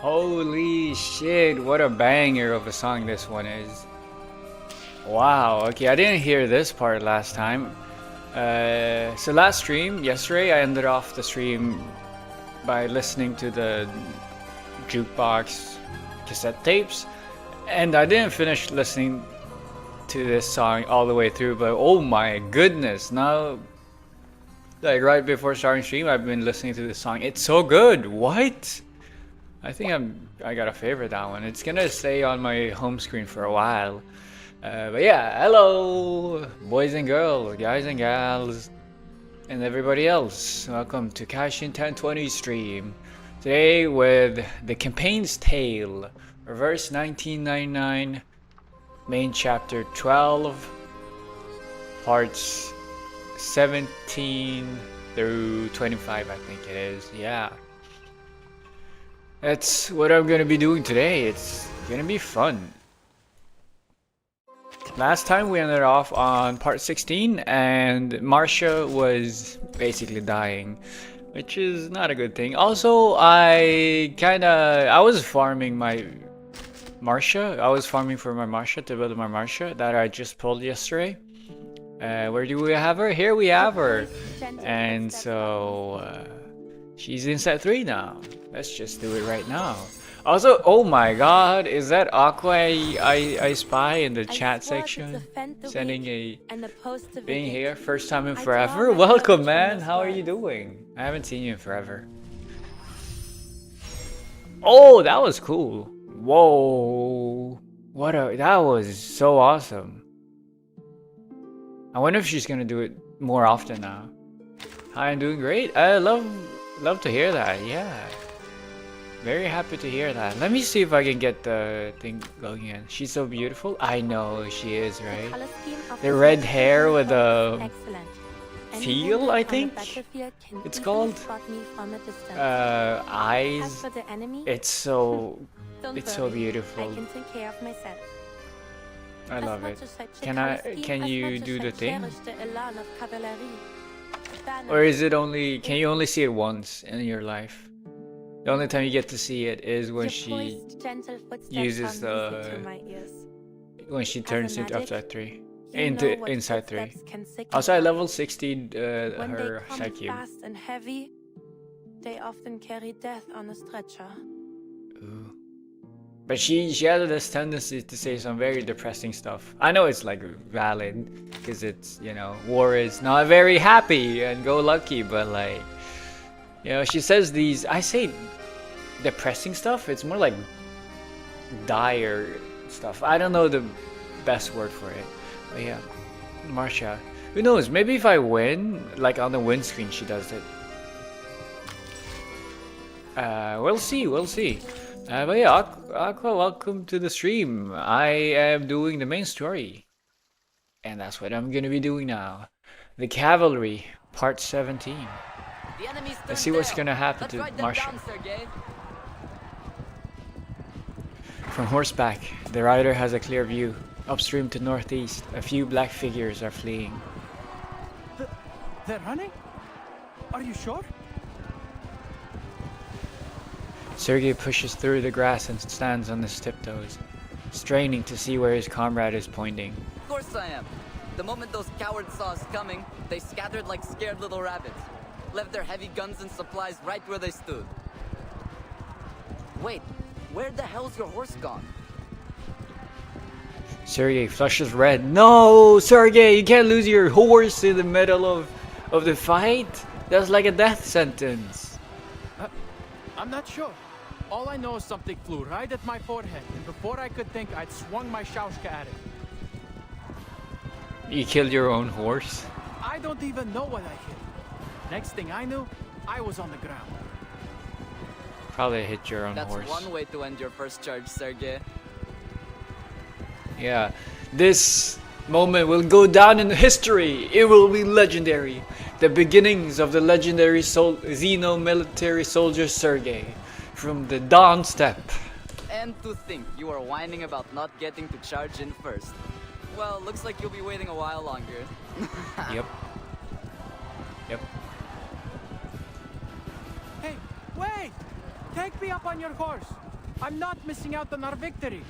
Holy shit, what a banger of a song this one is. Wow, okay, I didn't hear this part last time. So last stream, yesterday, I ended off the stream by listening to the jukebox cassette tapes. And I didn't finish listening to this song all the way through, but oh my goodness, now, like right before starting stream, I've been listening to this song. It's so good, what? I think I gotta favorite that one. It's gonna stay on my home screen for a while. But yeah, hello, boys and girls, guys and gals, and everybody else. Welcome to Cashin 1020 stream. Today with the campaign's tale, Reverse 1999, main chapter 12, parts 17 through 25, I think it is. Yeah. That's what I'm gonna be doing today. It's gonna be fun. Last time we ended off on part 16 and Marcia was basically dying, which is not a good thing. Also, I was farming my Marcia. I was farming for my Marcia to build my Marcia that I just pulled yesterday. Where do we have her? Here we have her. And so she's in set 3 now. Let's just do it right now. Also, oh my god, is that Aqua I spy in the chat section? Sending a being here, first time in forever? Welcome, man, how are you doing? I haven't seen you in forever. Oh, that was cool. Whoa. That was so awesome. I wonder if she's gonna do it more often now. Hi, I'm doing great. I love to hear that, yeah. Very happy to hear that. Let me see if I can get the thing going in. She's so beautiful. I know she is, right? The red hair with the teal, I think it's called. Eyes. It's so beautiful. I love it. Can you do the thing? Or is it only, can you only see it once in your life? The only time you get to see it is when she uses when she turns into upside 3. Inside 3. Also, I level 60 her psyche. They often carry death on a stretcher. Ooh. But she has this tendency to say some very depressing stuff. I know it's like valid because it's, you know, war is not very happy and go lucky, but like, you know, she says these, I say depressing stuff, it's more like dire stuff. I don't know the best word for it. But yeah, Marcia. Who knows, maybe if I win, like on the win screen she does it. We'll see. But yeah, Aqua, welcome to the stream. I am doing the main story. And that's what I'm gonna be doing now. The Cavalry, part 17. Let's see what's gonna happen to Marcia. From horseback, the rider has a clear view. Upstream to northeast, a few black figures are fleeing. They're running? Are you sure? Sergei pushes through the grass and stands on his tiptoes, straining to see where his comrade is pointing. Of course I am. The moment those cowards saw us coming, they scattered like scared little rabbits. Left their heavy guns and supplies right where they stood. Wait, where the hell's your horse gone? Sergei flushes red. No, Sergei, you can't lose your horse in the middle of the fight. That's like a death sentence. I'm not sure. All I know is something flew right at my forehead, and before I could think, I'd swung my shaushka at it. You killed your own horse? I don't even know what I hit. Next thing I knew, I was on the ground. Probably hit your own horse. That's one way to end your first charge, Sergei. Yeah, this moment will go down in history. It will be legendary. The beginnings of the legendary Xeno military soldier Sergei from the Dawn Steppe. And to think you are whining about not getting to charge in first. Well, looks like you'll be waiting a while longer. Yep. Hey, wait! Take me up on your horse. I'm not missing out on our victory.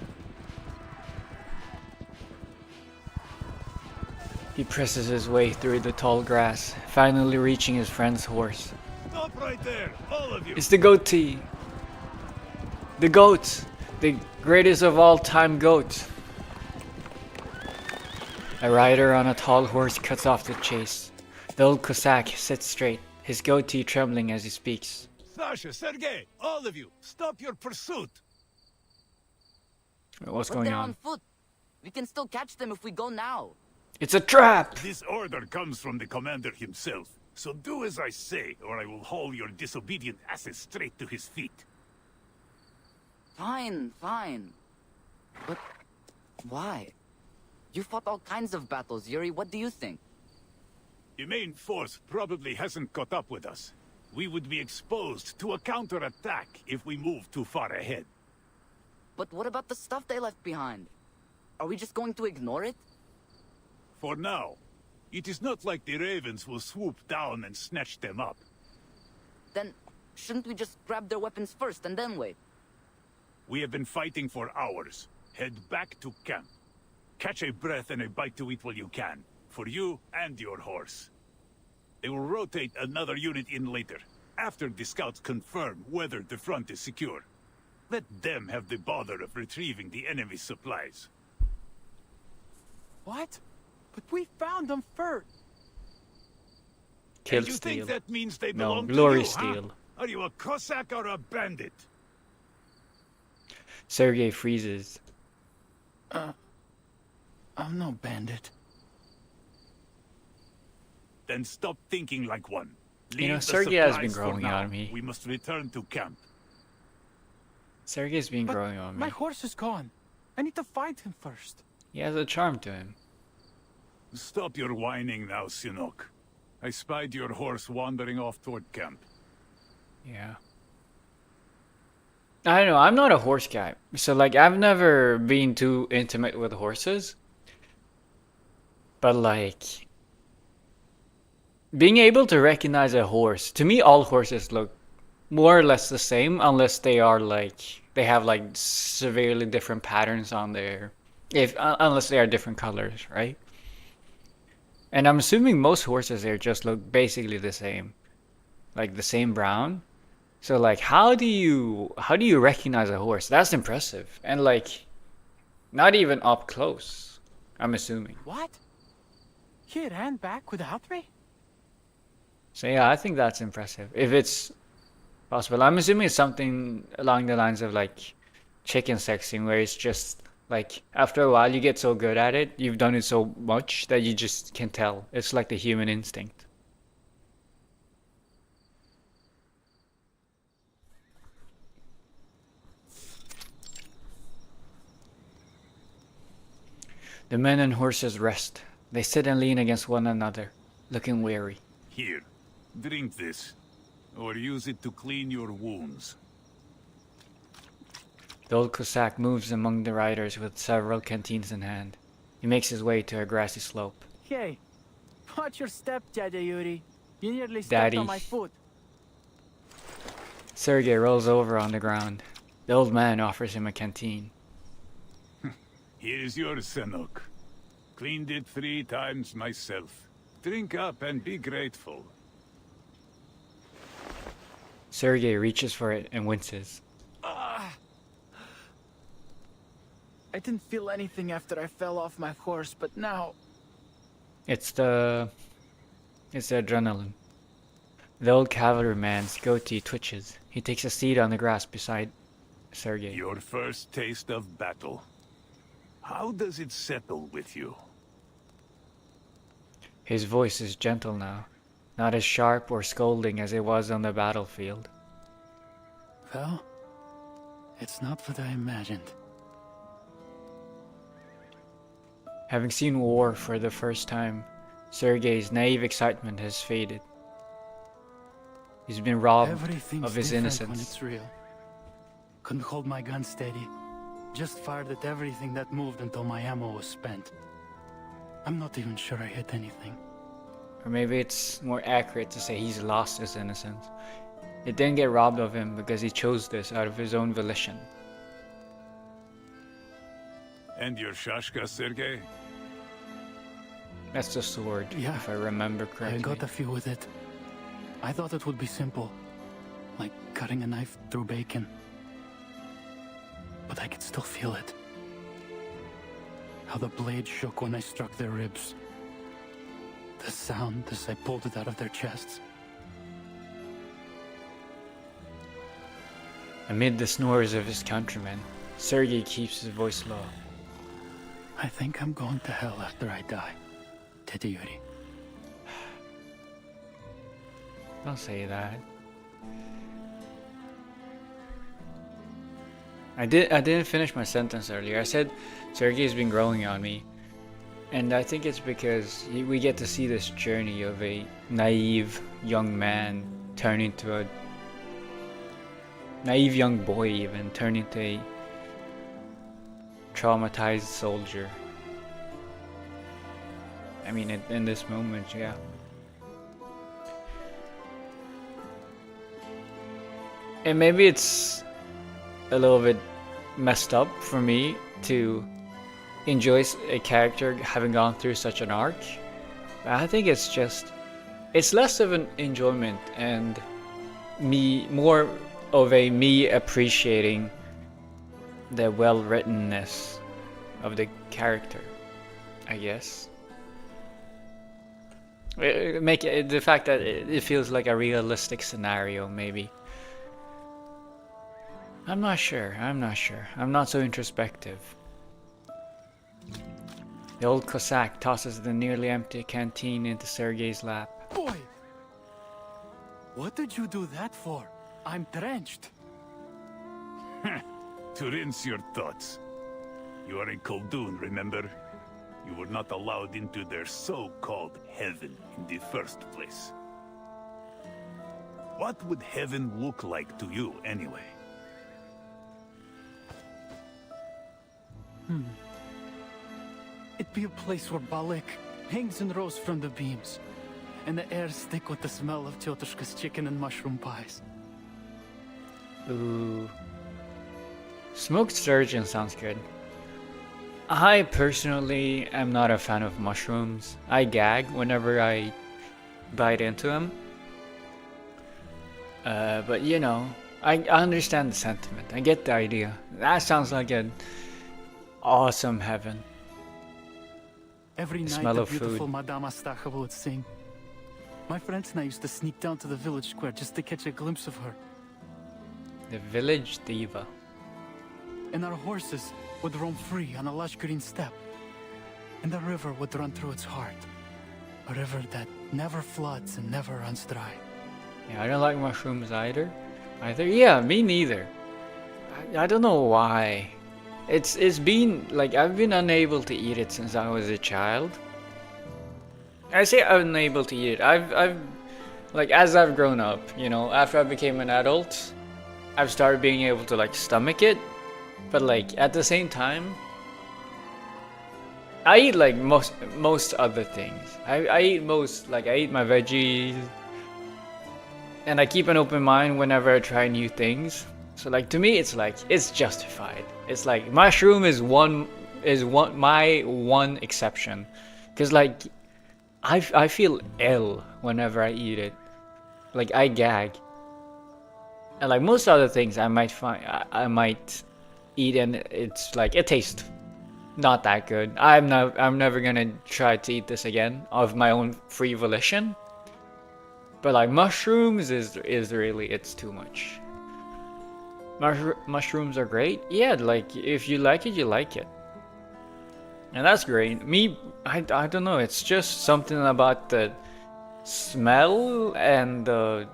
He presses his way through the tall grass, finally reaching his friend's horse. Stop right there, all of you. It's the goatee. The goat. The greatest of all time goat. A rider on a tall horse cuts off the chase. The old Cossack sits straight, his goatee trembling as he speaks. Sasha, Sergei, all of you, stop your pursuit. What's But going they're on? on foot. We can still catch them if we go now. It's a trap! This order comes from the commander himself. So do as I say, or I will haul your disobedient asses straight to his feet. Fine, fine. But why? You fought all kinds of battles, Yuri. What do you think? The main force probably hasn't caught up with us. We would be exposed to a counterattack if we move too far ahead. But what about the stuff they left behind? Are we just going to ignore it? For now, it is not like the Ravens will swoop down and snatch them up. Then shouldn't we just grab their weapons first and then wait? We have been fighting for hours. Head back to camp. Catch a breath and a bite to eat while you can. For you and your horse. They will rotate another unit in later, after the scouts confirm whether the front is secure. Let them have the bother of retrieving the enemy's supplies. What? But we found them first. Kill And you think steal. that means they No, belong glory to you, huh? steal. Are you a Cossack or a bandit? Sergei freezes. I'm no bandit. Then stop thinking like one. You know, Leave the Sergei has been supplies for growing now. on me. We must return to camp. Sergei's been But growing on me. my horse is gone. I need to find him first. He has a charm to him. Stop your whining now, Sinok. I spied your horse wandering off toward camp. Yeah. I don't know, I'm not a horse guy. So like I've never been too intimate with horses. But like being able to recognize a horse, to me all horses look more or less the same unless they are like they have like severely different patterns on their unless they are different colors, right? And I'm assuming most horses there just look basically the same. Like the same brown. So like how do you recognize a horse? That's impressive. And like not even up close, I'm assuming. What? He ran back without me? So yeah, I think that's impressive. If it's possible. I'm assuming it's something along the lines of like chicken sexing where it's just like after a while you get so good at it, you've done it so much that you just can tell. It's like the human instinct. The men and horses rest. They sit and lean against one another, looking weary. Here, drink this. Or use it to clean your wounds. The old Cossack moves among the riders with several canteens in hand. He makes his way to a grassy slope. Hey, watch your step, Dada Yuri. You nearly stepped Daddy. on my foot. Sergei rolls over on the ground. The old man offers him a canteen. Here is yours, Senok. Cleaned it 3 times myself. Drink up and be grateful. Sergei reaches for it and winces. I didn't feel anything after I fell off my horse, but now... It's the adrenaline. The old cavalryman's goatee twitches. He takes a seat on the grass beside Sergei. Your first taste of battle. How does it settle with you? His voice is gentle now, not as sharp or scolding as it was on the battlefield. Well, it's not what I imagined. Having seen war for the first time, Sergei's naive excitement has faded. He's been robbed Everything's of his different when innocence. it's real. Couldn't hold my gun steady. Just fired at everything that moved until my ammo was spent. I'm not even sure I hit anything. Or maybe it's more accurate to say he's lost his innocence. It didn't get robbed of him because he chose this out of his own volition. And your shashka, Sergei? That's the sword, Yeah, if I remember I correctly. got a few with it. I thought it would be simple, like cutting a knife through bacon. But I could still feel it. How the blade shook when I struck their ribs. The sound as I pulled it out of their chests. Amid the snores of his countrymen, Sergei keeps his voice low. I think I'm going to hell after I die, Tete Yuri. Don't say that. I didn't finish my sentence earlier. I said Sergei's been growing on me. And I think it's because we get to see this journey of a naive young man turn into a naive young boy, even turn into a traumatized soldier. I mean, in this moment, yeah. And maybe it's a little bit messed up for me to enjoy a character having gone through such an arc. But I think it's less of an enjoyment and more of a me appreciating the well-writtenness of the character, I guess. The fact that it feels like a realistic scenario, maybe. I'm not sure. I'm not so introspective. The old Cossack tosses the nearly empty canteen into Sergei's lap. Boy! What did you do that for? I'm drenched. To rinse your thoughts. You are a Koldun, remember? You were not allowed into their so-called heaven in the first place. What would heaven look like to you, anyway? It'd be a place where Balik hangs in rows from the beams, and the air thick with the smell of Tyotushka's chicken and mushroom pies. Ooh. Smoked sturgeon sounds good. I personally am not a fan of mushrooms. I gag whenever I bite into them. But you know, I understand the sentiment. I get the idea. That sounds like an awesome heaven. Every The night smell the of beautiful food. Madame Astacheva would sing. My friends and I used to sneak down to the village square just to catch a glimpse of her. The village diva. And our horses would roam free on a lush green steppe. And the river would run through its heart. A river that never floods and never runs dry. Yeah, I don't like mushrooms either. Yeah, me neither. I don't know why. It's been like I've been unable to eat it since I was a child. I say unable to eat it. I've like as I've grown up, you know, after I became an adult, I've started being able to like stomach it. But like at the same time, I eat like most other things. I eat I eat my veggies, and I keep an open mind whenever I try new things. So like to me, it's justified. It's like mushroom is my one exception, because like I feel ill whenever I eat it. Like I gag, and like most other things I might eat and it's like it tastes not that good. I'm never gonna try to eat this again of my own free volition. But like mushrooms is really, it's too much. Mushrooms are great. Yeah, like if you like it, you like it. And that's great. Me, I don't know, it's just something about the smell and the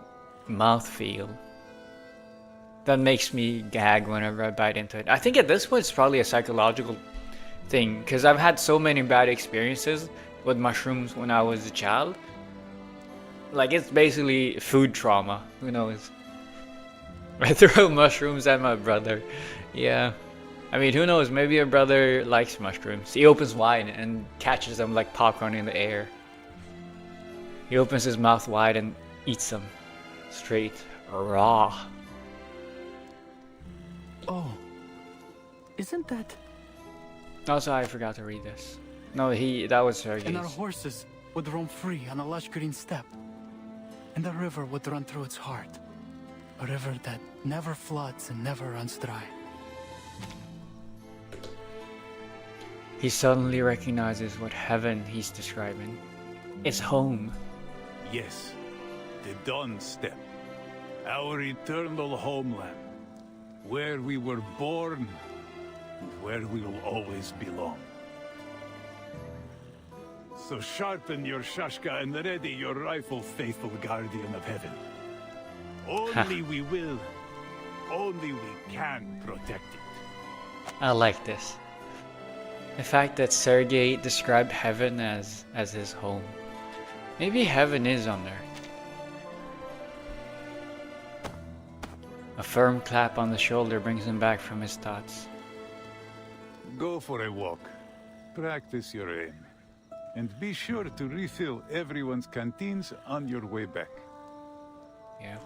mouthfeel that makes me gag whenever I bite into it. I think at this point it's probably a psychological thing, because I've had so many bad experiences with mushrooms when I was a child. Like it's basically food trauma, who knows? I throw mushrooms at my brother. Yeah. I mean, who knows? Maybe your brother likes mushrooms. He opens wide and catches them like popcorn in the air. He opens his mouth wide and eats them. Straight raw. Oh, isn't that Also, I forgot to read this. No, that was And our Sergei's. horses would roam free on a lush green steppe. And the river would run through its heart. A river that never floods and never runs dry. He suddenly recognizes what heaven he's describing. It's home. Yes, the Dawn Steppe. Our eternal homeland. Where we were born, and where we will always belong. So sharpen your shashka and ready your rifle, faithful guardian of heaven. Only we will, only we can protect it. I like this. The fact that Sergei described heaven as his home. Maybe heaven is on Earth. A firm clap on the shoulder brings him back from his thoughts. Go for a walk. Practice your aim. And be sure to refill everyone's canteens on your way back. Yeah.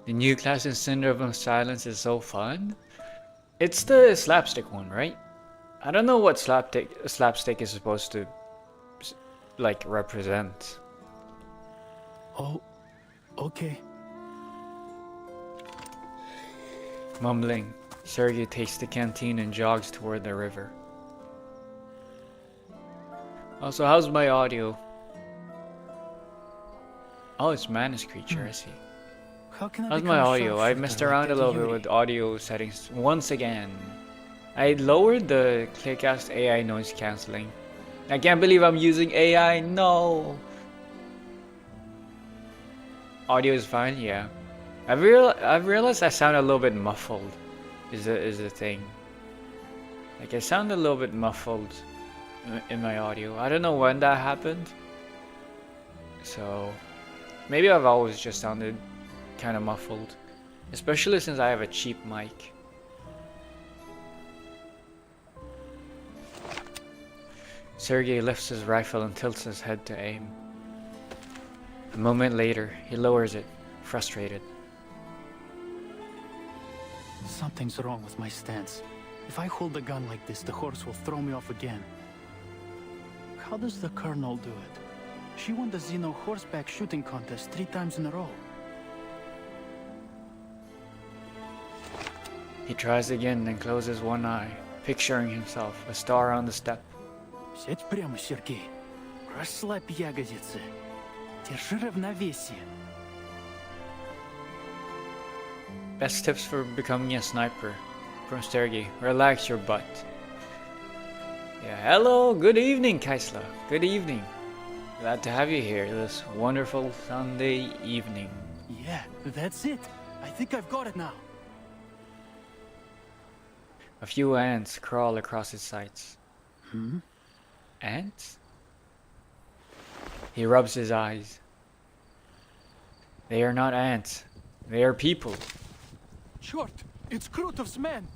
The new class in Syndrome of Silence is so fun. It's the slapstick one, right? I don't know what slapstick is supposed to like represent. Oh, okay. Mumbling, Sergei takes the canteen and jogs toward the river. Also, how's my audio? Oh, it's Manus Creature, I see. How can I How's become my a audio? I sharpshooter messed like around a that little bit Yuri? with audio settings once again. I lowered the Clearcast AI noise cancelling. I can't believe I'm using AI, no! Audio is fine, yeah. I've realized I sound a little bit muffled, is the thing. Like, I sound a little bit muffled in my audio. I don't know when that happened. So, maybe I've always just sounded kind of muffled. Especially since I have a cheap mic. Sergei lifts his rifle and tilts his head to aim. A moment later, he lowers it, frustrated. Something's wrong with my stance. If I hold the gun like this, the horse will throw me off again. How does the Colonel do it? She won the Xeno horseback shooting contest 3 times in a row. He tries again and closes one eye, picturing himself, a star on the steppe. Сядь прямо, Сергей. Расслабь ягодицы. Держи равновесие. Best tips for becoming a sniper. From Sergei, relax your butt. Yeah, hello, good evening, Kaisla. Good evening. Glad to have you here this wonderful Sunday evening. Yeah, that's it. I think I've got it now. A few ants crawl across his sights. Ants? He rubs his eyes. They are not ants. They are people. Черт! It's Krutov's men!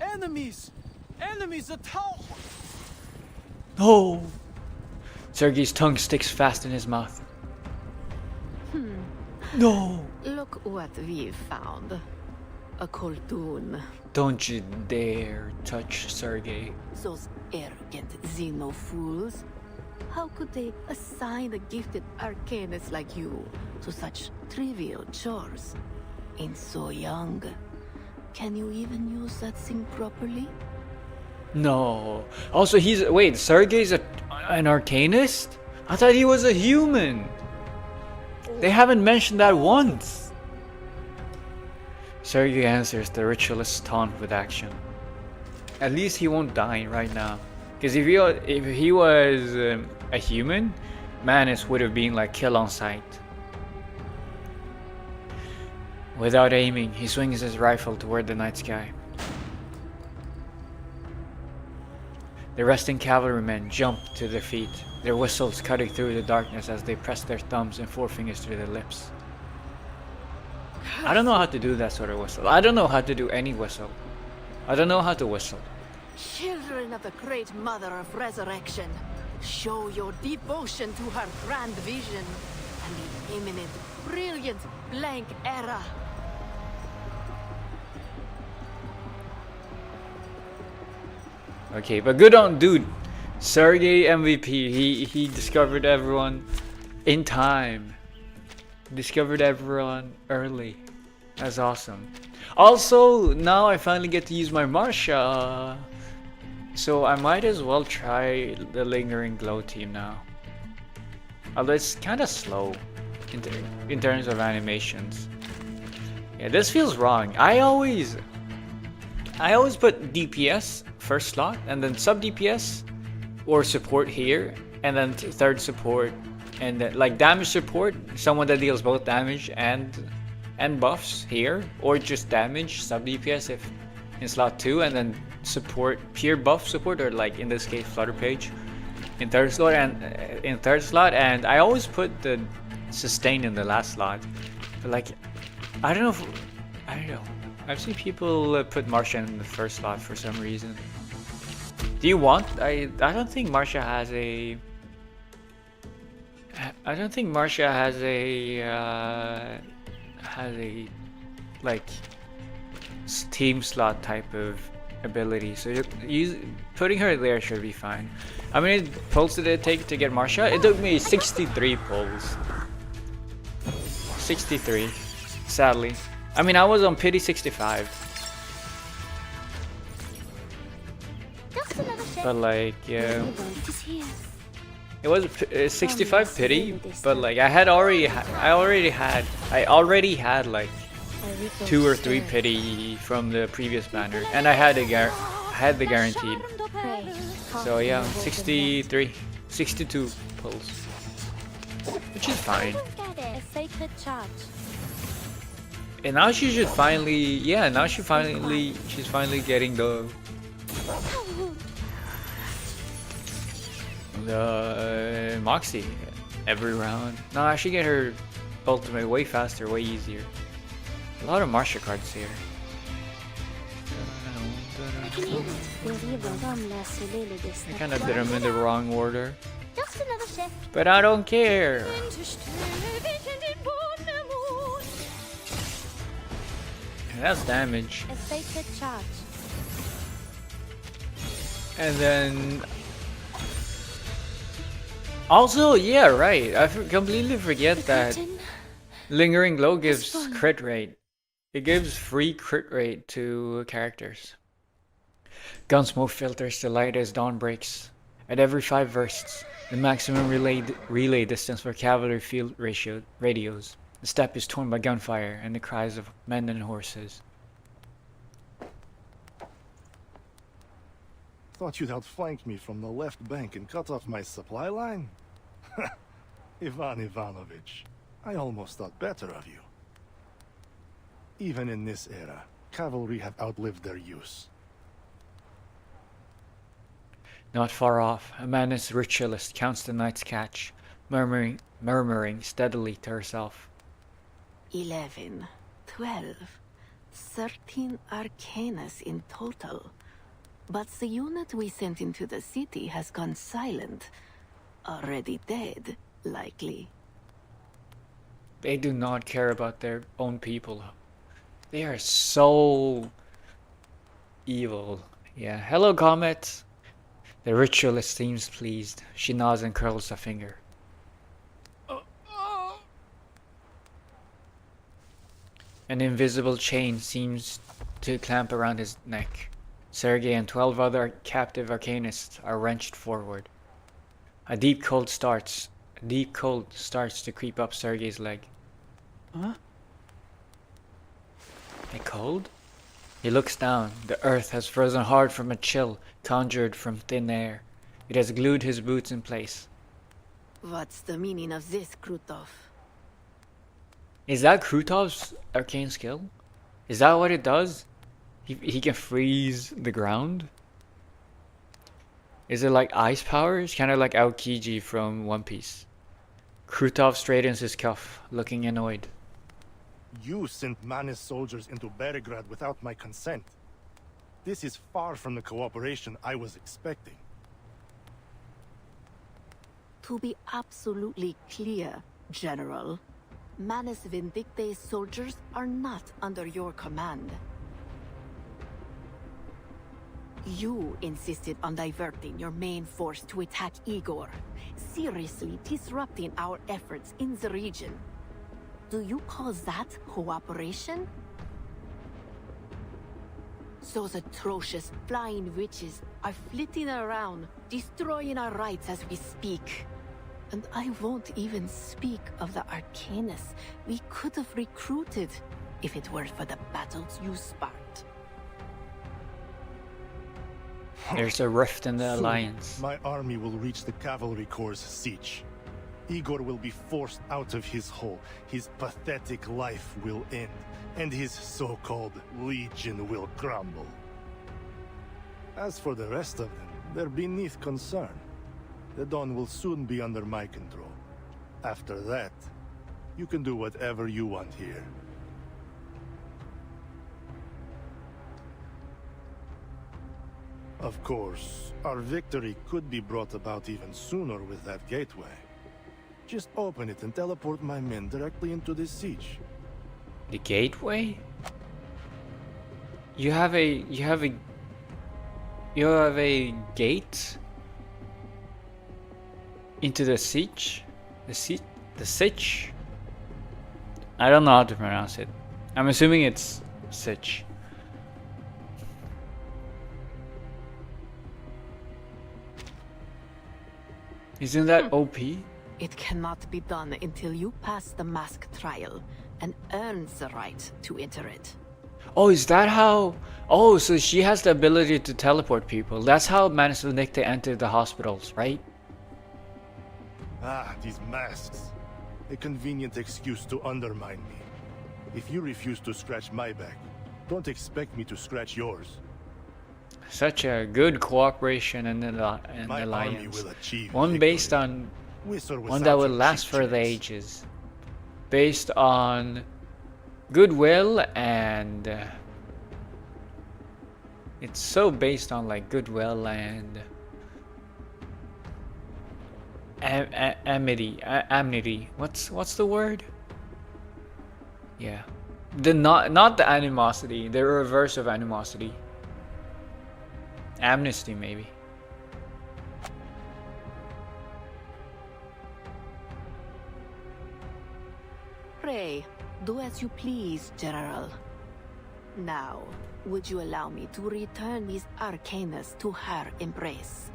Enemies! Enemies at home! No! Sergei's tongue sticks fast in his mouth. No! Look what we've found. A coltoon. Don't you dare touch Sergei. Those arrogant Xeno fools. How could they assign a gifted arcanist like you to such trivial chores? And so young. Can you even use that thing properly? No. Also, wait, Sergei's an arcanist? I thought he was a human. They haven't mentioned that once. Sergei answers the ritualist's taunt with action. At least he won't die right now. Because if he was a human, Manus would have been like kill on sight. Without aiming, he swings his rifle toward the night sky. The resting cavalrymen jump to their feet, their whistles cutting through the darkness as they press their thumbs and forefingers to their lips. I don't know how to do that sort of whistle. I don't know how to do any whistle. I don't know how to whistle. Children of the great mother of resurrection, show your devotion to her grand vision and the imminent, brilliant, blank era. Okay, but good on dude. Sergey MVP. He discovered everyone in time. Discovered everyone early. That's awesome. Also, now I finally get to use my Marsha. So I might as well try the Lingering Glow team now. Although it's kind of slow in terms of animations. Yeah, this feels wrong. I always put DPS first slot and then sub DPS or support here and then third support and then, like damage support, someone that deals both damage and buffs here, or just damage sub DPS if in slot 2, and then support pure buff support, or like in this case Flutter Page in third slot, and I always put the sustain in the last slot. But like I don't know. I've seen people put Marsha in the first slot for some reason. Do you want? I don't think Marsha has a. I don't think Marsha has a like team slot type of ability. So putting her there should be fine. How many pulls did it take to get Marsha? It took me 63 pulls. 63, sadly. I mean, I was on pity 65. But like, yeah. It was 65 pity, but like I already had like 2 or 3 pity from the previous banner, and I had the guaranteed. So yeah, 63, 62 pulls, which is fine. And now she should finally, yeah, now she's finally getting the Moxie every round. No, I should get her ultimate way faster, way easier. A lot of Marsha cards here. I kind of did them in the wrong order, but I don't care. And that's damage. And then also, yeah, right. I completely forget that Lingering Glow gives crit rate. It gives free crit rate to characters. Gunsmoke filters the light as dawn breaks. At every 5 versts, the maximum relay distance for cavalry field radios. The steppe is torn by gunfire and the cries of men and horses. Thought you'd outflank me from the left bank and cut off my supply line? Ivan Ivanovich, I almost thought better of you. Even in this era, cavalry have outlived their use. Not far off, a madness ritualist counts the night's catch, murmuring steadily to herself. 11, 12, 13 arcanas in total. But the unit we sent into the city has gone silent. Already dead, likely. They do not care about their own people. They are so evil. Yeah. Hello, Comet. The ritualist seems pleased. She nods and curls a finger. An invisible chain seems to clamp around his neck. Sergei and 12 other captive arcanists are wrenched forward. A deep cold starts to creep up Sergei's leg. Huh? A cold? He looks down. The earth has frozen hard from a chill conjured from thin air. It has glued his boots in place. What's the meaning of this, Krutov? Is that Krutov's arcane skill? Is that what it does? He can freeze the ground? Is it like ice powers? Kind of like Aokiji from One Piece. Krutov straightens his cuff, looking annoyed. You sent Manis soldiers into Beregrad without my consent. This is far from the cooperation I was expecting. To be absolutely clear, General, Manus Vindicte's soldiers are not under your command. You insisted on diverting your main force to attack Igor, seriously disrupting our efforts in the region. Do you call that cooperation? Those atrocious flying witches are flitting around, destroying our rights as we speak. And I won't even speak of the Arcanists we could have recruited if it weren't for the battles you sparked. There's a rift in the Soon, alliance. my army will reach the cavalry corps' siege. Igor will be forced out of his hole, his pathetic life will end, and his so-called legion will crumble. As for the rest of them, they're beneath concern. The Dawn will soon be under my control. After that, you can do whatever you want here. Of course, our victory could be brought about even sooner with that gateway. Just open it and teleport my men directly into this siege. The gateway? You have a gate into the siege? The siege? I don't know how to pronounce it. I'm assuming it's siege. Isn't that OP? It cannot be done until you pass the mask trial and earn the right to enter it. Oh, is that how? Oh, so she has the ability to teleport people. That's how Manasvinikta entered the hospitals, right? Ah, these masks. A convenient excuse to undermine me. If you refuse to scratch my back, don't expect me to scratch yours. Such a good cooperation and My army alliance. will achieve One based victory. on With or one that without will your last cheap for the tricks. ages. Based on goodwill and it's so based on like goodwill and amity. What's the word? Yeah, the not the animosity, the reverse of animosity. Amnesty, maybe. Pray, do as you please, General. Now, would you allow me to return these Arcanists to her embrace?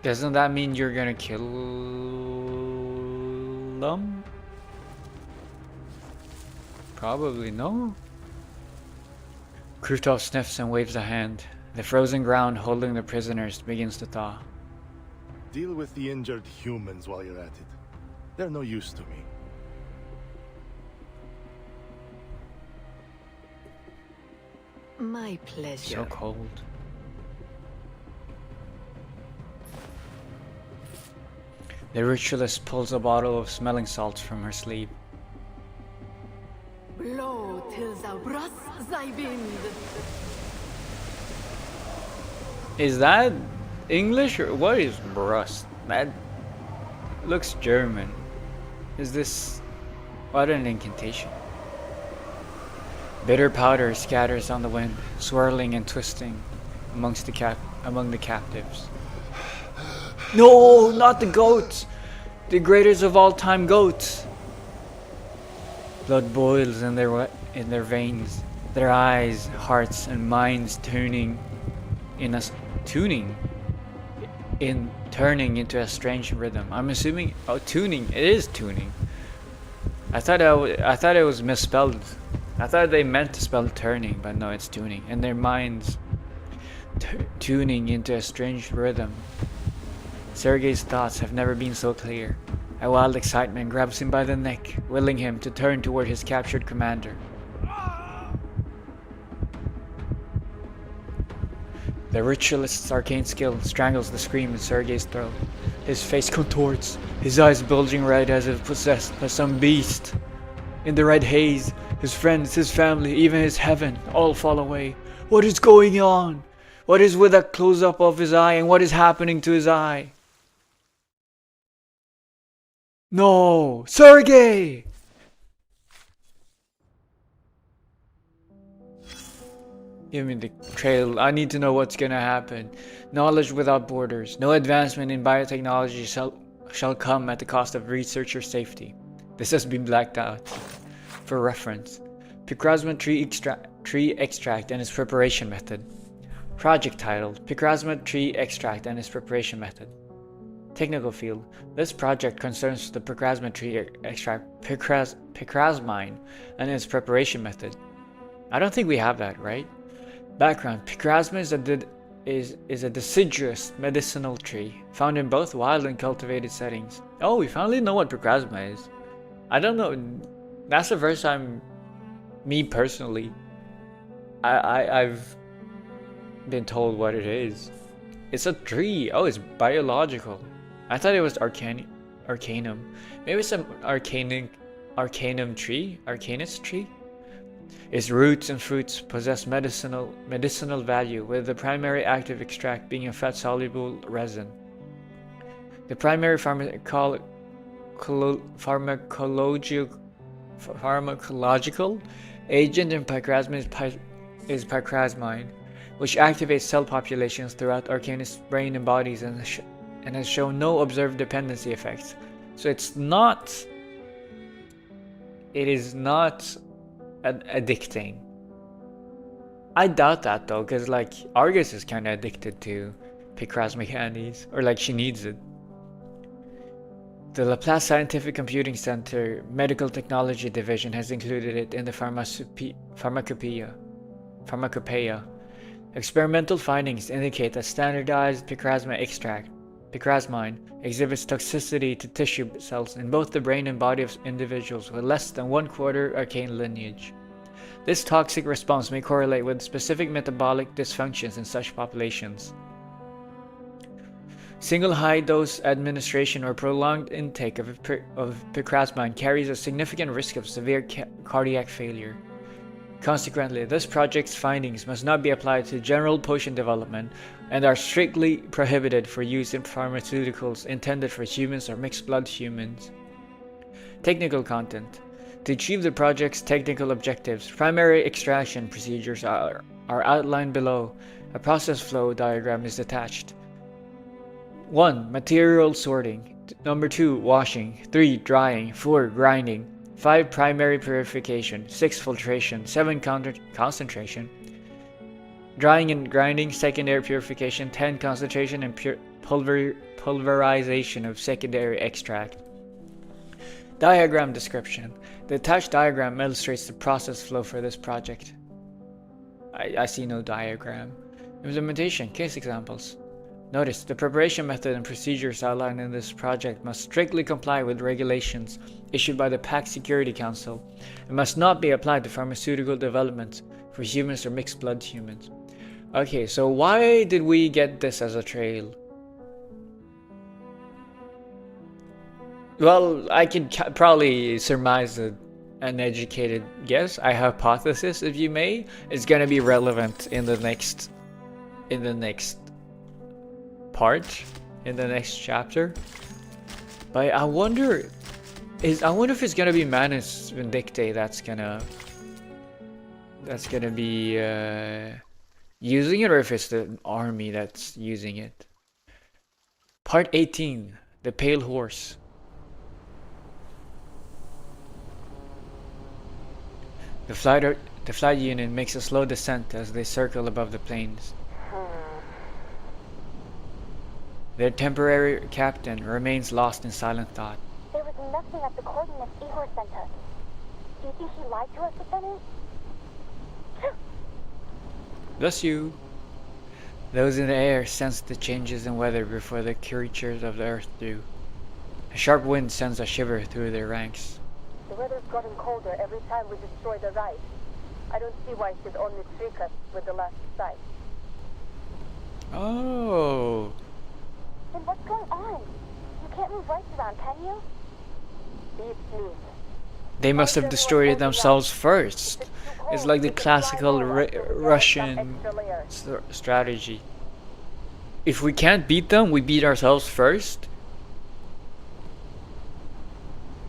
Doesn't that mean you're gonna kill them? Probably no. Krutov sniffs and waves a hand. The frozen ground holding the prisoners begins to thaw. Deal with the injured humans while you're at it. They're no use to me. My pleasure. So cold. The ritualist pulls a bottle of smelling salts from her sleeve. Blow till thou brass thy wind. Is that English or what is Brust? That looks German. Is this what an incantation? Bitter powder scatters on the wind, swirling and twisting among the captives. No, not the goats! The greatest of all time goats! Blood boils in their veins, their eyes, hearts, and minds turning into a strange rhythm. I'm assuming tuning. It is tuning. I thought it was misspelled. I thought they meant to spell turning, but no, it's tuning. And their minds tuning into a strange rhythm. Sergei's thoughts have never been so clear. A wild excitement grabs him by the neck, willing him to turn toward his captured commander. The ritualist's arcane skill strangles the scream in Sergei's throat. His face contorts, his eyes bulging red as if possessed by some beast. In the red haze, his friends, his family, even his heaven, all fall away. What is going on? What is with that close-up of his eye, and what is happening to his eye? No! Give me the trail. I need to know what's gonna happen. Knowledge without borders. No advancement in biotechnology shall come at the cost of researcher safety. This has been blacked out. For reference, Picrasma tree extract and its preparation method. Project title: Picrasma tree extract and its preparation method. Technical field: this project concerns the Picrasma tree extract Picrasmine and its preparation method. I don't think we have that, right? Background: Picrasma is a deciduous medicinal tree found in both wild and cultivated settings. Oh, we finally know what Picrasma is. I don't know. That's the first time, me personally, I've been told what it is. It's a tree. Oh, it's biological. I thought it was arcanum. Maybe it's an arcanum tree? Arcanus tree? Its roots and fruits possess medicinal value, with the primary active extract being a fat-soluble resin. The primary pharmacological agent in Picrasma is Picrasmine, which activates cell populations throughout Arcanus' brain and bodies and has shown no observed dependency effects. So it is not addicting. I doubt that though, because like Argus is kind of addicted to Picrasma candies, or like she needs it. The Laplace Scientific Computing Center Medical Technology Division has included it in the Pharmacopoeia. Experimental findings indicate that standardized Picrasma extract, Picrasmine, exhibits toxicity to tissue cells in both the brain and body of individuals with less than 1/4 arcane lineage. This toxic response may correlate with specific metabolic dysfunctions in such populations. Single high-dose administration or prolonged intake of Picrasmine carries a significant risk of severe cardiac failure. Consequently, this project's findings must not be applied to general potion development and are strictly prohibited for use in pharmaceuticals intended for humans or mixed-blood humans. Technical content. To achieve the project's technical objectives, primary extraction procedures are outlined below. A process flow diagram is attached. 1. Material sorting. 2. Washing. 3. Drying. 4. Grinding. 5. Primary purification. 6. Filtration. 7. Concentration. Drying and grinding. Secondary purification. 10. Concentration and pulverization of secondary extract. Diagram description. The attached diagram illustrates the process flow for this project. I see no diagram. Implementation. Case examples. Notice, the preparation method and procedures outlined in this project must strictly comply with regulations issued by the Pact Security Council and must not be applied to pharmaceutical development for humans or mixed-blood humans. Okay, so why did we get this as a trail? Well, I can probably surmise an educated guess. I hypothesis, if you may, is going to be relevant in the next part, in the next chapter. But I wonder if it's gonna be Manus Vindictae that's gonna be using it, or if it's the army that's using it. Part 18, the Pale Horse. The flight unit makes a slow descent as they circle above the plains. Their temporary captain remains lost in silent thought. There was nothing at the coordinates Igor sent us. Do you think he lied to us with any? Bless you. Those in the air sense the changes in weather before the creatures of the earth do. A sharp wind sends a shiver through their ranks. The weather's gotten colder every time we destroy the right. I don't see why she'd only trick us with the last sight. Oh. Then what's going on? You can't move rights around, can you? Beats me. They must have destroyed it themselves first. It's like the classical Russian strategy. If we can't beat them, we beat ourselves first.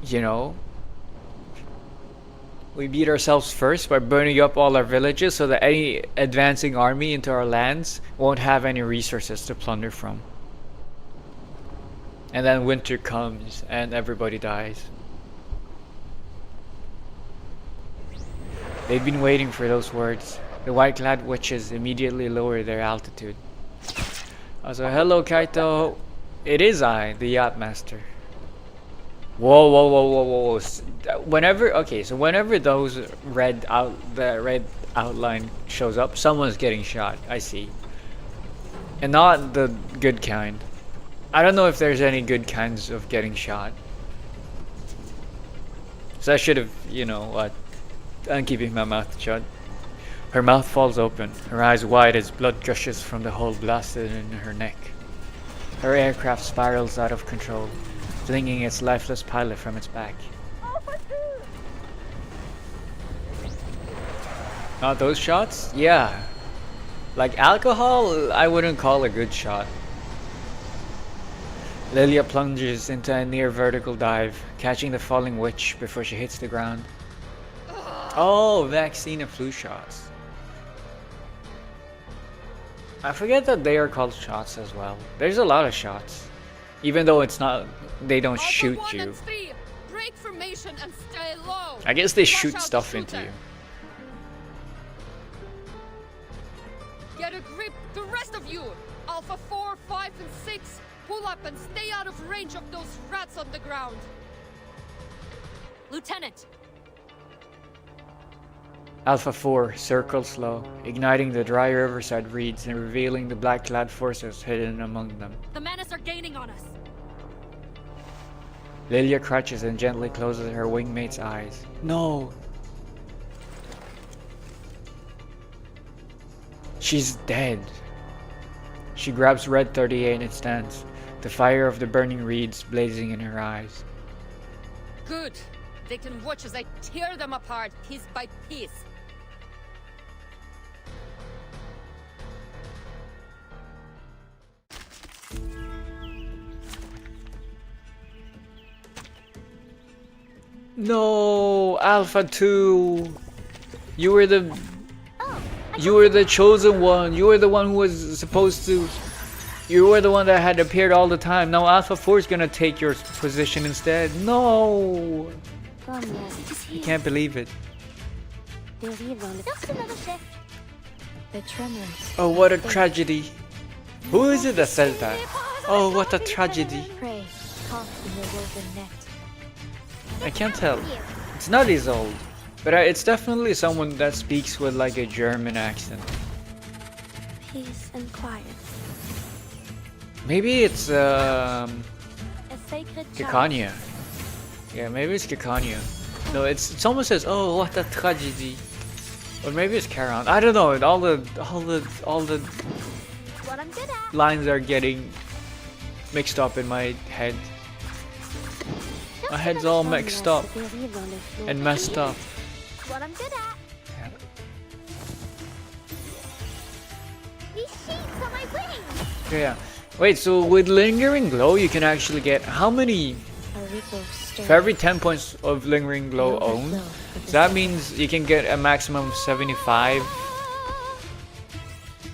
You know? We beat ourselves first by burning up all our villages so that any advancing army into our lands won't have any resources to plunder from. And then winter comes and everybody dies. They've been waiting for those words. The white-clad witches immediately lower their altitude. Also, hello Kaito. It is I, the yacht master. Whoa, whoa, whoa, whoa, whoa! Whenever those the red outline shows up, someone's getting shot. I see, and not the good kind. I don't know if there's any good kinds of getting shot. So I should have, you know what? I'm keeping my mouth shut. Her mouth falls open, her eyes wide as blood gushes from the hole blasted in her neck. Her aircraft spirals out of control, flinging its lifeless pilot from its back. Not those shots? Yeah. Like alcohol, I wouldn't call a good shot. Lilia plunges into a near vertical dive, catching the falling witch before she hits the ground. Oh, vaccine and flu shots. I forget that they are called shots as well. There's a lot of shots. Even though it's not, they don't shoot you. Break formation and stay low. I guess they shoot stuff into you. Get a grip, the rest of you. Alpha 4, 5, and 6. Pull up and stay out of range of those rats on the ground. Lieutenant. Alpha 4 circles low, igniting the dry riverside reeds and revealing the black-clad forces hidden among them. The Menace are gaining on us. Lilia crouches and gently closes her wingmate's eyes. No! She's dead. She grabs Red 38 and stands, the fire of the burning reeds blazing in her eyes. Good. They can watch as I tear them apart piece by piece. No, Alpha 2. You were the chosen one. You were the one who was supposed to. You were the one that had appeared all the time. Now Alpha 4 is gonna take your position instead. No. I can't believe it. Oh, what a tragedy. Who is it that says that? Oh, what a tragedy. I can't tell. It's not his old, but it's definitely someone that speaks with like a German accent. Peace and quiet. Maybe it's A sacred Kikanya. Yeah, maybe it's Kikanya. No, it almost says, "Oh, what a tragedy," or maybe it's Charon. I don't know. All the what I'm good at. lines are getting mixed up in my head. My head's all mixed up and messed up. What I'm good at. These sheets on my wings. Yeah. Wait, so with Lingering Glow, you can actually get how many? For every 10 points of Lingering Glow owned, so that means you can get a maximum of 75.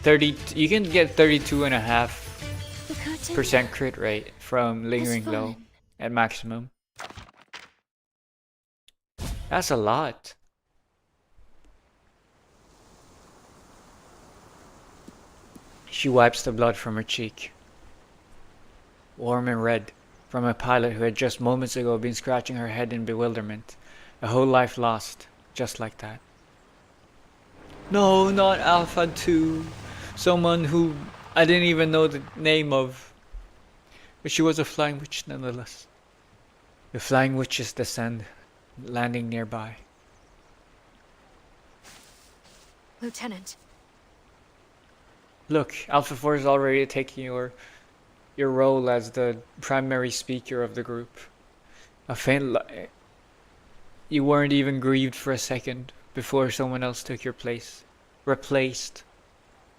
30. You can get 32.5% crit rate from Lingering Glow at maximum. That's a lot. She wipes the blood from her cheek. Warm and red, from a pilot who had just moments ago been scratching her head in bewilderment. A whole life lost, just like that. No, not Alpha 2. Someone who I didn't even know the name of. But she was a flying witch nonetheless. The flying witches descend, landing nearby. Lieutenant. Look, Alpha 4 is already taking your role as the primary speaker of the group. A faint you weren't even grieved for a second before someone else took your place. Replaced.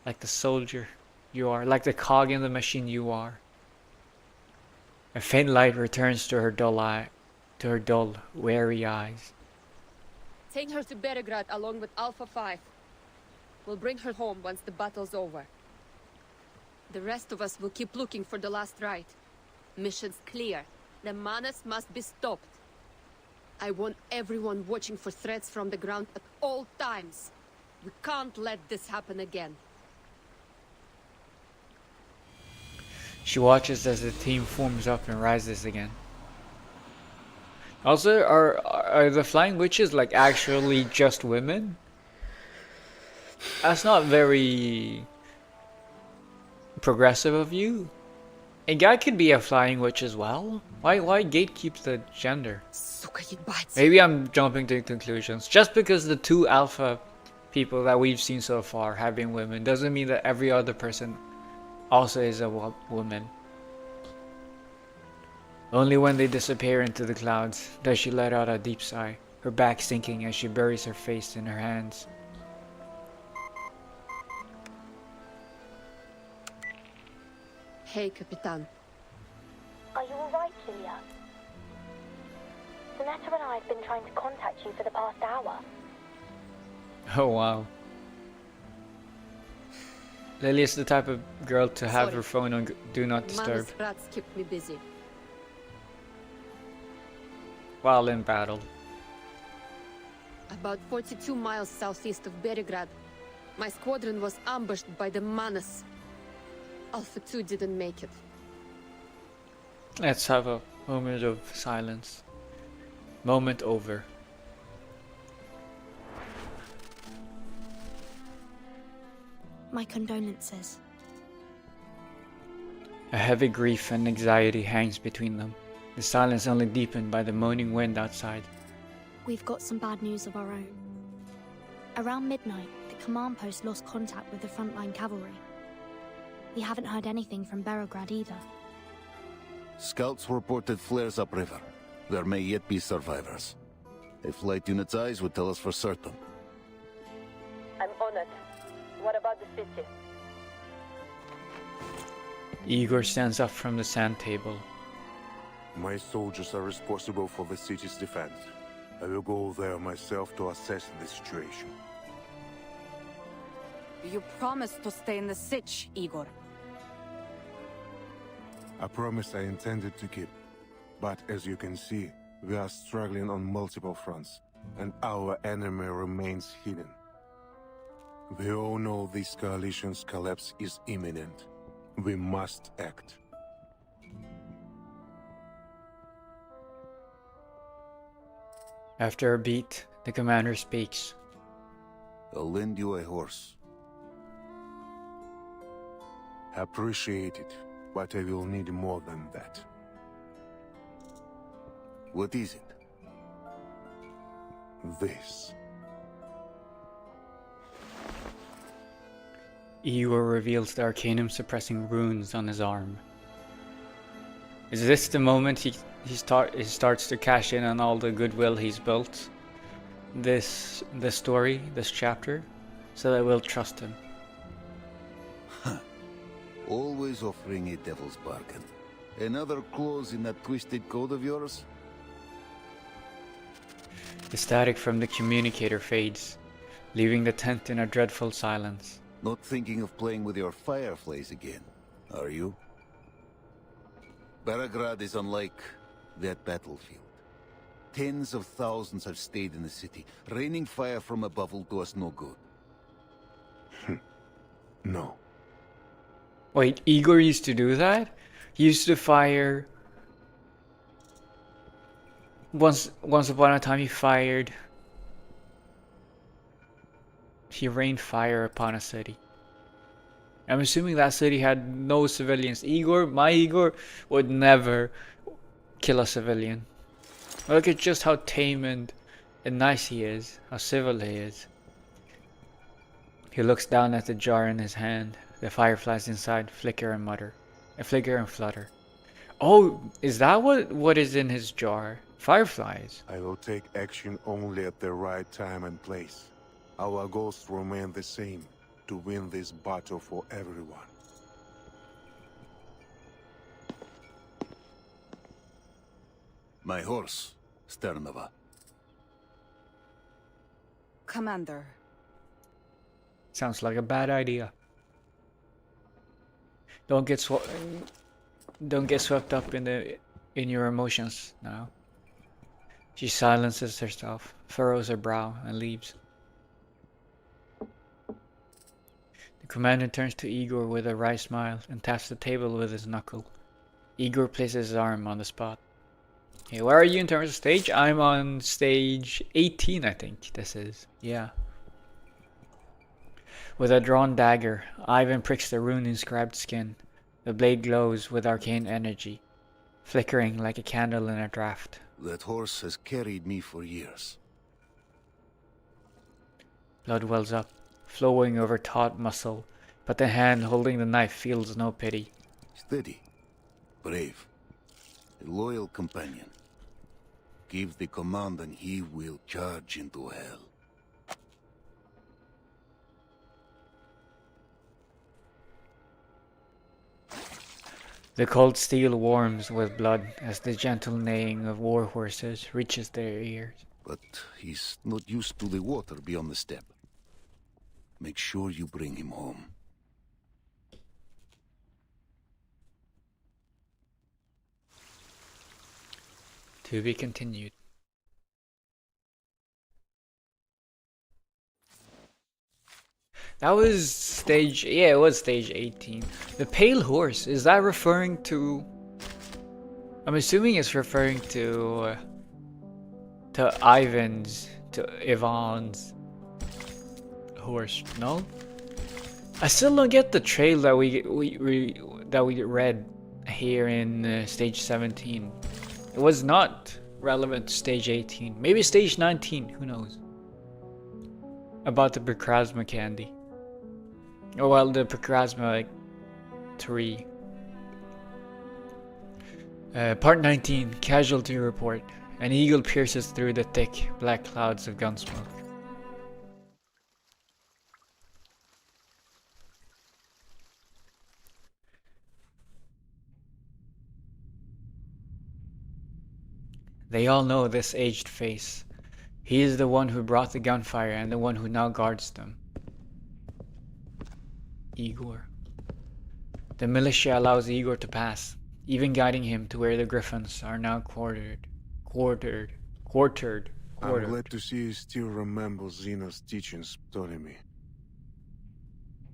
Like the soldier you are, like the cog in the machine you are. A faint light returns to her dull, wary eyes. Take her to Beregrad along with Alpha 5. We'll bring her home once the battle's over. The rest of us will keep looking for the last rite. Mission's clear. The Manus must be stopped. I want everyone watching for threats from the ground at all times. We can't let this happen again. She watches as the team forms up and rises again. Also, are the flying witches like actually just women? That's not very progressive of you. A guy could be a flying witch as well. Why gatekeep the gender? Maybe I'm jumping to conclusions. Just because the 2 alpha people that we've seen so far have been women doesn't mean that every other person also is a woman. Only when they disappear into the clouds does she let out a deep sigh, her back sinking as she buries her face in her hands. Hey, Capitan. Are you alright, Julia? Sonetta and I have been trying to contact you for the past hour. Oh wow. Lily is the type of girl to have her phone on Do Not Disturb Manus rats kept me busy. while in battle. About 42 miles southeast of Beregrad, my squadron was ambushed by the Manus. Alpha 2 didn't make it. Let's have a moment of silence. Moment over. My condolences. A heavy grief and anxiety hangs between them, the silence only deepened by the moaning wind outside. We've got some bad news of our own. Around midnight, the command post lost contact with the frontline cavalry. We haven't heard anything from Beregrad either. Scouts reported flares upriver. There may yet be survivors. A flight unit's eyes would tell us for certain. I'm on it. What about the city? Igor stands up from the sand table. My soldiers are responsible for the city's defense. I will go there myself to assess the situation. You promised to stay in the Sich, Igor. A promise I intended to keep. But as you can see, we are struggling on multiple fronts, and our enemy remains hidden. We all know this coalition's collapse is imminent. We must act. After a beat, the commander speaks. I'll lend you a horse. Appreciate it, but I will need more than that. What is it? This. Igor reveals the arcanum suppressing runes on his arm. Is this the moment he starts to cash in on all the goodwill he's built? This story, this chapter, so that we'll trust him. Always offering a devil's bargain. Another clause in that twisted code of yours? The static from the communicator fades, leaving the tent in a dreadful silence. Not thinking of playing with your fireflies again, are you? Beregrad is unlike that battlefield. Tens of thousands have stayed in the city. Raining fire from above will do us no good. No. Wait, Igor used to do that? He used to fire... Once upon a time he fired... He rained fire upon a city. I'm assuming that city had no civilians. My Igor would never kill a civilian. Look at just how tame and nice he is, how civil he is. He looks down at the jar in his hand. The fireflies inside flicker and flutter. Oh, is that what is in his jar? Fireflies. I will take action only at the right time and place. Our goals remain the same, to win this battle for everyone. My horse, Sternova. Commander. Sounds like a bad idea. Don't get swept up in your emotions now. She silences herself, furrows her brow, and leaves. The commander turns to Igor with a wry smile and taps the table with his knuckle. Igor places his arm on the spot. Hey, where are you in terms of stage? I'm on stage 18, I think this is. Yeah. With a drawn dagger, Ivan pricks the rune-inscribed skin. The blade glows with arcane energy, flickering like a candle in a draught. That horse has carried me for years. Blood wells up, flowing over taut muscle, but the hand holding the knife feels no pity. Steady, brave, a loyal companion. Give the command and he will charge into hell. The cold steel warms with blood as the gentle neighing of war horses reaches their ears. But he's not used to the water beyond the steppe. Make sure you bring him home. To be continued. That was stage, yeah, it was stage 18. The pale horse, is that referring to, I'm assuming it's referring to Ivan's, to Ivan's horse, no? I still don't get the trail that we read here in stage 17. It was not relevant to stage 18. Maybe stage 19, who knows? About the Procrasma candy. Oh well, the Procrasma tree. Part 19, Casualty Report. An eagle pierces through the thick, black clouds of gunsmoke. They all know this aged face. He is the one who brought the gunfire and the one who now guards them. Igor. The militia allows Igor to pass, even guiding him to where the griffins are now quartered. I'm glad to see you still remember Zeno's teachings, Ptolemy.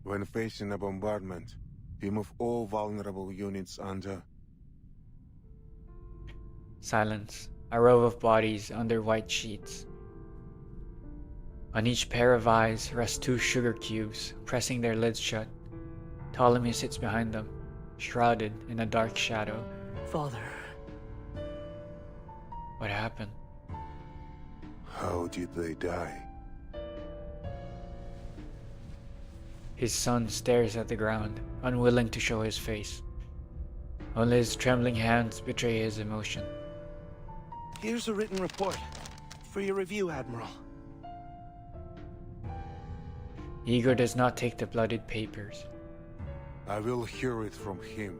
When facing a bombardment, you move all vulnerable units under... Silence. A row of bodies under white sheets. On each pair of eyes rest 2 sugar cubes, pressing their lids shut. Ptolemy sits behind them, shrouded in a dark shadow. Father. What happened? How did they die? His son stares at the ground, unwilling to show his face. Only his trembling hands betray his emotion. Here's a written report. For your review, Admiral. Igor does not take the bloodied papers. I will hear it from him.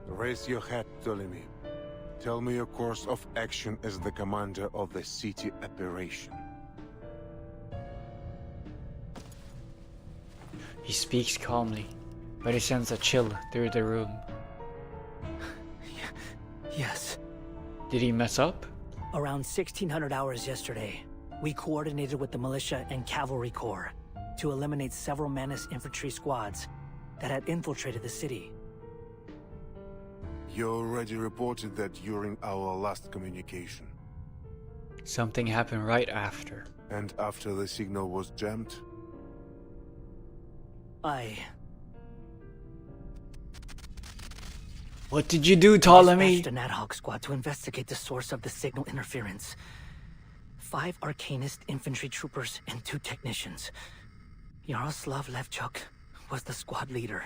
Raise your head, Ptolemy. Tell me your course of action as the commander of the city operation. He speaks calmly, but he sends a chill through the room. Yes. Did he mess up? Around 1600 hours yesterday, we coordinated with the militia and cavalry corps to eliminate several Manus infantry squads that had infiltrated the city. You already reported that during our last communication. Something happened right after. And after the signal was jammed? What did you do, Ptolemy? I dispatched an ad hoc squad to investigate the source of the signal interference. 5 Arcanist infantry troopers and 2 technicians. Yaroslav Levchuk was the squad leader.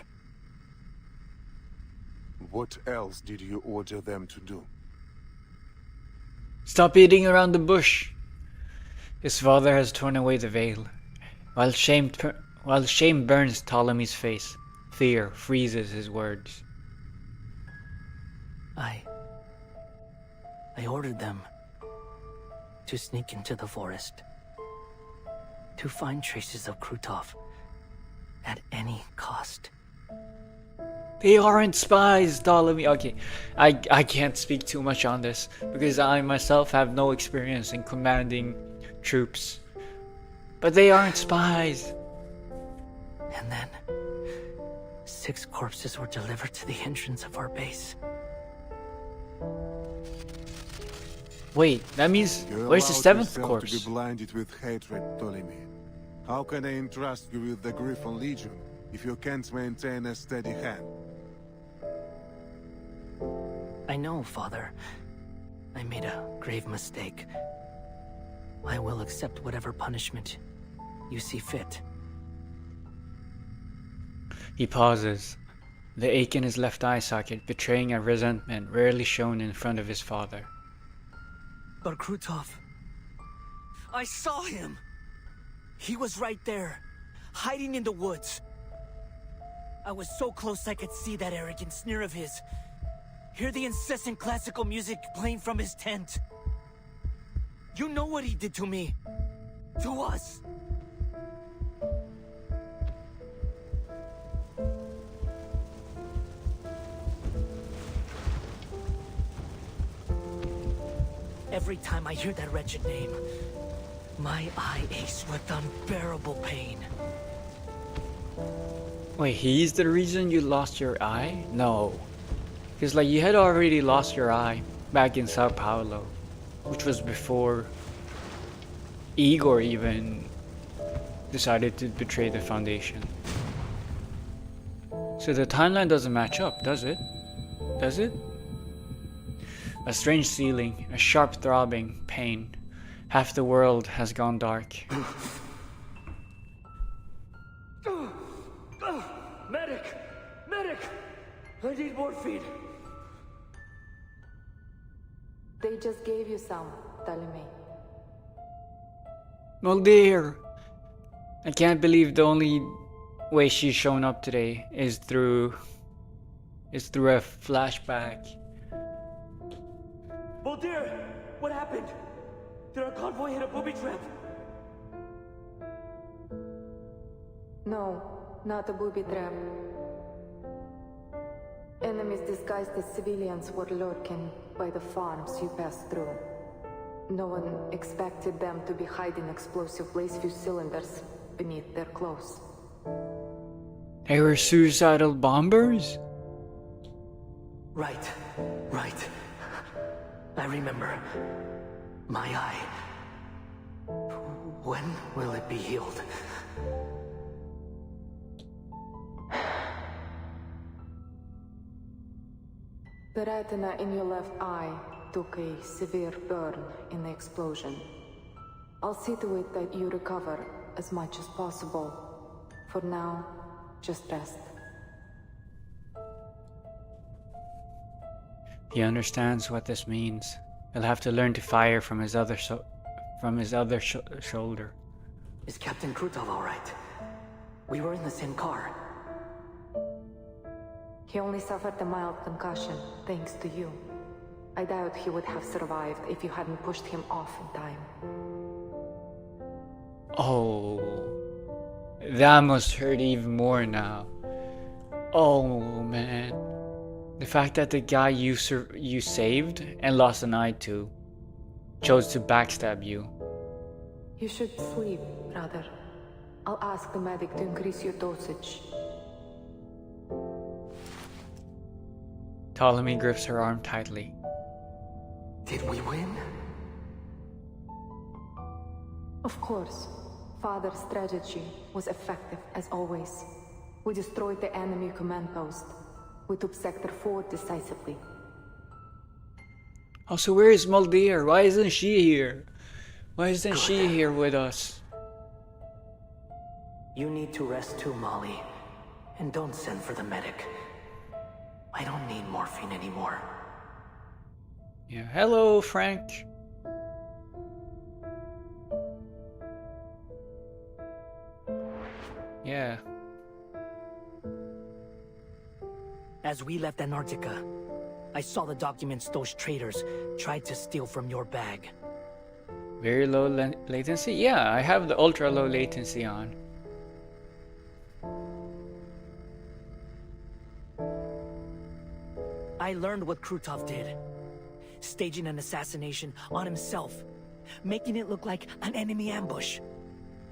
What else did you order them to do? Stop beating around the bush. His father has torn away the veil. While shame burns Ptolemy's face, fear freezes his words. I ordered them to sneak into the forest. to find traces of Krutov at any cost. They aren't spies, Ptolemy. Okay, I can't speak too much on this because I myself have no experience in commanding troops. But they aren't spies. And then 6 corpses were delivered to the entrance of our base. Wait, that means You where's the allowed 7th yourself corpse? to be blinded with hatred, Ptolemy. How can I entrust you with the Griffin Legion if you can't maintain a steady hand? I know, Father. I made a grave mistake. I will accept whatever punishment you see fit. He pauses, the ache in his left eye socket betraying a resentment rarely shown in front of his father. But Krutov, I saw him! He was right there, hiding in the woods. I was so close I could see that arrogant sneer of his. Hear the incessant classical music playing from his tent. You know what he did to me. To us. Every time I hear that wretched name, my eye aches with unbearable pain. Wait, he's the reason you lost your eye? No. Because like you had already lost your eye back in Sao Paulo, which was before Igor even decided to betray the Foundation. So the timeline doesn't match up, does it? Does it? A strange ceiling, a sharp throbbing pain. Half the world has gone dark. Medic! Medic! I need morphine! They just gave you some, Ptolemy. Mulder! I can't believe the only way she's shown up today is through a flashback. Mulder! What happened? Did our convoy hit a booby trap? No, not a booby trap. Enemies disguised as civilians were lurking by the farms you passed through. No one expected them to be hiding explosive blaze fuse cylinders beneath their clothes. They were suicidal bombers? Right. I remember. My eye. When will it be healed? The retina in your left eye took a severe burn in the explosion. I'll see to it that you recover as much as possible. For now, just rest. He understands what this means. He'll have to learn to fire from his other shoulder. Is Captain Krutov all right? We were in the same car. He only suffered a mild concussion, thanks to you. I doubt he would have survived if you hadn't pushed him off in time. Oh, that must hurt even more now. Oh man, the fact that the guy you saved and lost an eye to chose to backstab you. You should sleep, brother. I'll ask the medic to increase your dosage. Ptolemy grips her arm tightly. Did we win? Of course. Father's strategy was effective as always. We destroyed the enemy command post. We took Sector 4 decisively. Oh, so where is Mulder? Why isn't she here? Why isn't she here with us? You need to rest too, Molly. And don't send for the medic. I don't need morphine anymore. Yeah, hello, Frank. Yeah. As we left Antarctica, I saw the documents those traitors tried to steal from your bag. Very low latency? Yeah, I have the ultra low latency on. I learned what Krutov did. Staging an assassination on himself. Making it look like an enemy ambush.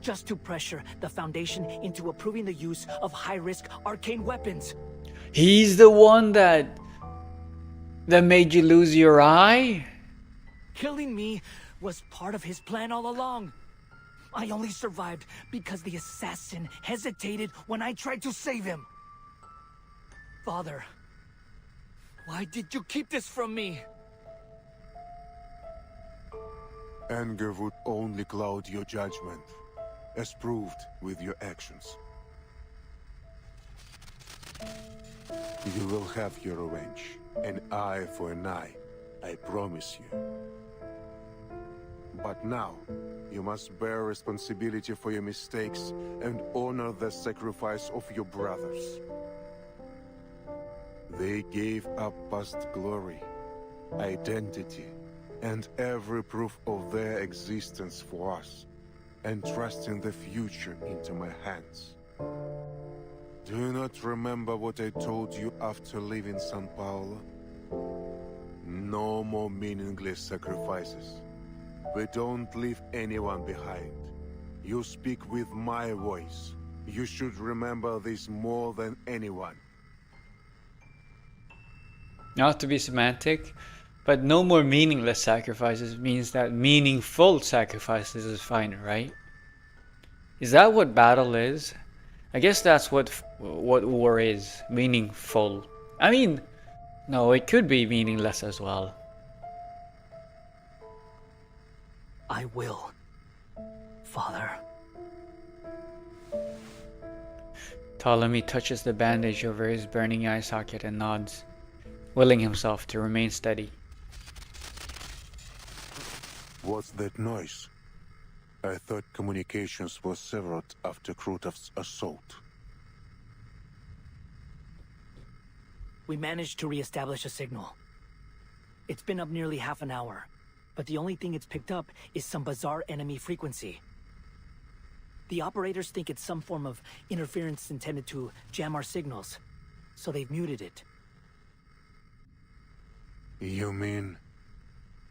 Just to pressure the Foundation into approving the use of high-risk arcane weapons. He's the one that made you lose your eye? Killing me was part of his plan all along. I only survived because the assassin hesitated when I tried to save him. Father, why did you keep this from me? Anger would only cloud your judgment, as proved with your actions. You will have your revenge, an eye for an eye, I promise you. But now, you must bear responsibility for your mistakes and honor the sacrifice of your brothers. They gave up past glory, identity, and every proof of their existence for us, entrusting the future into my hands. Do you not remember what I told you after leaving São Paulo? No more meaningless sacrifices. We don't leave anyone behind. You speak with my voice. You should remember this more than anyone. Not to be semantic, but no more meaningless sacrifices means that meaningful sacrifices is fine, right? Is that what battle is? I guess that's what war is, meaningful. I mean, no, it could be meaningless as well. I will, Father. Ptolemy touches the bandage over his burning eye socket and nods, willing himself to remain steady. What's that noise? I thought communications were severed after Krutov's assault. We managed to re-establish a signal. It's been up nearly half an hour, but the only thing it's picked up is some bizarre enemy frequency. The operators think it's some form of interference intended to jam our signals, so they've muted it. You mean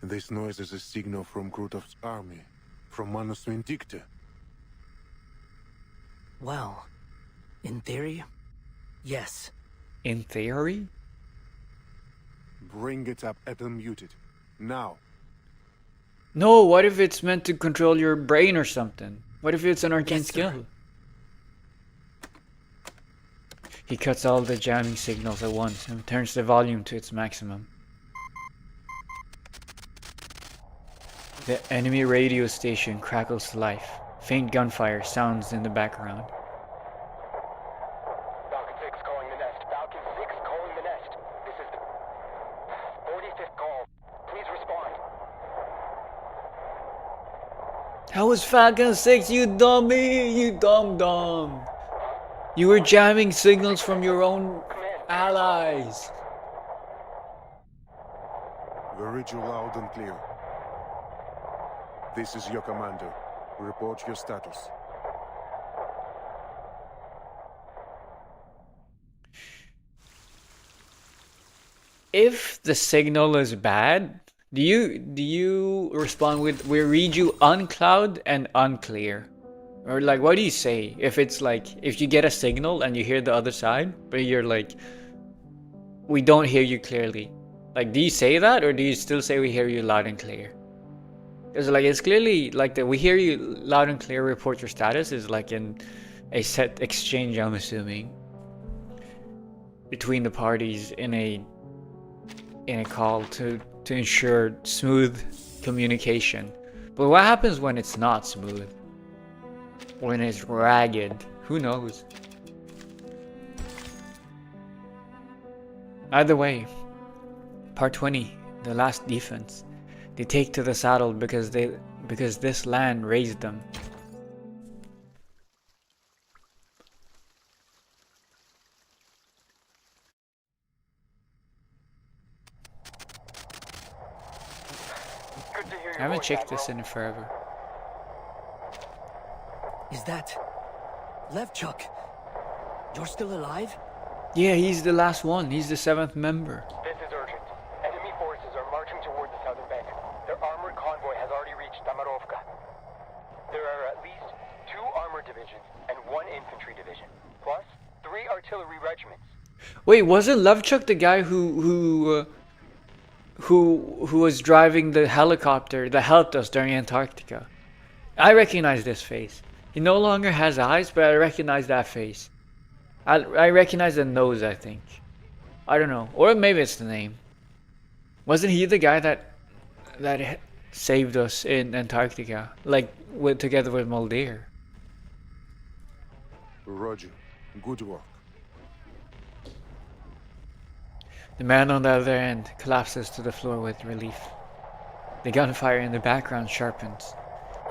this noise is a signal from Krutov's army, from Manus Vindicta? Well, in theory, yes. In theory? Bring it up and unmute it. Now. No, what if it's meant to control your brain or something? What if it's an arcane skill? He cuts all the jamming signals at once and turns the volume to its maximum. The enemy radio station crackles to life. Faint gunfire sounds in the background. Falcon 6 calling the nest. Falcon 6 calling the nest. This is the 45th call. Please respond. That was Falcon 6, you dummy! You dumb. You were jamming signals from your own allies. We read you loud and clear. This is your commander. Report your status. If the signal is bad, do you respond with we read you uncloud and unclear? Or like what do you say if it's like if you get a signal and you hear the other side but you're like we don't hear you clearly? Like do you say that or do you still say we hear you loud and clear? Because like it's clearly like the we hear you loud and clear, report your status is like in a set exchange, I'm assuming, between the parties in a call to ensure smooth communication. But what happens when it's not smooth? When it's ragged? Who knows? Either way, part 20, the last defense. They take to the saddle because this land raised them. I haven't want to check this in forever. Is that... Levchuk? You're still alive? Yeah, he's the last one. He's the 7th member. This is urgent. Enemy forces are marching toward the southern bank. Their armored convoy has already reached Tamarovka. There are at least 2 armored divisions and 1 infantry division, plus 3 artillery regiments. Wait, wasn't Levchuk the guy who was driving the helicopter that helped us during Antarctica? I recognize this face. He no longer has eyes, but I recognize that face. I recognize the nose, I think. I don't know. Or maybe it's the name. Wasn't he the guy that saved us in Antarctica? Like, together with Mulder? Roger. Good work. The man on the other end collapses to the floor with relief. The gunfire in the background sharpens.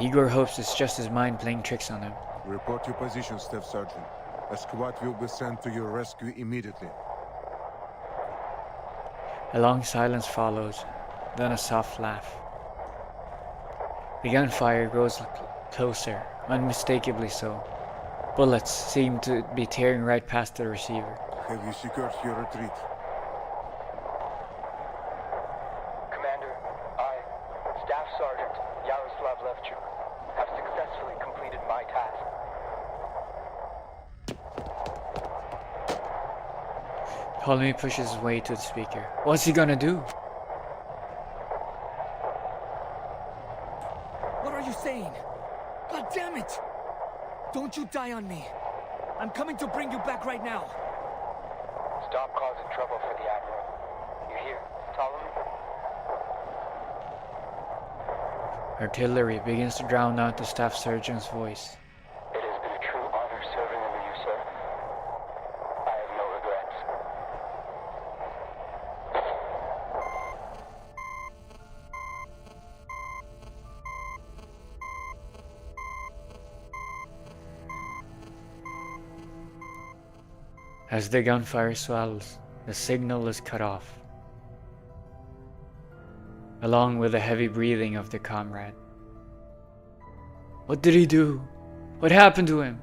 Igor hopes it's just his mind playing tricks on him. Report your position, Staff Sergeant. A squad will be sent to your rescue immediately. A long silence follows, then a soft laugh. The gunfire grows closer, unmistakably so. Bullets seem to be tearing right past the receiver. Have you secured your retreat? Commander, I, Staff Sergeant Yaroslav Levchuk, have successfully completed my task. Ptolemy pushes his way to the speaker. What's he gonna do? What are you saying? God damn it! Don't you die on me. I'm coming to bring you back right now. Stop causing trouble for the Admiral. You hear, Ptolemy? Artillery begins to drown out the staff sergeant's voice. It has been a true honor serving under you, sir. I have no regrets. As the gunfire swells, the signal is cut off, along with the heavy breathing of the comrade. What did he do? What happened to him?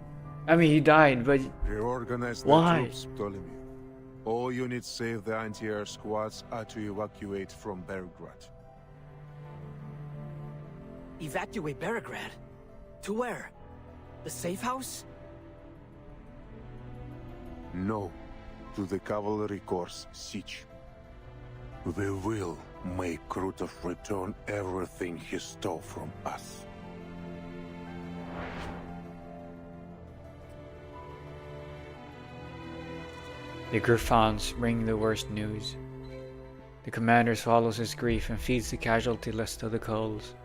I mean, he died, but Reorganize the why? troops, Ptolemy. All units save the anti-air squads are to evacuate from Belgrade. Evacuate Belgrade? To where? The safe house? No, to the cavalry corps siege. We will make Krutov return everything he stole from us. The Griffons bring the worst news. The commander swallows his grief and feeds the casualty list to the coals.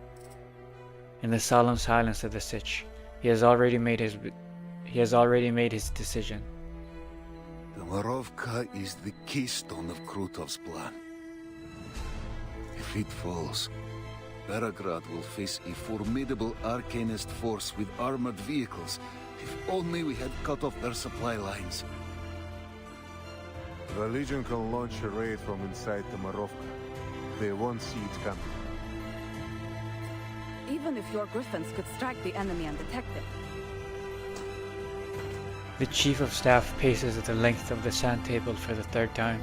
In the solemn silence of the siege, he has already made his decision. Tamarovka is the keystone of Krutov's plan. If it falls, Belgrade will face a formidable Arcanist force with armored vehicles. If only we had cut off their supply lines. The Legion can launch a raid from inside Tamarovka. They won't see it coming. Even if your griffins could strike the enemy and detect them. The chief of staff paces the length of the sand table for the 3rd time.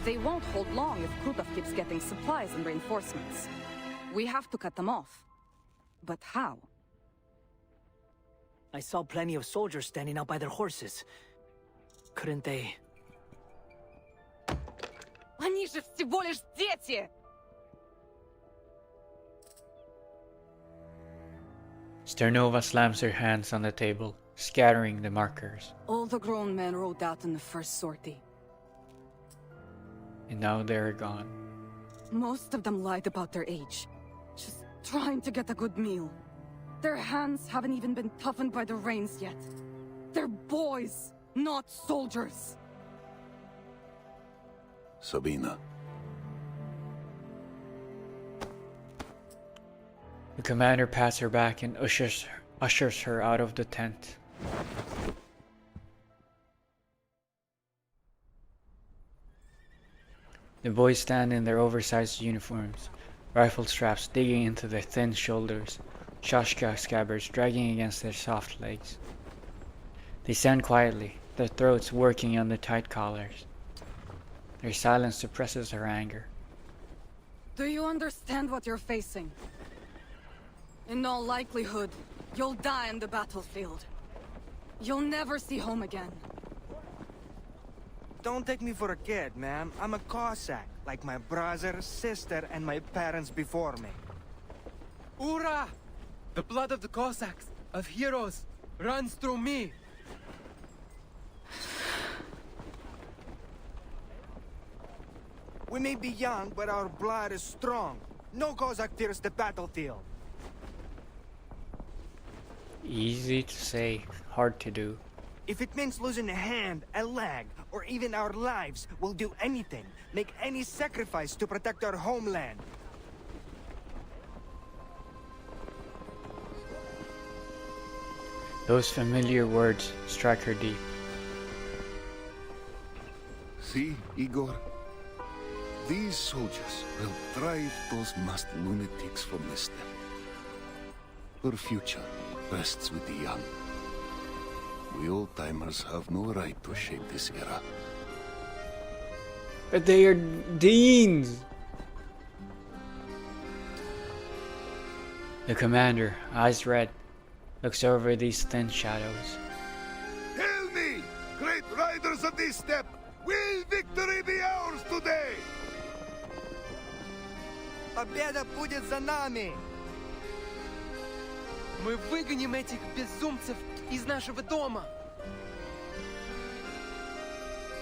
They won't hold long if Krutov keeps getting supplies and reinforcements. We have to cut them off. But how? I saw plenty of soldiers standing out by their horses. Couldn't they... Они же всего лишь дети! Sternova slams her hands on the table, scattering the markers. All the grown men rode out in the first sortie. And now they're gone. Most of them lied about their age. Just trying to get a good meal. Their hands haven't even been toughened by the rains yet. They're boys, not soldiers. Sabina. The commander pats her back and ushers her out of the tent. The boys stand in their oversized uniforms, rifle straps digging into their thin shoulders, shashka scabbards dragging against their soft legs. They stand quietly, their throats working under tight collars. Their silence suppresses their anger. Do you understand what you're facing? In all likelihood, you'll die on the battlefield. You'll never see home again. Don't take me for a kid, ma'am. I'm a Cossack, like my brother, sister, and my parents before me. Ura! The blood of the Cossacks, of heroes, runs through me. We may be young, but our blood is strong. No Cossack fears the battlefield. Easy to say, hard to do. If it means losing a hand, a leg, or even our lives, we'll do anything, make any sacrifice to protect our homeland. Those familiar words strike her deep. See, Igor? These soldiers will drive those masked lunatics from the steppe. Her future rests with the young. We old-timers have no right to shape this era. But they are deans! The commander, eyes red, looks over these thin shadows. Tell me, great riders of this steppe, will victory be ours today? Победа будет за нами! Мы выгоним этих безумцев из нашего дома.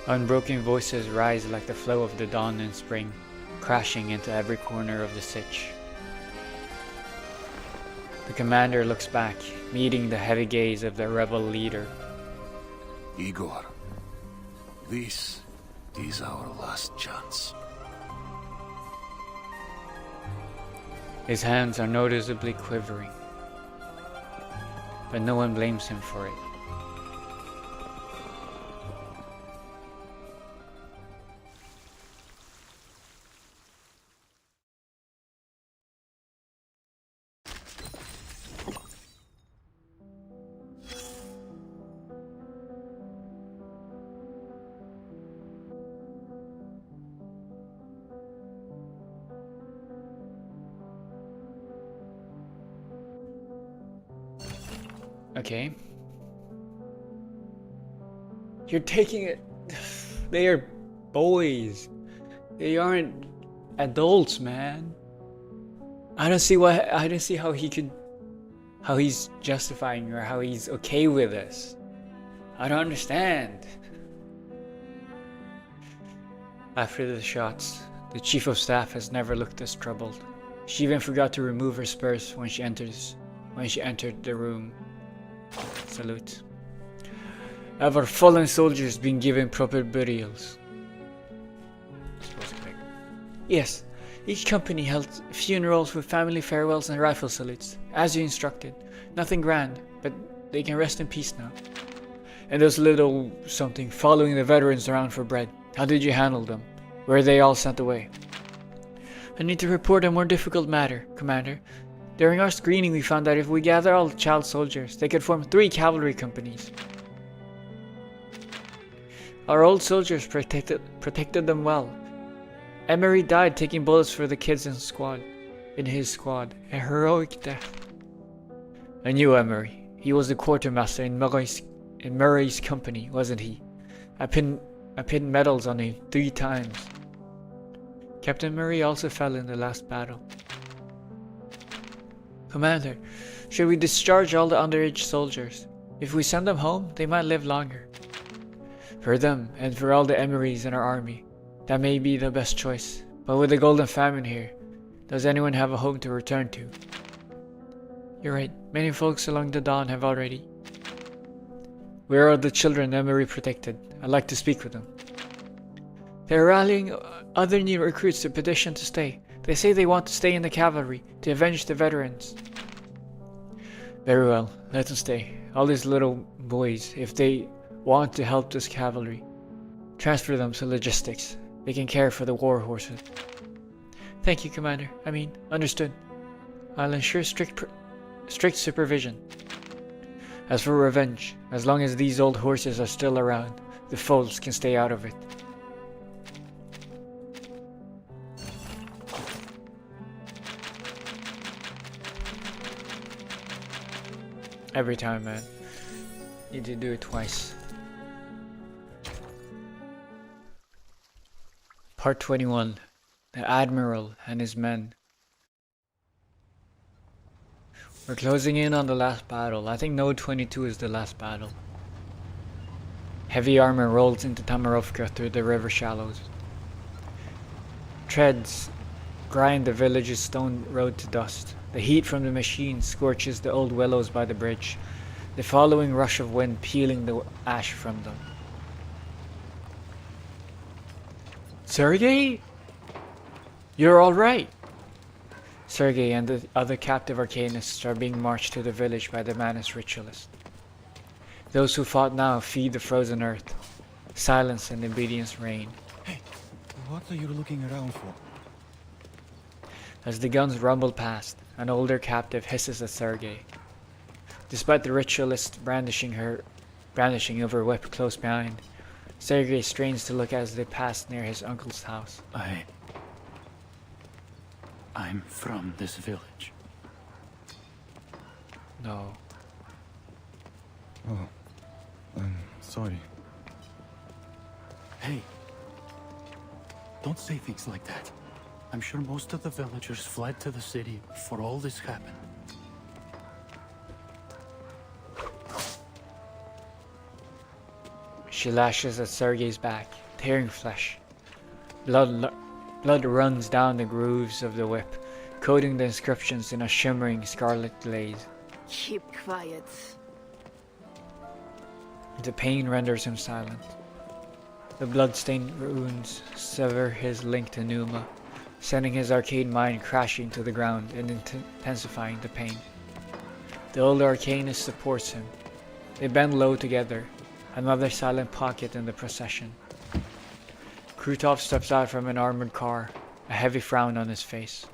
Unbroken voices rise like the flow of the dawn in spring, crashing into every corner of the sitch. The commander looks back, meeting the heavy gaze of the rebel leader. Igor, this is our last chance. His hands are noticeably quivering, but no one blames him for it. Okay. You're taking it. They are boys. They aren't adults, man. I don't see how he's justifying or how he's okay with this. I don't understand. After the shots, the chief of staff has never looked this troubled. She even forgot to remove her spurs when she entered the room. Salute. Have our fallen soldiers been given proper burials? Yes, each company held funerals with family farewells and rifle salutes, as you instructed. Nothing grand, but they can rest in peace now. And those little something following the veterans around for bread, how did you handle them? Were they all sent away? I need to report a more difficult matter, Commander. During our screening, we found that if we gather all child soldiers, they could form 3 cavalry companies. Our old soldiers protected them well. Emery died taking bullets for the kids in his squad, a heroic death. I knew Emery. He was the quartermaster in Murray's company, wasn't he? I pinned medals on him 3 times. Captain Murray also fell in the last battle. Commander, should we discharge all the underage soldiers? If we send them home, they might live longer. For them, and for all the Emerys in our army, that may be the best choice. But with the Golden Famine here, does anyone have a home to return to? You're right, many folks along the Don have already. Where are the children Emery protected? I'd like to speak with them. They're rallying other new recruits to petition to stay. They say they want to stay in the cavalry, to avenge the veterans. Very well, let them stay. All these little boys, if they want to help this cavalry, transfer them to logistics. They can care for the war horses. Thank you, Commander. I mean, understood. I'll ensure strict supervision. As for revenge, as long as these old horses are still around, the foals can stay out of it. Every time, man. Need to do it twice. Part 21. The Admiral and his men. We're closing in on the last battle. I think Node 22 is the last battle. Heavy armor rolls into Tamarovka through the river shallows. Treads grind the village's stone road to dust. The heat from the machine scorches the old willows by the bridge, the following rush of wind peeling the ash from them. Sergei? You're alright! Sergei and the other captive arcanists are being marched to the village by the Manus ritualist. Those who fought now feed the frozen earth. Silence and obedience reign. Hey, what are you looking around for? As the guns rumble past, an older captive hisses at Sergei. Despite the ritualist brandishing of her whip close behind, Sergei strains to look as they pass near his uncle's house. I'm from this village. No. Oh, I'm sorry. Hey, don't say things like that. I'm sure most of the villagers fled to the city before all this happened. She lashes at Sergei's back, tearing flesh. Blood runs down the grooves of the whip, coating the inscriptions in a shimmering scarlet glaze. Keep quiet. The pain renders him silent. The blood-stained runes sever his link to Numa, sending his arcane mind crashing to the ground and intensifying the pain. The older arcanist supports him. They bend low together, another silent pocket in the procession. Krutov steps out from an armored car, a heavy frown on his face.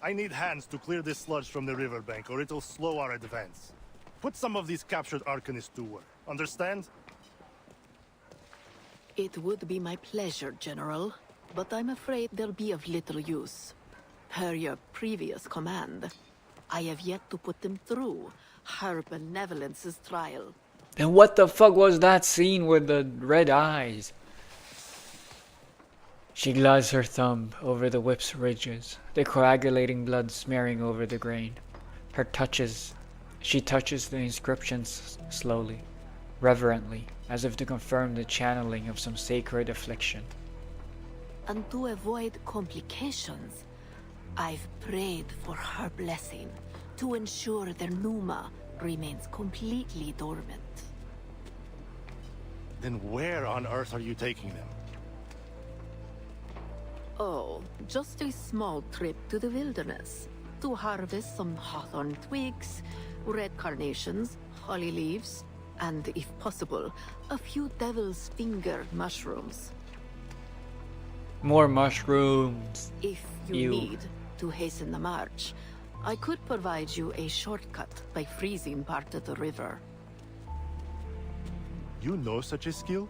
I need hands to clear this sludge from the riverbank, or it'll slow our advance. Put some of these captured arcanists to work. Understand? It would be my pleasure, General, but I'm afraid they'll be of little use. Per your previous command, I have yet to put them through her benevolence's trial. Then what the fuck was that scene with the red eyes? She glides her thumb over the whip's ridges, the coagulating blood smearing over the grain. She touches the inscriptions slowly, reverently, as if to confirm the channeling of some sacred affliction. And to avoid complications, I've prayed for her blessing to ensure their Numa remains completely dormant. Then where on earth are you taking them? Oh, just a small trip to the wilderness to harvest some hawthorn twigs, red carnations, holly leaves, and, if possible, a few devil's finger mushrooms. More mushrooms. If you need to hasten the march, I could provide you a shortcut by freezing part of the river. You know such a skill?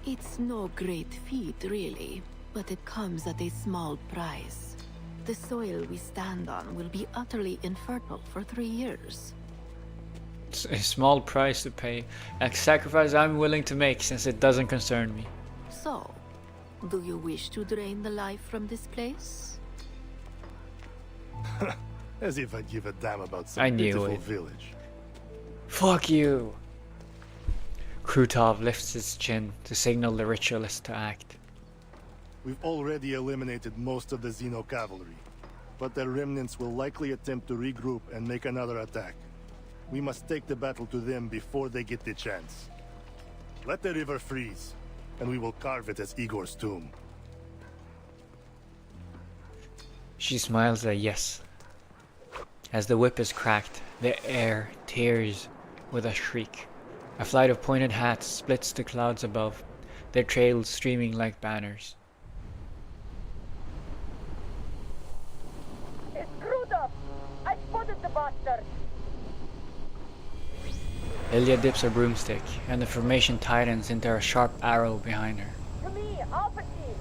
It's no great feat, really, but it comes at a small price. The soil we stand on will be utterly infertile for 3 years. It's a small price to pay, a sacrifice I'm willing to make since it doesn't concern me. So, do you wish to drain the life from this place? As if I'd give a damn about I some knew pitiful it. village. Fuck you! Krutov lifts his chin to signal the ritualist to act. We've already eliminated most of the Xeno cavalry, but their remnants will likely attempt to regroup and make another attack. We must take the battle to them before they get the chance. Let the river freeze, and we will carve it as Igor's tomb. She smiles a yes. As the whip is cracked, the air tears with a shriek. A flight of pointed hats splits the clouds above. their trails streaming like banners. It's Krutov! I spotted the bastard! Ilya dips her broomstick, and the formation tightens into a sharp arrow behind her. To me, Alpha Team!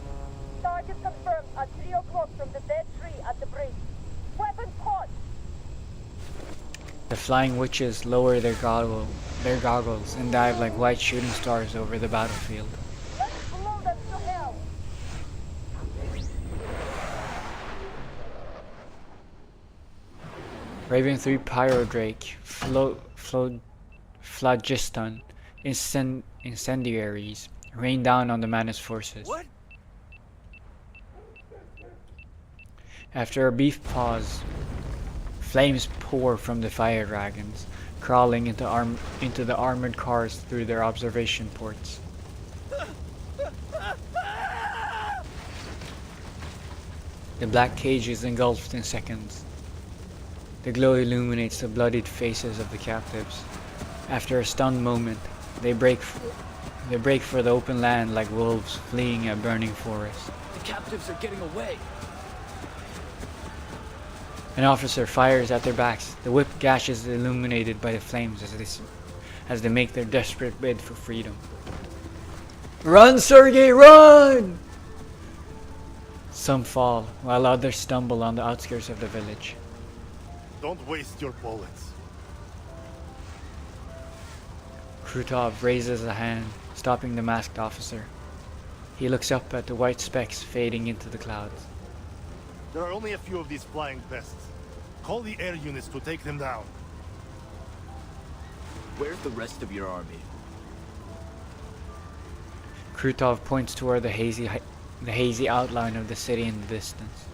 Target confirmed at 3 o'clock from the dead tree at the bridge. Weapon caught! The flying witches lower their goggles and dive like white shooting stars over the battlefield. Let's blow them to hell! Raven 3 Pyrodrake, Phlogiston, incendiaries rain down on the Manus forces. What? After a brief pause, flames pour from the fire dragons, crawling into the armored cars through their observation ports. The black cage is engulfed in seconds. The glow illuminates the bloodied faces of the captives. After a stunned moment, they break for the open land like wolves fleeing a burning forest. The captives are getting away. An officer fires at their backs. The whip gashes illuminated by the flames as they make their desperate bid for freedom. Run, Sergei, run! Some fall, while others stumble on the outskirts of the village. Don't waste your bullets. Krutov raises a hand, stopping the masked officer. He looks up at the white specks fading into the clouds. There are only a few of these flying pests. Call the air units to take them down. Where's the rest of your army? Krutov points toward the hazy outline of the city in the distance.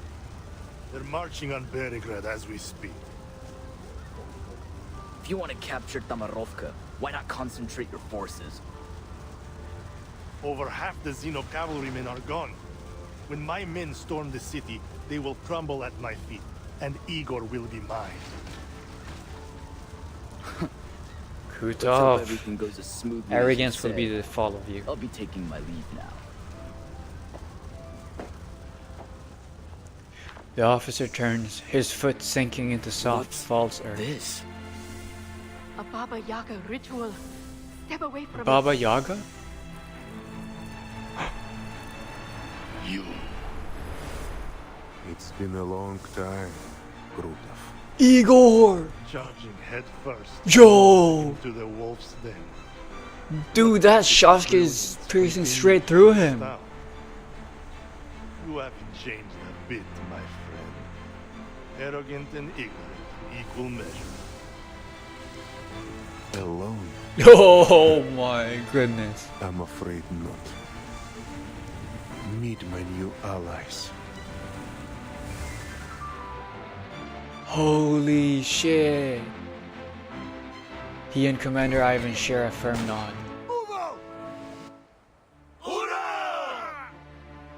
They're marching on Beregrad as we speak. If you want to capture Tamarovka, why not concentrate your forces? Over half the Xeno cavalrymen are gone. When my men storm the city, they will crumble at my feet, and Igor will be mine. Krutov, everything goes as smoothly arrogance as you will be say. the fall of you. I'll be taking my leave now. The officer turns, his foot sinking into soft, false earth. This? A Baba Yaga ritual. Step away from Baba it. Yaga? You. It's been a long time, Krutov. Igor! Charging head first Joe! into the wolf's den. Dude, that shot is piercing straight through him. Now, you haven't changed a bit, my friend. Arrogant and ignorant in equal measure. Alone? Oh my goodness. I'm afraid not. Meet my new allies. Holy shit. He and Commander Ivan share a firm nod.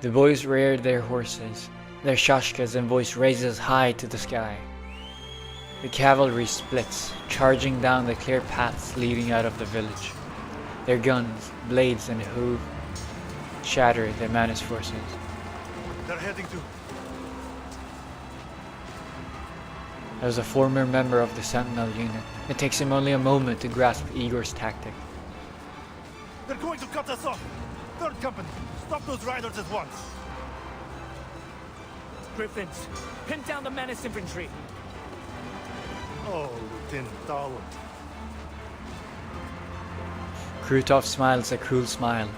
The boys reared their horses, their shashkas and voice raises high to the sky. The cavalry splits, charging down the clear paths leading out of the village. Their guns, blades and hooves shatter the Manus forces. They're heading to... As a former member of the Sentinel unit, it takes him only a moment to grasp Igor's tactic. They're going to cut us off! Third company, stop those riders at once! Griffins, pin down the Manus infantry. Oh, Lieutenant Talon. Krutov smiles a cruel smile,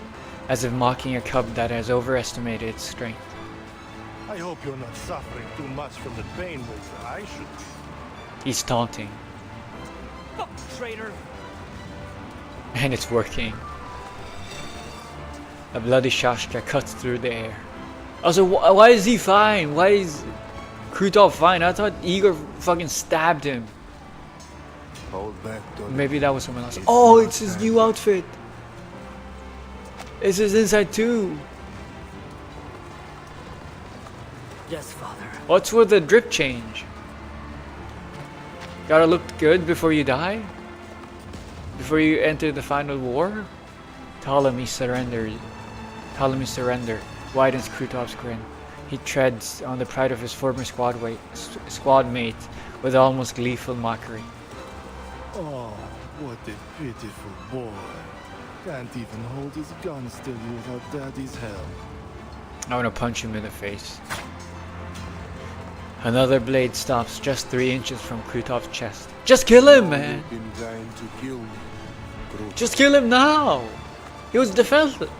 as if mocking a cub that has overestimated its strength. I hope you're not suffering too much from the pain that I should be. He's taunting, Fuck, traitor. and it's working. A bloody shashka cuts through the air. Also, why is he fine? Why is Krutov fine? I thought Igor fucking stabbed him. Hold back, Tony. Maybe that was someone else. Oh, it's his new outfit. It's his inside too. Yes, Father. What's with the drip change? Gotta look good before you die? Before you enter the final war? Ptolemy surrendered Ptolemy's surrender widens Krutov's grin. He treads on the pride of his former squad mate with almost gleeful mockery. Oh, what a pitiful boy. Can't even hold his gun steady without Daddy's help. I want to punch him in the face. Another blade stops just 3 inches from Krutov's chest. Just kill him, man! Just kill him now! He was defenseless.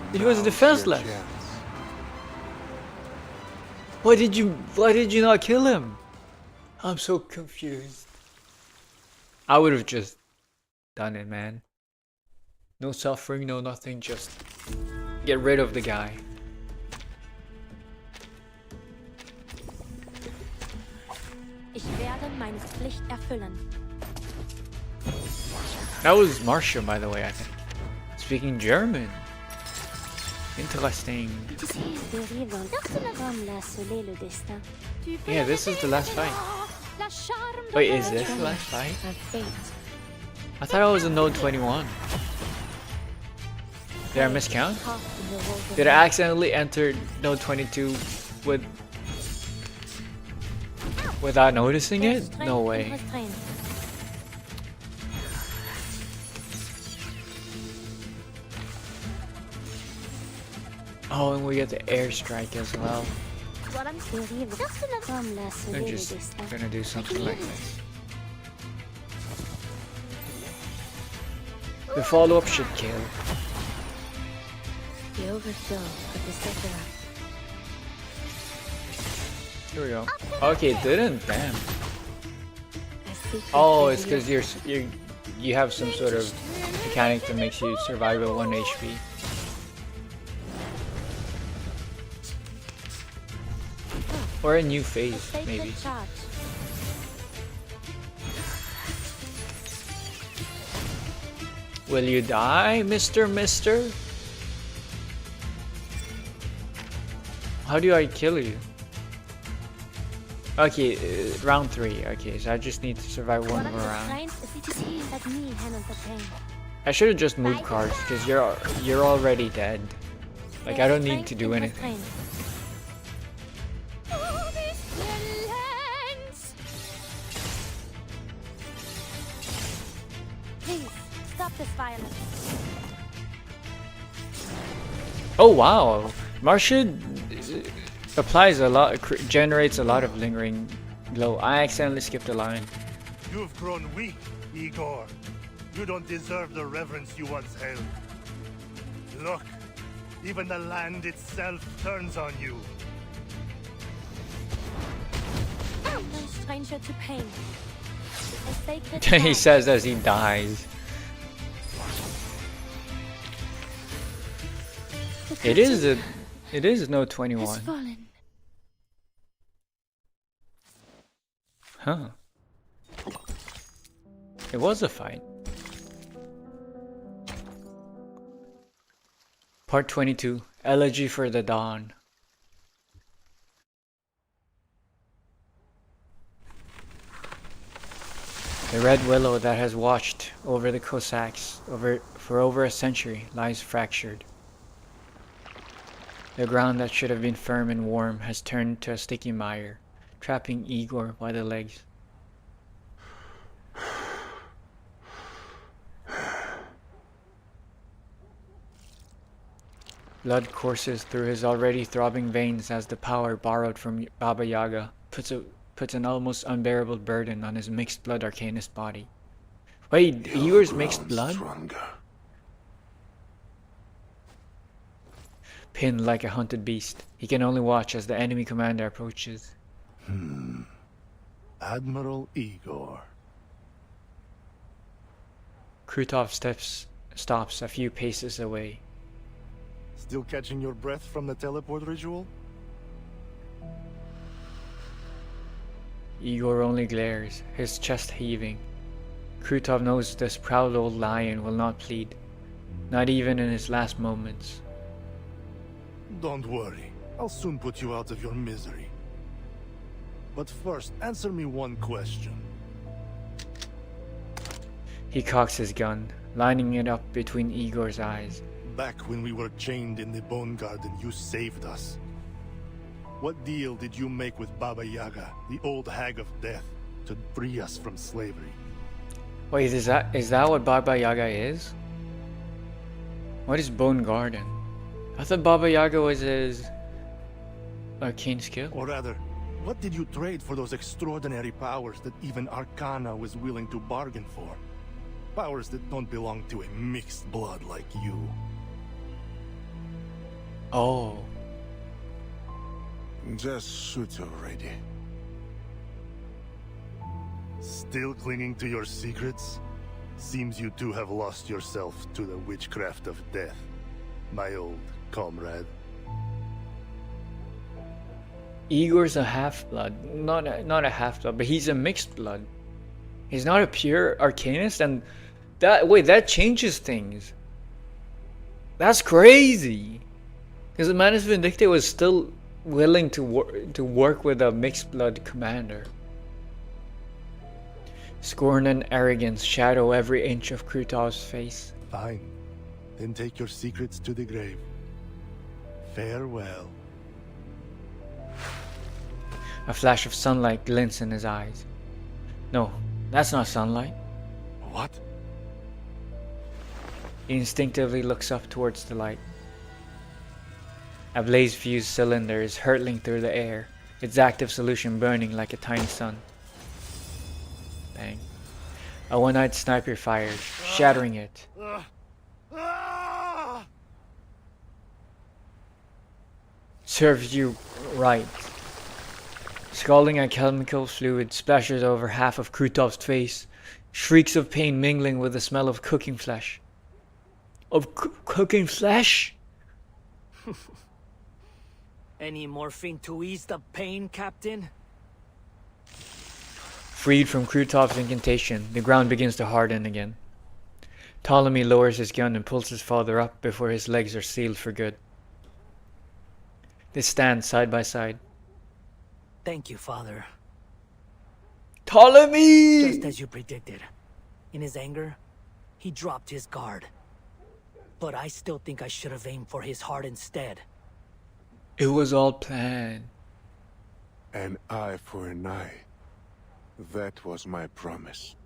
Why did you not kill him? I'm so confused. I would have just done it, man. No suffering, no nothing, just get rid of the guy. Ich werde meine Pflicht erfüllen. That was Marcia, by the way, I think. Speaking German. Interesting. Yeah, this is the last fight. Wait, is this the last fight? I thought it was a Node 21. Did I miscount? Did I accidentally enter Node 22 without noticing it? No way. Oh, and we get the airstrike as well. They're just gonna do something like this. The follow-up should kill. Here we go. Okay, it didn't. Damn. Oh, it's because you have some sort of mechanic that makes you survive at 1 HP. Or a new phase, maybe. Will you die, Mister? How do I kill you? Okay, round 3. Okay, so I just need to survive 1 more round. I should have just moved cards because you're already dead. Like I don't need to do anything. Oh wow, Marcia applies a lot, generates a lot of lingering glow. I accidentally skipped a line. You've grown weak, Igor. You don't deserve the reverence you once held. Look, even the land itself turns on you. No stranger to pain. He says as he dies. It is no 21. Huh. It was a fight. Part 22. Elegy for the Dawn. The red willow that has watched over the Cossacks for over a century lies fractured. The ground that should have been firm and warm has turned to a sticky mire, trapping Igor by the legs. Blood courses through his already throbbing veins as the power borrowed from Baba Yaga puts an almost unbearable burden on his mixed blood arcanist body. Wait, Igor's mixed blood? Pinned like a hunted beast, he can only watch as the enemy commander approaches. Admiral Igor. Krutov stops a few paces away. Still catching your breath from the teleport ritual? Igor only glares, his chest heaving. Krutov knows this proud old lion will not plead, not even in his last moments. Don't worry, I'll soon put you out of your misery. But first, answer me one question. He cocks his gun, lining it up between Igor's eyes. Back when we were chained in the Bone Garden, you saved us. What deal did you make with Baba Yaga, the old hag of death, to free us from slavery? Wait, is that what Baba Yaga is? What is Bone Garden? I thought Baba Yaga was his arcane skill. Or rather, what did you trade for those extraordinary powers that even Arcana was willing to bargain for? Powers that don't belong to a mixed blood like you. Oh. Just shoot already. Still clinging to your secrets? Seems you too have lost yourself to the witchcraft of death, my old comrade. Igor's a half-blood. Not a half-blood, but he's a mixed blood. He's not a pure arcanist, and that changes things. That's crazy. Because the Manus Vindicta was still willing to work with a mixed blood commander. Scorn and arrogance shadow every inch of Krutov's face. Fine. Then take your secrets to the grave. Farewell. A flash of sunlight glints in his eyes. No, that's not sunlight. What? He instinctively looks up towards the light. A blaze-fused cylinder is hurtling through the air, its active solution burning like a tiny sun. Bang. A one-eyed sniper fired, shattering it. Serves you right. Scalding alchemical fluid splashes over half of Krutov's face, shrieks of pain mingling with the smell of cooking flesh. Of cooking flesh? Any morphine to ease the pain, Captain? Freed from Krutov's incantation, the ground begins to harden again. Ptolemy lowers his gun and pulls his father up before his legs are sealed for good. They stand side by side. Thank you, Father. Ptolemy! Just as you predicted. In his anger, he dropped his guard. But I still think I should have aimed for his heart instead. It was all planned. An eye for an eye. That was my promise.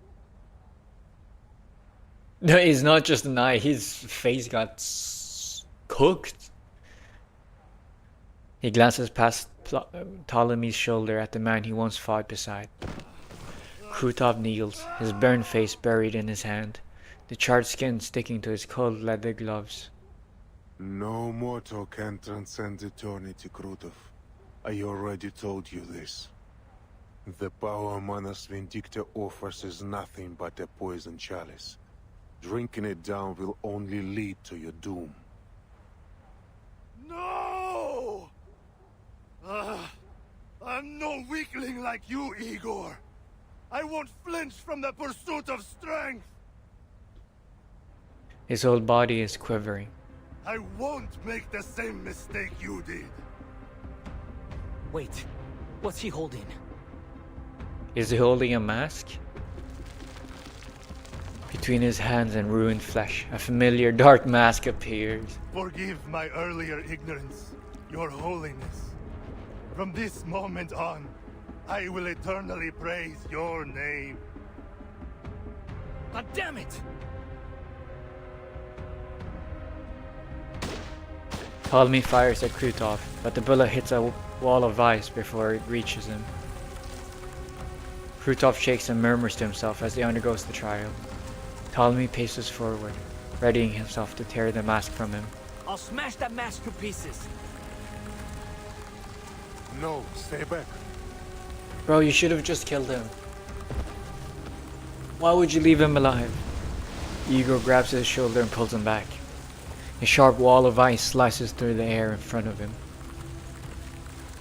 No, it's not just an eye. His face got cooked. He glances past Ptolemy's shoulder at the man he once fought beside. Krutov kneels, his burned face buried in his hand, the charred skin sticking to his cold leather gloves. No mortal can transcend eternity, Krutov. I already told you this. The power Manus Vindicta offers is nothing but a poison chalice. Drinking it down will only lead to your doom. No! I'm no weakling like you, Igor. I won't flinch from the pursuit of strength. His whole body is quivering. I won't make the same mistake you did. Wait, what's he holding? Is he holding a mask? Between his hands and ruined flesh, a familiar dark mask appears. Forgive my earlier ignorance, Your Holiness. From this moment on, I will eternally praise your name. God damn it! Ptolemy fires at Krutov, but the bullet hits a wall of ice before it reaches him. Krutov shakes and murmurs to himself as he undergoes the trial. Ptolemy paces forward, readying himself to tear the mask from him. I'll smash that mask to pieces. No, stay back. Bro, you should have just killed him. Why would you leave him alive? Igor grabs his shoulder and pulls him back. A sharp wall of ice slices through the air in front of him.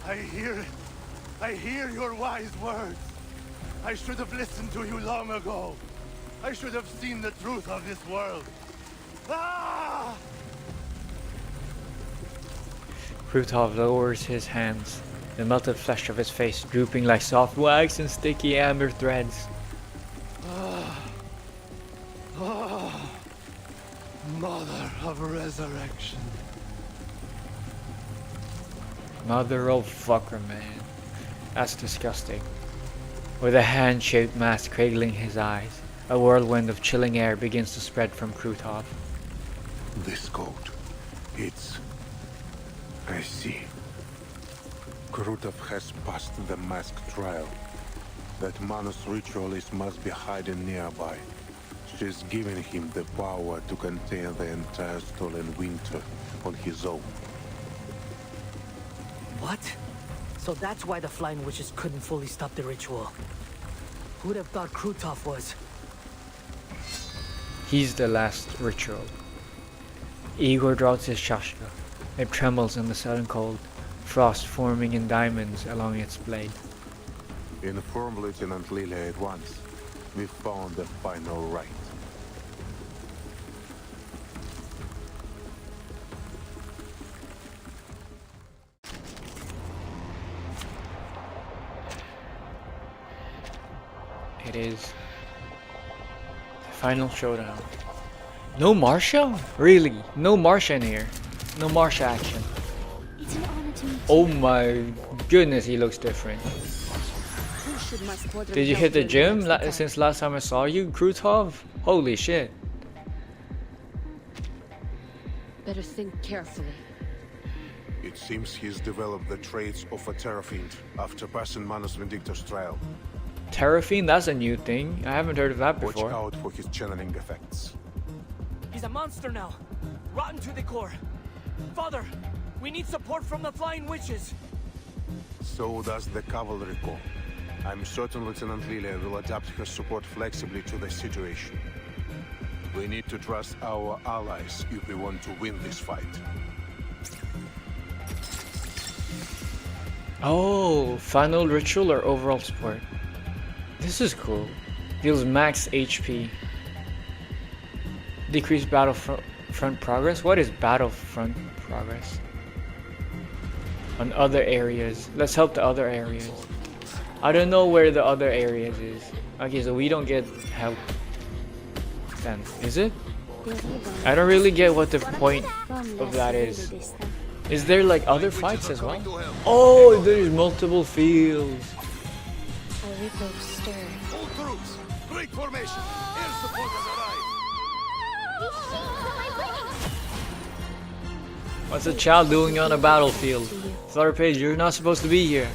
I hear it. I hear your wise words. I should have listened to you long ago. I should have seen the truth of this world. Ah! Krutov lowers his hands, the melted flesh of his face drooping like soft wax and sticky amber threads. Mother of resurrection. Mother of fucker, man. That's disgusting. With a hand-shaped mask cradling his eyes, a whirlwind of chilling air begins to spread from Krutov. This coat. It's... I see. Krutov has passed the mask trial. That Manus ritualist must be hiding nearby. She's given him the power to contain the entire stolen winter on his own. What? So that's why the Flying Witches couldn't fully stop the ritual. Who'd have thought Krutov was? He's the last ritual. Igor drops his shashka. It trembles in the sudden cold, frost forming in diamonds along its blade. Inform Lieutenant Lilia at once. We found the final rite. It is the final showdown. No Marsha? Really? No Marsha in here. No Marsha action. It's an honor to meet Oh my goodness, he looks different. Did you hit the gym since last time I saw you, Krutov? Holy shit. Better think carefully. It seems he's developed the traits of a Terrafiend after passing Manus Vindictor's trial. Terrafiend? That's a new thing. I haven't heard of that Watch before. out for his channeling effects. He's a monster now. Rotten to the core. Father, we need support from the Flying Witches. So does the Cavalry Corps. I'm certain Lieutenant Lilia will adapt her support flexibly to the situation. We need to trust our allies if we want to win this fight. Oh, final ritual or overall support? This is cool. Deals max HP. Decrease battlefront progress? What is battlefront progress? On other areas. Let's help the other areas. I don't know where the other areas is. Okay, so we don't get help then, is it? I don't really get what the point of that is. Is there like other fights as well? Oh, there's multiple fields. All troops, break formation. Air support has arrived. What's a child doing on a battlefield? Tharpage, you're not supposed to be here.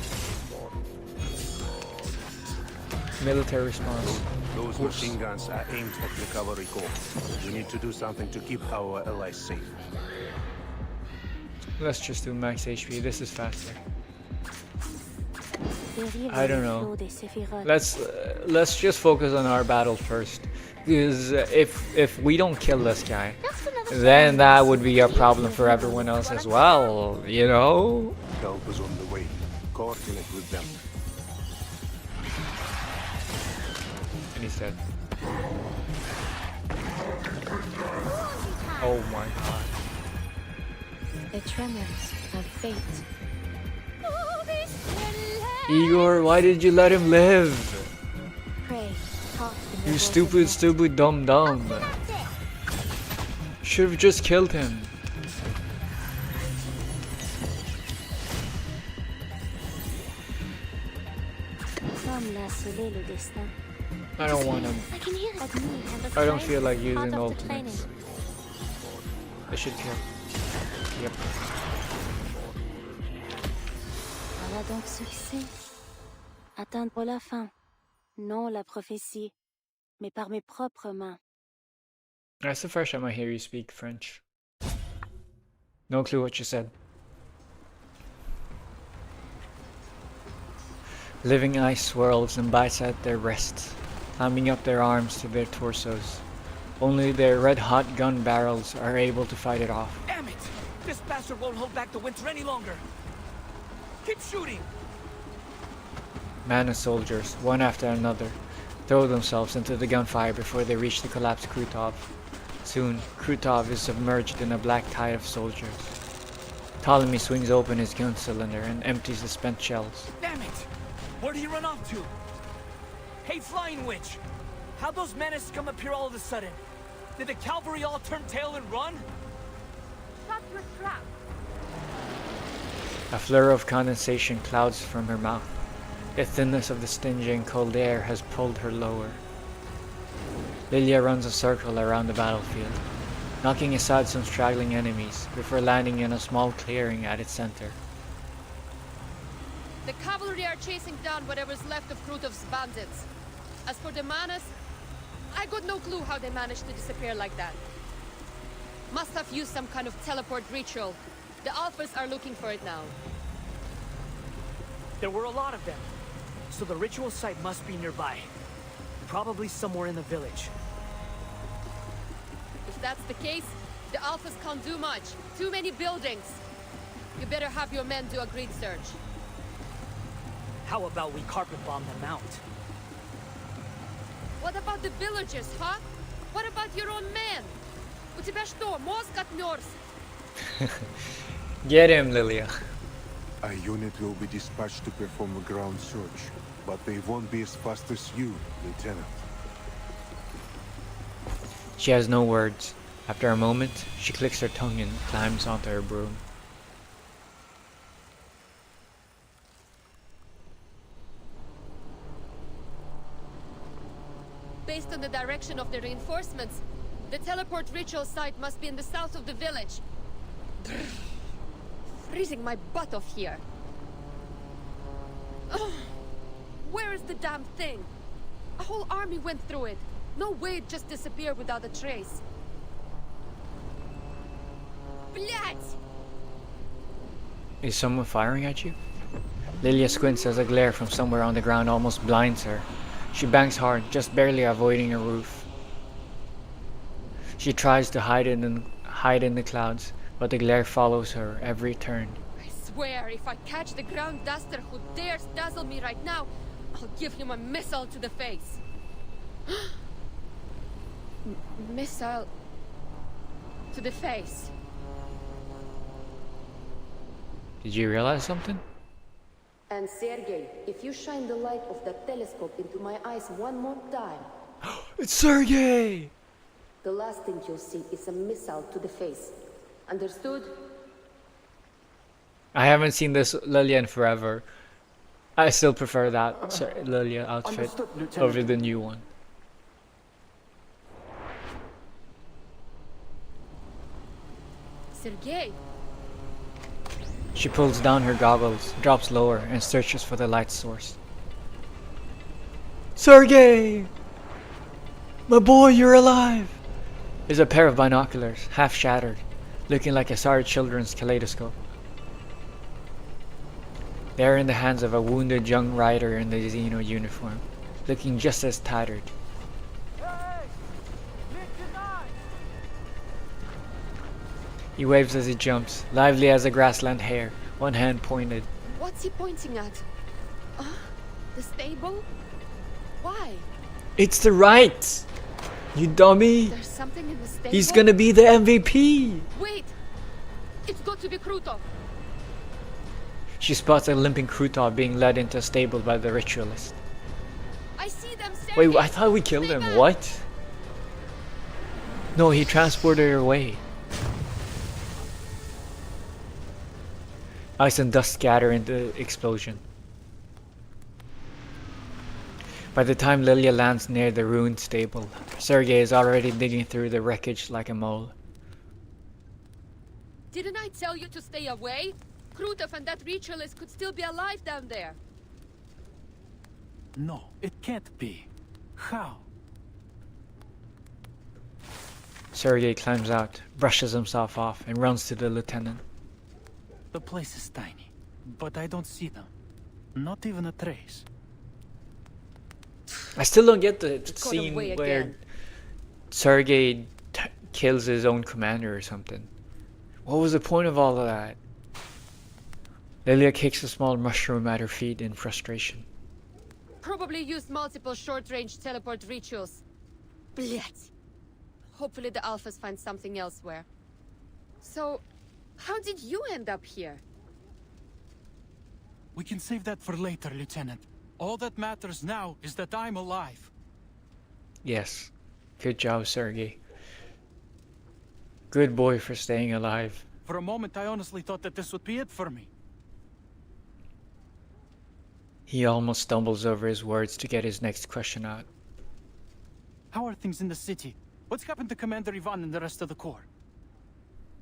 Military response. Those machine guns are aimed at the Cavalry Corps. We need to do something to keep our allies safe. Let's just do max HP. This is faster. I don't know. Let's just focus on our battle first. Because if we don't kill this guy, then that would be a problem for everyone else as well, you know? Help is on the way. Coordinate with them. And he's dead. Oh my god. The tremors of fate. Igor, why did you let him live? Pray, talk to You the stupid dumb. Should have just killed him. I don't want him. I can hear it. I don't feel like using ultimates. I should kill. Yep. Voilà donc ce que c'est. Atteindre la fin. Non la prophétie, mais par mes propres mains. That's the first time I hear you speak French. No clue what you said. Living ice swirls and bites at their wrists, climbing up their arms to their torsos. Only their red-hot gun barrels are able to fight it off. Damn it! This bastard won't hold back the winter any longer. Keep shooting! Mana soldiers, one after another, throw themselves into the gunfire before they reach the collapsed Krutov. Soon, Krutov is submerged in a black tide of soldiers. Ptolemy swings open his gun cylinder and empties the spent shells. Damn it! Where'd he run off to? Hey, Flying Witch! How'd those menaces come up here all of a sudden? Did the cavalry all turn tail and run? Shut your trap. A flurry of condensation clouds from her mouth. The thinness of the stinging cold air has pulled her lower. Lilia runs a circle around the battlefield, knocking aside some straggling enemies before landing in a small clearing at its center. The cavalry are chasing down whatever's left of Krutov's bandits. As for the Manas, I got no clue how they managed to disappear like that. Must have used some kind of teleport ritual. The Alphas are looking for it now. There were a lot of them, so the ritual site must be nearby. Probably somewhere in the village. If that's the case, the Alphas can't do much. Too many buildings. You better have your men do a grid search. How about we carpet bomb them out? What about the villagers, huh? What about your own men? У тебя что, мозг отмёрз? Get him, Lilia. A unit will be dispatched to perform a ground search, but they won't be as fast as you, Lieutenant. She has no words. After a moment, she clicks her tongue and climbs onto her broom. Based on the direction of the reinforcements, the teleport ritual site must be in the south of the village. Freezing my butt off here. Ugh. Where is the damn thing? A whole army went through it. No way it just disappeared without a trace. Блять! Is someone firing at you? Lilia squints as a glare from somewhere on the ground almost blinds her. She bangs hard, just barely avoiding a roof. She tries to hide in the clouds, but the glare follows her every turn. I swear, if I catch the ground duster who dares dazzle me right now, I'll give him a missile to the face. Missile to the face. Did you realize something? And Sergei, if you shine the light of that telescope into my eyes one more time... It's Sergei! The last thing you'll see is a missile to the face. Understood? I haven't seen this Lilia in forever. I still prefer that Lilia outfit over the new one. Sergei! She pulls down her goggles, drops lower, and searches for the light source. Sergei! My boy, you're alive! Is a pair of binoculars, half shattered, looking like a sorry children's kaleidoscope. They are in the hands of a wounded young rider in the Xeno uniform, looking just as tattered. He waves as he jumps, lively as a grassland hare, one hand pointed. What's he pointing at? The stable? Why? It's the right! You dummy! There's something in the stable? He's gonna be the MVP! Wait! It's got to be Krutov! She spots a limping Krutov being led into a stable by the ritualist. I see them, Sergei. Wait, I thought we killed him. What? No, he transported her away. Ice and dust scatter in the explosion. By the time Lilia lands near the ruined stable, Sergei is already digging through the wreckage like a mole. Didn't I tell you to stay away? Krutov and that ritualist could still be alive down there. No, it can't be. How? Sergei climbs out, brushes himself off, and runs to the lieutenant. The place is tiny, but I don't see them. Not even a trace. I still don't get the scene where Sergei kills his own commander or something. What was the point of all of that? Lilia kicks a small mushroom at her feet in frustration. Probably used multiple short-range teleport rituals. Blech. Hopefully the Alphas find something elsewhere. So, how did you end up here? We can save that for later, Lieutenant. All that matters now is that I'm alive. Yes. Good job, Sergei. Good boy for staying alive. For a moment, I honestly thought that this would be it for me. He almost stumbles over his words to get his next question out. How are things in the city? What's happened to Commander Ivan and the rest of the Corps?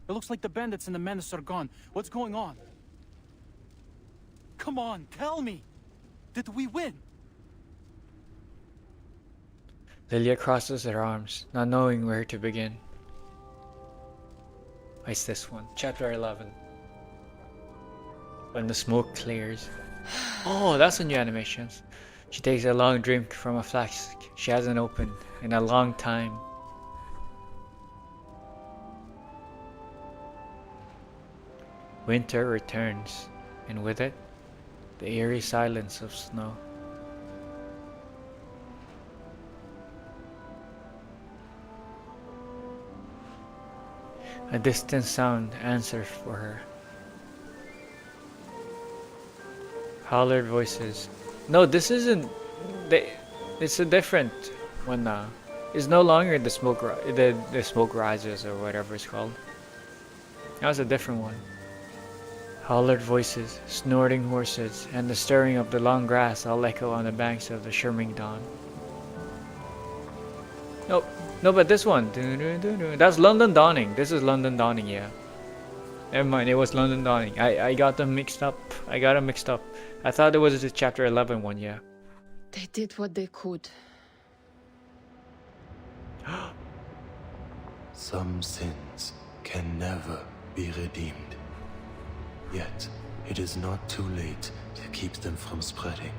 It looks like the bandits and the menace are gone. What's going on? Come on, tell me! Did we win? Lilia crosses her arms, not knowing where to begin. It's this one, chapter 11. When the smoke clears. Oh, that's a new animation. She takes a long drink from a flask she hasn't opened in a long time. Winter returns, and with it, the eerie silence of snow. A distant sound answers for her. Hollered voices. No, this isn't. It's a different one now. It's no longer the smoke rises or whatever it's called. That was a different one. Hollered voices, snorting horses, and the stirring of the long grass all echo on the banks of the Shirming Dawn. Nope. No, but this one. That's London Dawning. This is London Dawning, yeah. Never mind, it was London Dawning. I got them mixed up. I thought it was the chapter 11 one, yeah. They did what they could. Some sins can never be redeemed. Yet, it is not too late to keep them from spreading,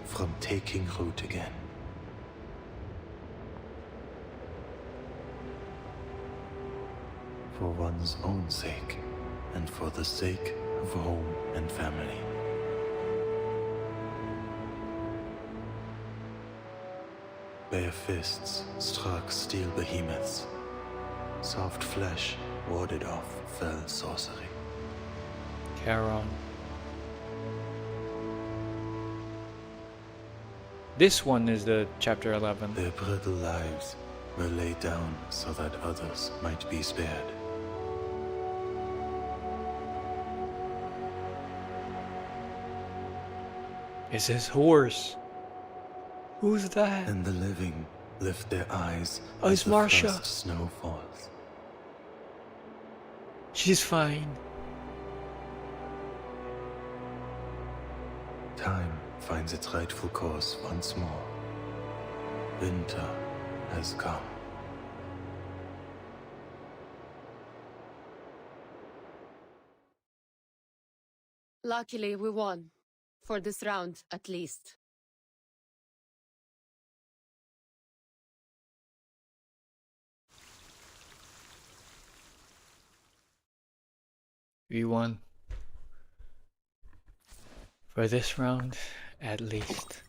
from taking root again. For one's own sake, and for the sake of home and family. Bare fists struck steel behemoths. Soft flesh warded off fell sorcery. Carol. This one is the chapter 11. Their brittle lives were laid down so that others might be spared. It's his horse. Who's that? And the living lift their eyes Oh, as it's the Marcia. first snow falls. She's fine. Time finds its rightful course once more. Winter has come. Luckily, we won. For this round, at least. We won. For this round, at least.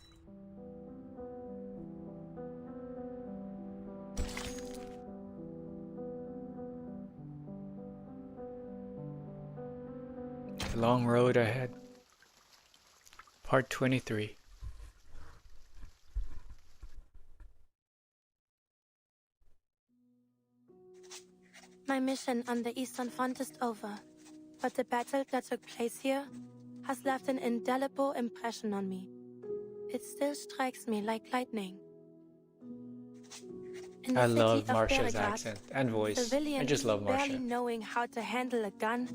A long road ahead. Part 23. My mission on the Eastern Front is over, but the battle that took place here has left an indelible impression on me. It still strikes me like lightning. In the I city love of Marcia's Belgrade, accent and voice. I civilians just love barely Marcia. knowing how to handle a gun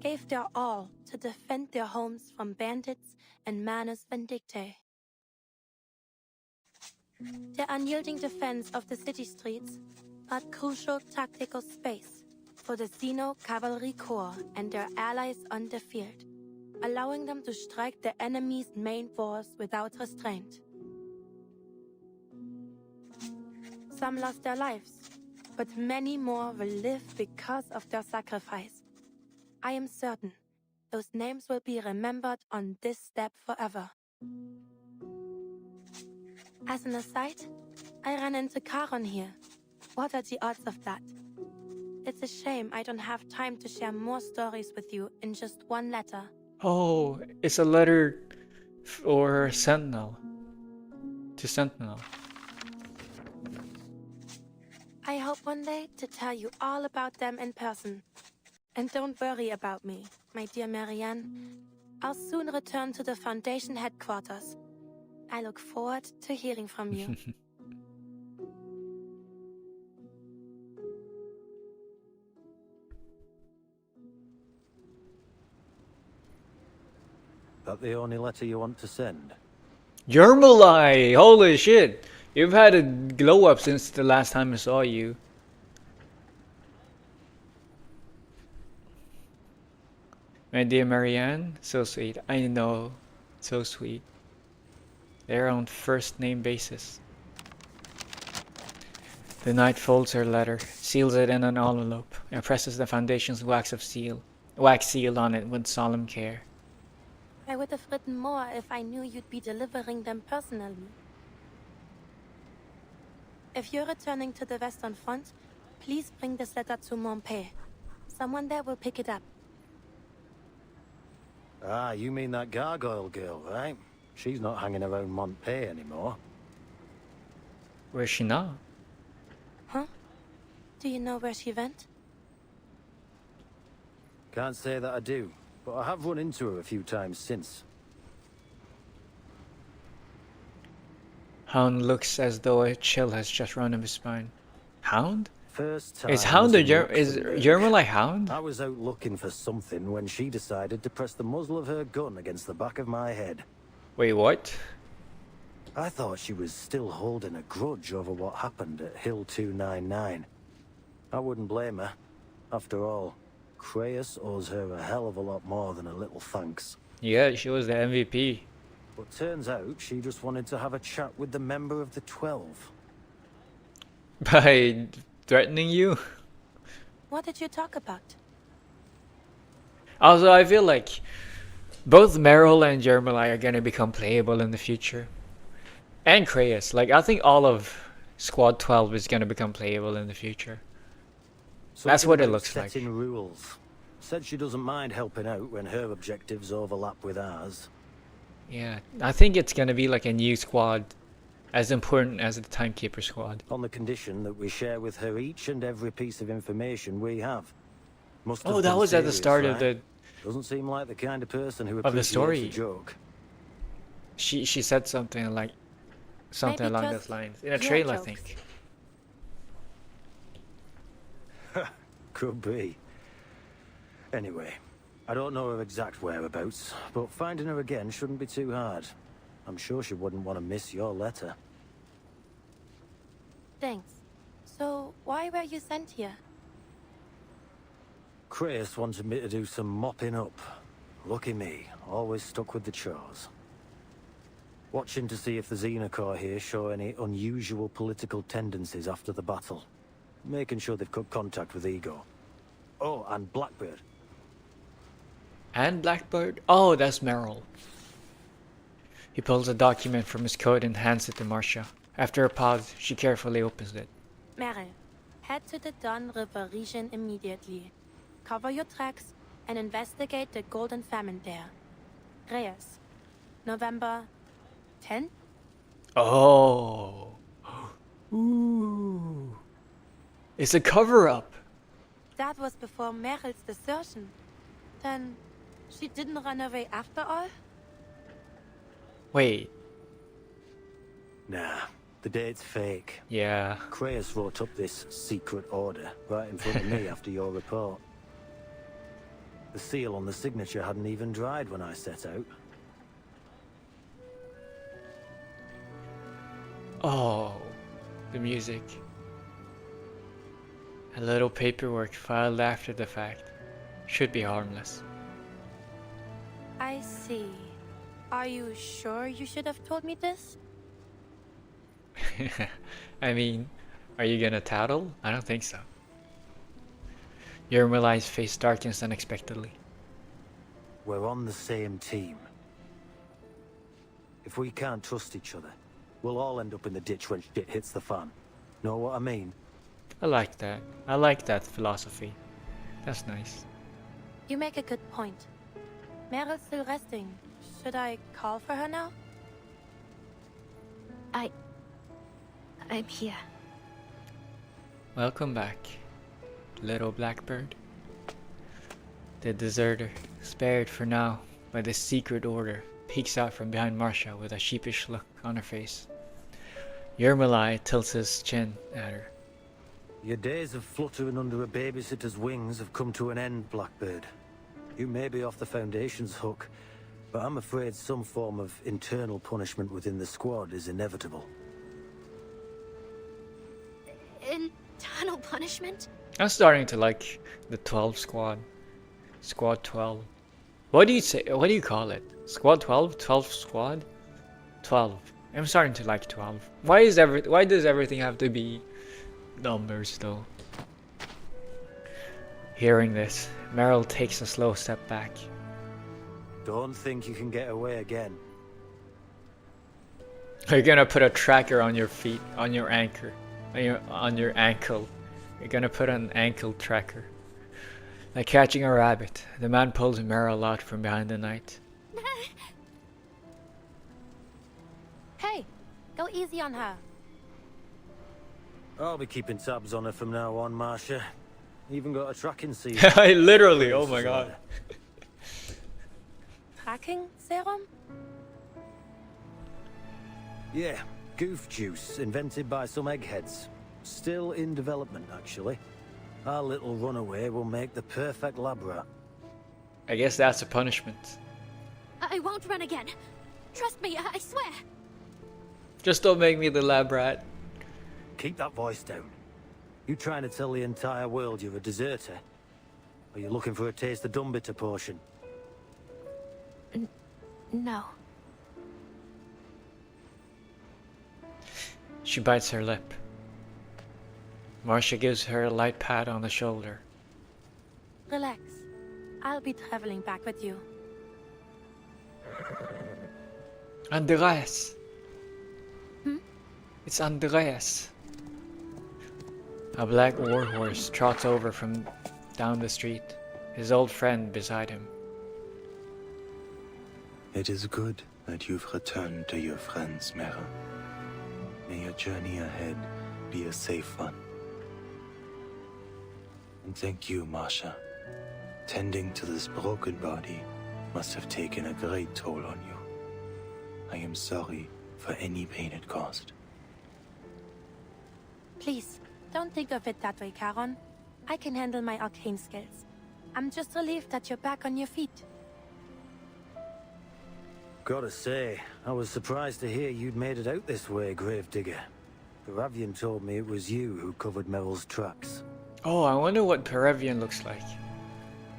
gave their all to defend their homes from bandits and manus vindictae. The unyielding defense of the city streets brought crucial tactical space for the Xeno Cavalry Corps and their allies on the field, allowing them to strike the enemy's main force without restraint. Some lost their lives, but many more will live because of their sacrifice. I am certain those names will be remembered on this step forever. As an aside, I ran into Charon here. What are the odds of that? It's a shame I don't have time to share more stories with you in just one letter. Oh, it's a letter for Sentinel. To Sentinel. I hope one day to tell you all about them in person. And don't worry about me, my dear Marianne. I'll soon return to the Foundation headquarters. I look forward to hearing from you. That the only letter you want to send? Yermalai! Holy shit! You've had a glow up since the last time I saw you. My dear Marianne, so sweet. I know, so sweet. They're on first name basis. The knight folds her letter, seals it in an envelope, and presses the Foundation's wax seal on it with solemn care. I would have written more if I knew you'd be delivering them personally. If you're returning to the Western Front, please bring this letter to Montpellier. Someone there will pick it up. Ah, you mean that gargoyle girl, right? She's not hanging around Montpellier anymore. Where's she now? Huh? Do you know where she went? Can't say that I do, but I have run into her a few times since. Hound looks as though a chill has just run up his spine. Hound? First time Is Hound was a a look is for work. Yermalai Hound? I was out looking for something when she decided to press the muzzle of her gun against the back of my head. Wait, what? I thought she was still holding a grudge over what happened at Hill 299. I wouldn't blame her. After all, Creus owes her a hell of a lot more than a little thanks. Yeah, she was the MVP. But turns out she just wanted to have a chat with the member of the 12. By threatening you? What did you talk about? Also, I feel like both Meryl and Yermalai are gonna become playable in the future. And Creus. Like, I think all of Squad 12 is gonna become playable in the future. That's Something what it about looks like. setting rules. Said she doesn't mind helping out when her objectives overlap with ours. Yeah, I think it's gonna be like a new squad, as important as the Timekeeper squad. On the condition that we share with her each and every piece of information we have. Must have Oh, that been was at the serious, start of right? the Doesn't seem like the kind of person who of the appreciates story. a joke. She said something like something Maybe along just those lines in a your trailer, I jokes. think. Could be. Anyway, I don't know her exact whereabouts, but finding her again shouldn't be too hard. I'm sure she wouldn't want to miss your letter. Thanks. So, why were you sent here? Chris wanted me to do some mopping up. Lucky me, always stuck with the chores. Watching to see if the Xenocore here show any unusual political tendencies after the battle. Making sure they've cut contact with Ego. Oh, and Blackbird. And Blackbird? Oh, that's Meryl. He pulls a document from his coat and hands it to Marcia. After a pause, she carefully opens it. Meryl, head to the Don River region immediately. Cover your tracks and investigate the Golden Famine there. Reyes, November 10? Oh. Ooh. It's a cover-up. That was before Meryl's desertion. Then, she didn't run away after all? Wait. Nah, the date's fake. Yeah. Creus wrote up this secret order right in front of me after your report. The seal on the signature hadn't even dried when I set out. Oh, the music. A little paperwork filed after the fact. Should be harmless. I see. Are you sure you should have told me this? I mean, are you gonna tattle? I don't think so. Yermalai's face darkens unexpectedly. We're on the same team. If we can't trust each other, we'll all end up in the ditch when shit hits the fan. Know what I mean? I like that. I like that philosophy. That's nice. You make a good point. Meryl's still resting. Should I call for her now? I'm here. Welcome back, little blackbird. The deserter, spared for now by the secret order, peeks out from behind Marcia with a sheepish look on her face. Yermalai tilts his chin at her. Your days of fluttering under a babysitter's wings have come to an end, Blackbird. You may be off the Foundation's hook, but I'm afraid some form of internal punishment within the squad is inevitable. Internal punishment? I'm starting to like the 12 squad. Squad 12. What do you say? What do you call it? Squad 12? 12 squad? 12. I'm starting to like 12. Why does everything have to be numbers though? Hearing this, Meryl takes a slow step back. Don't think you can get away again. You're gonna put a tracker on your feet, on your anchor, on your ankle. You're gonna put an ankle tracker. Like catching a rabbit, the man pulls Meryl out from behind the knight. Hey, go easy on her. I'll be keeping tabs on her from now on, Marcia. Even got a tracking seat. Literally, oh my god. Tracking serum? Yeah, goof juice, invented by some eggheads. Still in development, actually. Our little runaway will make the perfect lab rat. I guess that's a punishment. I won't run again. Trust me, I swear. Just don't make me the lab rat. Keep that voice down. You trying to tell the entire world you're a deserter? Or you looking for a taste of Dumbitter portion? No. She bites her lip. Marcia gives her a light pat on the shoulder. Relax. I'll be traveling back with you. Andreas. Hmm? It's Andreas. A black warhorse trots over from down the street, his old friend beside him. It is good that you've returned to your friends, Mera. May your journey ahead be a safe one. And thank you, Marcia. Tending to this broken body must have taken a great toll on you. I am sorry for any pain it caused. Please, don't think of it that way, Charon. I can handle my arcane skills. I'm just relieved that you're back on your feet. Gotta say, I was surprised to hear you'd made it out this way, Gravedigger. Paravian told me it was you who covered Meryl's tracks. Oh, I wonder what Paravian looks like.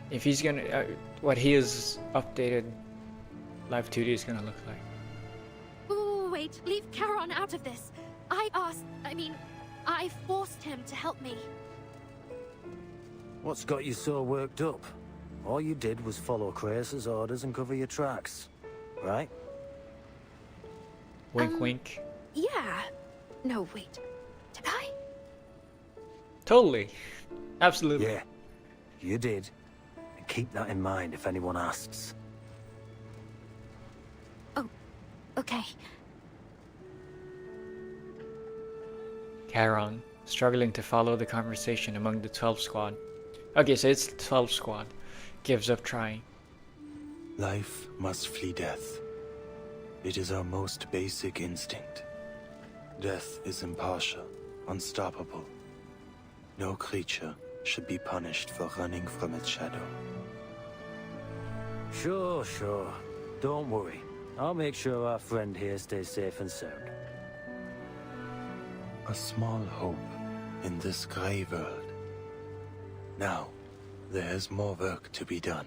If he's gonna, what his updated Live 2D is gonna look like. Wait, leave Charon out of this. I forced him to help me. What's got you so worked up? All you did was follow Krasus' orders and cover your tracks, right? Wink, wink. Yeah. No, wait. Did I? Totally. Absolutely. Yeah, you did. And keep that in mind if anyone asks. Oh, okay. Charon, struggling to follow the conversation among the 12 squad. Okay, so it's the 12 squad. Gives up trying. Life must flee death. It is our most basic instinct. Death is impartial, unstoppable. No creature should be punished for running from its shadow. Sure. Don't worry. I'll make sure our friend here stays safe and sound. A small hope in this grey world. Now, there is more work to be done.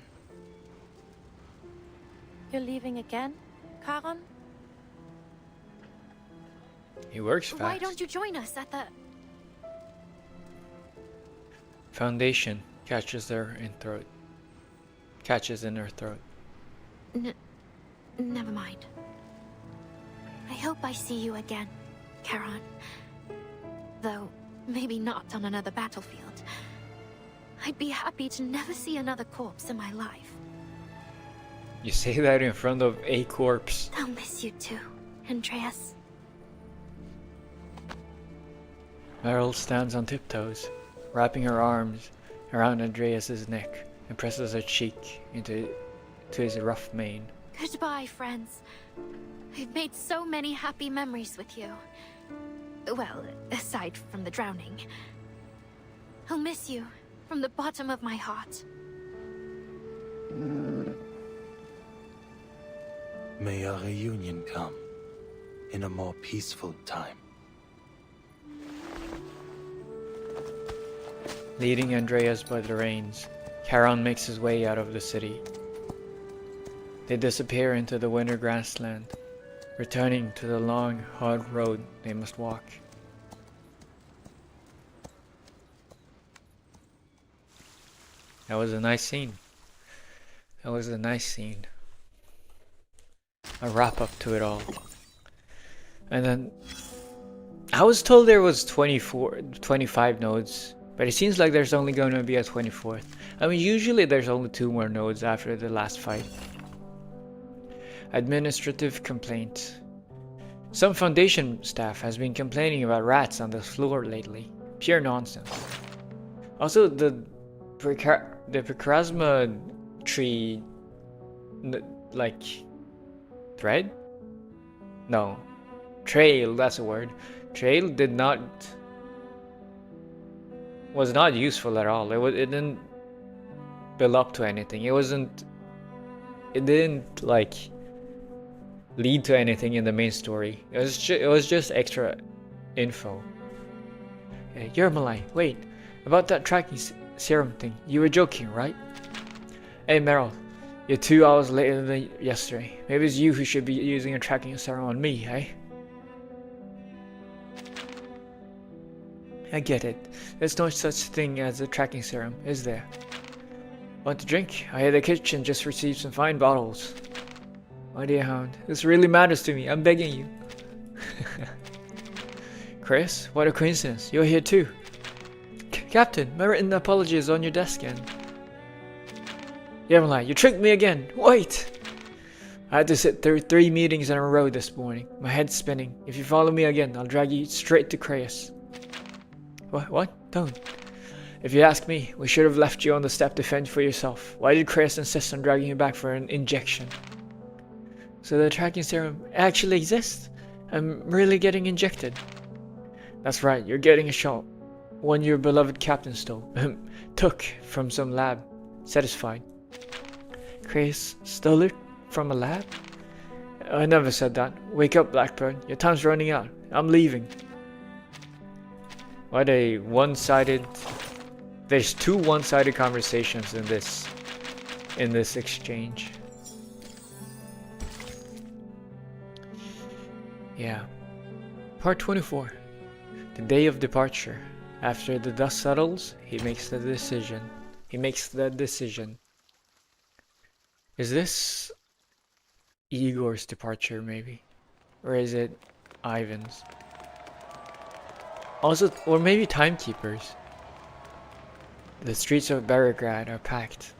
You're leaving again, Charon? He works fast. Why don't you join us at the... Foundation catches in her throat. Never mind. I hope I see you again, Charon. Though, maybe not on another battlefield. I'd be happy to never see another corpse in my life. You say that in front of a corpse. I'll miss you too, Andreas. Meryl stands on tiptoes, wrapping her arms around Andreas's neck and presses her cheek into his rough mane. Goodbye, friends. I've made so many happy memories with you. Well, aside from the drowning. I'll miss you from the bottom of my heart. May our reunion come in a more peaceful time. Leading Andreas by the reins, Charon makes his way out of the city. They disappear into the winter grassland, returning to the long, hard road they must walk. That was a nice scene. That was a nice scene. A wrap up to it all. And then I was told there was 25 nodes, but it seems like there's only going to be a 24th. I mean, usually there's only 2 more nodes after the last fight. Administrative complaint. Some Foundation staff has been complaining about rats on the floor lately. Pure nonsense. Also, the Picrasma tree, like, thread? No. Trail, that's a word. Trail was not useful at all. It didn't build up to anything. It didn't like lead to anything in the main story. It was just extra info. Hey, Yermalai, wait. About that tracking serum thing. You were joking, right? Hey, Meryl. You're 2 hours later than yesterday. Maybe it's you who should be using a tracking serum on me, eh? I get it. There's no such thing as a tracking serum, is there? Want to drink? I hear the kitchen just received some fine bottles. My dear Hound, this really matters to me. I'm begging you. Chris, what a coincidence. You're here too. Captain, my written apology is on your desk again. Yermalai, you tricked me again. Wait! I had to sit through 3 meetings in a row this morning. My head's spinning. If you follow me again, I'll drag you straight to Kreis. What? Don't. If you ask me, we should have left you on the step to fend for yourself. Why did Kreis insist on dragging you back for an injection? So the tracking serum actually exists? I'm really getting injected. That's right, you're getting a shot. One your beloved captain stole. Took from some lab. Satisfied. Kreis stole it from a lab? I never said that. Wake up, Blackbird. Your time's running out. I'm leaving. What a one-sided... There's 2 one-sided conversations in this exchange. Yeah. Part 24. The day of departure. After the dust settles, he makes the decision. Is this Igor's departure, maybe? Or is it Ivan's? Also, or maybe Timekeeper's. The streets of Beregrad are packed.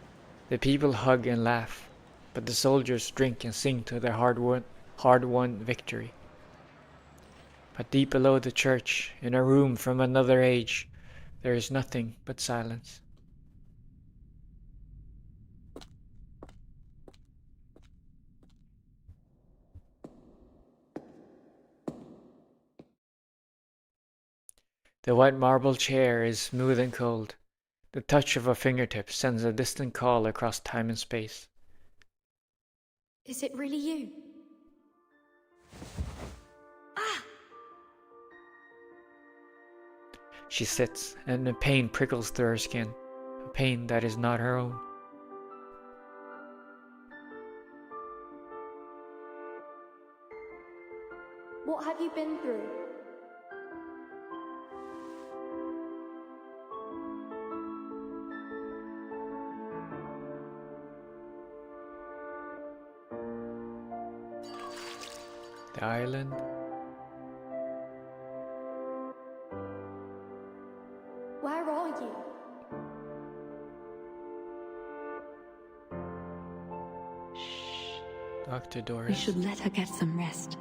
The people hug and laugh, but the soldiers drink and sing to their hard-won victory. But deep below the church, in a room from another age, there is nothing but silence. The white marble chair is smooth and cold. The touch of a fingertip sends a distant call across time and space. Is it really you? She sits, and a pain prickles through her skin, a pain that is not her own. What have you been through? The island. Where are you? Dr. Doris. We should let her get some rest.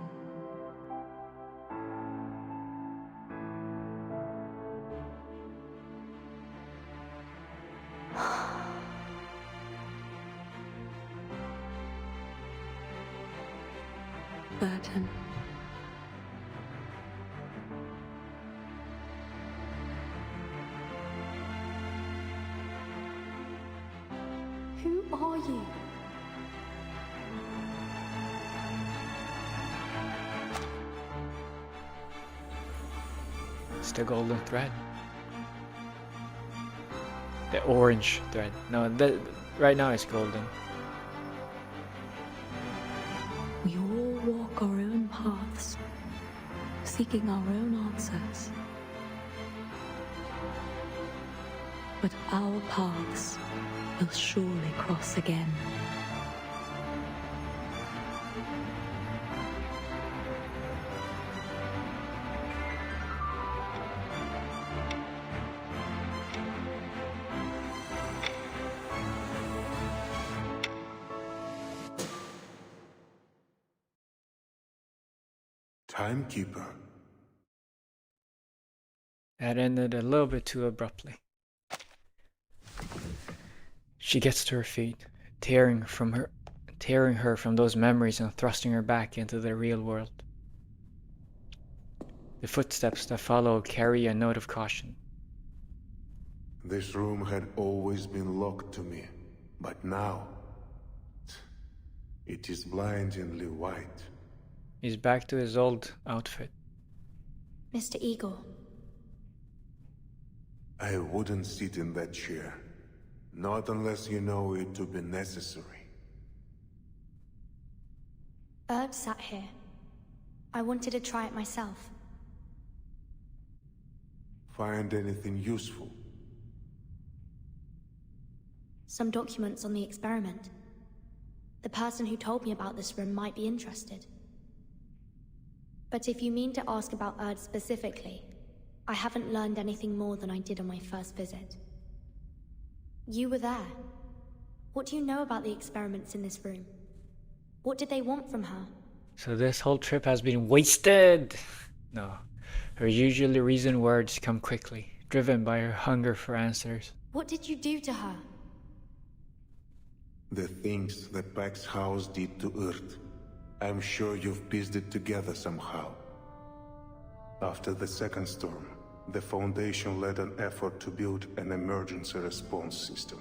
burden. Who are you? It's the golden thread. The orange thread. No, right now it's golden. We all walk our own paths, seeking our own answers. But our paths will surely cross again. Timekeeper. That ended a little bit too abruptly. She gets to her feet, tearing her from those memories and thrusting her back into the real world. The footsteps that follow carry a note of caution. This room had always been locked to me, but now it is blindingly white. He's back to his old outfit. Mr. Eagle. I wouldn't sit in that chair. Not unless you know it to be necessary. Erd sat here. I wanted to try it myself. Find anything useful? Some documents on the experiment. The person who told me about this room might be interested. But if you mean to ask about Erd specifically, I haven't learned anything more than I did on my first visit. You were there. What do you know about the experiments in this room? What did they want from her? So this whole trip has been wasted! No. Her usually reasoned words come quickly, driven by her hunger for answers. What did you do to her? The things that Pax House did to Earth. I'm sure you've pieced it together somehow. After the second storm, the Foundation led an effort to build an emergency response system.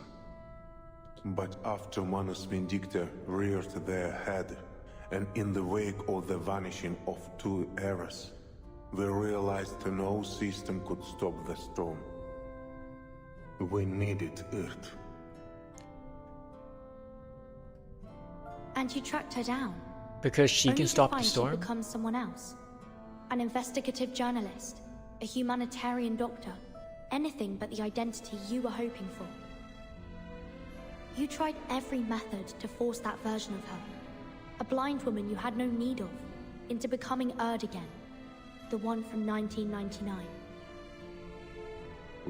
But after Manus Vindicta reared their head, and in the wake of the vanishing of 2 eras, we realized no system could stop the storm. We needed Earth. And you tracked her down? Because she can stop the only to storm? find she becomes someone else. An investigative journalist, a humanitarian doctor, anything but the identity you were hoping for. You tried every method to force that version of her, a blind woman you had no need of, into becoming Erd again, the one from 1999.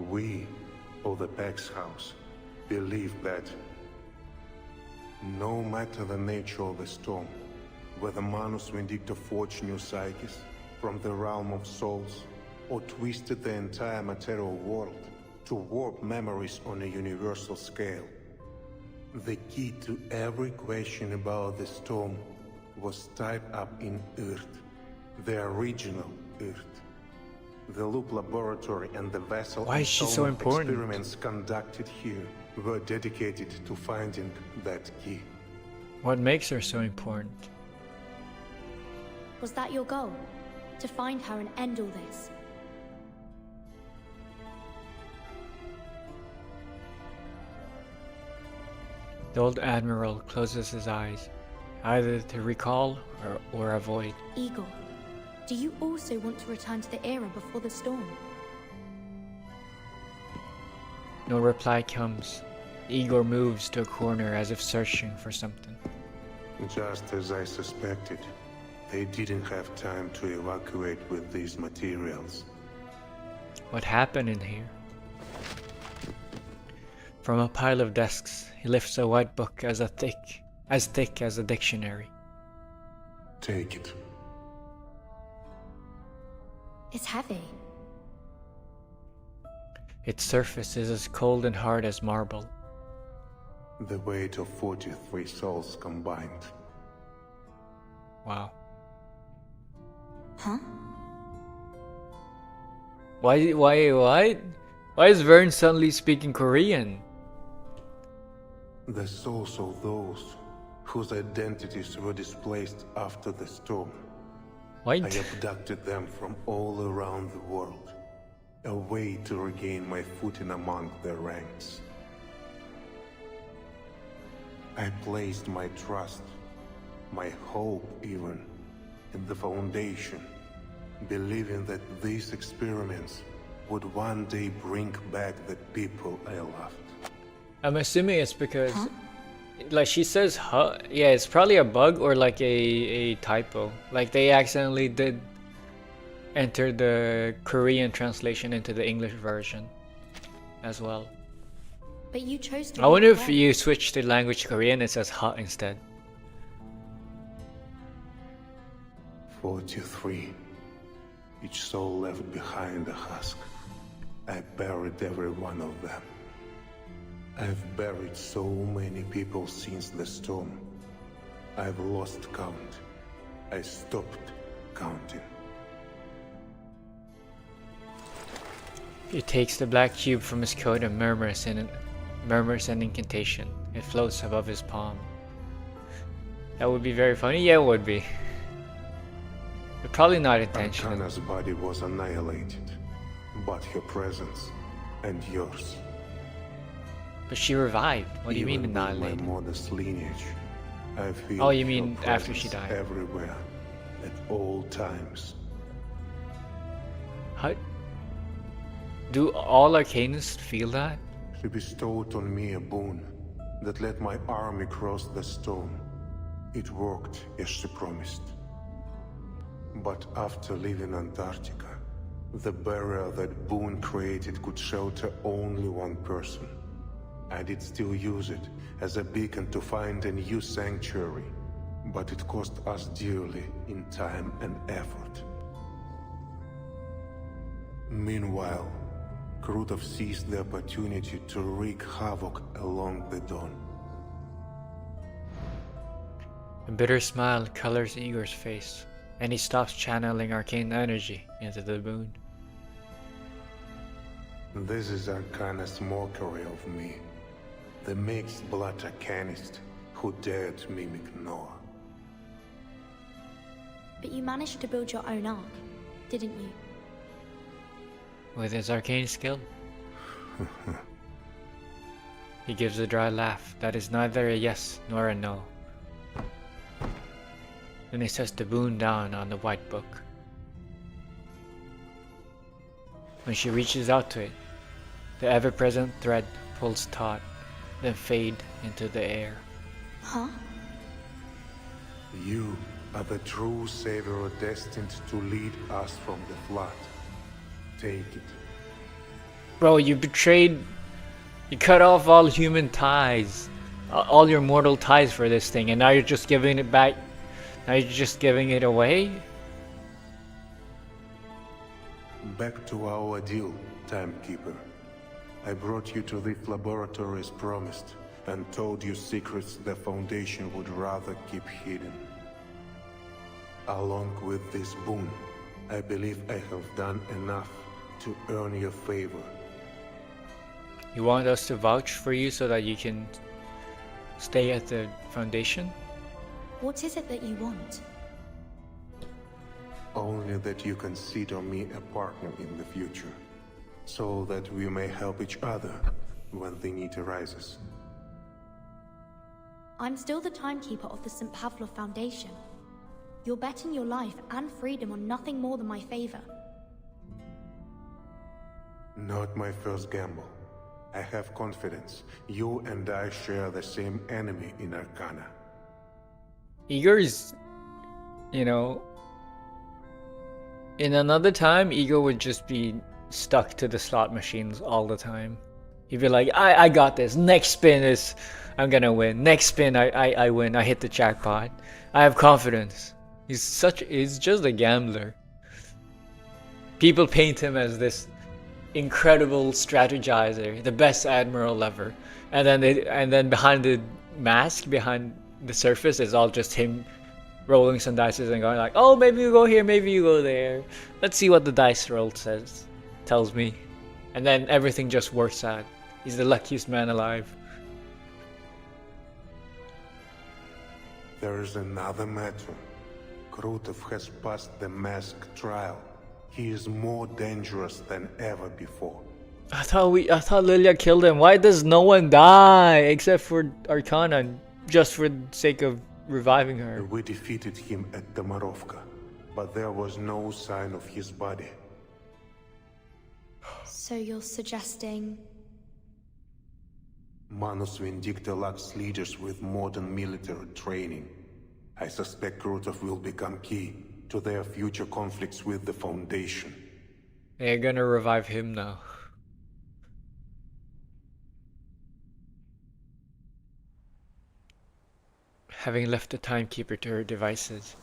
We, or the Pax House, believe that no matter the nature of the storm, whether Manus Vindicta forged new psyches from the realm of souls, or twisted the entire material world to warp memories on a universal scale, the key to every question about the storm was tied up in Earth, the original Earth. The Loop Laboratory and the vessel Why is she so important? experiments conducted here were dedicated to finding that key. What makes her so important? Was that your goal? To find her and end all this? The old admiral closes his eyes, either to recall or avoid. Eagle, do you also want to return to the era before the storm? No reply comes. Igor moves to a corner as if searching for something. Just as I suspected, they didn't have time to evacuate with these materials. What happened in here? From a pile of desks, he lifts a white book as thick as a dictionary. Take it. It's heavy. Its surface is as cold and hard as marble. The weight of 43 souls combined. Wow. Huh? Why is Vern suddenly speaking Korean? The souls of those whose identities were displaced after the storm. What? I abducted them from all around the world, a way to regain my footing among their ranks. I placed my trust, my hope even, in the Foundation, believing that these experiments would one day bring back the people I loved. I'm assuming it's because, like she says, huh? Yeah, it's probably a bug or like a typo. Like they accidentally did enter the Korean translation into the English version as well. But you chose to. I wonder if you switch the language to Korean, it says ha instead. 43. Each soul left behind a husk. I buried every one of them. I've buried so many people since the storm. I've lost count. I stopped counting. He takes the black cube from his coat and murmurs an incantation. It floats above his palm. That would be very funny. Yeah, it would be. But probably not intentional. Arcana's body was annihilated, but her presence and yours. But she revived. What do you mean Even with annihilated? my modest lineage, I feel Oh, you mean her after she presence died? everywhere, at all times. How do all Arcanists feel that? She bestowed on me a boon that let my army cross the storm. It worked as she promised. But after leaving Antarctica, the barrier that boon created could shelter only one person. I did still use it as a beacon to find a new sanctuary, but it cost us dearly in time and effort. Meanwhile, Krutov seized the opportunity to wreak havoc along the dawn. A bitter smile colors Igor's face, and he stops channeling arcane energy into the boon. This is Arcana's mockery of me, the mixed-blood Arcanist who dared mimic Noah. But you managed to build your own arc, didn't you? With his arcane skill. He gives a dry laugh that is neither a yes nor a no. Then he sets the boon down on the white book. When she reaches out to it, the ever-present thread pulls taut, then fade into the air. Huh? You are the true savior destined to lead us from the flood. Take it. Bro, you betrayed... You cut off all human ties. All your mortal ties for this thing, and now you're just giving it back. Now you're just giving it away? Back to our deal, Timekeeper. I brought you to this laboratory as promised, and told you secrets the Foundation would rather keep hidden. Along with this boon, I believe I have done enough to earn your favor. You want us to vouch for you so that you can stay at the Foundation? What is it that you want? Only that you consider me a partner in the future, so that we may help each other when the need arises. I'm still the timekeeper of the St. Pavlov Foundation. You're betting your life and freedom on nothing more than my favor. Not my first gamble. I have confidence. You and I share the same enemy in Arcana. Igor's, you know, in another time, Igor would just be stuck to the slot machines all the time. He'd be like, I got this. Next spin is, I'm gonna win. Next spin, I win. I hit the jackpot. I have confidence. He's just a gambler. People paint him as this incredible strategizer, the best admiral ever, and then behind the mask, behind the surface, is all just him rolling some dice and going like, oh, maybe you go here, maybe you go there. Let's see what the dice roll tells me. And then everything just works out. He's the luckiest man alive. There is another matter. Krutov has passed the mask trial. He is more dangerous than ever before. I thought Lilia killed him. Why does no one die except for Arcana, just for the sake of reviving her? We defeated him at Damarovka, but there was no sign of his body. So you're suggesting... Manus Vindicta lacks leaders with modern military training. I suspect Krutov will become key to their future conflicts with the Foundation. They're gonna revive him now. Having left the timekeeper to her devices,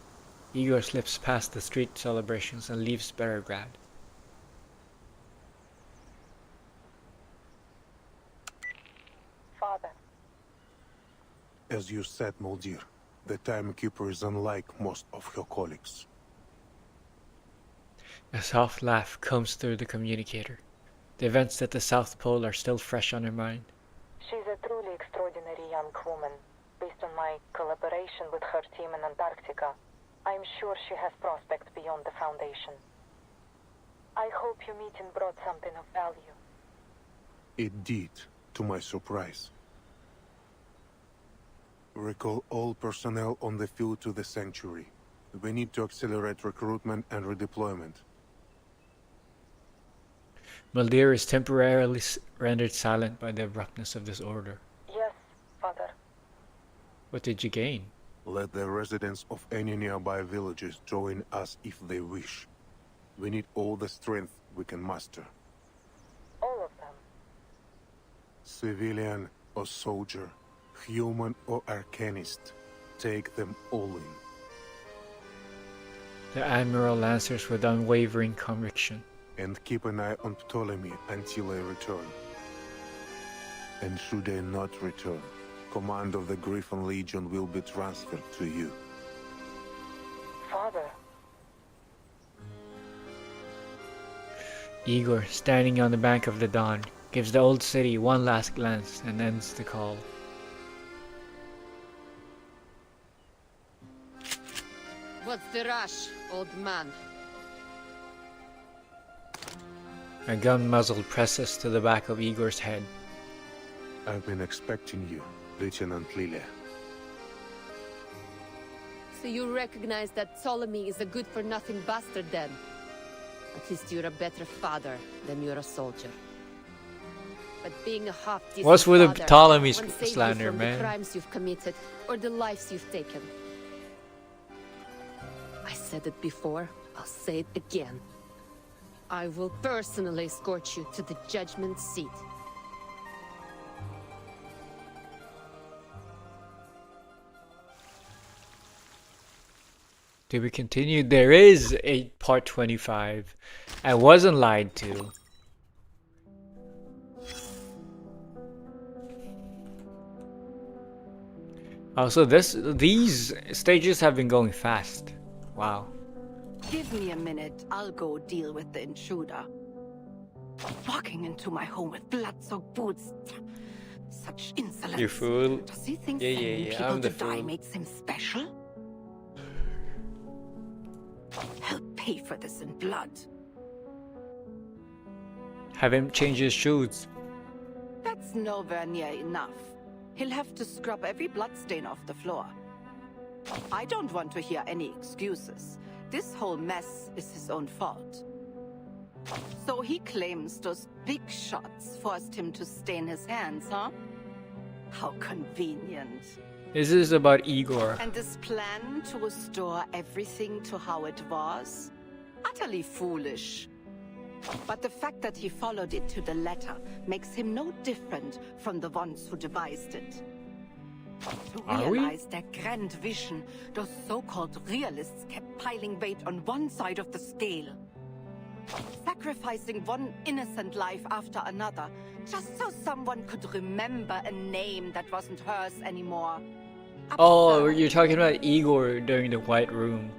Igor slips past the street celebrations and leaves Belgrade. Father. As you said, Muldir, the timekeeper is unlike most of her colleagues. A soft laugh comes through the communicator. The events at the South Pole are still fresh on her mind. She's a truly extraordinary young woman. Based on my collaboration with her team in Antarctica, I'm sure she has prospects beyond the Foundation. I hope your meeting brought something of value. It did, to my surprise. Recall all personnel on the field to the Sanctuary. We need to accelerate recruitment and redeployment. Muldir is temporarily rendered silent by the abruptness of this order. Yes, Father. What did you gain? Let the residents of any nearby villages join us if they wish. We need all the strength we can muster. All of them? Civilian or soldier, human or arcanist, take them all in. The Admiral answers with unwavering conviction. And keep an eye on Ptolemy until I return. And should I not return, command of the Griffin Legion will be transferred to you. Father. Igor, standing on the bank of the Don, gives the old city one last glance and ends the call. What's the rush, old man? A gun muzzle presses to the back of Igor's head. I've been expecting you, Lieutenant Lilia. So you recognize that Ptolemy is a good-for-nothing bastard then? At least you're a better father than you're a soldier. But being a half-decent What's with the father Ptolemy won't save you slander, from man? the crimes you've committed or the lives you've taken. I said it before, I'll say it again. I will personally escort you to the judgment seat. To be continued, there is a part 25. I wasn't lied to. Also, these stages have been going fast. Wow. Give me a minute, I'll go deal with the intruder. Walking into my home with blood-soaked boots. Such insolence. You fool. Does he think Yeah, sending people I'm the to die fool. makes him special? He'll pay for this in blood. Have him change his shoes. That's nowhere near enough. He'll have to scrub every bloodstain off the floor. I don't want to hear any excuses. This whole mess is his own fault. So he claims those big shots forced him to stain his hands, huh? How convenient. This is about Igor. And this plan to restore everything to how it was? Utterly foolish. But the fact that he followed it to the letter makes him no different from the ones who devised it. To Are we? realize their grand vision, those so-called realists kept piling weight on one side of the scale. Sacrificing one innocent life after another, just so someone could remember a name that wasn't hers anymore. Oh, you're talking about Igor during the White Room.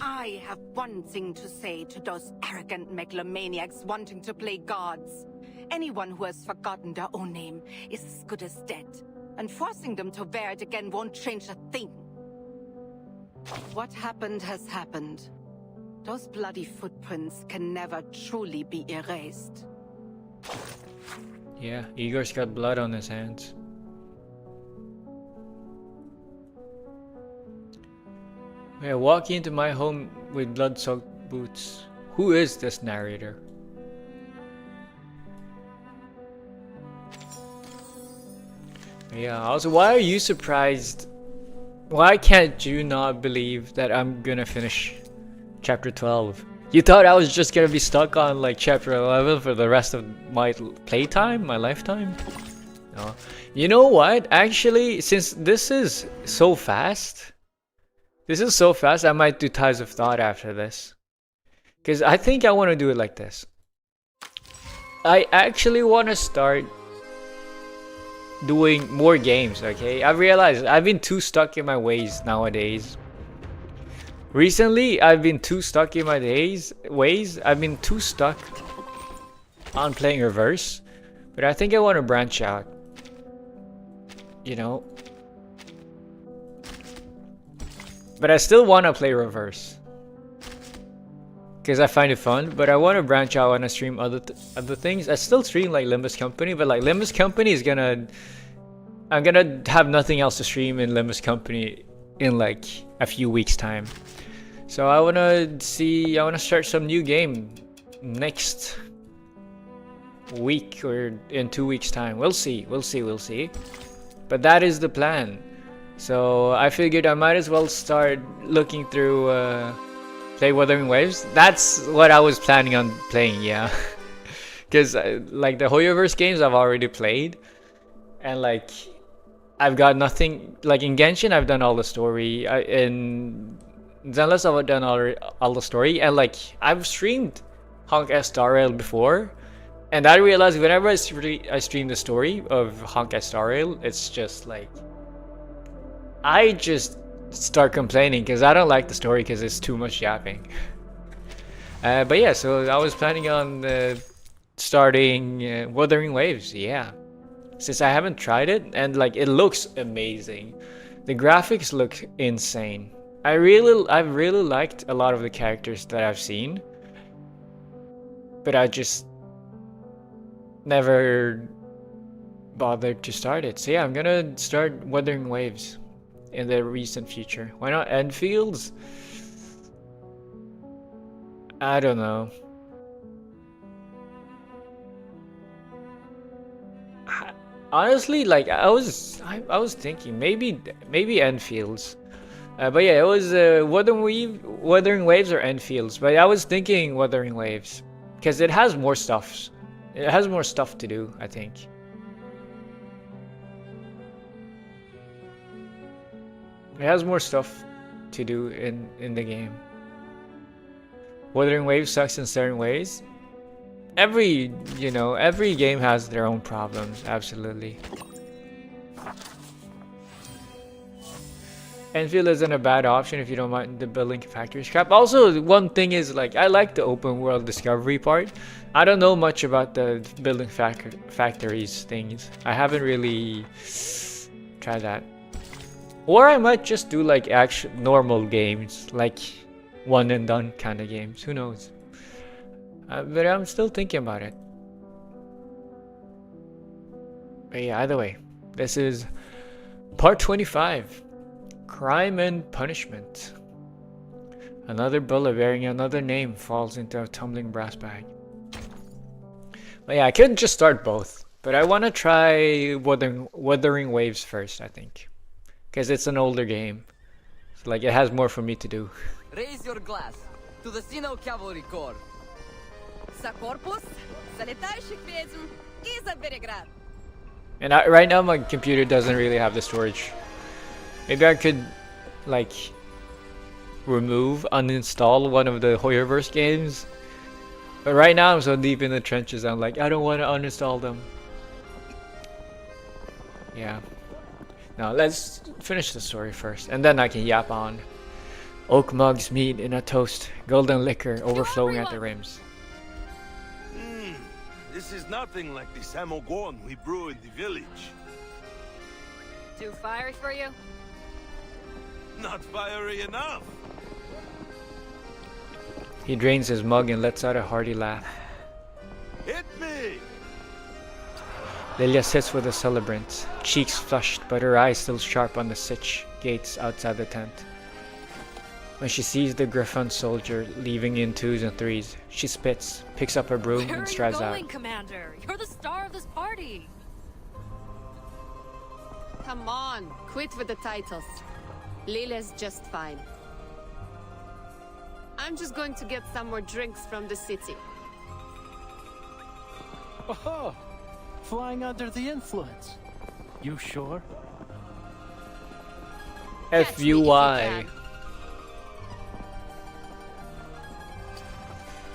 I have one thing to say to those arrogant megalomaniacs wanting to play gods. Anyone who has forgotten their own name is as good as dead, and forcing them to wear it again won't change a thing. What happened has happened. Those bloody footprints can never truly be erased. Yeah, Igor's got blood on his hands. Yeah, walking into my home with blood-soaked boots. Who is this narrator? Yeah, also, why are you surprised? Why can't you not believe that I'm gonna finish chapter 12? You thought I was just gonna be stuck on like chapter 11 for the rest of my playtime, my lifetime? No. You know what? Actually, since this is so fast, I might do Ties of Thought after this. Because I think I want to do it like this. I actually want to start doing more games, okay? I realized I've been too stuck in my ways nowadays. Recently, I've been too stuck in my ways. I've been too stuck on playing reverse. But I think I want to branch out. You know? But I still want to play reverse. Because I find it fun. But I want to branch out and stream other things. I still stream like Limbus Company. But like Limbus Company is gonna... I'm gonna have nothing else to stream in Limbus Company in like a few weeks time. So I want to start some new game next week or in 2 weeks time. We'll see. But that is the plan. So I figured I might as well start looking through play Wuthering Waves. That's what I was planning on playing, yeah. Because like the Hoyoverse games I've already played, and like I've got nothing. Like in Genshin I've done all the story. In Zenless I've done all the story, and like I've streamed Honk Star Rail before, and I realized whenever I stream the story of Honk Star Rail, it's just like I just start complaining because I don't like the story because it's too much yapping. But yeah, so I was planning on starting Wuthering Waves, yeah. Since I haven't tried it, and like it looks amazing. The graphics look insane. I've really liked a lot of the characters that I've seen. But I just never bothered to start it. So yeah, I'm gonna start Wuthering Waves in the recent future. Why not Enfields? I don't know. Honestly, like I was thinking maybe Enfields. But yeah, it was Wuthering Waves or Enfields. But I was thinking Wuthering Waves because it has more stuff. It has more stuff to do, I think. It has more stuff to do in the game. Wuthering Waves sucks in certain ways. Every game has their own problems, absolutely. Enfield isn't a bad option if you don't mind the building factories crap. Also, one thing is like I like the open world discovery part. I don't know much about the building factories things. I haven't really tried that. Or I might just do like actual normal games, like one and done kind of games. Who knows? But I'm still thinking about it. But yeah, either way, this is part 25. Crime and Punishment. Another bullet bearing another name falls into a tumbling brass bag. But yeah, I could just start both. But I want to try Wuthering Waves first, I think. Because it's an older game. So like, it has more for me to do. Raise your glass to the Sino Cavalry Corps. За корпус, за летающих ведьм и за Береград. And right now my computer doesn't really have the storage. Maybe I could like uninstall one of the Hoyoverse games. But right now I'm so deep in the trenches, I'm like, I don't want to uninstall them. Yeah. Now let's finish the story first, and then I can yap on. Oak mugs meet in a toast, golden liquor overflowing at the rims. This is nothing like the samogon we brew in the village. Too fiery for you? Not fiery enough. He drains his mug and lets out a hearty laugh. Hit me! Lilia sits with the celebrants, cheeks flushed but her eyes still sharp on the sitch gates outside the tent. When she sees the Griffon soldier leaving in 2s and 3s, she spits, picks up her broom, and strides Where are you going, out. Commander? You're the star of this party. Come on, quit with the titles. Lilia's just fine. I'm just going to get some more drinks from the city. Oh, flying under the influence. You sure? FUY.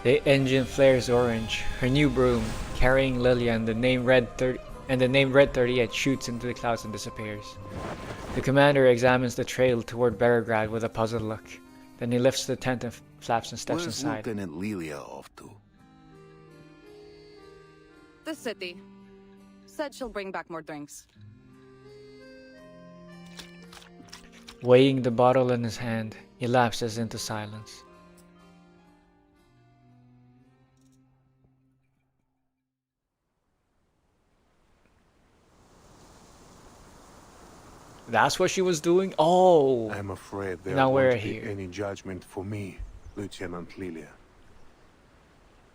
The engine flares orange. Her new broom, carrying Lilia and the name Red 38, shoots into the clouds and disappears. The commander examines the trail toward Belgrade with a puzzled look. Then he lifts the tent and flaps and steps Where's inside. Lieutenant Lilia off to? The city. Said she'll bring back more drinks. Weighing the bottle in his hand, he lapses into silence. That's what she was doing? Oh! I'm afraid there now we're won't be here. any judgment for me, Lieutenant Lilia.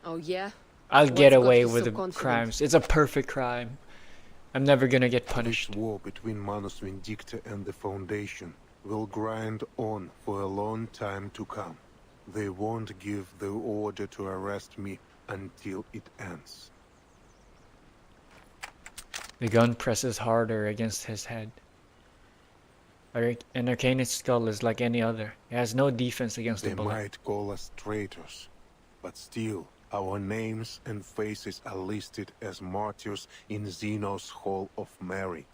Oh yeah? I'll get What's got away you with so the confident? crimes. It's a perfect crime. I'm never gonna get punished. This war between Manus Vindicta and the Foundation will grind on for a long time to come. They won't give the order to arrest me until it ends. The gun presses harder against his head. An Arcanist skull is like any other. It has no defense against They the bullet. might call us traitors, but still, our names and faces are listed as martyrs in Zeno's Hall of Merit.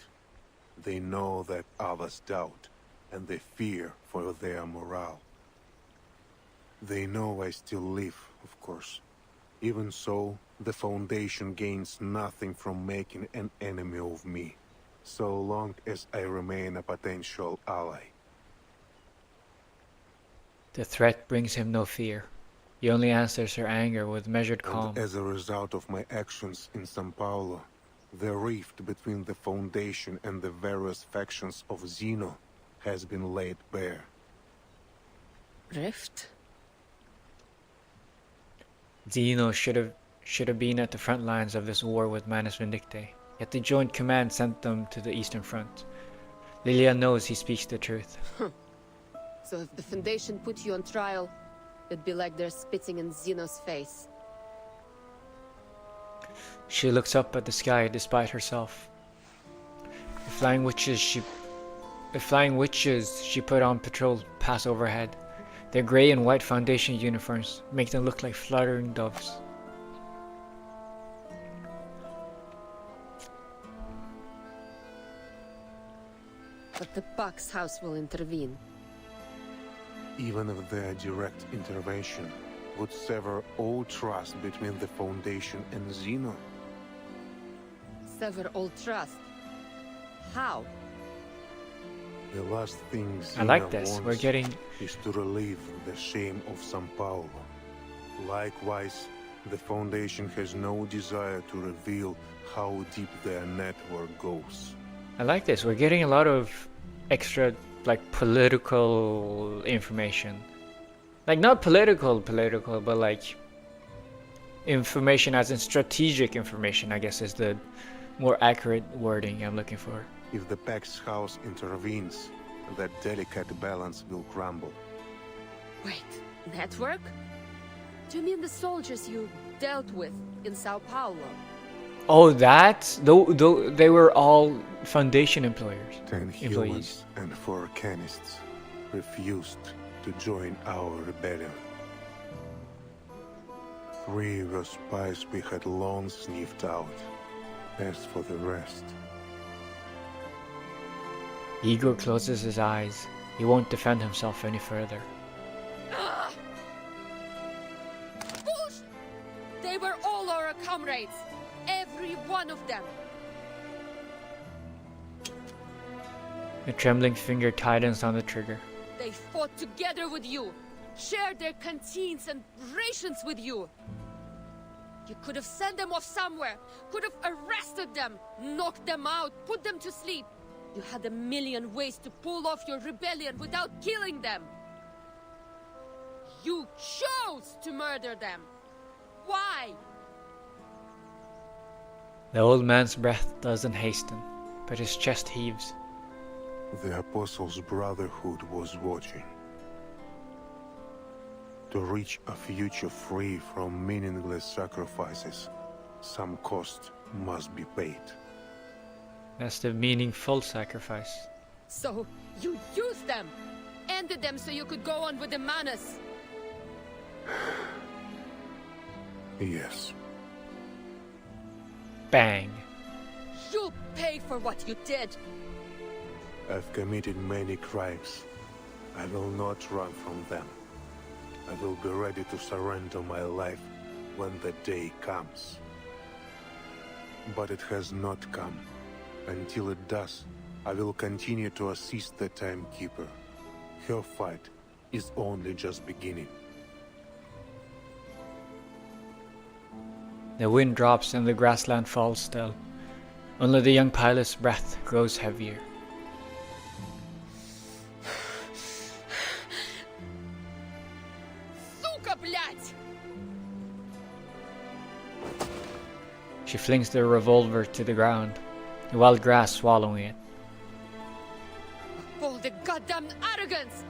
They know that others doubt, and they fear for their morale. They know I still live, of course. Even so, the Foundation gains nothing from making an enemy of me, so long as I remain a potential ally. The threat brings him no fear. He only answers her anger with measured calm. And as a result of my actions in São Paulo, the rift between the Foundation and the various factions of Zeno has been laid bare. Rift? Zeno should have been at the front lines of this war with Manus Vindictae, yet the Joint Command sent them to the Eastern Front. Lilia knows he speaks the truth. So if the Foundation put you on trial, it'd be like they're spitting in Zeno's face. She looks up at the sky despite herself. The flying witches she put on patrol pass overhead. Their grey and white Foundation uniforms make them look like fluttering doves. But the Buck's house will intervene. Even if their direct intervention would sever all trust between the Foundation and Zeno. Sever all trust. How? The last thing I like Zeno this. wants We're getting is to relieve the shame of São Paulo. Likewise, the Foundation has no desire to reveal how deep their network goes. I like this. We're getting a lot of extra, like, political information. Like, not political, but like information as in strategic information, I guess is the more accurate wording I'm looking for. If the Pax House intervenes, that delicate balance will crumble. Wait, network? Do you mean the soldiers you dealt with in Sao Paulo? Oh, that? They were all Foundation 10 employees. humans and 4 Arcanists refused to join our rebellion. 3 were spies we had long sniffed out. As for the rest, Igor closes his eyes. He won't defend himself any further. Bullshit! They were all our comrades. Every one of them. A trembling finger tightens on the trigger. They fought together with you. Shared their canteens and rations with you. You could have sent them off somewhere. Could have arrested them. Knocked them out. Put them to sleep. You had a million ways to pull off your rebellion without killing them. You chose to murder them. Why? The old man's breath doesn't hasten, but his chest heaves. The Apostles' Brotherhood was watching. To reach a future free from meaningless sacrifices, some cost must be paid. That's the meaningful sacrifice. So, you used them! Ended them so you could go on with the Manus! Yes. Bang. You'll pay for what you did! I've committed many crimes. I will not run from them. I will be ready to surrender my life when the day comes. But it has not come. Until it does, I will continue to assist the Timekeeper. Her fight is only just beginning. The wind drops and the grassland falls still. Only the young pilot's breath grows heavier. Сука, блядь! She flings the revolver to the ground, the wild grass swallowing it. All the goddamn arrogance!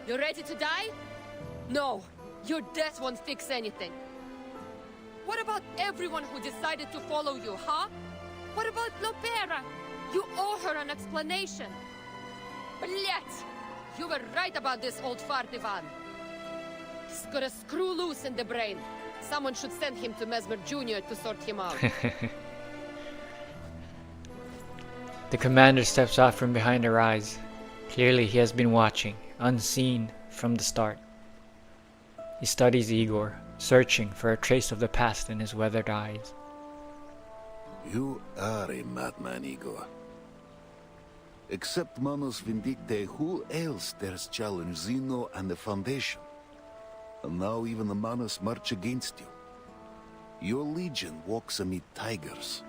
You ready to die? No, your death won't fix anything. What about everyone who decided to follow you, huh? What about Lopera? You owe her an explanation. Блять! You were right about this old fart Ivan. He's got a screw loose in the brain. Someone should send him to Mesmer Jr. to sort him out. The commander steps out from behind her eyes. Clearly he has been watching, unseen from the start. He studies Igor, searching for a trace of the past in his weathered eyes. You are a madman, Igor. Except Manus Vindicte, who else dares challenge Zeno and the Foundation? And now even the Manus march against you. Your legion walks amid tigers.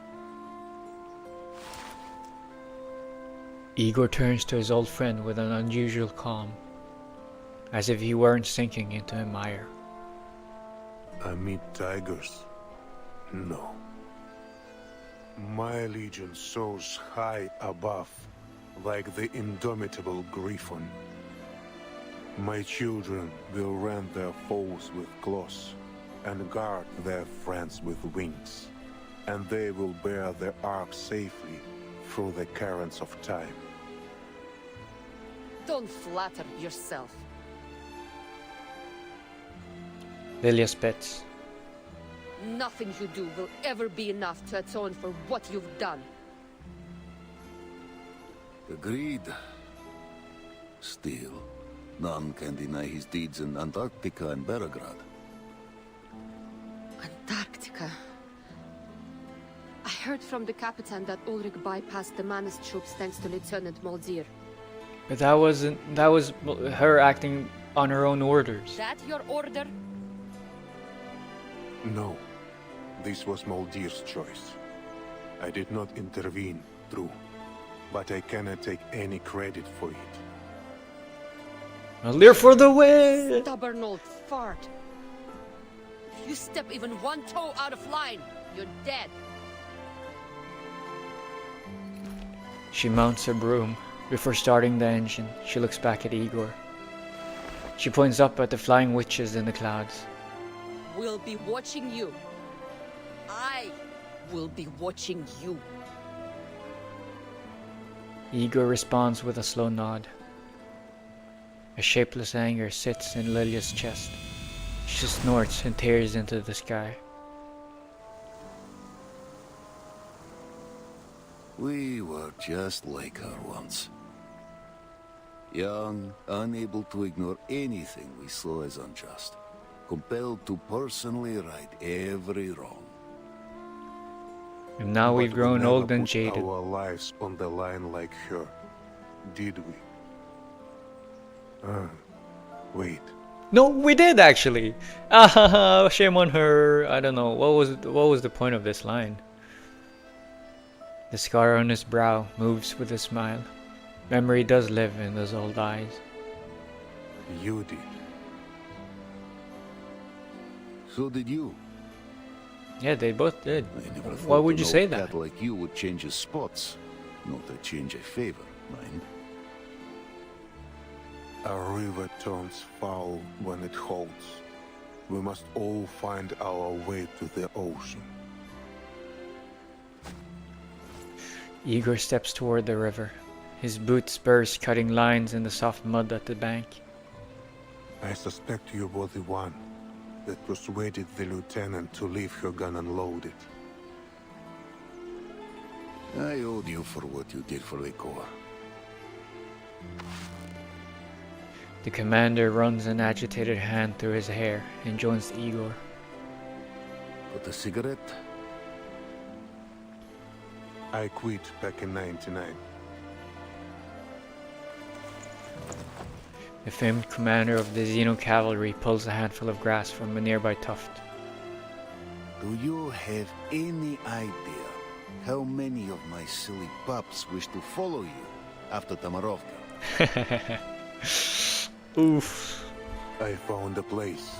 Igor turns to his old friend with an unusual calm, as if he weren't sinking into a mire. Amid tigers? No. My legion soars high above, like the indomitable griffin. My children will rend their foes with claws, and guard their friends with wings, and they will bear their ark safely through the currents of time. Don't flatter yourself. Lilia spits. Nothing you do will ever be enough to atone for what you've done. Agreed. Still, none can deny his deeds in Antarctica and Belgrade. Antarctica. I heard from the Capitan that Ulrich bypassed the Manus troops thanks to Lieutenant Moldir. But that was her acting on her own orders. That your order? No. This was Moldir's choice. I did not intervene, true. But I cannot take any credit for it. Moldir for the win! Stubborn old fart. If you step even one toe out of line, you're dead. She mounts her broom. Before starting the engine, she looks back at Igor. She points up at the flying witches in the clouds. We'll be watching you. I will be watching you. Igor responds with a slow nod. A shapeless anger sits in Lilia's chest. She snorts and tears into the sky. We were just like her once. Young, unable to ignore anything we saw as unjust. Compelled to personally right every wrong. And now we've But grown we never old and put jaded. our lives on the line like her, did we? Wait. No, we did actually. Ah, shame on her. I don't know. What was the point of this line? The scar on his brow moves with a smile. Memory does live in those old eyes. You did. So did you. Yeah, they both did. I never thought Why would you an say old that? cat like you would change his spots. Not a change I favor, mind. A river turns foul when it holds. We must all find our way to the ocean. Igor steps toward the river, his boot spurs cutting lines in the soft mud at the bank. I suspect you were the one that persuaded the lieutenant to leave her gun unloaded. I owed you for what you did for the Corps. The commander runs an agitated hand through his hair and joins Igor. Got a cigarette? I quit back in '99. The famed commander of the Xeno cavalry pulls a handful of grass from a nearby tuft. Do you have any idea how many of my silly pups wish to follow you after Tamarovka? Oof. I found a place,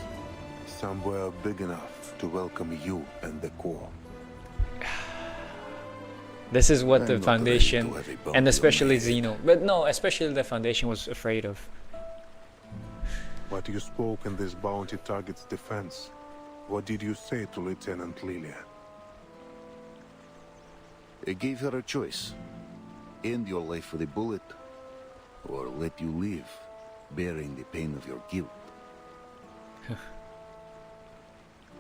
somewhere big enough to welcome you and the Corps. This is what the I'm not Foundation, ready to have a bumpy and on especially my head. Xeno, but no, especially the Foundation was afraid of. But you spoke in this bounty target's defense. What did you say to Lieutenant Lilia? I gave her a choice. End your life with a bullet, or let you live, bearing the pain of your guilt.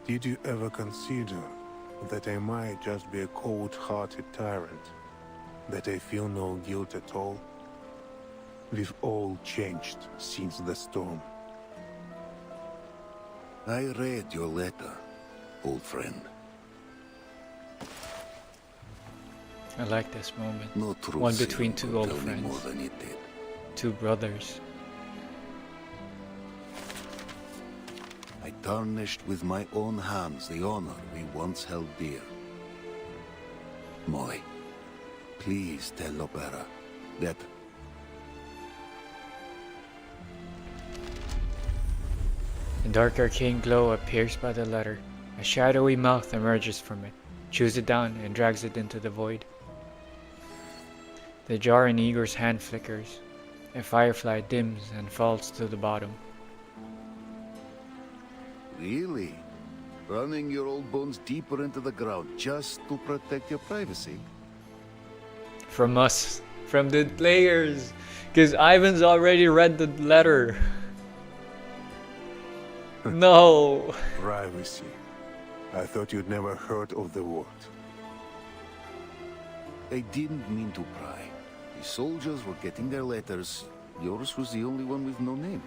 Did you ever consider that I might just be a cold-hearted tyrant? That I feel no guilt at all? We've all changed since the storm. I read your letter, old friend. I like this moment. No truth One between serum two could old tell me more friends. than it did. Two brothers. I tarnished with my own hands the honor we once held dear. Molly, please tell Lopera that... A dark arcane glow appears by the letter. A shadowy mouth emerges from it, chews it down, and drags it into the void. The jar in Igor's hand flickers. A firefly dims and falls to the bottom. Really? Running your old bones deeper into the ground just to protect your privacy? From us. From the players. Because Ivan's already read the letter. No. Privacy. I thought you'd never heard of the word. I didn't mean to pry. The soldiers were getting their letters. Yours was the only one with no name.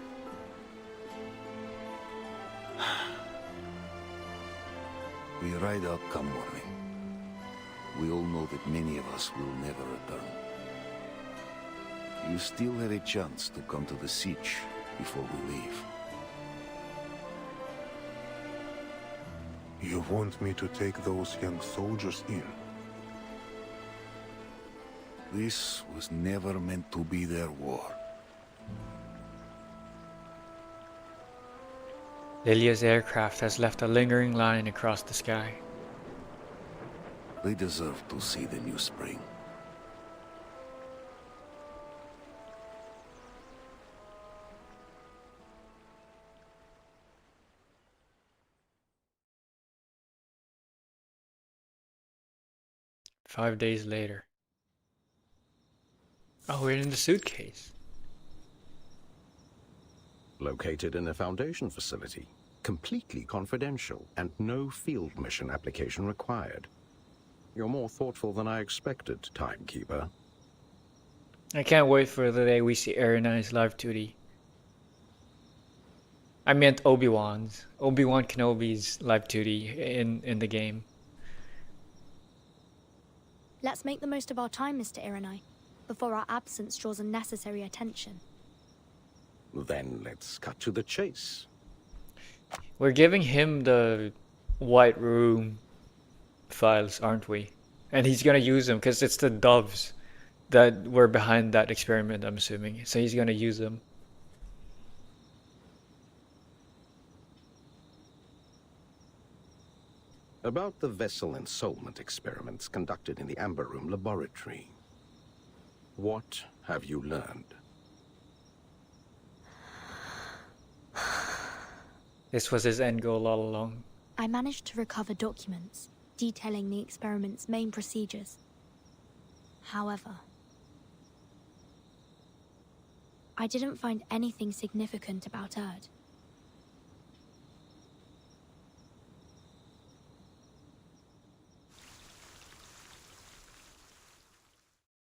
We ride out come morning. We all know that many of us will never return. You still have a chance to come to the siege before we leave. You want me to take those young soldiers in? This was never meant to be their war. Lilia's aircraft has left a lingering line across the sky. They deserve to see the new spring. Five days later. Oh, we're in the suitcase. Located in a Foundation facility, completely confidential, and no field mission application required. You're more thoughtful than I expected, Timekeeper. I can't wait for the day we see Aaron's live 2D. I meant Obi-Wan's. Obi-Wan Kenobi's live 2D in the game. Let's make the most of our time, Mr. Iranai, before our absence draws unnecessary attention. Then let's cut to the chase. We're giving him the White Room files, aren't we? And he's gonna use them because it's the doves that were behind that experiment, I'm assuming. So he's gonna use them. About the vessel ensoulment experiments conducted in the Amber Room laboratory. What have you learned? This was his end goal all along. I managed to recover documents detailing the experiment's main procedures. However, I didn't find anything significant about Erd.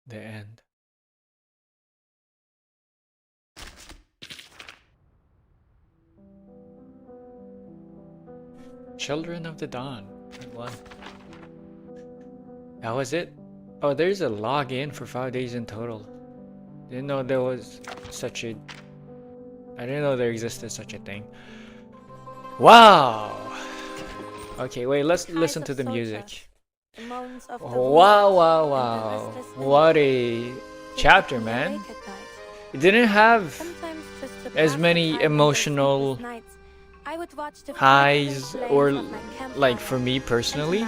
The end. Children of the Dawn, part 1. That was it? Oh, there's a login for 5 days in total. Didn't know there was such a... I didn't know there existed such a thing. Wow! Okay, wait, let's listen to the music. Wow, wow, wow. What a chapter, man. It didn't have as many emotional highs, or like for me personally,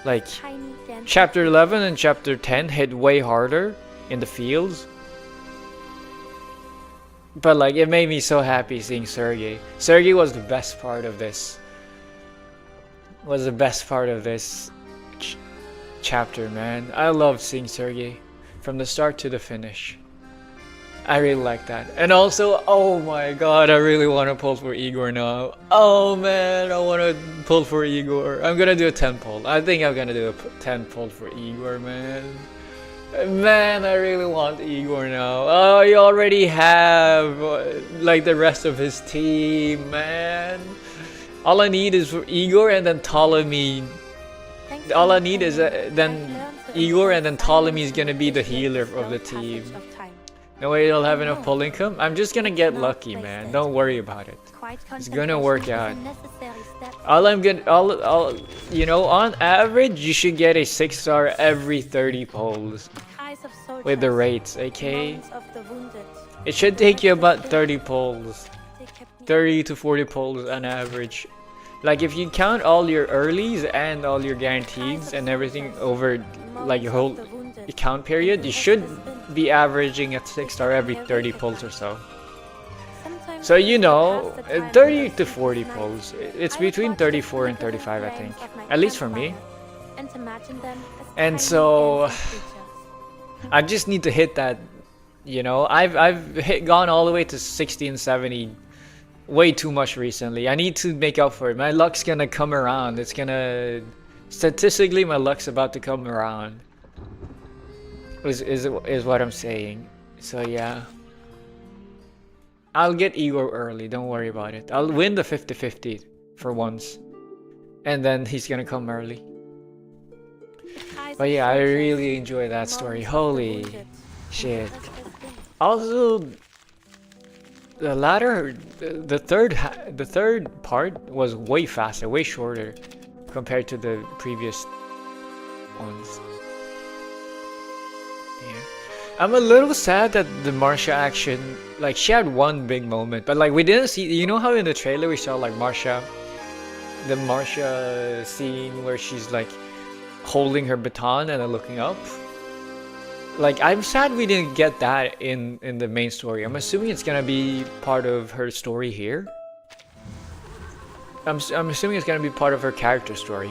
like chapter 11 and chapter 10 hit way harder in the fields. But like it made me so happy seeing Sergei. Sergei was the best part of this. Was the best part of this chapter, man. I love seeing Sergei from the start to the finish. I really like that. And also, oh my god, I really want to pull for Igor now. Oh man, I want to pull for Igor. I'm gonna do a 10 pull. I think I'm gonna do a 10 pull for Igor, man. Man, I really want Igor now. Oh, you already have like the rest of his team, man. All I need is for Igor and then Ptolemy. All I need is then Igor and then Ptolemy is gonna be the healer of the team. No way you'll have enough pull income? I'm just gonna get lucky, man. Don't worry about it. It's gonna work out. You know, on average, you should get a 6-star every 30 pulls. With the rates, okay? It should take you about 30 pulls. 30 to 40 pulls on average. Like if you count all your earlies and all your guarantees and everything over like your whole account period, you should be averaging a 6-star every 30 pulls or so. So you know, 30 to 40 pulls. It's between 34 and 35, I think. At least for me. And so I just need to hit that, you know. I've gone all the way to 60 and 70 way too much recently. I need to make up for it. My luck's gonna come around. It's gonna... Statistically, my luck's about to come around. Is what I'm saying. So yeah. I'll get Igor early. Don't worry about it. I'll win the 50-50 for once. And then he's gonna come early. But yeah, I really enjoy that story. Holy shit. Also, the third part was way faster, way shorter compared to the previous ones. Yeah. I'm a little sad that the Marcia action, like she had one big moment, but like we didn't see, you know how in the trailer we saw like the Marcia scene where she's like holding her baton and then looking up? Like, I'm sad we didn't get that in the main story. I'm assuming it's gonna be part of her story here. I'm assuming it's gonna be part of her character story.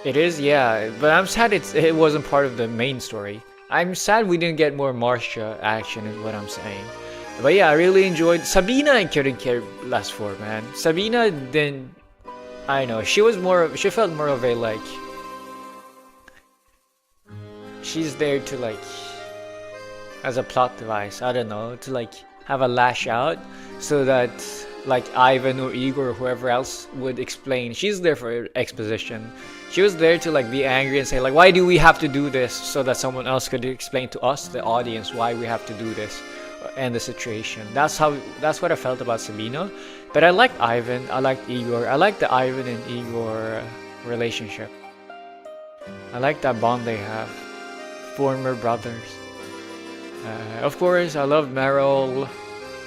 It is, yeah, but I'm sad it wasn't part of the main story. I'm sad we didn't get more Marcia action is what I'm saying. But yeah, I really enjoyed Sabina. I couldn't care less for, man. Sabina didn't, I know, she felt more of a like, she's there to like, as a plot device, I don't know, to like have a lash out so that like Ivan or Igor or whoever else would explain. She's there for exposition. She was there to like be angry and say like, why do we have to do this, so that someone else could explain to us, the audience, why we have to do this and the situation. That's what I felt about Sabina. But I liked Ivan, I liked Igor, I liked the Ivan and Igor relationship. I like that bond they have, former brothers. Of course, I love Meryl.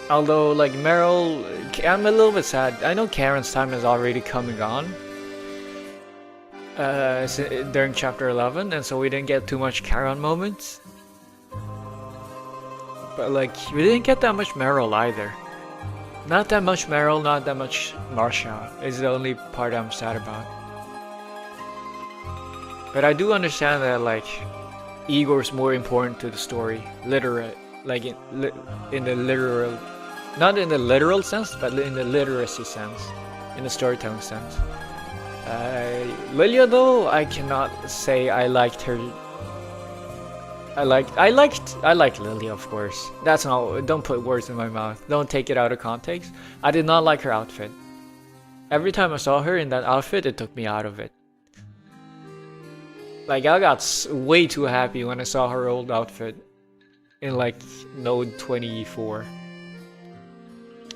Although, like, Meryl, I'm a little bit sad. I know Karen's time has already come and gone during chapter 11, and so we didn't get too much Karen moments. But, like, we didn't get that much Meryl either. Not that much Meryl, not that much Marcia is the only part I'm sad about. But I do understand that, like, Igor's more important to the story, like in the literal, not in the literal sense, but in the literacy sense, in the storytelling sense. Lilia, though, I cannot say I liked her. I liked Lilia, of course. That's not. Don't put words in my mouth. Don't take it out of context. I did not like her outfit. Every time I saw her in that outfit, it took me out of it. Like, I got way too happy when I saw her old outfit in, like, Node 24.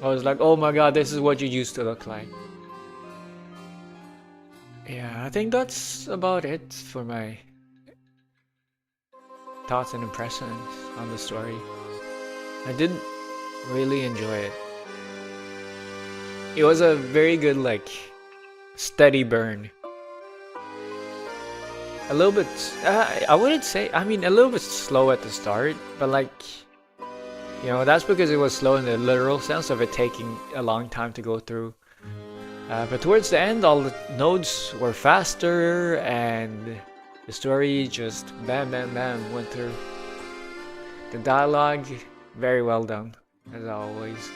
I was like, oh my god, this is what you used to look like. Yeah, I think that's about it for my thoughts and impressions on the story. I did really enjoy it. It was a very good, like, steady burn. A little bit, I wouldn't say, I mean, a little bit slow at the start, but like, you know, that's because it was slow in the literal sense of it taking a long time to go through. But towards the end, all the nodes were faster, and the story just bam, bam, bam went through. The dialogue, very well done, as always.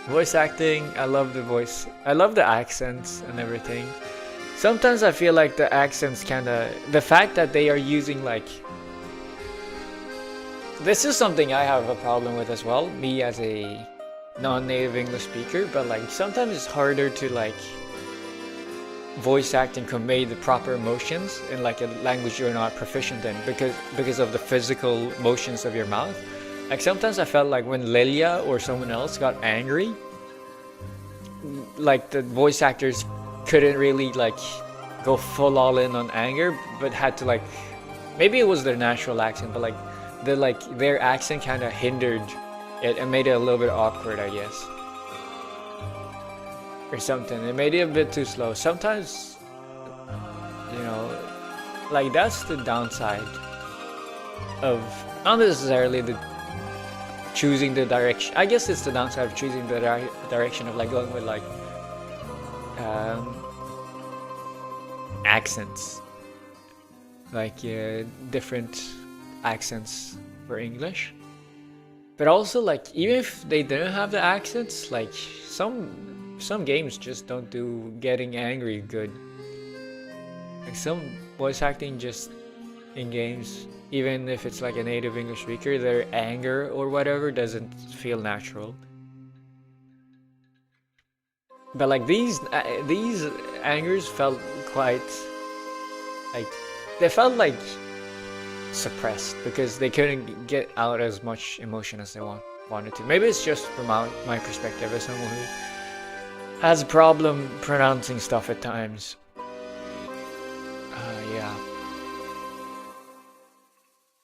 Voice acting, I love the voice, I love the accents and everything. Sometimes I feel like the accents kinda, the fact that they are using like, this is something I have a problem with as well, me as a non-native English speaker, but like sometimes it's harder to like voice act and convey the proper emotions in like a language you're not proficient in because of the physical motions of your mouth. Like sometimes I felt like when Lilia or someone else got angry, like the voice actors couldn't really like go full all in on anger, but had to like, maybe it was their natural accent, but like their accent kind of hindered it and made it a little bit awkward, I guess, or something. It made it a bit too slow. Sometimes, you know, like that's the downside of not necessarily the choosing the direction. I guess it's the downside of choosing the direction of like going with like accents, like different accents for English. But also, like, even if they didn't have the accents, like some games just don't do getting angry good. Like some voice acting just in games, even if it's like a native English speaker, their anger or whatever doesn't feel natural. But like these angers felt quite like, they felt like suppressed because they couldn't get out as much emotion as they wanted to. Maybe it's just from my perspective as someone who has a problem pronouncing stuff at times. Yeah.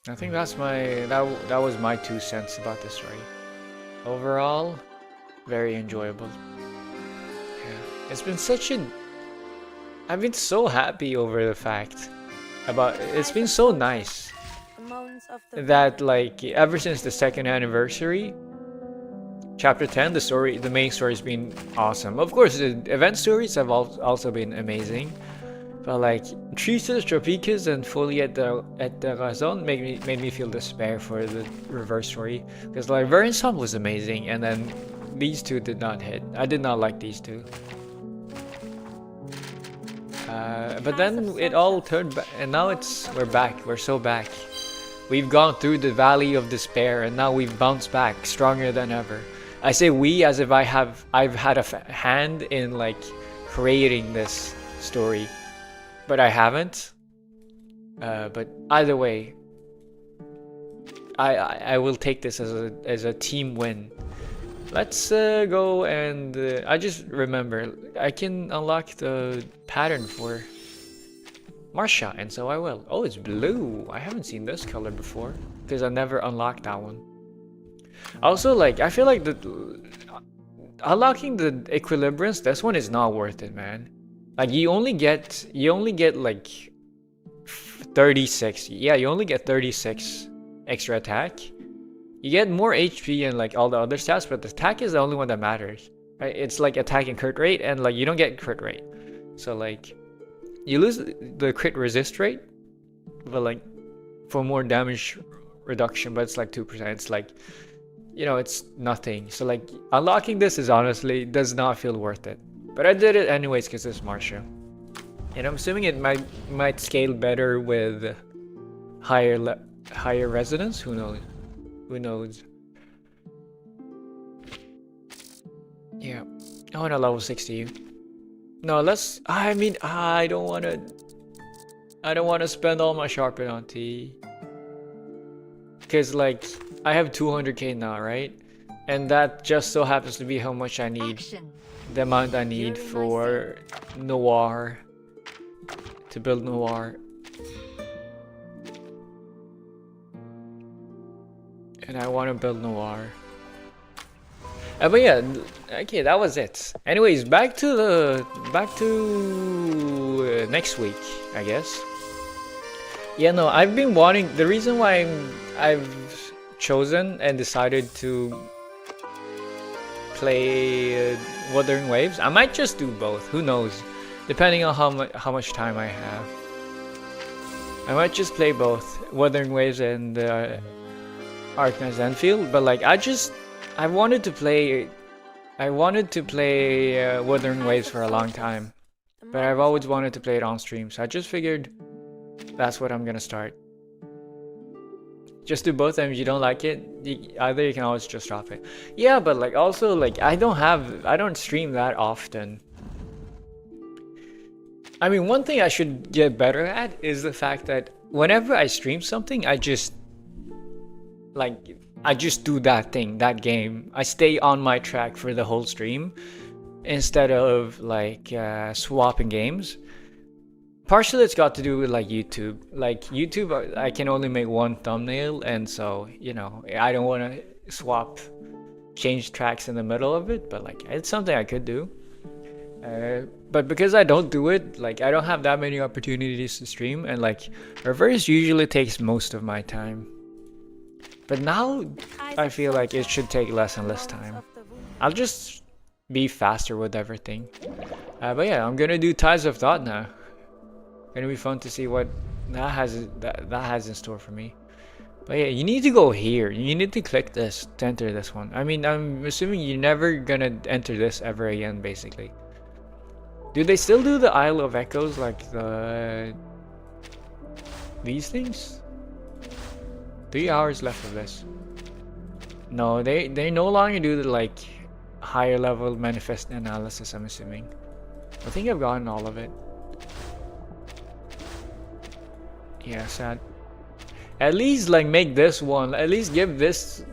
I think that's that was my 2 cents about this story. Overall, very enjoyable. Yeah. It's been I've been so happy over the fact it's been so nice that like ever since the 2nd anniversary, chapter 10, the main story's been awesome. Of course, the event stories have also been amazing, but like Tristes Tropiques and Folie et de Raison made me feel despair for the reverse story, because like Verensum was amazing, and then these two did not hit. I did not like these two. But then it all turned back, and now we're back. We're so back. We've gone through the valley of despair, and now we've bounced back stronger than ever. I say we as if I've had a hand in like creating this story, but I haven't. But either way, I will take this as a team win. Let's go and I just remember I can unlock the pattern for Marcia, and so I will. Oh, it's blue. I haven't seen this color before because I never unlocked that one. Also, like, I feel like unlocking the equilibriums, this one is not worth it, man. Like, you only get like 36. Yeah, you only get 36 extra attack. You get more HP and like all the other stats, but the attack is the only one that matters. Right? It's like attack and crit rate, and like you don't get crit rate. So like you lose the crit resist rate, but like for more damage reduction, but it's like 2%. It's like, you know, it's nothing. So like unlocking this is honestly does not feel worth it. But I did it anyways because it's Marcia. And I'm assuming it might scale better with higher resonance. Who knows? Who knows? Yeah. I want to level 60. No, let's. I mean, I don't want to spend all my sharpen on T. Because like I have 200k now, right? And that just so happens to be how much I need. The amount I need for Noir. To build Noir. And I want to build Noir. But yeah, okay, that was it. Anyways, back to next week, I guess. Yeah, no, I've been wanting. The reason why I've chosen and decided to play Wuthering Waves. I might just do both. Who knows? Depending on how much time I have. I might just play both Wuthering Waves and Arknight's Enfield. But like, I wanted to play Wuthering Waves for a long time, but I've always wanted to play it on stream, so I just figured that's what I'm gonna start. Just do both, and if you don't like it, either you can always just drop it. Yeah, but like also like I don't stream that often. I mean, one thing I should get better at is the fact that whenever I stream something, I just do that thing, that game. I stay on my track for the whole stream instead of like swapping games. Partially it's got to do with like YouTube. Like YouTube, I can only make one thumbnail, and so, you know, I don't want to change tracks in the middle of it, but like it's something I could do. But because I don't do it, like I don't have that many opportunities to stream, and like reverse usually takes most of my time. But now I feel like it should take less and less time. I'll just be faster with everything. But yeah, I'm gonna do Ties of Thought now. Gonna be fun to see what that has in store for me. But yeah, you need to go here. You need to click this to enter this one. I mean, I'm assuming you're never gonna enter this ever again, basically. Do they still do the Isle of Echoes, like these things? 3 hours left of this. No, they no longer do the like higher level manifest analysis, I'm assuming. I think I've gotten all of it. Yeah, sad. At least like make this one, at least give this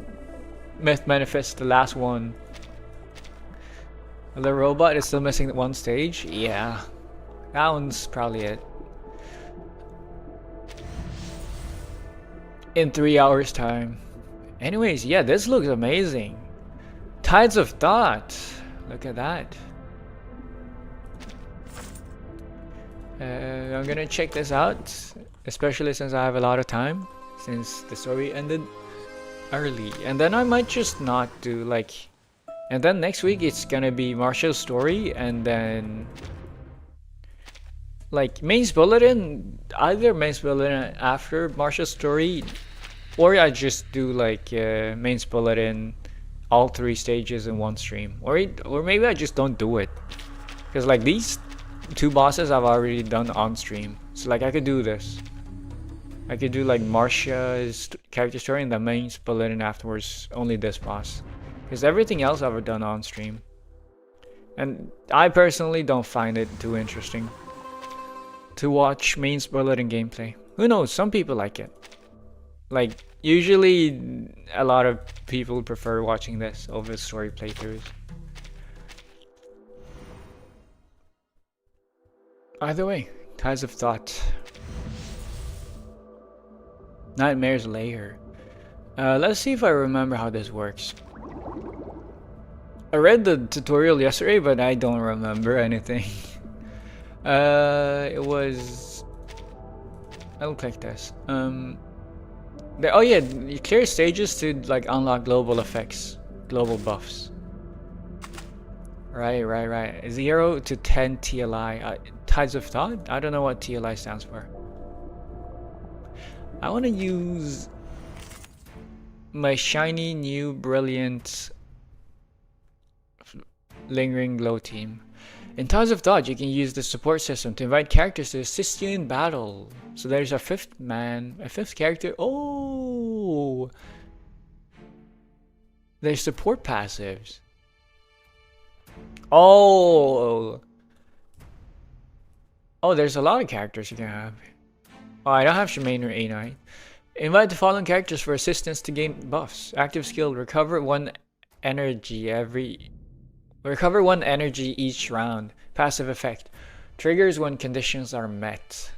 myth manifest the last one. The robot is still missing one stage? Yeah. That one's probably it. In 3 hours time. Anyways, yeah, this looks amazing. Tides of Thought. Look at that. I'm gonna check this out, especially since I have a lot of time, since the story ended early. And then I might just not do like, and then next week it's gonna be Marshall's story, and then like Main's Bulletin, either Main's Bulletin after Marshall's story, or I just do like Main's Bulletin all 3 stages in one stream, or maybe I just don't do it, because like these 2 bosses I've already done on stream. So like I could do this. I could do like Marcia's character story and the main split and afterwards only this boss. Because everything else I've done on stream. And I personally don't find it too interesting to watch main split and gameplay. Who knows, some people like it. Like, usually a lot of people prefer watching this over story playthroughs. Either way, Ties of Thought. Nightmare's Lair. Let's see if I remember how this works. I read the tutorial yesterday, but I don't remember anything. It was... I'll click this. Oh yeah, you clear stages to like unlock global effects, global buffs. Right. 0 to 10 TLI. Tides of Thought? I don't know what TLI stands for. I want to use my shiny new brilliant lingering glow team. In Tides of Thought, you can use the support system to invite characters to assist you in battle. So there's a fifth character. Oh! There's support passives. Oh! Oh, there's a lot of characters you can have. Oh, I don't have Shemaine or A9. Invite the following characters for assistance to gain buffs. Active skill, recover 1 energy each round. Passive effect. Triggers when conditions are met.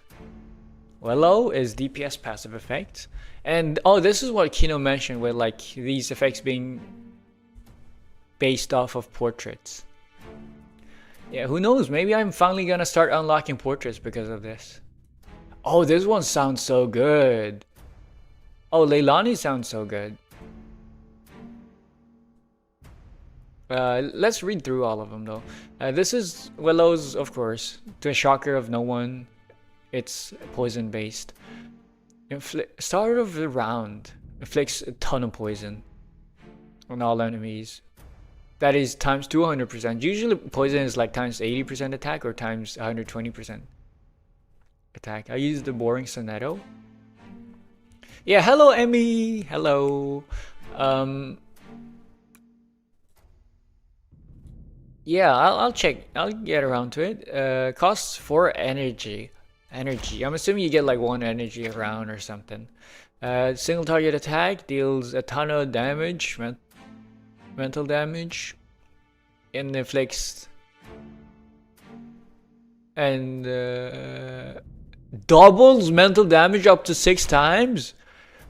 Willow is DPS passive effect. And oh, this is what Kino mentioned with like these effects being based off of portraits. Yeah, who knows? Maybe I'm finally gonna start unlocking portraits because of this. Oh, this one sounds so good. Oh, Leilani sounds so good. Let's read through all of them though. This is Willow's, of course. To a shocker of no one, it's poison based. Start of the round. Inflicts a ton of poison on all enemies. That is times 200%. Usually poison is like times 80% attack or times 120% attack. I use the boring Soneto. Yeah, hello Emmy. Hello. Yeah, I'll check. I'll get around to it. Costs 4 energy. I'm assuming you get like 1 energy a round or something. Single target attack deals a ton of damage, mental damage, and inflicts and doubles mental damage up to 6 times.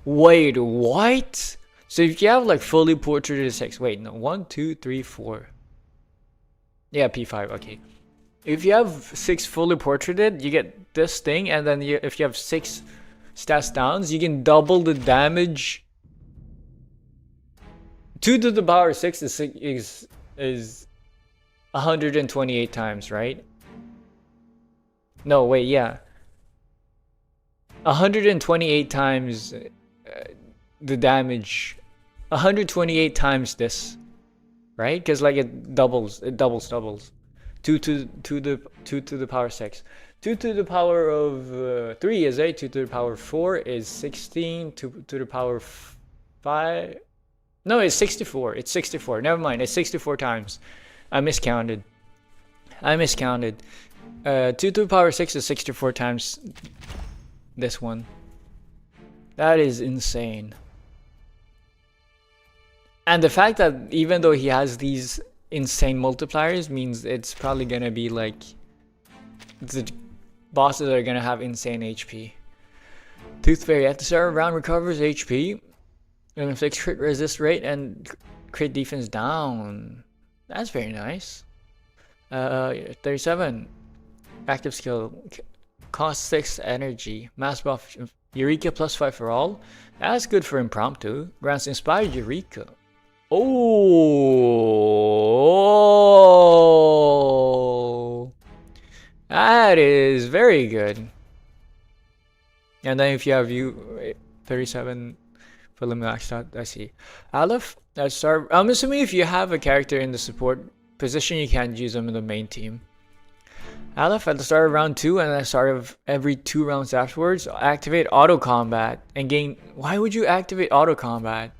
Wait, what? So if you have like fully portraited 6, wait, no, 1, 2, 3, 4. Yeah, P5, okay. If you have 6 fully portraited, you get this thing, and then if you have 6 stats downs, you can double the damage. 2 to the power 6 is 128 times, right? No, wait, yeah. 128 times the damage. 128 times this. Right? Because like it doubles. 2 to the power 6. 2 to the power of 3 is 8. 2 to the power 4 is 16. 2 to the power 5. No, it's 64. It's 64. Never mind. It's 64 times. I miscounted. 2 to the power 6 is 64 times this one. That is insane. And the fact that even though he has these insane multipliers means it's probably gonna be like the bosses are gonna have insane HP. Tooth Fairy at the start of round recovers HP and inflicts crit resist rate and crit defense down. That's very nice. 37. Active skill. Cost 6 energy. Mass buff. Eureka plus 5 for all. That's good for impromptu. Grants inspired Eureka. Oh, that is very good. And then if you have 37 fully maxed out, I see. Aleph, let's start. I'm assuming if you have a character in the support position, you can't use them in the main team. Aleph at the start of round 2 and at the start of every 2 rounds afterwards, activate auto combat and gain. Why would you activate auto combat?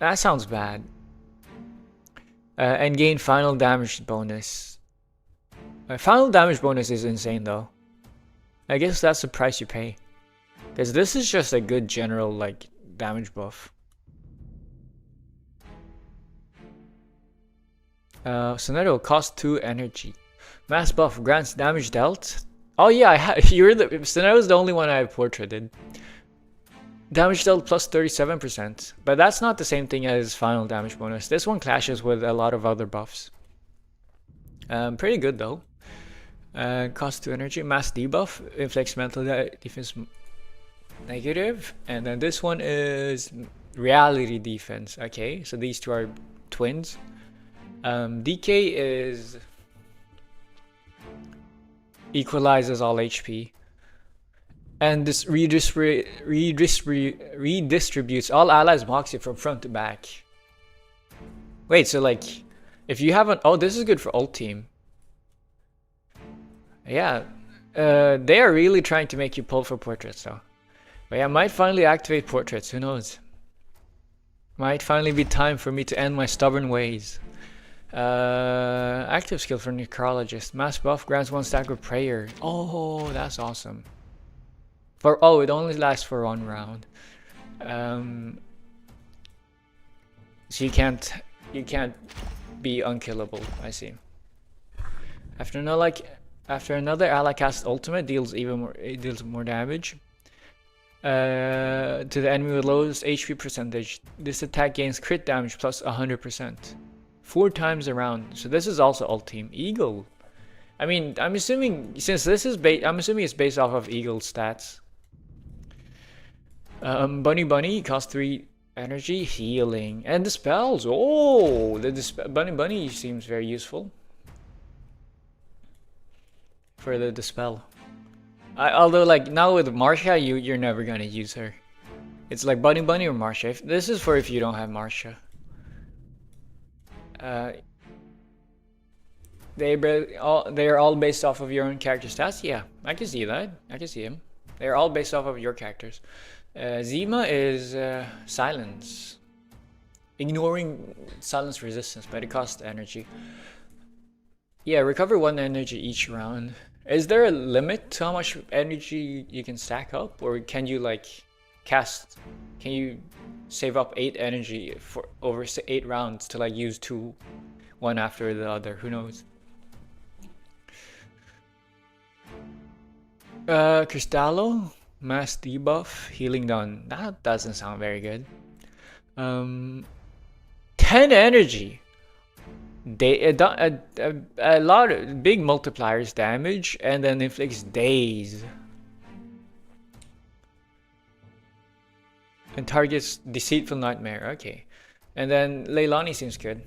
That sounds bad. And gain final damage bonus. Final damage bonus is insane though. I guess that's the price you pay. Because this is just a good general like damage buff. So that will cost 2 energy. Mass buff grants damage dealt. Oh yeah, so that was the only one I portraited. Damage dealt plus 37%. But that's not the same thing as final damage bonus. This one clashes with a lot of other buffs. Pretty good though. Cost 2 energy. Mass debuff inflicts mental defense negative. And then this one is reality defense. Okay, so these two are twins. DK is equalizes all HP. And this redistributes all allies moxie from front to back. Wait, so like, if you haven't... Oh, this is good for ult team. Yeah. They are really trying to make you pull for portraits though. But yeah, I might finally activate portraits, who knows. Might finally be time for me to end my stubborn ways. Active skill for necrologist. Mass buff grants 1 stack of prayer. Oh, that's awesome. It only lasts for 1 round. So you can't be unkillable. I see. After another ally casts ultimate, deals more damage to the enemy with lowest HP percentage. This attack gains crit damage plus 100%, 4 times around. So this is also ult team. Eagle. I mean, I'm assuming since this is I'm assuming it's based off of Eagle stats. Bunny costs 3 energy, healing, and dispels. Oh, the Bunny seems very useful for the dispel. Although, like now with Marcia, you're never gonna use her. It's like Bunny or Marcia. This is for if you don't have Marcia. They're all based off of your own character stats. Yeah, I can see that. I can see him. They're all based off of your characters. Zima is silence. Ignoring silence resistance, but it costs energy. Yeah, recover 1 energy each round. Is there a limit to how much energy you can stack up? Or can you like cast... Can you save up 8 energy for over 8 rounds to like use 2, one after the other? Who knows? Cristallo? Mass debuff, healing done. That doesn't sound very good. 10 energy. A lot of big multipliers damage and then inflicts daze. And targets deceitful nightmare. Okay. And then Leilani seems good.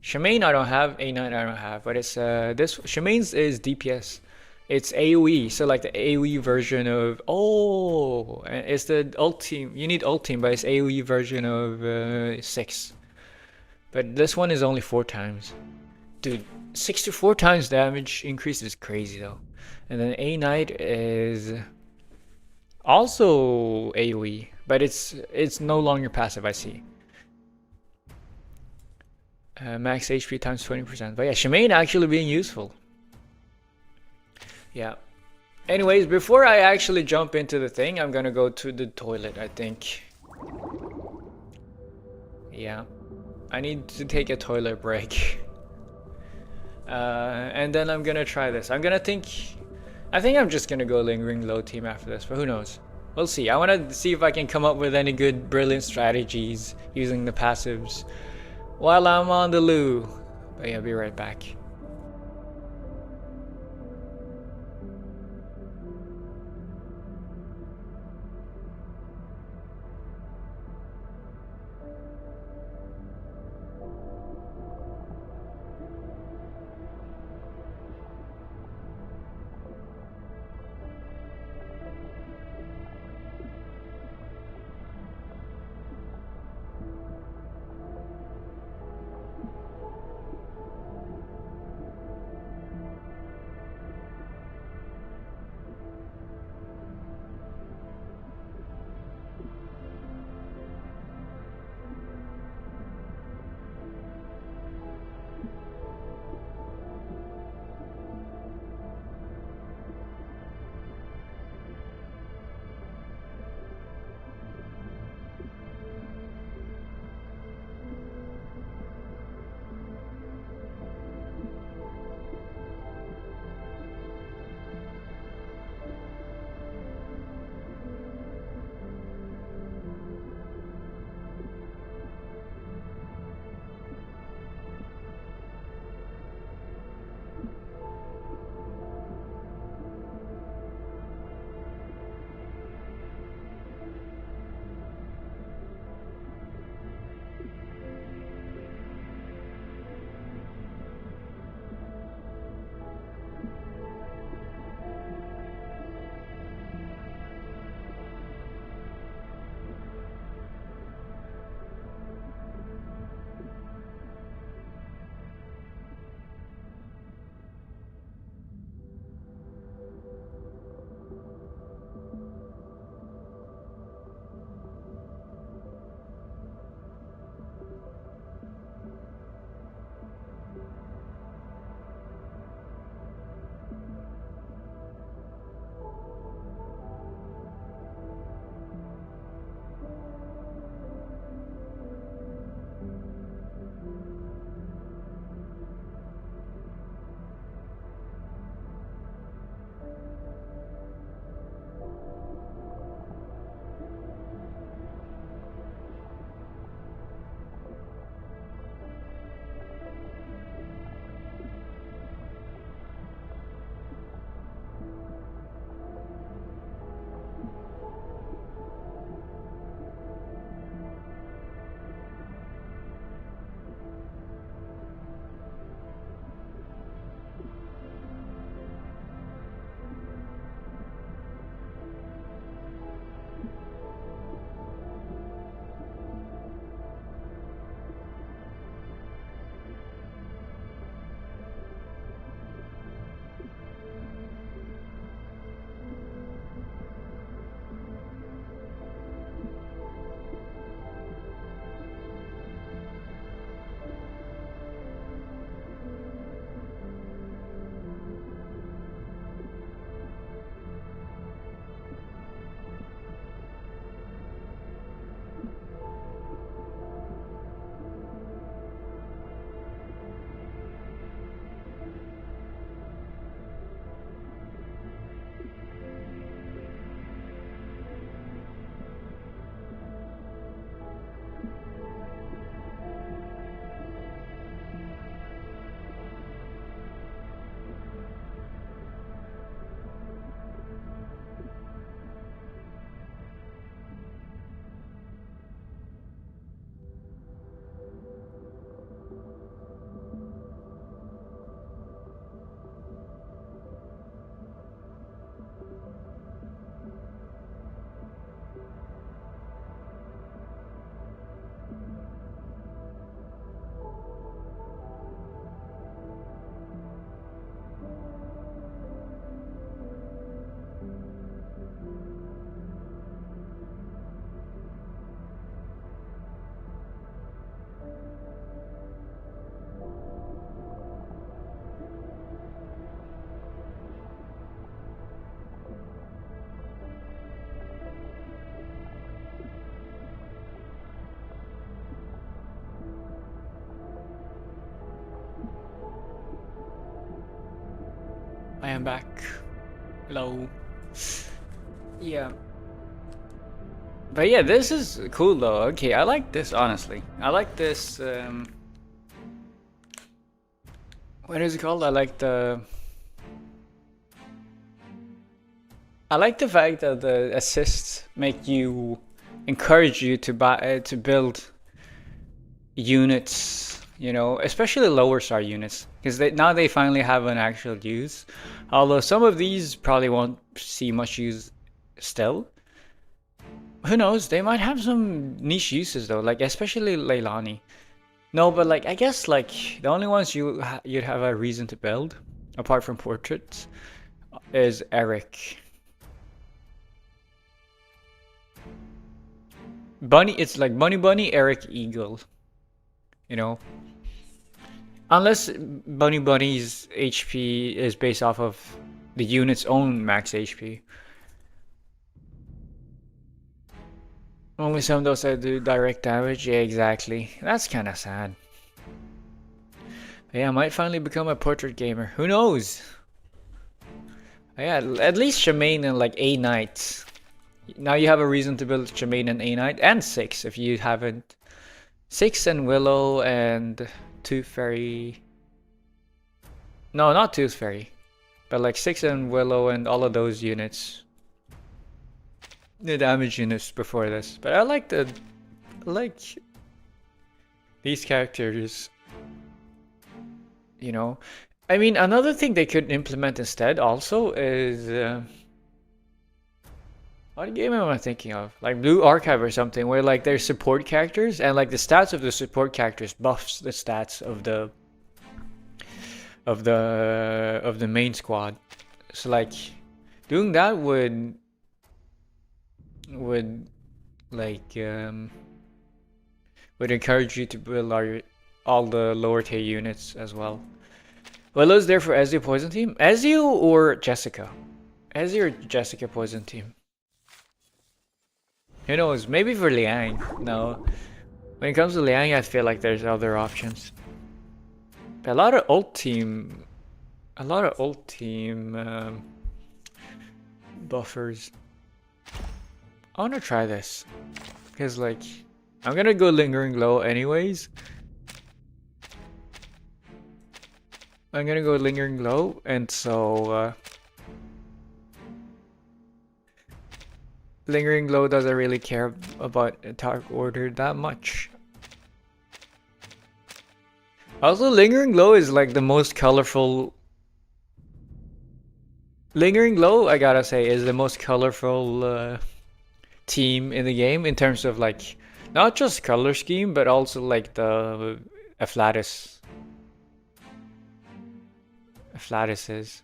Shemaine I don't have, A9 I don't have, but it's this Shemaine's is DPS. It's AoE, so like the AoE version of... Oh, it's the ult team. You need ult team, but it's AoE version of 6. But this one is only 4 times. Dude, 64 times damage increase is crazy though. And then A Knight is also AoE, but it's no longer passive, I see. Max HP times 20%. But yeah, Shemaine actually being useful. Yeah. Anyways, before I actually jump into the thing, I'm gonna go to the toilet, I think. Yeah. I need to take a toilet break. And then I'm gonna try this. I think I'm just gonna go lingering low team after this, but who knows? We'll see. I wanna see if I can come up with any good, brilliant strategies using the passives while I'm on the loo. But yeah, I'll be right back. I am back. Hello. Yeah. But yeah, this is cool though. Okay, I like this, honestly. I like this, what is it called? I like the fact that the assists make you, encourage you to buy, to build units, you know, especially lower star units, because now they finally have an actual use. Although some of these probably won't see much use still. Who knows? They might have some niche uses though, like especially Leilani. No, but like I guess like the only ones you'd have a reason to build, apart from portraits, is Eric. Bunny, it's like Bunny, Eric, Eagle. You know, unless Bunny's HP is based off of the unit's own max HP. Only some of those that do direct damage. Yeah, exactly. That's kind of sad. Yeah, I might finally become a portrait gamer. Who knows? Yeah, at least Shemaine and like A Knight. Now you have a reason to build Shemaine and A Knight, and 6 if you haven't. 6 and Willow and Tooth Fairy. No, not Tooth Fairy. But like 6 and Willow and all of those units. The damage units before this. But I like these characters. You know. I mean, another thing they could implement instead also is what game am I thinking of? Like Blue Archive or something, where like there's support characters and like the stats of the support characters buffs the stats of the main squad. So like doing that would encourage you to build all the lower tier units as well. Willow's there for Ezio Poison Team? Ezio or Jessica? Ezio or Jessica Poison Team? Who knows? Maybe for Liang. No. When it comes to Liang, I feel like there's other options. But a lot of ult team buffers. I want to try this. Because like, I'm gonna go Lingering Glow anyways. I'm gonna go Lingering Glow, and so Lingering Glow doesn't really care about attack order that much. Also, Lingering Glow is like the most colorful. Lingering Glow, I gotta say, is the most colorful team in the game in terms of like not just color scheme, but also like the Afflatus. Afflatuses.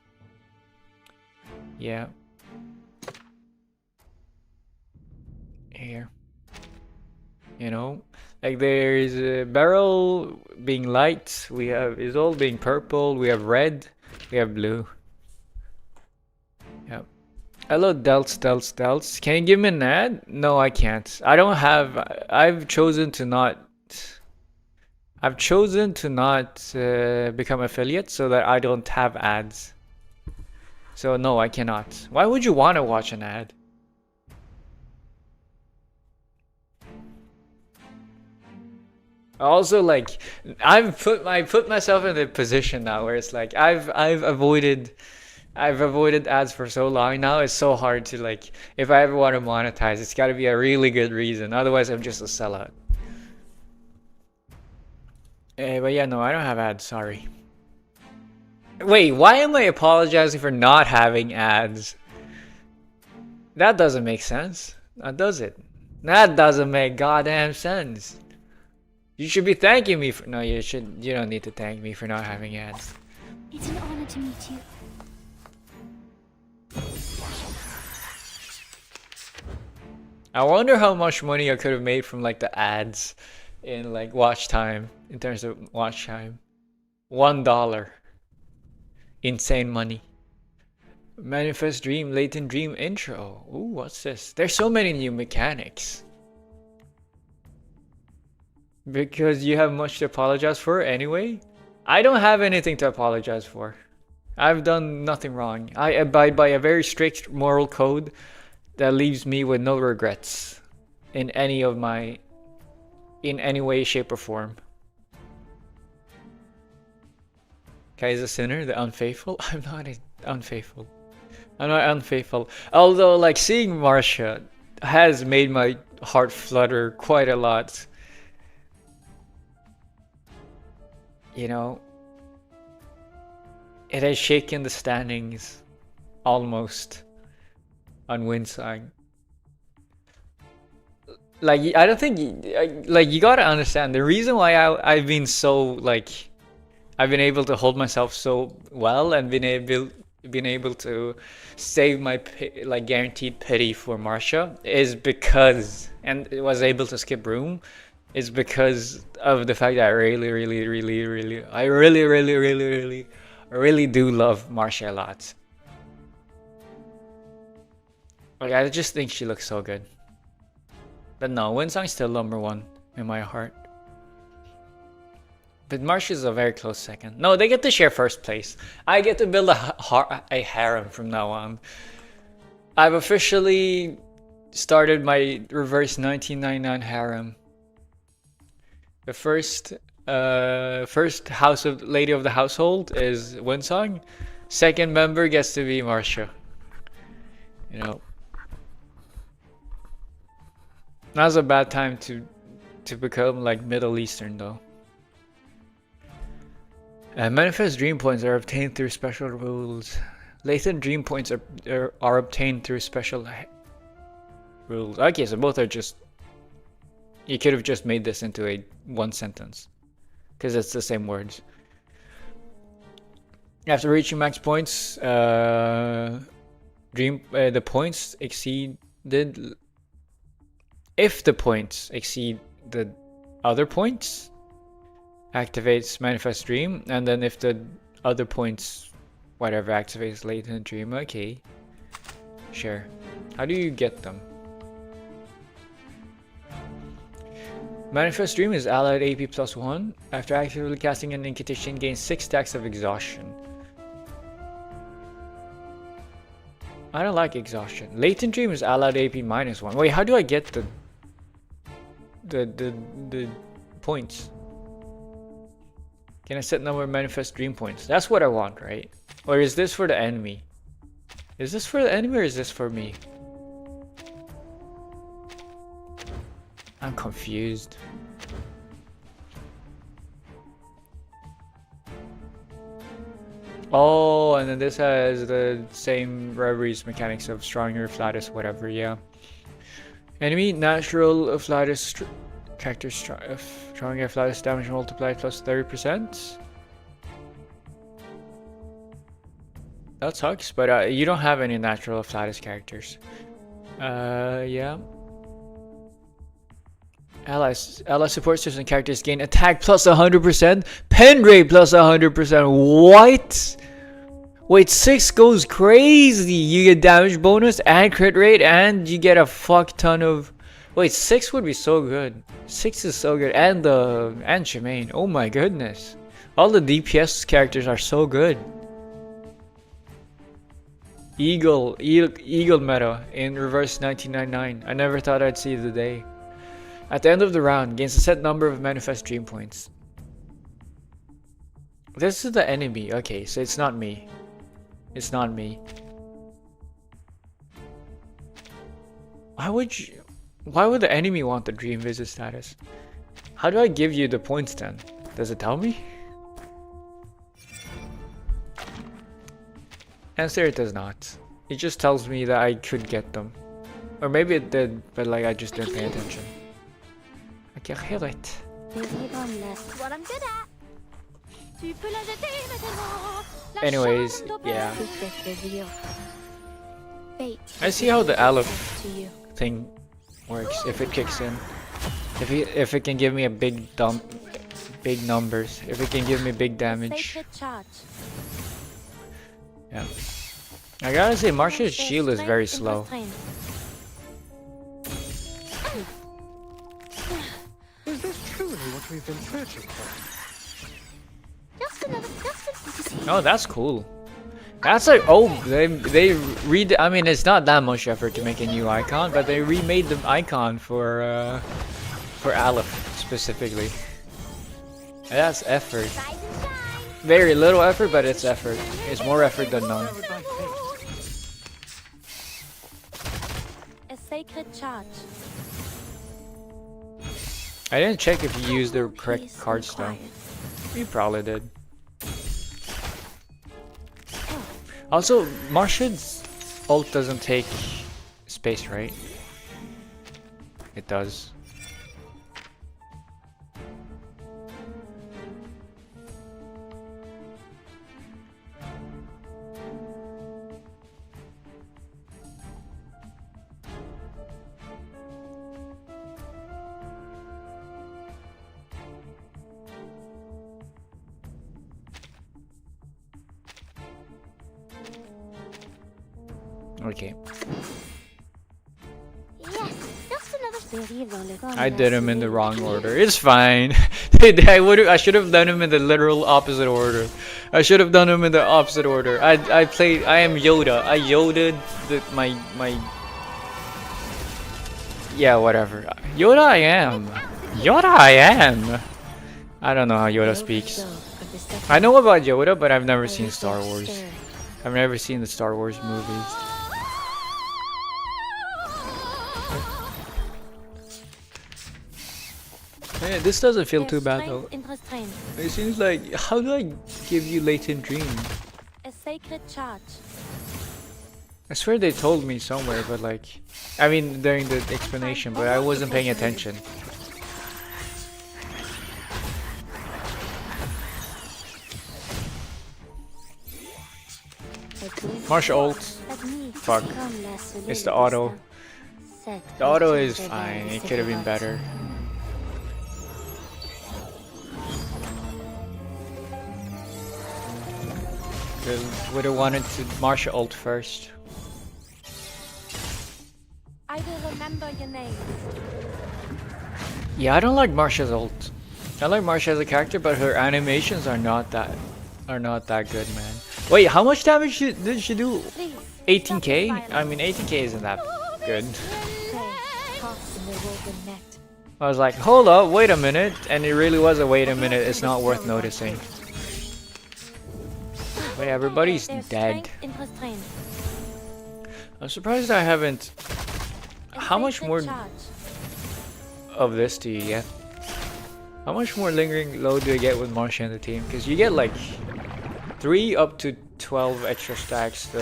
Yeah. Here. You know, like there's a barrel being light, we have Isolde being purple, we have red, we have blue. Yep. Hello Delts. Can you give me an ad? No, I can't. I don't have, I've chosen to not become affiliate so that I don't have ads. So no, I cannot. Why would you want to watch an ad? Also, like, I've put myself in the position now where it's like I've avoided ads for so long now. It's so hard to like, if I ever want to monetize, it's got to be a really good reason. Otherwise, I'm just a sellout. But yeah, no, I don't have ads. Sorry. Wait, why am I apologizing for not having ads? That doesn't make sense. Does it? That doesn't make goddamn sense. You should be thanking me for— no, you don't need to thank me for not having ads. It's an honor to meet you. I wonder how much money I could have made from like the ads in like watch time, in terms of watch time. $1. Insane money. Manifest Dream, Latent Dream intro. Ooh, what's this? There's so many new mechanics. Because you have much to apologize for anyway? I don't have anything to apologize for. I've done nothing wrong. I abide by a very strict moral code that leaves me with no regrets in any way, shape, or form. Kai is a sinner, the unfaithful? I'm not unfaithful. I'm not unfaithful. Although, like, seeing Marcia has made my heart flutter quite a lot. You know, it has shaken the standings almost on Winsong. Like, I don't think, like, you gotta understand the reason why I've been so, like, I've been able to hold myself so well and been able to save my like guaranteed pity for Marcia is because, and it was able to skip room, is because of the fact that I really do love Marcia a lot. Like, I just think she looks so good. But no, Winsong's still #1 in my heart. But Marcia's a very close second. No, they get to share first place. I get to build a harem from now on. I've officially started my reverse 1999 harem. The first lady of the household is Winsong. Second member gets to be Marcia. You know, now's a bad time to become like Middle Eastern though. Manifest dream points are obtained through special rules. Latent dream points are obtained through special rules. Okay, so both are just... You could have just made this into one sentence, because it's the same words. After reaching max points, the points exceeded... If the points exceed the other points, activates manifest dream, and then if the other points whatever activates latent dream. Okay, sure. How do you get them? Manifest dream is allied AP +1. After actively casting an incantation, gains 6 stacks of exhaustion. I don't like exhaustion. Latent dream is allied AP -1. Wait, how do I get the points? Can I set number of manifest dream points? That's what I want, right? Or is this for the enemy? Is this for the enemy or is this for me? I'm confused. Oh, and then this has the same reveries mechanics of stronger, flattest, whatever, yeah. Enemy, natural, flattest, character, stronger, flattest, damage multiplied plus 30%. That sucks, but you don't have any natural, flattest characters. Yeah. Allies support system characters gain attack plus 100%, pen rate plus 100%. What? Wait, 6 goes crazy. You get damage bonus and crit rate, and you get a fuck ton of. Wait, 6 would be so good. 6 is so good, and Shemaine. Oh my goodness, all the DPS characters are so good. Eagle meta in reverse 1999. I never thought I'd see the day. At the end of the round, gains a set number of manifest dream points. This is the enemy. Okay, so it's not me. It's not me. Why would the enemy want the dream visit status? How do I give you the points then? Does it tell me? Answer, it does not. It just tells me that I could get them. Or maybe it did, but like I just didn't pay attention. I can hear it. What I'm good at. Anyways, yeah. I see how the Aleph thing works if it kicks in. If it can give me a big numbers. If it can give me big damage. Yeah. I gotta say, Marcia's shield is very slow. Is this truly what we've been searching for? Oh, that's cool. That's like, oh, they read. I mean, it's not that much effort to make a new icon, but they remade the icon for Aleph specifically. And that's effort. Very little effort, but it's effort. It's more effort than none. A sacred charge. I didn't check if you used the correct cards though. You probably did. Also, Marshall's ult doesn't take space, right? It does. Okay. I did him in the wrong order. It's fine. I should have done him in the literal opposite order. I should have done him in the opposite order. I am Yoda. I Yoda'd my yeah, whatever. Yoda I am. Yoda I am. I don't know how Yoda speaks. I know about Yoda, but I've never seen Star Wars. I've never seen the Star Wars movies. Man, this doesn't feel too bad though. It seems like, how do I give you latent dream? A sacred charge. I swear they told me somewhere, but like, I mean during the explanation, but I wasn't paying attention. Martial ult. Fuck. It's the auto. The auto is fine. It could have been better. Would have wanted to martial ult first. I will remember your name. Yeah, I don't like Marsha's ult. I like Marsha as a character, but her animations are not that good, man. Wait, how much damage did she do? 18k? I mean, 18k isn't that good. I was like, hold up, wait a minute, and it really was a wait a minute. It's not worth noticing. Wait, everybody's dead. I'm surprised I haven't. How much more of this do you get? How much more lingering low do you get with Marsha and the team? Because you get like 3 up to 12 extra stacks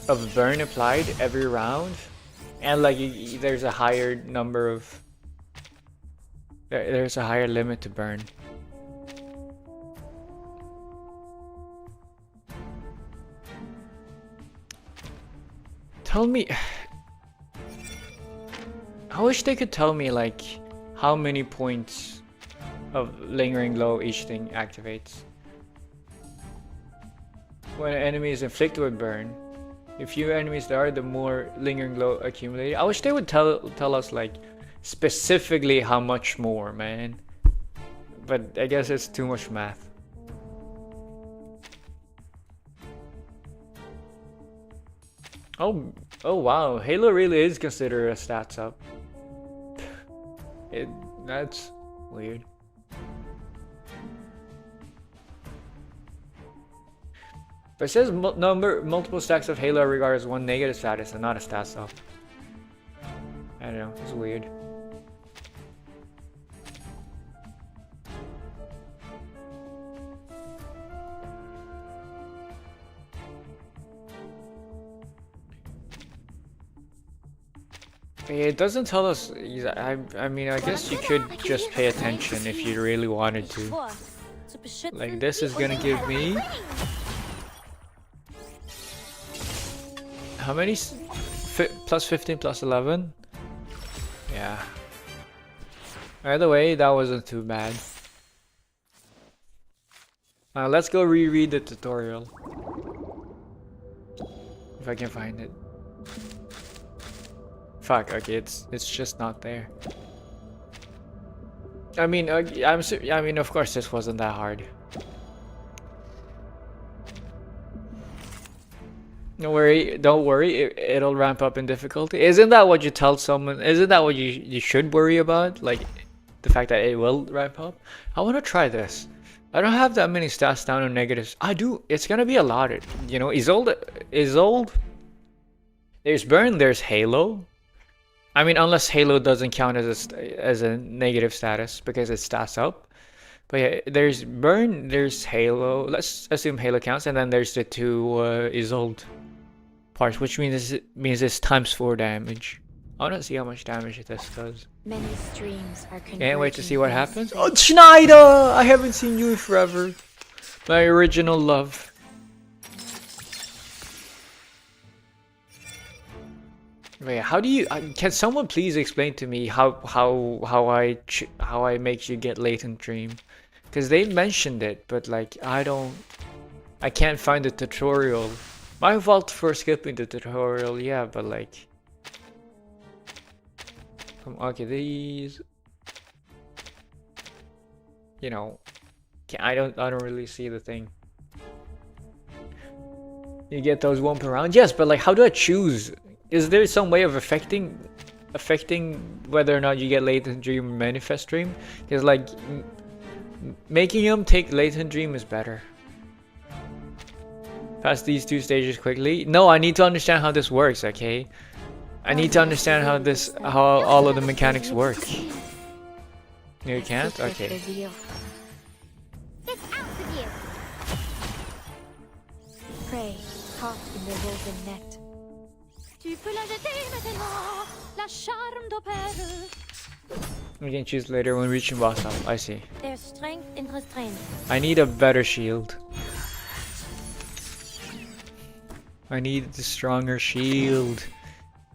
of burn applied every round, and like there's a higher number of. There's a higher limit to burn. Tell me. I wish they could tell me like how many points of lingering low each thing activates. When an enemy is inflicted with burn, the fewer enemies there are, the more lingering low accumulated. I wish they would tell us like specifically how much more, man. But I guess it's too much math. Oh wow, Halo really is considered a stats up. That's weird. But it says multiple stacks of Halo regarded as one negative status and not a stats up. I don't know, it's weird. It doesn't tell us. I mean, I guess you could just pay attention if you really wanted to. Like this is gonna give me how many? Plus 15, plus 11. Yeah. Either way, that wasn't too bad. Let's go reread the tutorial if I can find it. Fuck, okay, it's just not there. I mean, I mean, of course this wasn't that hard. Don't worry. It'll ramp up in difficulty. Isn't that what you tell someone? Isn't that what you should worry about? Like the fact that it will ramp up. I want to try this. I don't have that many stats down on negatives. I do. It's gonna be a lot. You know, Isolde. There's Burn. There's Halo. I mean, unless Halo doesn't count as a negative status because it stats up. But yeah, there's Burn, there's Halo. Let's assume Halo counts, and then there's the two Isolde parts, which means it's times 4 damage. I want to see how much damage this does. Many streams are Can't wait to see what happens. Oh, Schneider! I haven't seen you in forever. My original love. Wait, how do you? Can someone please explain to me how I make you get latent dream? Because they mentioned it, but like I can't find the tutorial. My fault for skipping the tutorial, yeah, but like, okay, these, you know, I don't really see the thing. You get those 1 per round, yes, but like, how do I choose? Is there some way of affecting whether or not you get latent dream or manifest dream? Because like making them take latent dream is better. Pass these 2 stages quickly. No, I need to understand how this works. Okay, I need to understand how all of the mechanics work. No, you can't. Okay. Prey caught in the woven net. Tu peux la jeter maintenant, la charme d'opère. We can choose later when reaching boss level. I see. There's strength in restraint. I need a better shield. I need the stronger shield.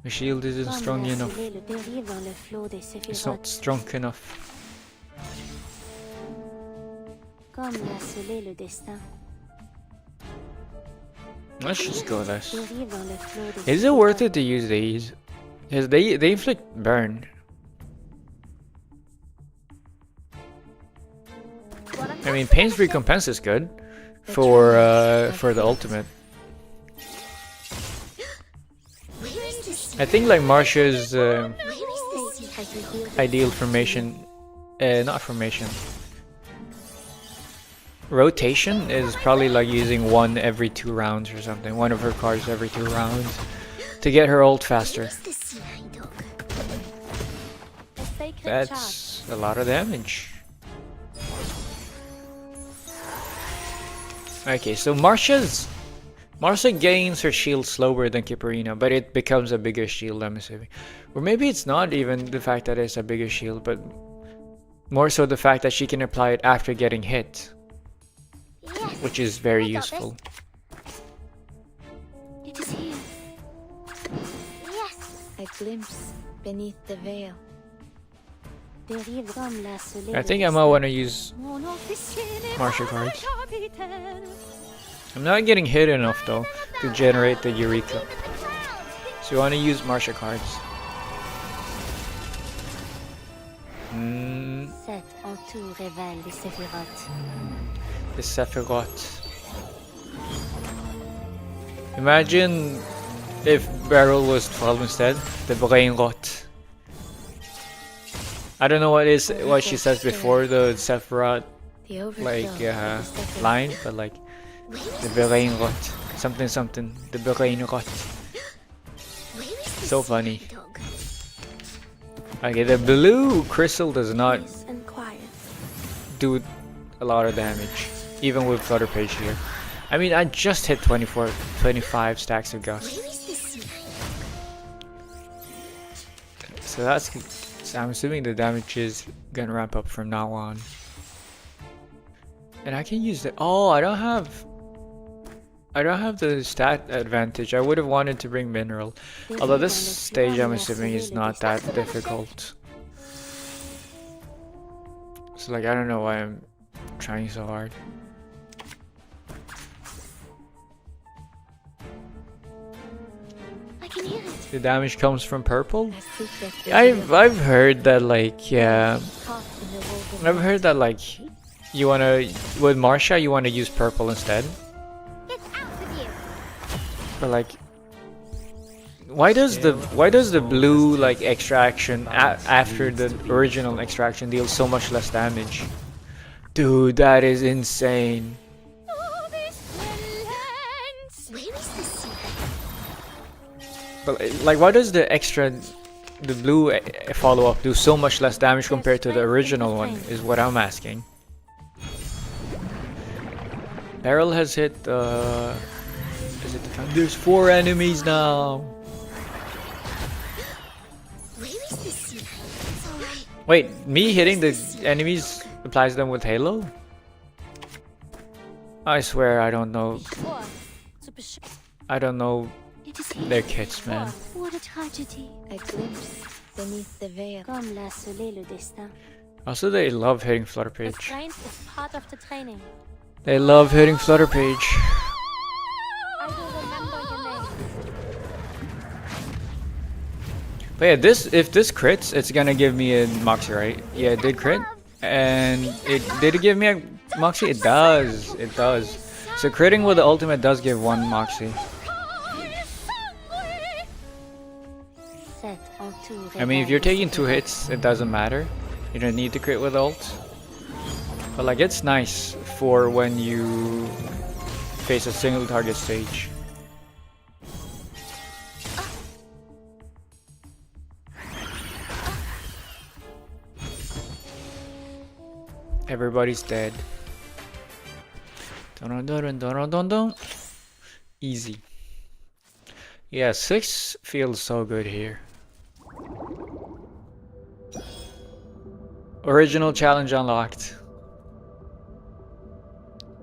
My shield isn't strong enough. It's not strong enough. Comme l'a scellé le destin. Let's just go this. Is it worth it to use these? Because they inflict burn. I mean, Pain's Recompense is good for the ultimate. I think like Marcia's ideal formation, not formation. Rotation is probably like using one every 2 rounds or something. One of her cards every 2 rounds to get her ult faster. That's a lot of damage. Okay, so Marcia gains her shield slower than Kiparina, but it becomes a bigger shield, I'm assuming. Or maybe it's not even the fact that it's a bigger shield, but more so the fact that she can apply it after getting hit. Which is very useful. It is here. Yes. A glimpse beneath the veil. I think I might want to use Marcia cards. I'm not getting hit enough though to generate the Eureka. So you want to use Marcia cards. The Sephiroth. Imagine if Beryl was 12 instead. The Brain Rot. I don't know what she says before the Sephiroth like line, but like the Brain Rot. Something. The Brain Rot. So funny. Okay, the blue crystal does not do a lot of damage, even with Flutter Page here. I mean, I just hit 25 stacks of Gust. So that's, I'm assuming the damage is gonna ramp up from now on. And I can use the, oh, I don't have the stat advantage. I would have wanted to bring Mineral. Although this stage, I'm assuming, is not that difficult. So like, I don't know why I'm trying so hard. I can hear it. The damage comes from purple? I've heard that like, yeah. I've heard that like, you wanna, with Marcia, you wanna use purple instead. But like, why does the blue like extraction after the original extraction deal so much less damage? Dude, that is insane. But like, why does the blue follow-up do so much less damage compared to the original one? Is what I'm asking. Barrel has hit. Is it the time? There's 4 enemies now. Wait, me hitting the enemies applies them with Halo? I swear I don't know. I don't know their kits, man. What a tragedy. A glimpse beneath the veil. Comme l'a scellé le destin. Also, they love hitting Flutter Page. Restraint is part of the training. They love hitting Flutter Page. I will remember your name. But yeah, if this crits, it's gonna give me a Moxie, right? Yeah, it did crit. And did it give me a Moxie? It does. It does. So critting with the ultimate does give 1 Moxie. I mean, if you're taking 2 hits, it doesn't matter. You don't need to crit with ult. But like, it's nice for when you face a single target stage. Everybody's dead. Dun dun dun dun dun dun. Easy. Yeah, 6 feels so good here. Original challenge unlocked.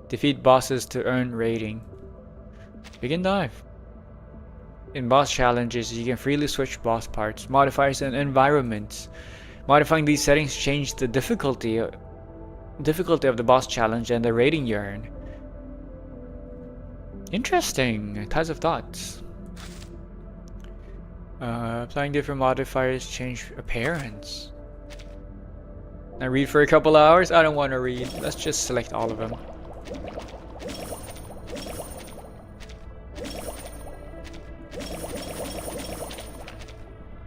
Defeat bosses to earn rating. Begin dive. In boss challenges, you can freely switch boss parts, modifiers, and environments. Modifying these settings change the difficulty of the boss challenge and the rating you earn. Interesting. Ties of thoughts. Applying different modifiers change appearance. I read for a couple hours? I don't want to read. Let's just select all of them.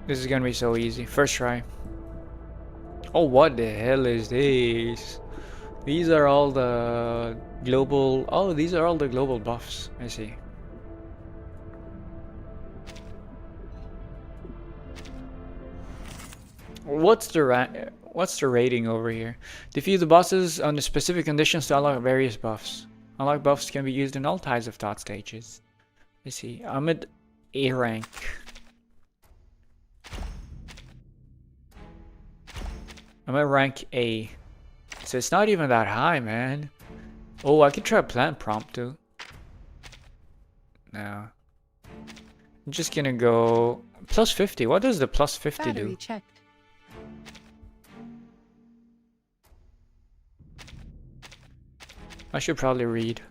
This is gonna be so easy. First try. Oh, what the hell is this? These are all the global... Oh, these are all the global buffs. I see. What's the rating over here? Defeat the bosses under specific conditions to unlock various buffs. Unlock buffs can be used in all types of thought stages. Let's see. I'm at A rank. I'm at rank A. So it's not even that high, man. Oh, I could try plant prompt too. No. I'm just gonna go plus 50. What does the plus 50 do? Checked. I should probably read.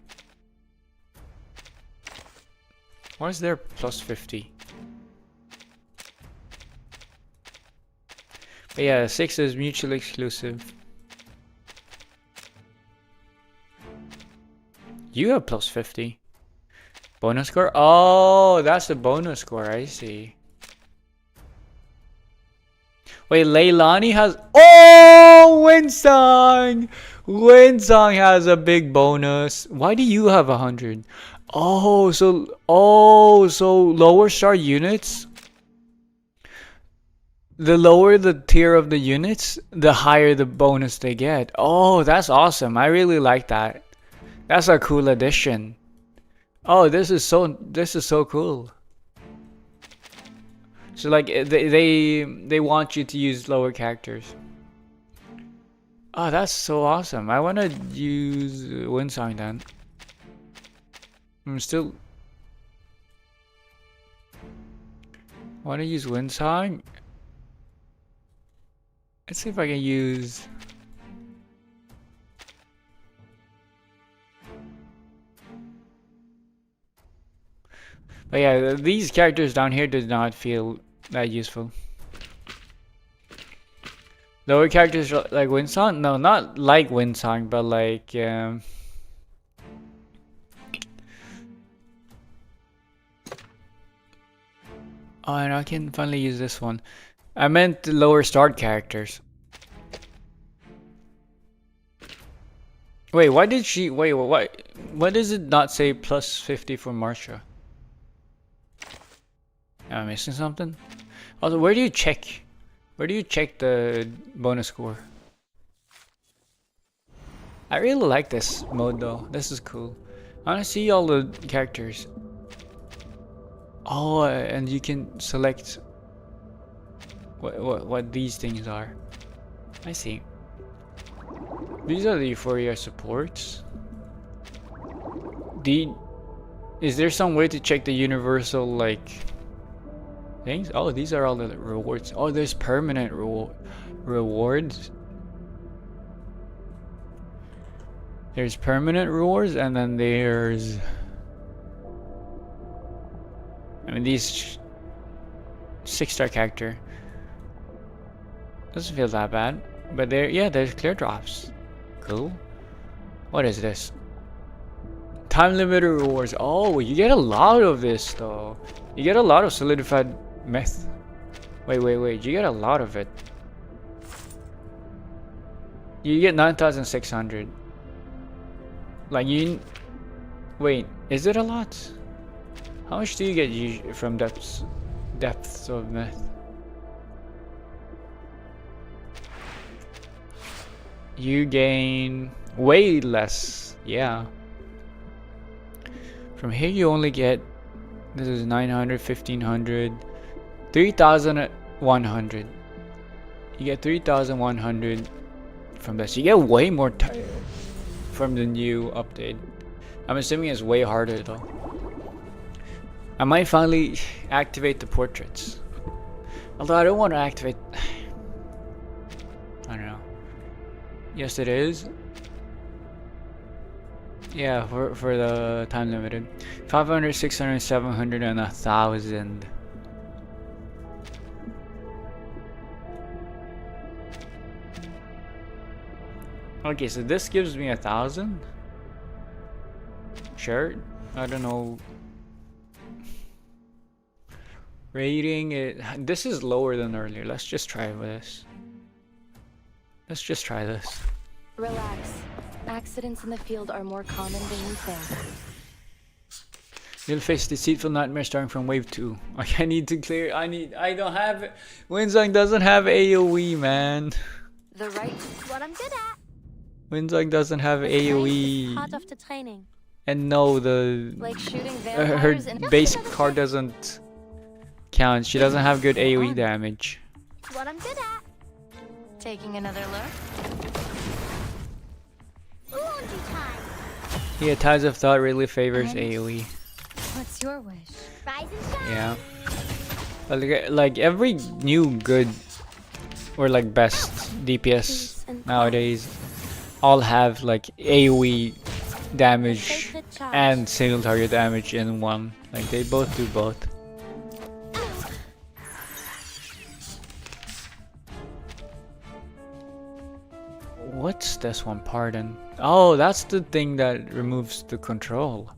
Why is there plus 50? But yeah, 6 is mutually exclusive. You have plus 50. Bonus score? Oh, that's the bonus score. I see. Wait, Leilani has... Oh, Winsong! Winsong has a big bonus. Why do you have 100? Oh, so lower star units. The lower the tier of the units, the higher the bonus they get. Oh, that's awesome. I really like that. That's a cool addition. Oh, this is so cool. So like they want you to use lower characters. Oh, that's so awesome. I want to use Winsong then. I'm still... I want to use Winsong. Let's see if I can use... But yeah, these characters down here did not feel that useful. Lower characters like Winsong? No, not like Winsong, but like... Oh, and I can finally use this one. I meant the lower start characters. Wait, why did she... Wait, why does it not say plus 50 for Marcia? Am I missing something? Also, where do you check? Where do you check the bonus score? I really like this mode though. This is cool. I want to see all the characters. Oh, and you can select what these things are. I see. These are the Euphoria supports. Is there some way to check the universal like things? Oh, these are all the rewards. Oh, there's permanent rewards. There's permanent rewards, and then there's... I mean, these 6-star character doesn't feel that bad, but there's clear drops. Cool. What is this? Time limited rewards. Oh, you get a lot of this though. You get a lot of solidified meth. Wait. You get a lot of it. You get 9,600. Like you... Wait, is it a lot? How much do you get from depths of meth? You gain way less. Yeah. From here you only get... This is 900, 1500, 3,100. You get 3,100 from this. You get way more from the new update. I'm assuming it's way harder though. I might finally activate the portraits. Although I don't want to activate... I don't know. Yes, it is. Yeah, for the time limited. 500, 600, 700, and 1,000. Okay, so this gives me 1,000. Sure. I don't know. Rating it. This is lower than earlier. Let's just try this. Let's just try this. Relax. Accidents in the field are more common than you think. You'll face deceitful nightmares starting from wave 2. I need to clear. I don't have. Winsong doesn't have AoE, man. The right is what I'm good at. Winsong doesn't have AoE. Hot off the training. And no, the like shooting her vampires and base card doesn't count. She doesn't have good AoE damage. What I'm good at. Taking another look. Laundry time. Yeah, Tides of Thought really favors AoE. What's your wish? Rise and shine. Yeah. But like every new good or like best DPS nowadays all have like AoE damage and single target damage in one. Like they both do both. What's this one? Pardon. Oh, that's the thing that removes the control.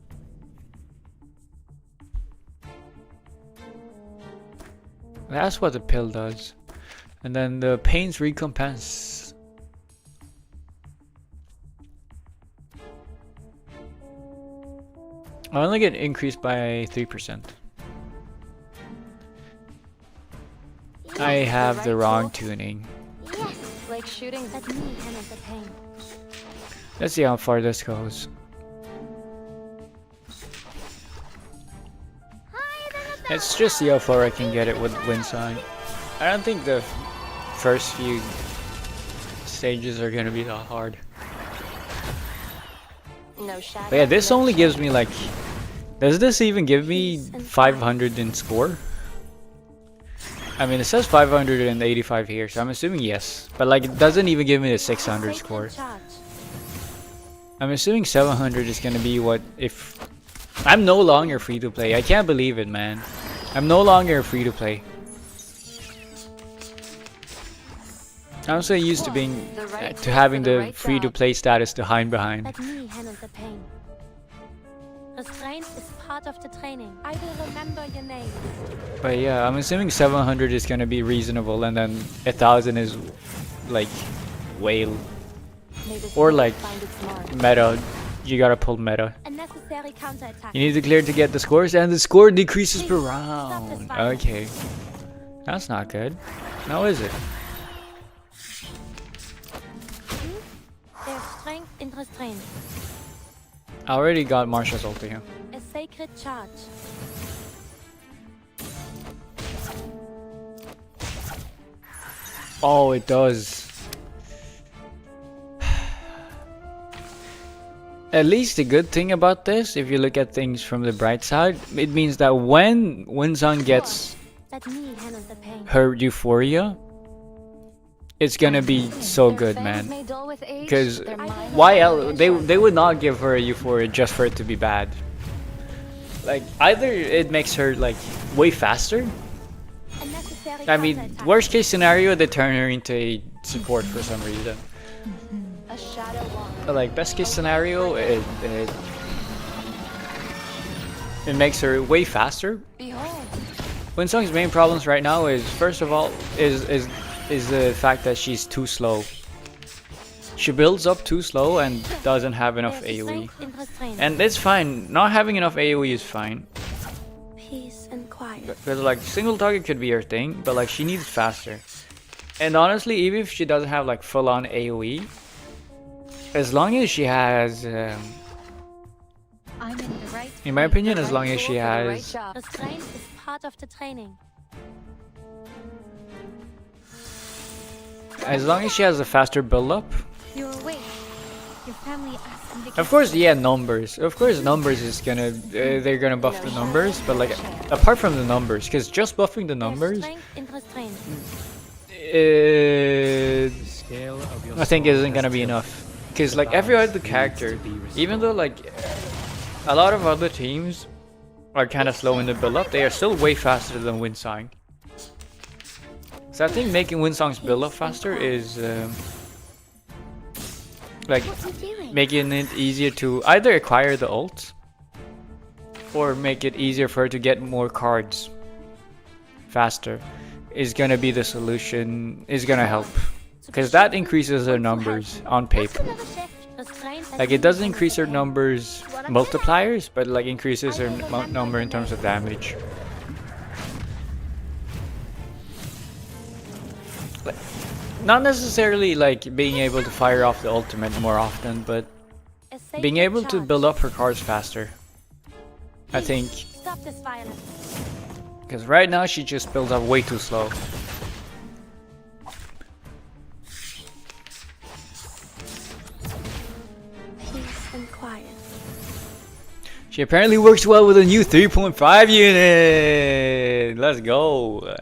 That's what the pill does. And then the pain's recompense. I only get increased by 3%. I have the wrong tuning. Yes, like shooting. Let me handle the pain. Let's see how far this goes. Let's just see how far I can get it with Windsong. I don't think the first few stages are gonna be that hard. No shadow. But yeah, this only gives me like... Does this even give me 500 in score? I mean, it says 585 here, so I'm assuming yes. But like, it doesn't even give me the 600 score. I'm assuming 700 is gonna be what if... I'm no longer free to play. I can't believe it, man. I'm no longer free to play. I'm so used to being... to having the free to play status to hide behind. Let me handle the pain. Restraint is part of the training. I will remember your name. But yeah, I'm assuming 700 is gonna be reasonable, and then 1000 is like whale or like meta. You gotta pull meta. A necessary counterattack. You need to clear to get the scores, and the score decreases per round. Okay, that's not good. Now is it? There's strength in restraint. I already got Marsha's ulti here. A sacred charge. Oh, it does. At least the good thing about this, if you look at things from the bright side, it means that when Winsong gets Let me handle the pain. her euphoria, it's gonna be so good, man. Because why else? They would not give her a euphoria just for it to be bad. Like either it makes her like way faster. I mean, worst case scenario, they turn her into a support for some reason. But like best case scenario, it makes her way faster. Winsong's main problems right now is, first of all, is the fact that she's too slow. She builds up too slow and doesn't have enough AoE. And it's fine. Not having enough AoE is fine. Peace and quiet. Because like single target could be her thing, but like she needs faster. And honestly, even if she doesn't have like full-on AoE, as long as she has, in my opinion, as long as she has, Restraint is part of the training. as long as she has a faster build-up. You're awake. Your family asked. Of course, yeah, numbers. Of course, numbers is gonna, they're gonna buff the numbers, but like, apart from the numbers, because just buffing the numbers, I think isn't gonna be enough. Because like every other character, even though like a lot of other teams are kind of slow in the build-up, they are still way faster than Winsong. So I think making Winsong's build-up faster is like making it easier to either acquire the ult or make it easier for her to get more cards faster is gonna be the solution, is gonna help. Because that increases her numbers on paper. Like it doesn't increase her numbers multipliers, but like increases her number in terms of damage. Not necessarily like being able to fire off the ultimate more often, but being able to build up her cards faster. I think. Because right now she just builds up way too slow. She apparently works well with a new 3.5 unit! Let's go!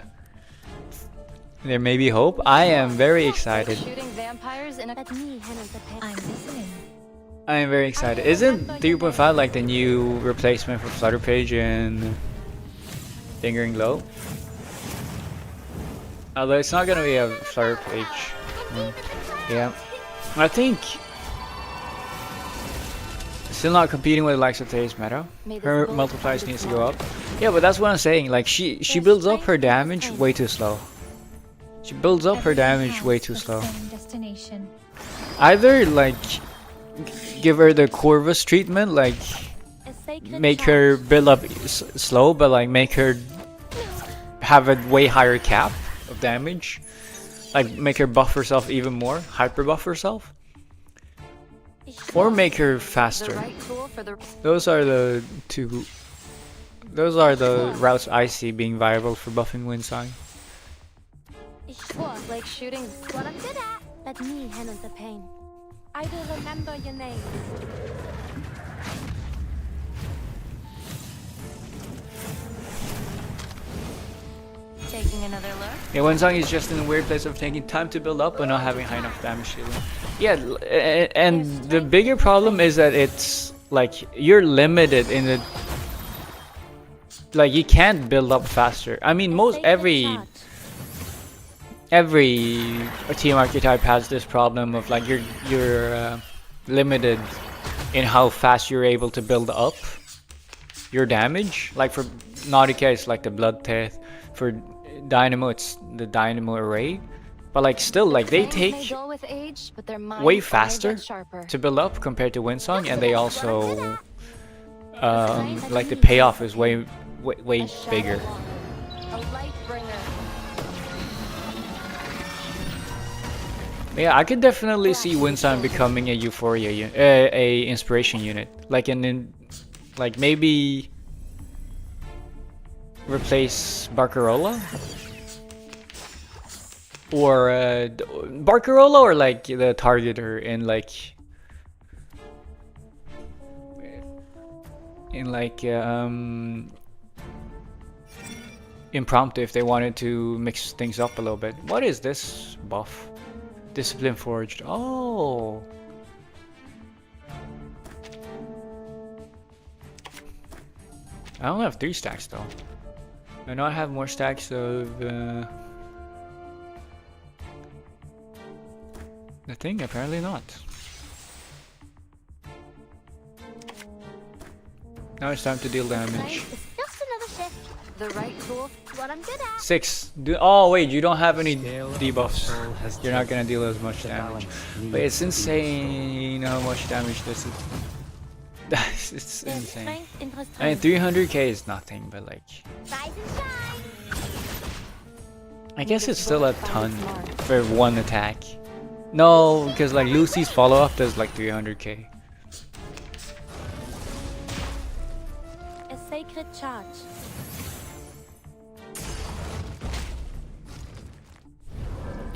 There may be hope. I am very excited. I am very excited. Isn't 3.5 like the new replacement for Flutter Page and Fingering Low? Although it's not gonna be a Flutter Page. Yeah. I think still not competing with the likes of today's meta. Her multipliers needs to go up. Yeah, but that's what I'm saying. Like she builds up her damage way too slow. She builds up her damage way too slow. Either like give her the Corvus treatment, like make her build up slow, but like make her have a way higher cap of damage. Like make her buff herself even more, hyper buff herself. Or make her faster. Those are the two. Those are the routes I see being viable for buffing Winsong. Like shooting what I'm good at. Let me handle the pain. I will remember your name. Taking another look. Yeah, Winsong is just in a weird place of taking time to build up but not having high enough damage shielding. Yeah, and the bigger problem is that it's like you're limited in the, like you can't build up faster. I mean, every team archetype has this problem of like you're limited in how fast you're able to build up. your damage. Like for Nautica, it's like the blood teth. For Dynamo, it's the Dynamo array. But like still, like they take way faster to build up compared to Windsong, and they also like the payoff is way bigger. Yeah, I could definitely see Windsong becoming a Euphoria, a inspiration unit, like like maybe replace Barcarola, or Barcarola, or like the Targeter in like Impromptu, if they wanted to mix things up a little bit. What is this buff? Discipline Forged. Oh. I only have 3 stacks though. I know I have more stacks of the thing, apparently not. Now it's time to deal damage. The right tool, what I'm good at. 6. Oh wait, you don't have any debuffs. You're not gonna deal as much damage. But it's insane how much damage this is. It's insane. I mean, 300k is nothing, but like, I guess it's still a ton for one attack. No, because like Lucy's follow-up does like 300k. A sacred charge.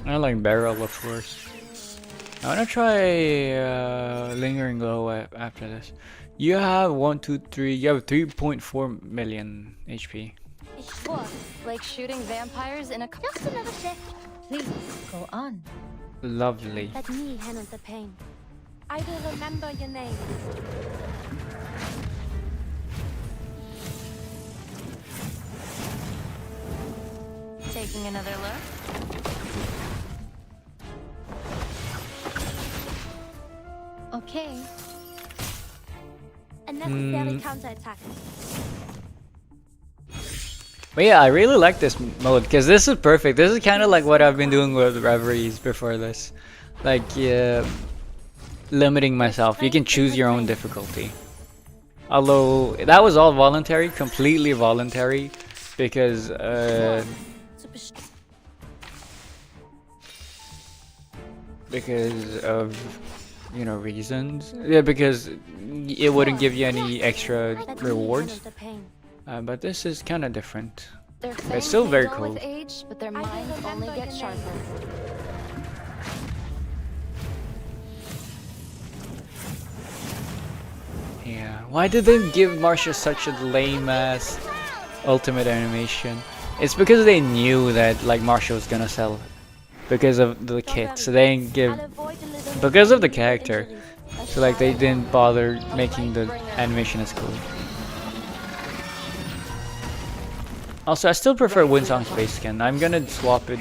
I like Barrel, of course. I wanna try Lingering Glow after this. You have 1, 2, 3. You have 3.4 million HP. Like shooting vampires in a. Just another shift. Please go on. Lovely. Let me handle the pain. I will remember your name. Taking another look. Okay. A necessary counterattack. But yeah, I really like this mode because this is perfect. This is kind of like what I've been doing with Reveries before this. Like, limiting myself. You can choose your own difficulty. Although, that was all voluntary, completely voluntary, because, of, you know, reasons. Yeah, because it wouldn't give you any extra rewards. But this is kind of different. It's still very cool. With age, but their minds only get sharper. Yeah. Why did they give Marcia such a lame ass ultimate animation? It's because they knew that like Marcia was gonna sell because of the kit. So they didn't give because of the character. So like they didn't bother making the animation as cool. Also, I still prefer Windsong's base skin. I'm gonna swap it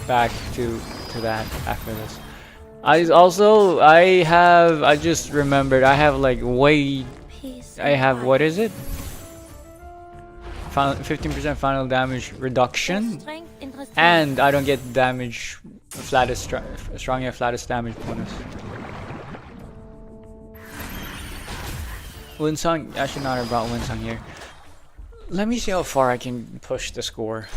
back to that after this. I just remembered I have like what is it? 15% final damage reduction, and I don't get damage strong and flattest damage bonus. Windsong, I should not have brought Windsong here. Let me see how far I can push the score.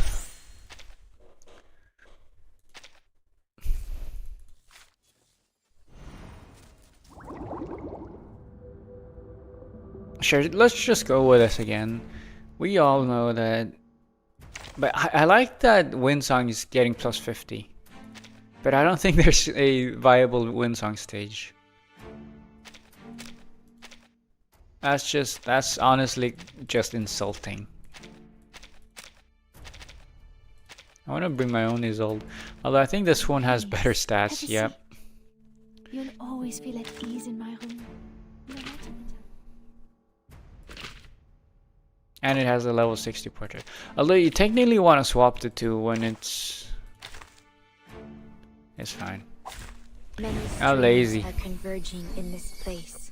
Sure, let's just go with this again. We all know that, but I like that Windsong is getting plus 50. But I don't think there's a viable Windsong stage. That's honestly just insulting. I want to bring my own Isolde. Although I think this one has better stats, yep. You'll always feel at ease in my room. And it has a level 60 portrait. Although you technically want to swap the two when it's fine. How lazy. Are converging in this place.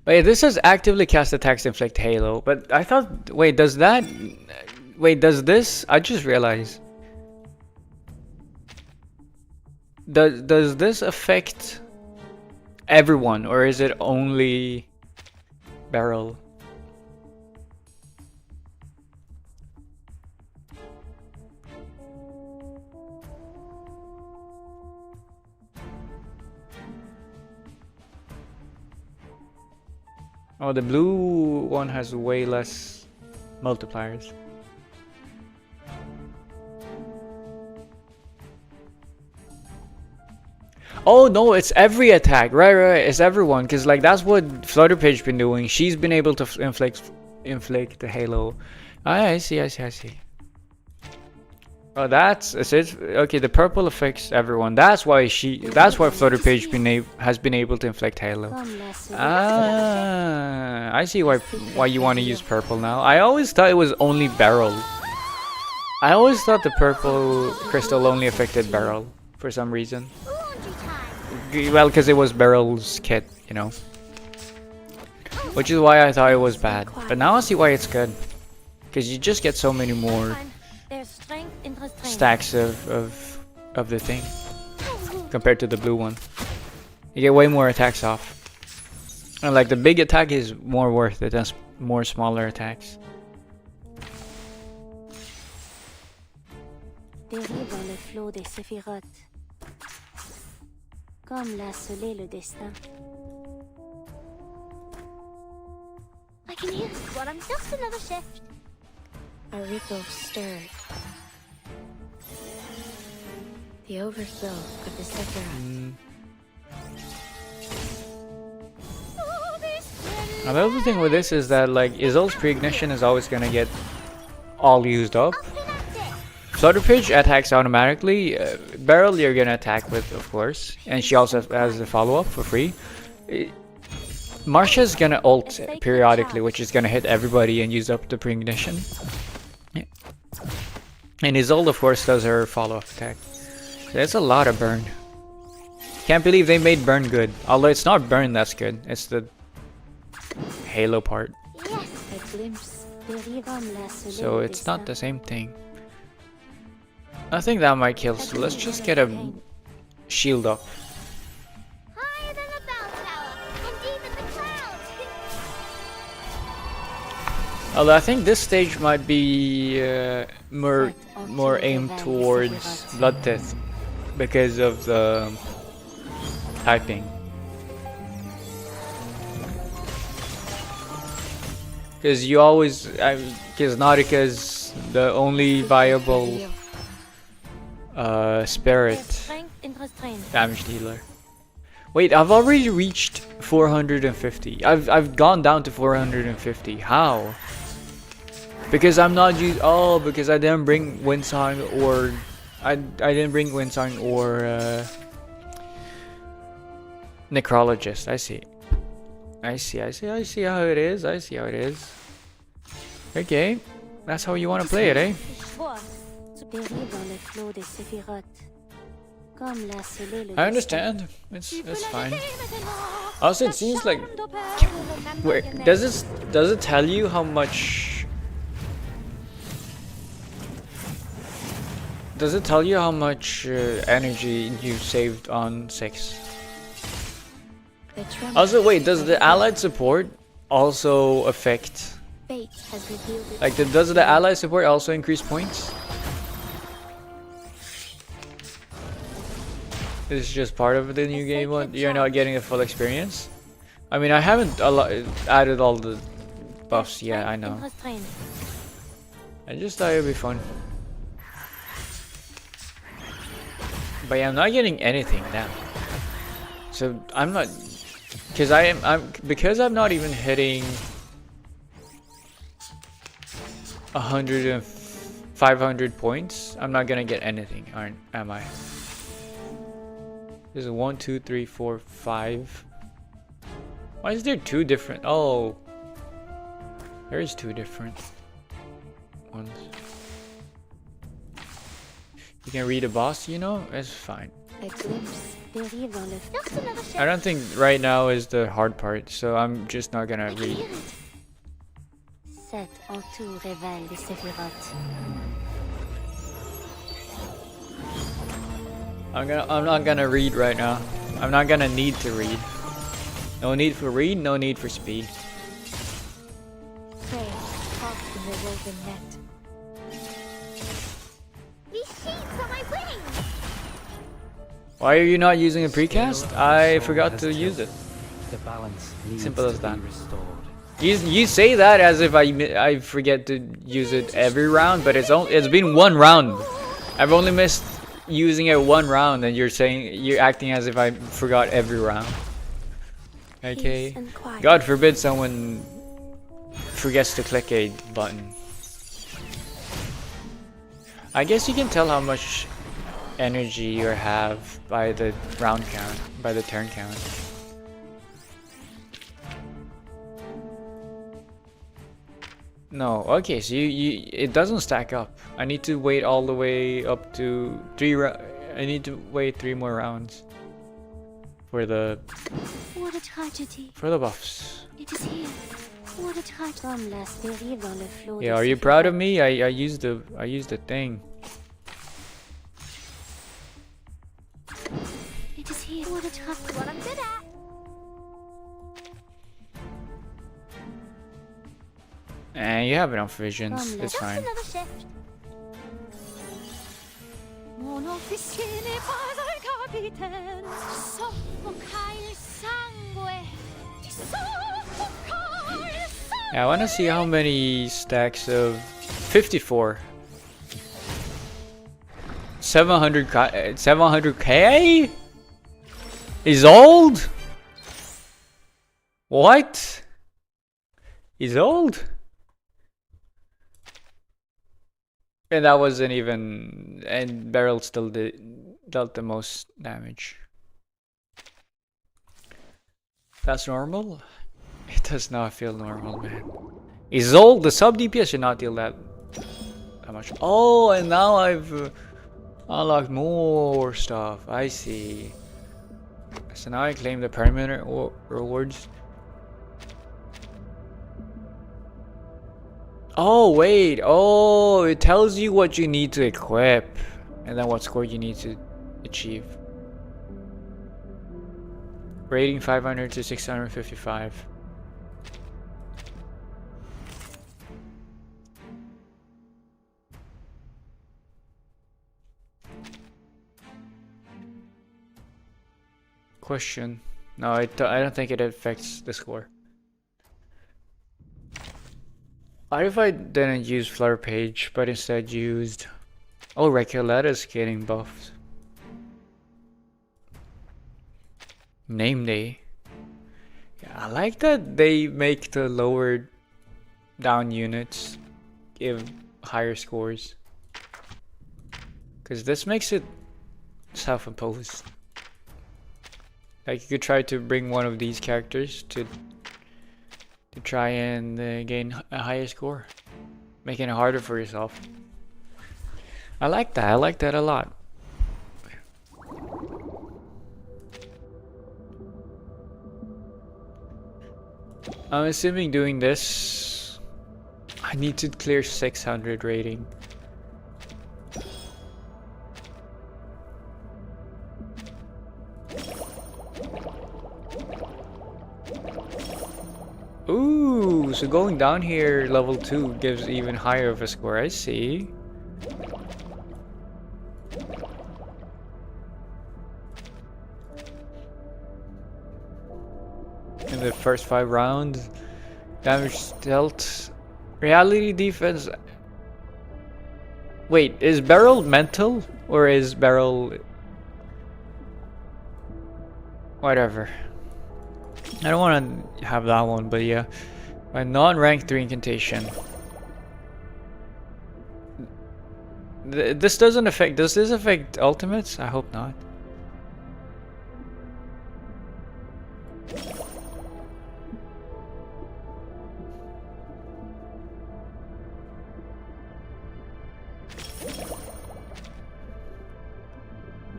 Wait, this says actively cast attacks inflict Halo, but I thought, wait, does that, wait, does this, I just realized, does this affect everyone, or is it only Beryl? Oh, the blue one has way less multipliers. Oh no, it's every attack. Right, it's everyone. Cause like that's what Flutterpage been doing. She's been able to inflict the Halo. I see. Oh, that's it. Okay, the purple affects everyone. That's why Flutterpage has been able to inflict Halo. Ah, I see why you want to use purple now. I always thought it was only Beryl. I always thought the purple crystal only affected Beryl for some reason. Well, because it was Beryl's kit, you know. Which is why I thought it was bad. But now I see why it's good. Because you just get so many more stacks of the thing compared to the blue one. You get way more attacks off. And like the big attack is more worth it than more smaller attacks. Dérive dans le flot des séphirotes, comme l'a scellé le destin. I can hear it while I'm just another shift. A ripple stirred. The overflow of the Sephiroth. Now the other thing with this is that like Isol's pre-ignition is always gonna get all used up. Flutterpage attacks automatically. Beryl you're gonna attack with, of course, and she also has the follow-up for free. Marsha's gonna ult periodically, which is gonna hit everybody and use up the pre-ignition. Yeah. And Isol, of course, does her follow-up attack. That's a lot of burn. Can't believe they made burn good. Although it's not burn that's good, it's the Halo part. So it's not the same thing. I think that might kill, so let's just get a shield up. Although I think this stage might be more aimed towards Bloodtith because of the typing. Because you always, because Nautica's the only viable spirit damage dealer. Wait, I've already reached 450. I've gone down to 450. How? Because I'm not because I didn't bring Windsong or I didn't bring Windsong or Necrologist. I see how it is. I see how it is. Okay, that's how you want to play it, eh? I understand. It's fine. Also, it seems like wait, does it tell you how much? Does it tell you how much energy you saved on 6? Also, wait, does the allied support also affect? Like, does the allied support also increase points? This is just part of the new game mode. You're not getting the full experience. I mean, I haven't added all the buffs yet. I know. I just thought it'd be fun. But yeah, I'm not getting anything now. So I'm not, because I'm not even hitting 100 and 500 points. I'm not gonna get anything, am I? There's 1, 2, 3, 4, 5. Why is there 2 different? Oh, there is 2 different ones. You can read a boss, you know? It's fine. A glimpse dérive dans le... Personne ne recherche. I don't think right now is the hard part, so I'm just not gonna read. Cet entour révèle les séphirotes. I'm not gonna read right now. I'm not gonna need to read. No need for read, no need for speed. Prey caught in the woven net. These sheets are my wings! Why are you not using a precast? I forgot to use it. The balance needs Simple as to that. be restored. You say that as if I forget to use it every round, but it's been one round. I've only missed using it one round, and you're acting as if I forgot every round. Okay. God forbid someone forgets to click a button. I guess you can tell how much energy you have by the round count, by the turn count. No, okay, so it doesn't stack up. I need to wait all the way up to I need to wait 3 more rounds for the What a tragedy. for the buffs. It is here. What a tragedy. Dérive dans le flot Yeah, de are you proud of me? I used the thing. It is here. What a tragedy. What I'm good at. And you have enough visions. It's fine. Another shift. Mon officier n'est pas un capitaine. Soffoca il sangue. Soffoca il sangue. Yeah, I want to see how many stacks of 54. 700k is old. What? He's old. And that wasn't even, and Beryl still dealt the most damage. That's normal? It does not feel normal, man. He's old. The sub DPS should not deal that much. Oh, and now I've unlocked more stuff. I see. So now I claim the permanent rewards. Oh, wait. Oh, it tells you what you need to equip. And then what score you need to achieve. Rating 500 to 655. Question. No, I don't think it affects the score. What if I didn't use Flare Page, but instead used... Oh, Recoletta's getting buffed. Name Day. Yeah, I like that they make the lower down units give higher scores. Because this makes it self-imposed. Like, you could try to bring one of these characters to try and gain a higher score, making it harder for yourself. I like that. I like that a lot. I'm assuming doing this, I need to clear 600 rating. Ooh, so going down here, level 2 gives even higher of a score. I see. In the first 5 rounds, damage dealt, reality defense. Wait, is Beryl mental or is Beryl whatever? I don't want to have that one, but yeah. My non-rank 3 incantation. This doesn't affect... Does this affect ultimates? I hope not.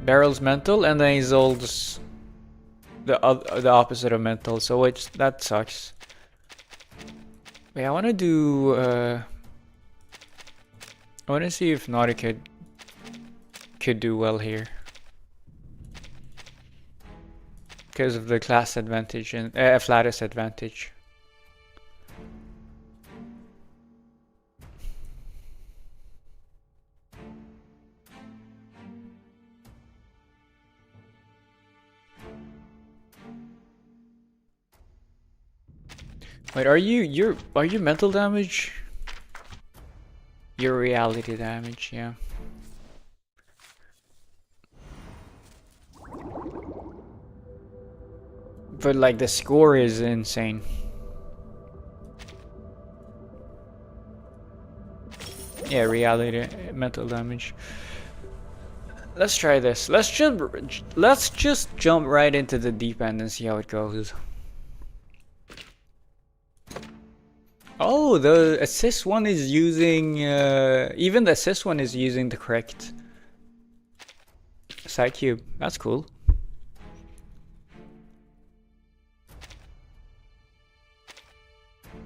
Barrel's mental, and then Isolde's the opposite of mental. So that sucks. Wait, I want to do. I want to see if Nautica could do well here because of the class advantage and Flatus advantage. Wait, are you mental damage? Your reality damage, yeah. But like the score is insane. Yeah, reality mental damage. Let's try this. Let's just jump right into the deep end and see how it goes. Oh, the assist one is using, even the assist one is using the correct side cube. That's cool.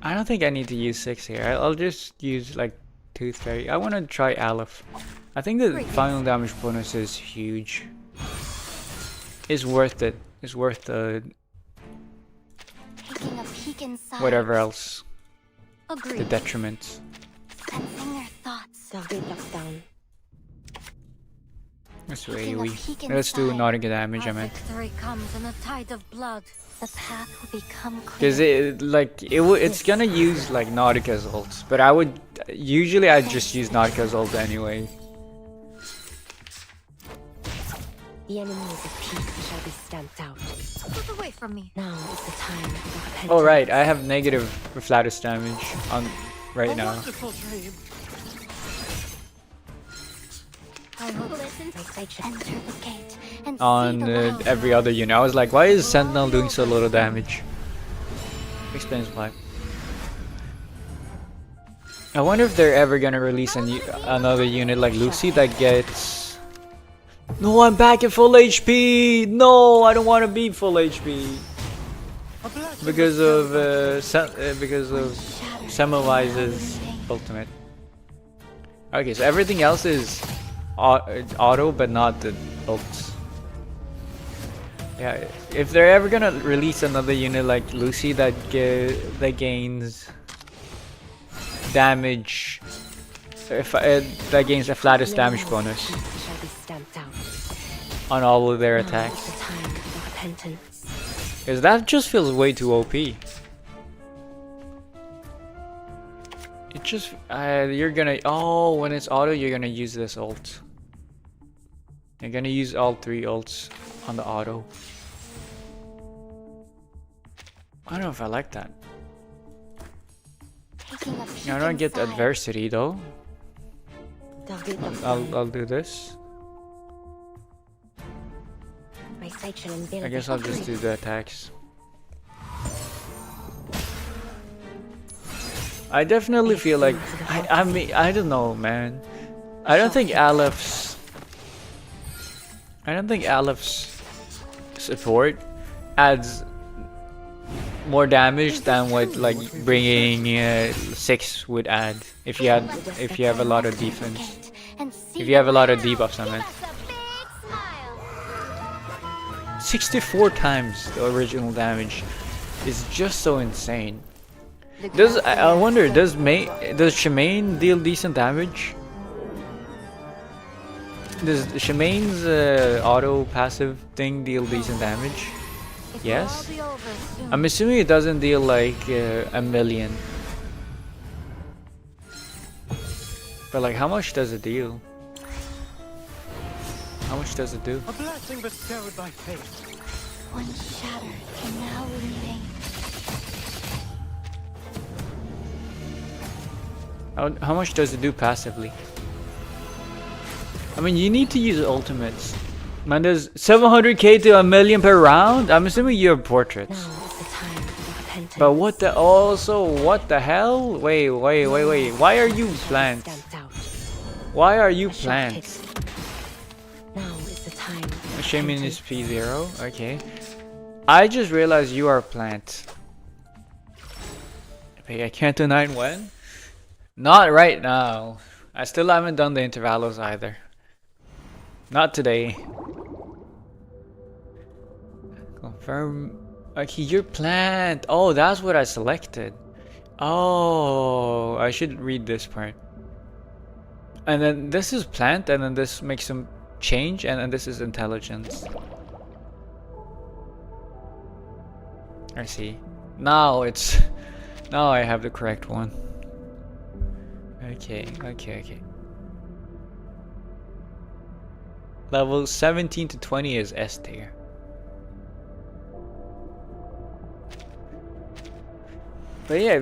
I don't think I need to use 6 here. I'll just use like Tooth Fairy. I want to try Aleph. I think the final damage bonus is huge. It's worth it. It's worth the whatever else. Agreed. The detriment. Sensing their thoughts. Down. Let's do AoE. Let's do Nautica damage, I meant. Victory comes in a tide of blood. The path will become clear. Because it's gonna use like Nautica's ult, but I'd just use Nautica's ult anyway. The enemies of peace shall be stamped out. Get away from me. Now is the time for repentance. Oh right, I have negative Flatus damage on right now. I will listen to enter the gate and On every other unit. I was like, why is Sentinel doing so little damage? Explains why. I wonder if they're ever gonna release another unit like Lucy that gets. No, I'm back at full HP. No, I don't want to be full HP because of Semmelweis's ultimate. Okay, so everything else is auto, but not the ults. Yeah, if they're ever gonna release another unit like Lucy that gains damage, that gains a Flatus damage bonus on all of their attacks, because that just feels way too OP. It just you're gonna when it's auto, you're gonna use this ult. You're gonna use all 3 ults on the auto. I don't know if I like that. I don't get adversity though. I'll do this. I guess I'll just do the attacks. I definitely feel like I mean I don't know, man. I don't think Aleph's support adds more damage than what like bringing 6 would add if you have a lot of defense. If you have a lot of debuffs, I meant. 64 times the original damage is just so insane. I wonder, does Shemaine deal decent damage? Does Shemaine's auto passive thing deal decent damage? Yes? I'm assuming it doesn't deal like a million. But like, how much does it deal? How much does it do? A blessing bestowed by fate. One shatter can now remain. How much does it do passively? I mean, you need to use ultimates. Man, there's 700k to 1,000,000 per round? I'm assuming you have portraits. But what the hell? Wait. Why are you plants? Why are you plants? Now is the time Shaman is P0. Okay. I just realized you are a plant. Wait, I can't do 9 when? Not right now. I still haven't done the intervalos either. Not today. Confirm. Okay, you're plant. Oh, that's what I selected. Oh, I should read this part. And then this is plant, and then this makes some change, and then this is intelligence. I see. Now it's... Now I have the correct one. Okay. Level 17 to 20 is S tier. But yeah,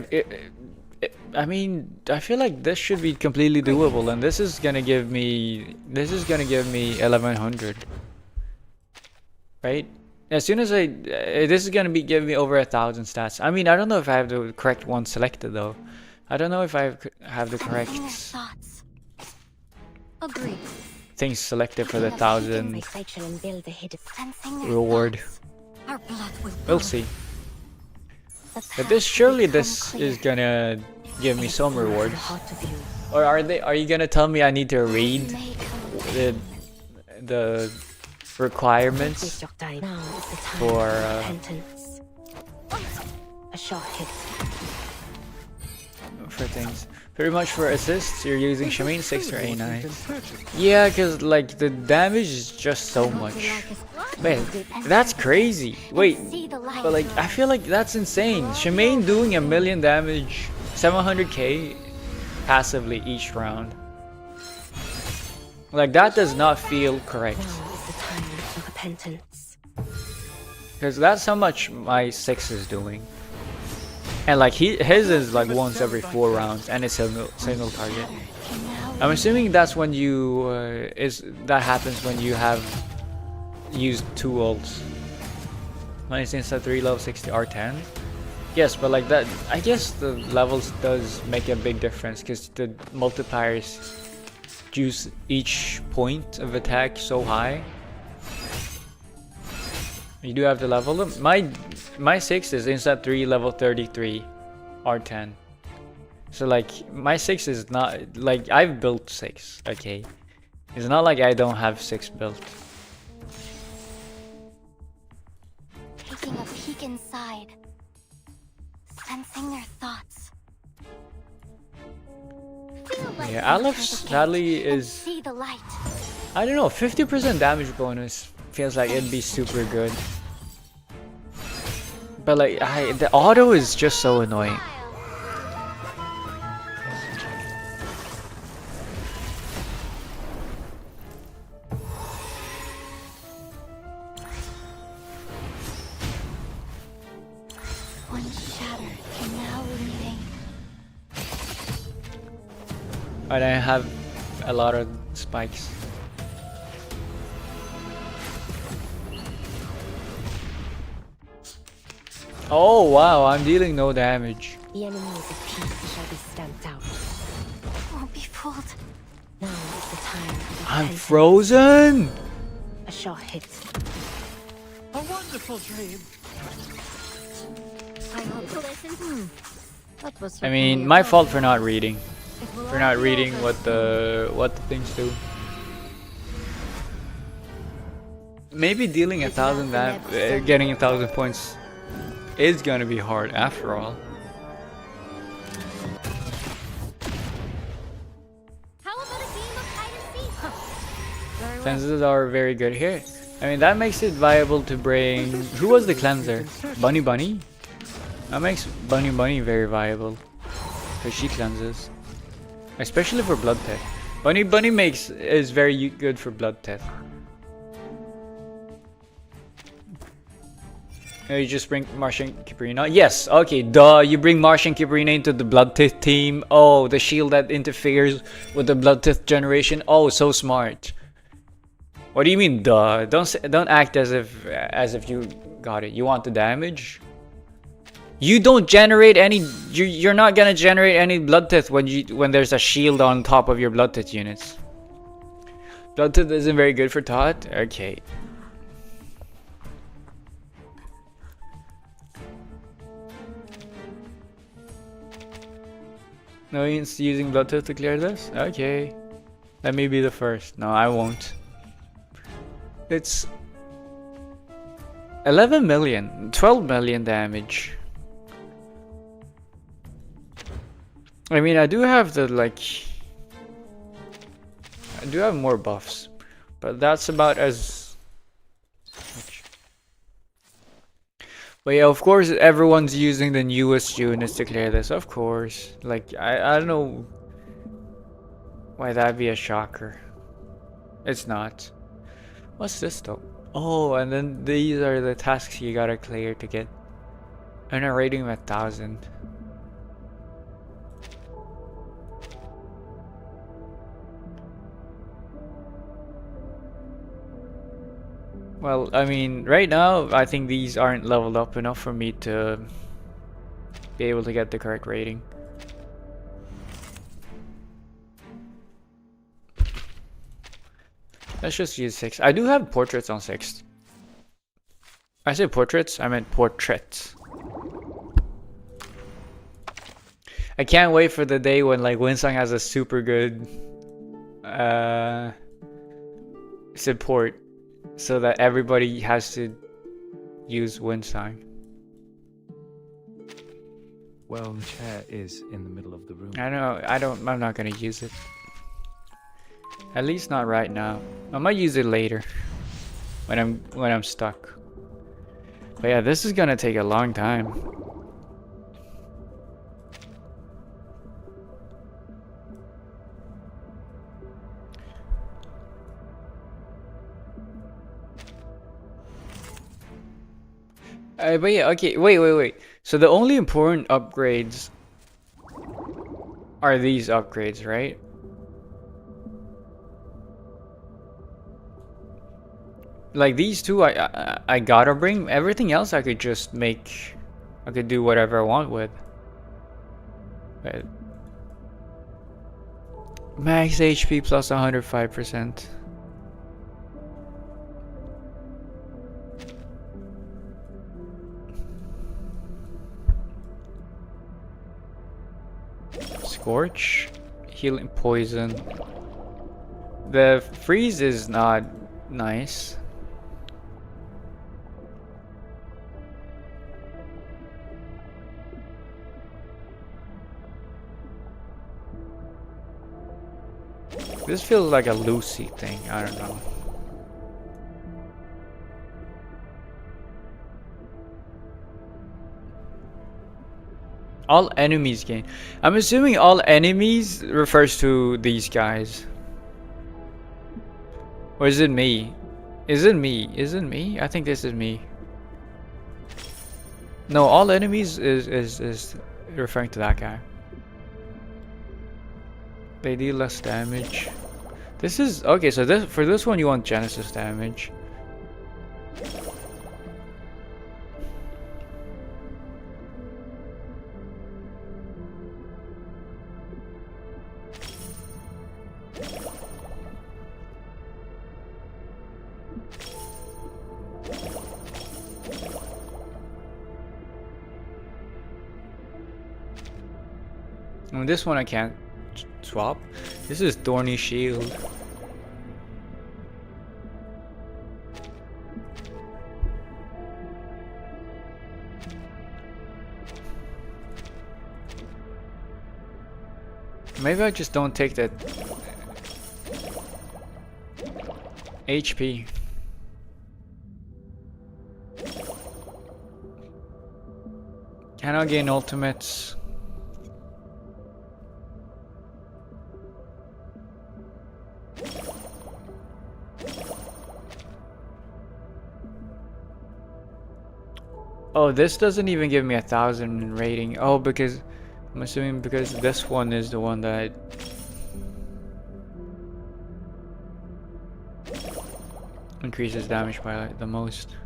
I mean, I feel like this should be completely doable, and this is gonna give me 1100, right? As soon as this is gonna give me over 1000 stats. I mean, I don't know if I have the correct one selected though. I don't know if I have the correct things selected for the 1000 reward. We'll see. But surely this is gonna give me some rewards. Or are you gonna tell me I need to read the requirements for things? Pretty much for assists, you're using Shaman 6 or A9. Yeah, because like the damage is just so much. Wait, that's crazy. Wait, but like I feel like that's insane. Shaman doing 1,000,000 damage, 700k passively each round. Like that does not feel correct. Because that's how much my 6 is doing. And like his is like once every 4 rounds, and it's a single target. I'm assuming that's when you that happens when you have used 2 ults. When it's insta 3 level 60 R10. Yes, but like that, I guess the levels does make a big difference because the multipliers juice each point of attack so high. You do have to level them. My 6 is insta 3 level 33 R10. So like my 6 is not like I've built 6, okay? It's not like I don't have 6 built. Taking a peek inside, sensing their thoughts. Yeah, Aleph sadly is, I don't know, 50% damage bonus feels like it'd be super good. But like the auto is just so annoying. One shatter can now remain. And I have a lot of spikes. Oh wow, I'm dealing no damage. The enemies of peace shall be stamped out. Won't be fooled. Now is the time for the I'm frozen! A short hit. A wonderful dream. I hope to listen. That was I mean, my fault for not reading. For not reading what the things do. Maybe dealing 1,000 getting 1,000 points is gonna be hard after all. Cleanses are very good here. I mean, that makes it viable to bring... Who was the cleanser? Bunny Bunny? That makes Bunny Bunny very viable. Because she cleanses. Especially for Blood Teth. Bunny Bunny is very good for Blood Teth. You just bring Martian Kiprina? Yes, okay, duh, you bring Martian Kiprina into the Blood Tith team. Oh, the shield that interferes with the Blood Tith generation. Oh, so smart. What do you mean, duh? Don't act as if you got it. You want the damage? You don't generate any. You're not gonna generate any Blood Tith when there's a shield on top of your Blood Tith units. Blood Tith isn't very good for Tot. Okay. No one's using Bluetooth to clear this? Okay. Let me be the first. No, I won't. It's 11 million, 12 million damage. I mean, I do have the, like... I do have more buffs. But that's about as... much. But yeah, of course, everyone's using the newest units to clear this. Of course. Like, I don't know why that'd be a shocker. It's not. What's this though? Oh, and then these are the tasks you gotta clear to get. And a rating of 1,000. Well, I mean, right now, I think these aren't leveled up enough for me to be able to get the correct rating. Let's just use 6. I do have portraits on 6. I said portraits, I meant portraits. I can't wait for the day when like Winsong has a super good support so that everybody has to use Winsong. Well, the chair is in the middle of the room. I know, I'm not gonna use it. At least not right now. I might use it later when I'm stuck. But yeah, this is gonna take a long time. But yeah, okay, wait. So the only important upgrades are these upgrades, right? Like these two, I gotta bring. Everything else I could just make. I could do whatever I want with. But max HP plus 105%. Scorch, healing poison. The freeze is not nice. This feels like a Lucy thing, I don't know. All enemies gain. I'm assuming all enemies refers to these guys. Or is it me? Is it me? Is it me? I think this is me. No, all enemies is referring to that guy. They deal less damage. This is okay, so this for this one you want Genesis damage. And this one I can't swap. This is Thorny Shield. Maybe I just don't take that HP. Cannot gain ultimates. Oh, this doesn't even give me 1,000 in rating. Oh, because I'm assuming because this one is the one that increases damage by like, the most.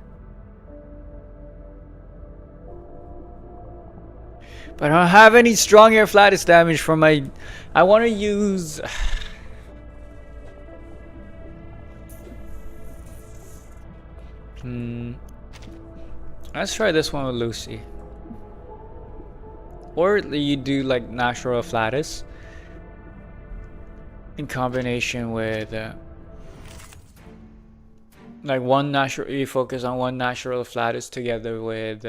But I don't have any strong air flatus damage for my. I want to use. Let's try this one with Lucy. or you do like natural flatus in combination with like one natural. You focus on one natural flatus together with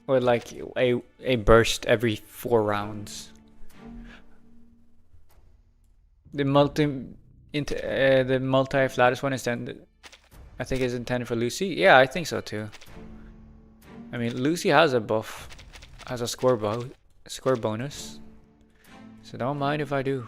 like a burst every 4 rounds. The multi flatus one is intended, I think, is intended for Lucy. Yeah, I think so too. I mean, Lucy has a buff, has a score bonus, so don't mind if I do.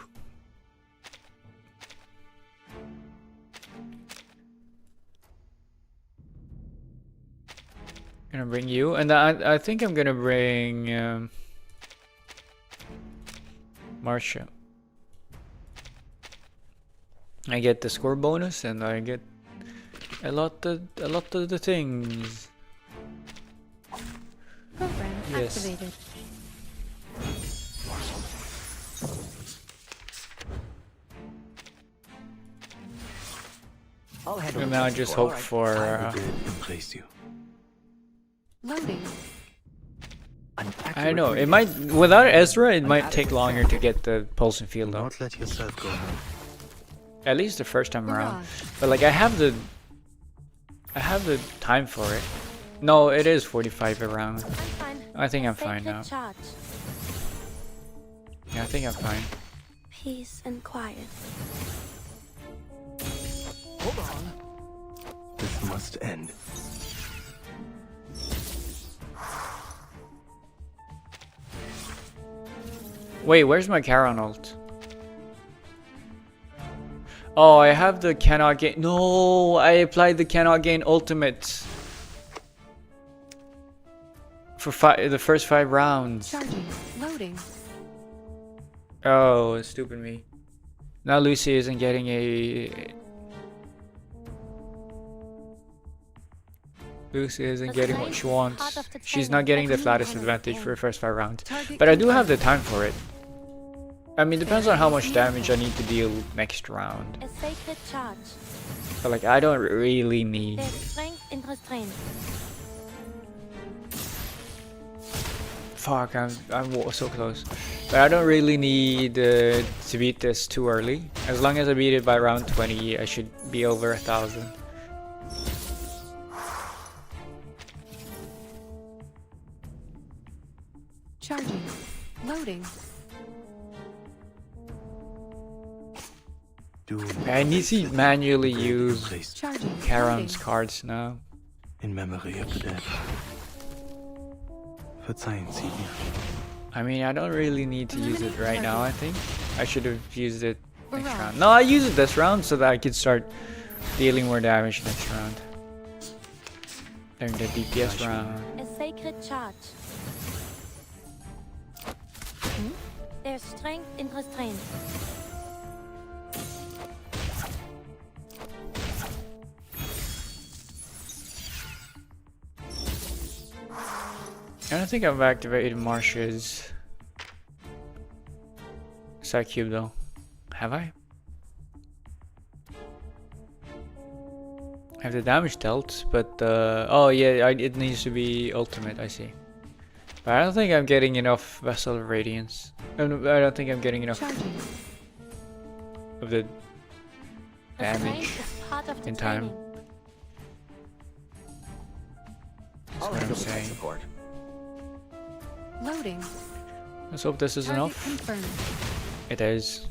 Gonna bring you, and I think I'm gonna bring Marcia. I get the score bonus, and I get a lot of the things. Program Yes. activated. I'll handle And the now I tech just support. hope for I will place you. Loading. I don't know, it might, without Ezra, it might take longer to get the pulsing field up. Don't let yourself go now. At least the first time around. But like I have the time for it. No, it is 45 around. I think I'm fine now. Charge. Yeah, I think I'm fine. Peace and quiet. Hold on. This must end. Wait, where's my Charon ult? Oh, I have the cannot gain. No, I applied the cannot gain ultimate for the first 5 rounds. Charging. Loading. Oh, stupid me. Now Lucy isn't getting Lucy isn't getting what she wants. She's not getting the flattest advantage for the first 5 rounds. But I do have the time for it. I mean, depends on how much damage I need to deal next round. A sacred charge. But like, I don't really need. There's strength in restraint. Fuck, I'm so close. But I don't really need to beat this too early. As long as I beat it by round 20, I should be over 1,000. Charging. Loading. I need to manually use Charging. Charon's cards now. In memory of the dead. Verzeihen Sie mir. I mean, I don't really need to use it right now, I think. I should have used it next round. No, I use it this round so that I could start dealing more damage next round. During the DPS round. A sacred charge. There's strength in restraint. I don't think I've activated Marcia's side cube though. Have I? I have the damage dealt, but oh yeah, it needs to be ultimate, I see. But I don't think I'm getting enough Vessel of Radiance. I don't think I'm getting enough of the damage in time. That's what I'm saying. Loading. Let's hope this is enough. Confirmed. It is.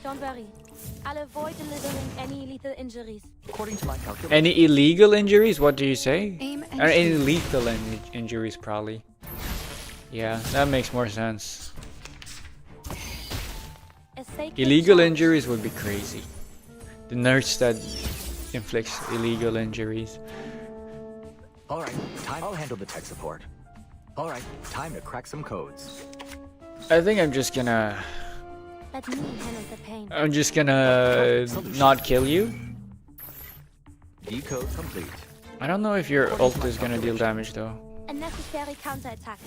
Don't worry. I'll avoid delivering any lethal injuries. According to my calculations. Any illegal injuries? What do you say? Aim and Any shoot. lethal injuries, probably. Yeah, that makes more sense. A sacred Illegal charge. injuries would be crazy. The nurse that inflicts illegal injuries. All right, I'll handle the tech support. All right, time to crack some codes. I think I'm just gonna... Let me handle the pain. I'm just gonna not kill you. Decode complete. I don't know if your ult is gonna deal damage though. A necessary counterattack.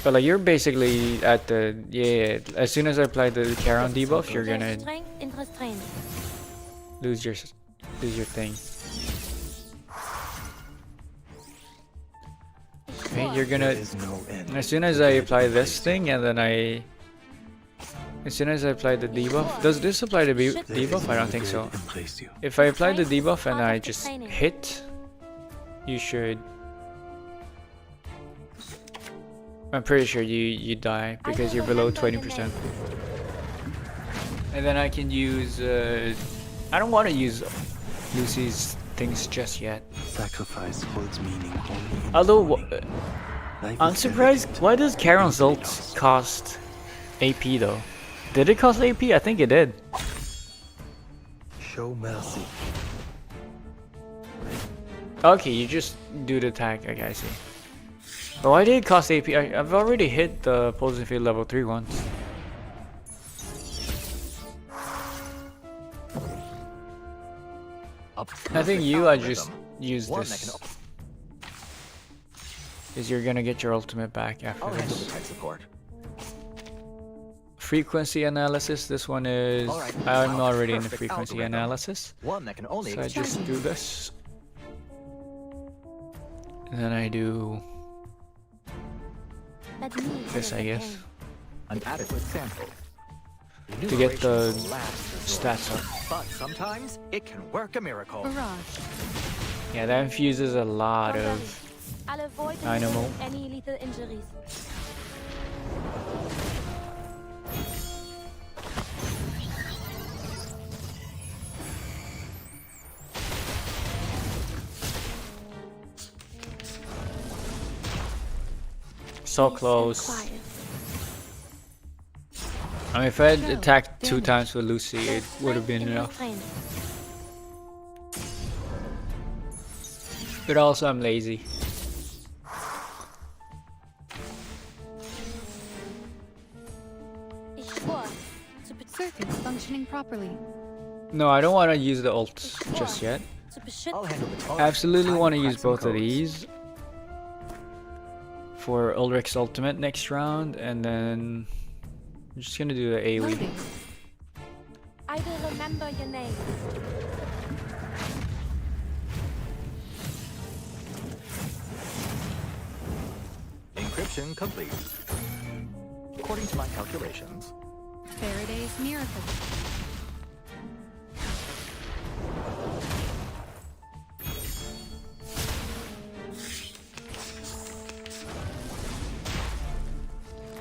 But like you're basically at the as soon as I apply the Charon debuff, you're gonna lose your thing. Okay, you're gonna as soon as I apply this thing and then as soon as I apply the debuff, does this apply the debuff? I don't think so. If I apply the debuff and I just hit, you should. I'm pretty sure you die because you're below 20%. And then I can use. I don't want to use Lucy's things just yet. Sacrifice holds meaning only. Although, I'm surprised. Why does Charon's ult cost AP though? Did it cost AP? I think it did. Show mercy. Okay, you just do the attack. Okay, I see. But why did it cost AP? I've already hit the opposing field level 3 once. I think I just use this. Because you're gonna get your ultimate back after this. Frequency analysis. This one is. I'm already in the frequency analysis. So I just do this. And then I do this, I guess. An adequate sample. To get the stats up. But sometimes it can work a miracle. Yeah, that infuses a lot of dynamo. Any lethal injuries. So close. I mean, if I had attacked 2 times with Lucy, it would have been enough. But also, I'm lazy. Circuits functioning properly. No, I don't want to use the ult just yet. I absolutely want to use both of these for Ulrich's ultimate next round, and then I'm just gonna do the AoE. I will remember your name. Encryption complete. According to my calculations. Faraday's miracle.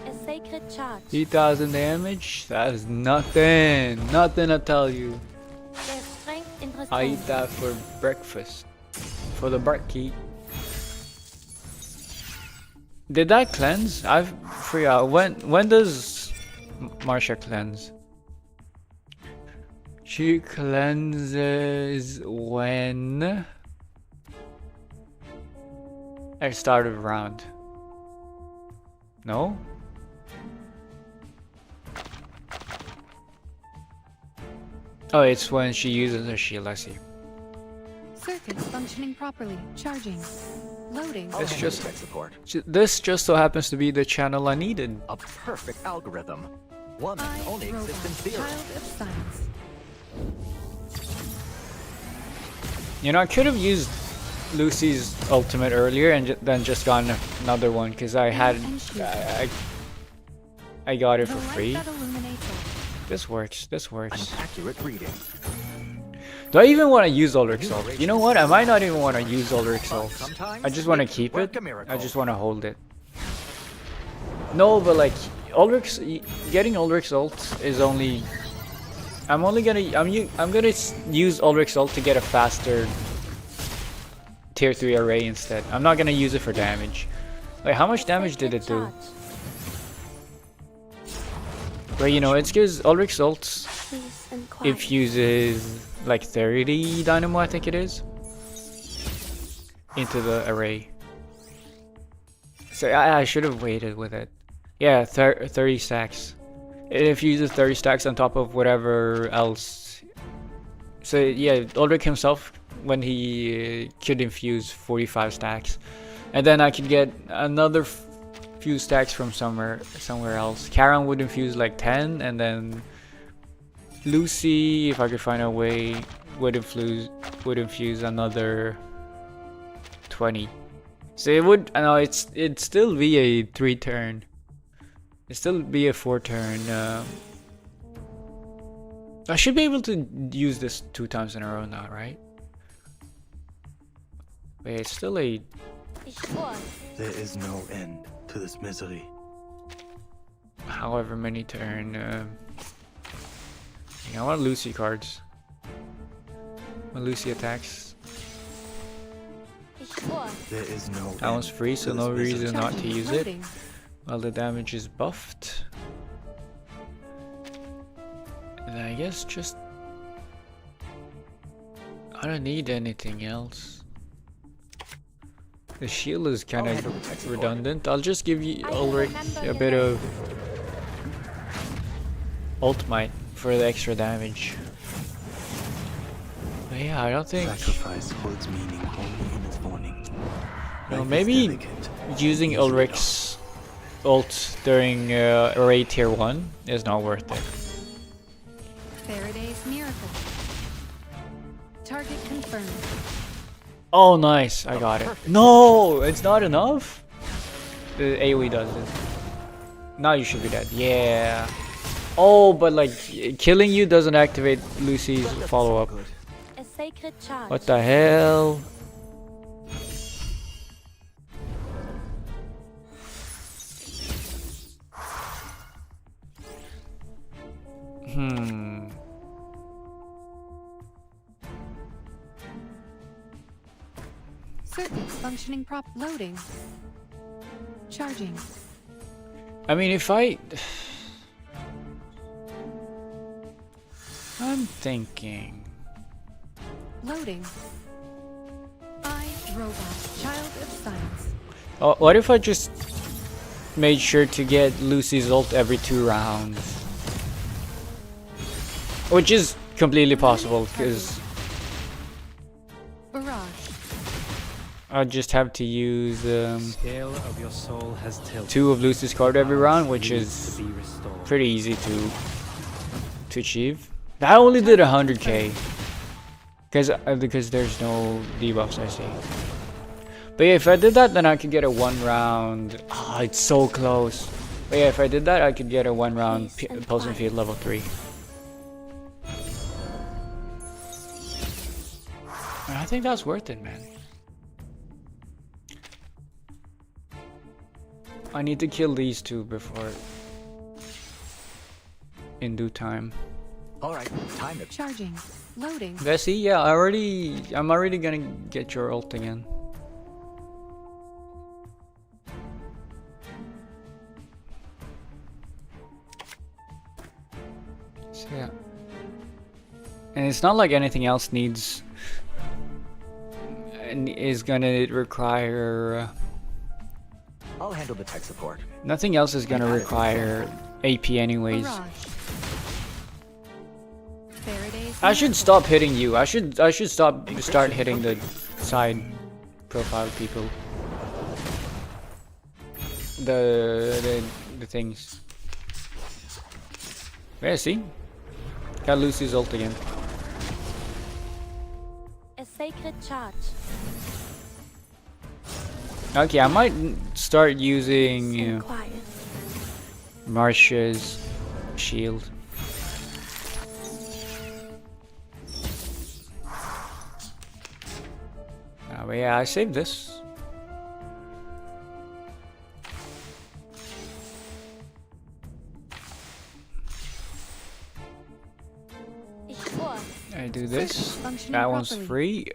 A sacred charge. 3,000 damage? That is nothing. Nothing, I tell you. I eat that for breakfast. For the barkeep. Did that cleanse? I forgot. When does Marsha cleanse? She cleanses when I start of round. No? Oh, it's when she uses her shield, I see. Circuits functioning properly. Charging. Loading. This just so happens to be the channel I needed. A perfect algorithm. One that only exists in theory. Child of science. You know, I could have used Lucy's ultimate earlier and then just gotten another one because I had I got it for free. This works. This works. An accurate reading. Do I even want to use Ulrich's ult? You know what? I might not even want to use Ulrich's ult. I just want to keep it. I just want to hold it. No, but like getting Ulrich's ult is only. I'm gonna use Ulrich's ult to get a faster tier 3 array instead. I'm not gonna use it for damage. Like, how much damage did it do? But you know, it's because Ulrich's ult infuses like 30 dynamo, I think it is, into the array. So I should have waited with it. Yeah, 30 stacks. It infuses 30 stacks on top of whatever else. So yeah, Ulrich himself, when he could infuse 45 stacks. And then I could get another fuse stacks from somewhere else. Karen would infuse like 10, and then Lucy, if I could find a way, would infuse another 20. So it would, I know it'd still be a 3-turn. It'd still be a 4-turn. I should be able to use this 2 times in a row now, right? Wait, it's still a... There is no end to this misery. However many turn. I want Lucy cards. When Lucy attacks. There is no That one's free, so no reason not to use it. Loading. While the damage is buffed. And I guess just... I don't need anything else. The shield is kind of redundant. I'll just give you Ulrich a bit of ult might for the extra damage. But yeah, I don't think... Sacrifice holds meaning only in its morning. No, maybe using Ulrich's ult during array tier 1 is not worth it. Faraday's miracle. Target confirmed. Oh, nice. I got it. No, it's not enough. The AoE does it. Now you should be dead. Yeah. Oh, but like killing you doesn't activate Lucy's follow-up. A sacred charge. What the hell? Circuits functioning prop loading. Charging. I mean, if I'm thinking. Loading. I, robot, child of science. Oh, what if I just made sure to get Lucy's ult every 2 rounds? Which is completely possible, because Barrage. I just have to use Scale of your soul has tilted. 2 of Lucy's card every round, which is pretty easy to achieve. I only did 100k because there's no debuffs, I see. But yeah, if I did that, then I could get a 1 round. Ah, it's so close. But yeah, if I did that, I could get a 1 round pulsing field level 3. And I think that's worth it, man. I need to kill these 2 before in due time. Alright, time to charging. Loading. Bessie, yeah, I'm already gonna get your ult again. So yeah. And it's not like anything else needs is gonna require I'll handle the tech support. nothing else is gonna require AP anyways. I should stop hitting you. I should start hitting the side profile people. The things. Yeah, see? Got Lucy's ult again. A sacred charge. Okay, I might start using Marcia's shield. But yeah, I saved this. I do this. That one's free.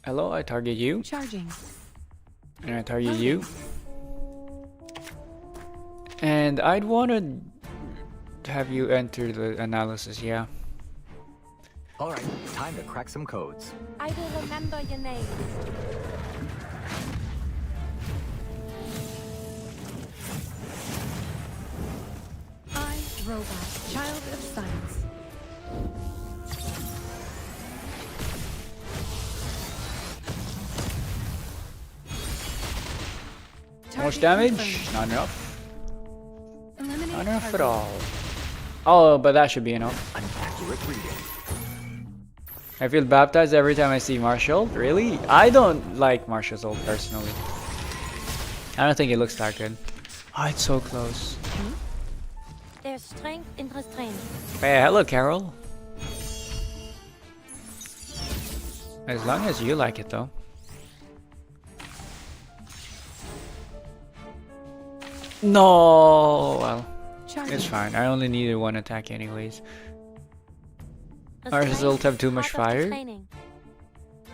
Hello, I target you. Charging. And I target you. And I'd want to have you enter the analysis, yeah. Alright, time to crack some codes. I will remember your name. I, robot, child of science. much damage? Not enough. Not enough at all. Oh, but that should be enough. An accurate reading. I feel baptized every time I see martial. Really? I don't like martial ult personally. I don't think it looks that good. Oh, it's so close. There's strength in restraint. Hey, hello, Carol. As long as you like it, though. No, well, it's fine. I only needed one attack anyways. Our results have too much fire.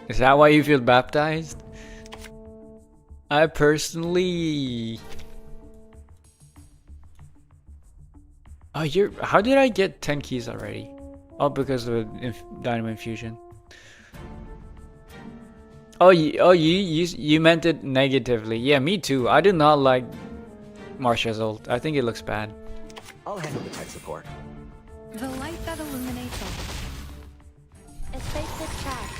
Is that why you feel baptized? I personally... Oh, how did I get 10 keys already? Oh, because of Dynamo Infusion. Oh, you meant it negatively. Yeah, me too. I do not like Marcia's ult. I think it looks bad. I'll handle the tech support. The light that illuminates all. A sacred charge.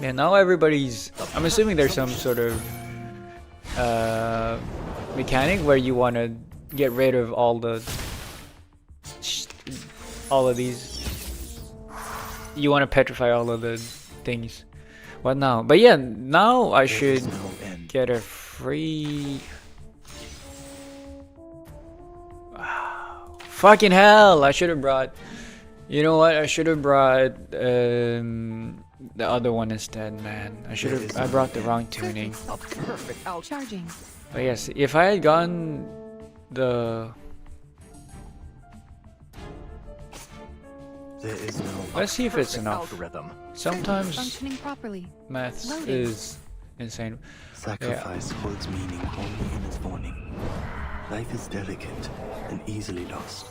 Yeah, now everybody's... I'm assuming there's some sort of mechanic where you want to get rid of all of these. You want to petrify all of the things. What now? But yeah, now I should get a free... Fucking hell! I should have brought... You know what? I should have brought the other one instead, man. I brought the wrong tuning. A perfect out charging. But yes, if I had gone the... There is no... Let's see if it's enough. Algorithm. Sometimes Functioning properly. maths Loading. is insane. Sacrifice holds meaning only in its morning. Life is delicate and easily lost.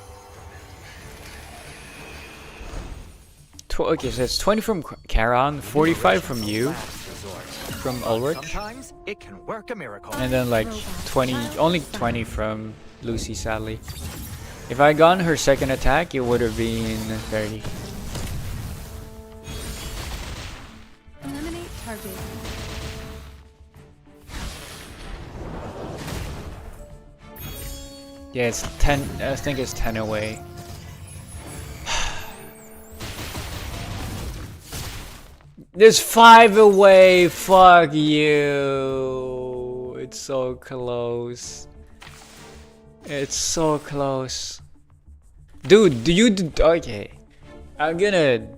Okay, so it's 20 from Charon, 45 from you, from Ulrich, Sometimes it can work a miracle. and then like 20, only 20 from Lucy, sadly. If I had gotten her second attack, it would have been 30. Eliminate target. Yeah, it's 10, I think it's 10 away. There's 5 away, fuck you. It's so close. It's so close. Dude, okay. I'm gonna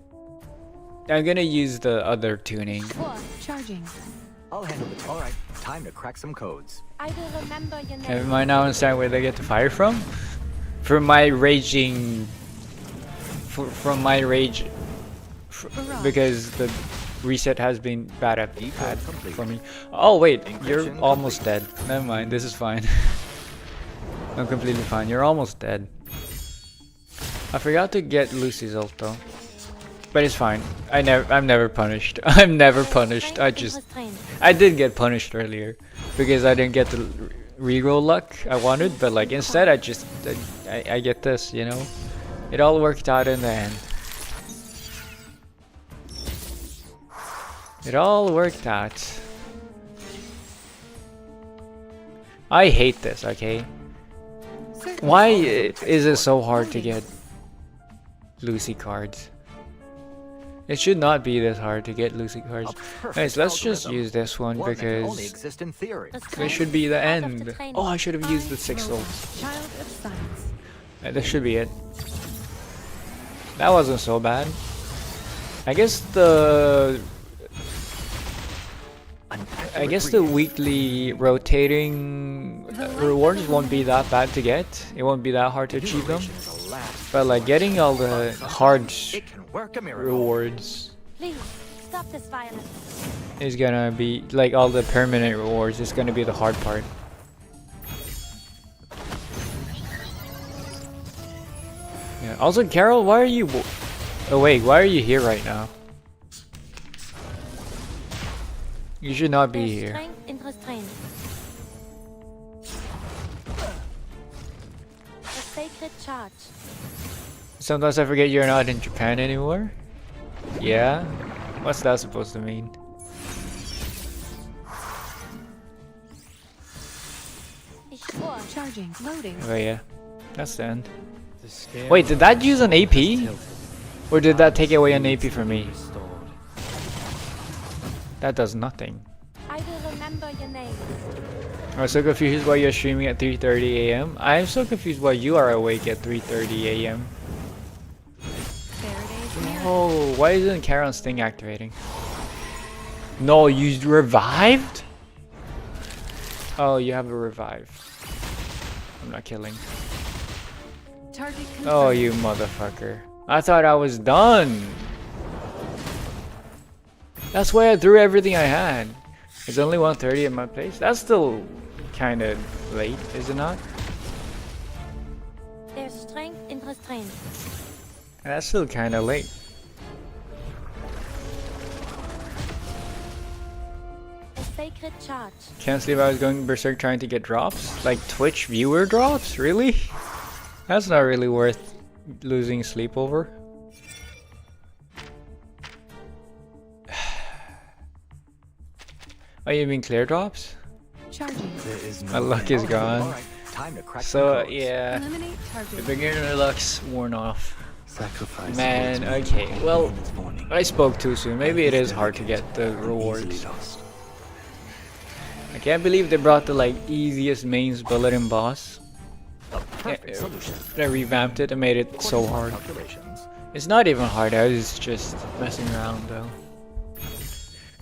use the other tuning. Charging. I'll handle the tech. Alright, time to crack some codes. I will remember your name. Am I now understand where they get the fire from? From my raging... From my rage... Because the reset has been bad for me. Oh wait, you're almost dead. Never mind, this is fine. I'm completely fine. You're almost dead. I forgot to get Lucy's ult though. But it's fine. I'm never punished. I'm never punished. I did get punished earlier because I didn't get the reroll luck I wanted, but like instead I get this, you know. It all worked out in the end. It all worked out. I hate this, okay? Why is it so hard to get Lucy cards? It should not be this hard to get Lucy cards. Guys, let's just use this one because this should be the end. Oh, I should have used the 6 ults. This should be it. That wasn't so bad. I guess the weekly rotating rewards won't be that bad to get. It won't be that hard to achieve them. But like getting all the hard rewards Please stop this violence. is gonna be like all the permanent rewards is gonna be the hard part. Yeah. Also, Carol, why are you awake? Why are you here right now? You should not be here. Strength in restraint. A sacred charge. Sometimes I forget you're not in Japan anymore. Yeah? What's that supposed to mean? Charging. Loading. Oh yeah, that's the end. Wait, did that use an AP? Or did that take away an AP for me? That does nothing. I will remember your name. I'm so confused why you're streaming at 3:30 a.m. I'm so confused why you are awake at 3:30 a.m. Oh, why isn't Charon's thing activating? No, you revived? Oh, you have a revive. I'm not killing. Oh, you motherfucker. I thought I was done. That's why I threw everything I had. It's only 1:30 at my place. That's still kind of late, is it not? There's strength in restraint. That's still kind of late. A sacred charge. Can't sleep. I was going berserk trying to get drops. Like Twitch viewer drops? Really? That's not really worth losing sleep over. Oh, you mean clear drops? My luck is gone. So yeah, the beginner luck's worn off. Man, okay. Well, I spoke too soon. Maybe it is hard to get the rewards. I can't believe they brought the like easiest mains bulletin boss. They revamped it and made it so hard. It's not even hard. I was just messing around though.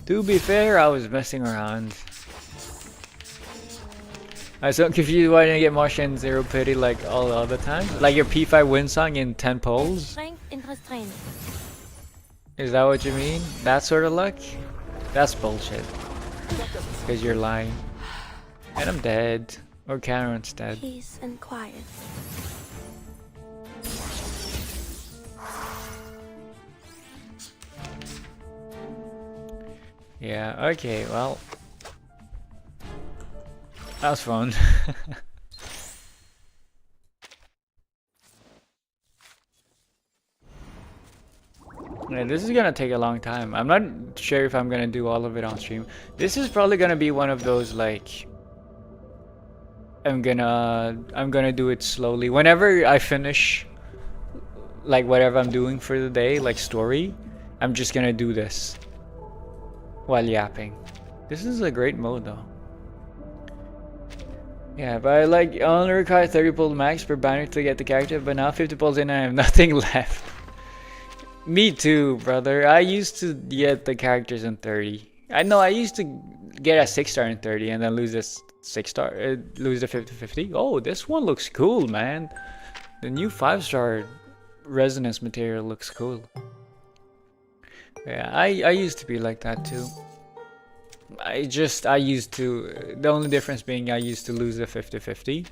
To be fair, I was messing around. I was so confused why I didn't get Marsha and Zero Pity like all the other times. Like your P5 win song in 10 polls? Strength in restraint. Is that what you mean? That sort of luck? That's bullshit. Because you're lying. And I'm dead. Or Karen's dead. Peace and quiet. Yeah, okay, well. That was fun. Yeah, this is gonna take a long time. I'm not sure if I'm gonna do all of it on stream. This is probably gonna be one of those like I'm gonna do it slowly. Whenever I finish like whatever I'm doing for the day, like story, I'm just gonna do this while yapping. This is a great mode though. Yeah, but I like only require 30 pulls max per banner to get the character, but now 50 pulls in and I have nothing left. Me too, brother. I used to get the characters in 30. I know I used to get a 6-star in 30 and then lose this 6-star, lose the 50-50. Oh, this one looks cool, man. The new 5-star resonance material looks cool. Yeah, I used to be like that too. I used to, the only difference being I used to lose the 50-50.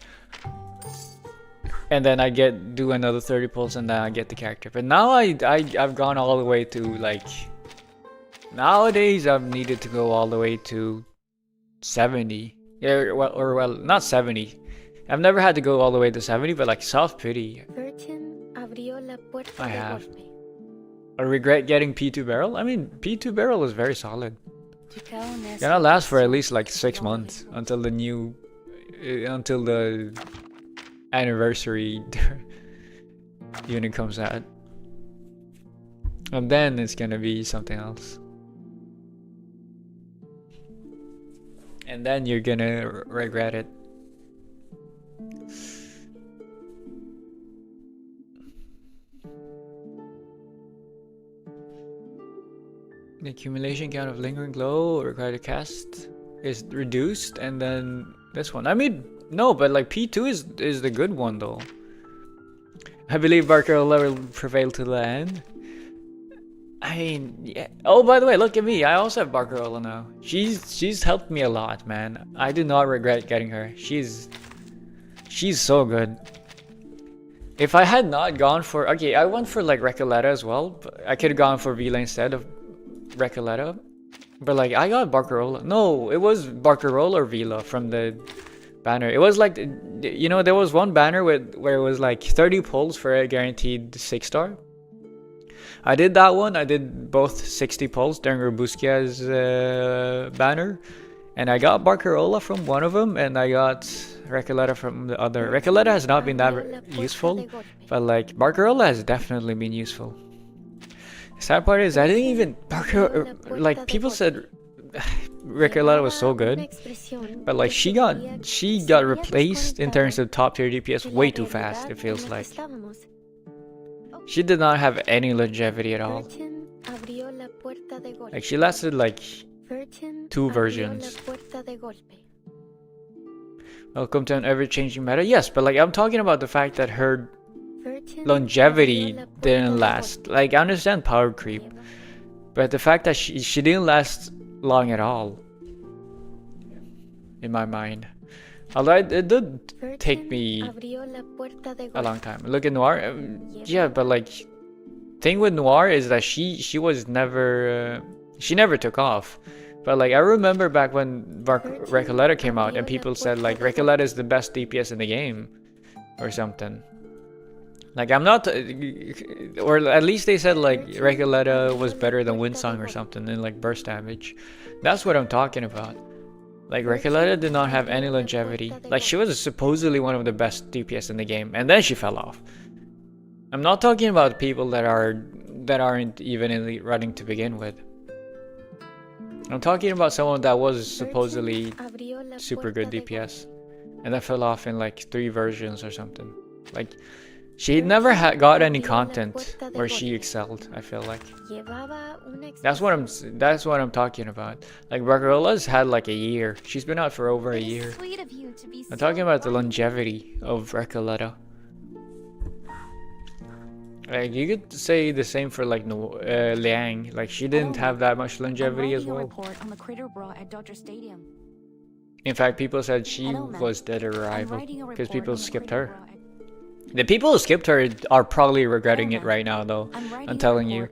And then I do another 30 pulls and then I get the character. But now I've gone all the way to like, nowadays I've needed to go all the way to 70. Yeah, well, not 70. I've never had to go all the way to 70, but like soft pity. I have. I regret getting P2 barrel. I mean, P2 barrel is very solid. Gonna last for at least like 6 months until the new, until the anniversary unit comes out, and then it's gonna be something else, and then you're gonna regret it. The accumulation count of lingering glow required to cast is reduced, and then this one. I mean, no, but like P2 is the good one though. I believe Barcarola will prevail to the end. I mean, yeah. Oh, by the way, look at me. I also have Barcarola now. She's helped me a lot, man. I do not regret getting her. She's so good. If I had not gone for, okay, I went for like Recoleta as well. But I could have gone for Vila instead of Recoleta, but like I got Barcarola. No, it was Barcarola or Vila from the banner. It was like, you know, there was one banner where it was like 30 pulls for a guaranteed 6-star. I did that one. I did both 60 pulls during Robuskia's banner, and I got Barcarola from one of them, and I got Recoleta from the other. Recoleta has not been that useful, but like Barcarola has definitely been useful. The sad part is I didn't even like people said Recoleta was so good, but like she got replaced in terms of top tier DPS way too fast. It feels like she did not have any longevity at all. Like she lasted like 2 versions. Welcome to an ever-changing meta. Yes, but like I'm talking about the fact that her longevity didn't last. Like I understand power creep, but the fact that she didn't last long at all, in my mind. Although it did take me a long time. Look at Noir. Yeah, but like thing with Noir is that she was never she never took off. But like I remember back when Recoleta came out and people said like Recoleta is the best DPS in the game or something. Like I'm not, or at least they said like Recoleta was better than Windsong or something in like burst damage. That's what I'm talking about. Like Recoleta did not have any longevity. Like she was supposedly one of the best DPS in the game, and then she fell off. I'm not talking about people that aren't even in the running to begin with. I'm talking about someone that was supposedly super good DPS, and that fell off in like 3 versions or something. Like she never got any content where she excelled. I feel like that's what I'm talking about. Like Barcarola's had like a year. She's been out for over a year. I'm talking about the longevity of Recoleta. Like you could say the same for like Liang. Like she didn't have that much longevity as well. In fact, people said she was dead at arrival because people skipped her. The people who skipped her are probably regretting it right now, though. I'm telling you.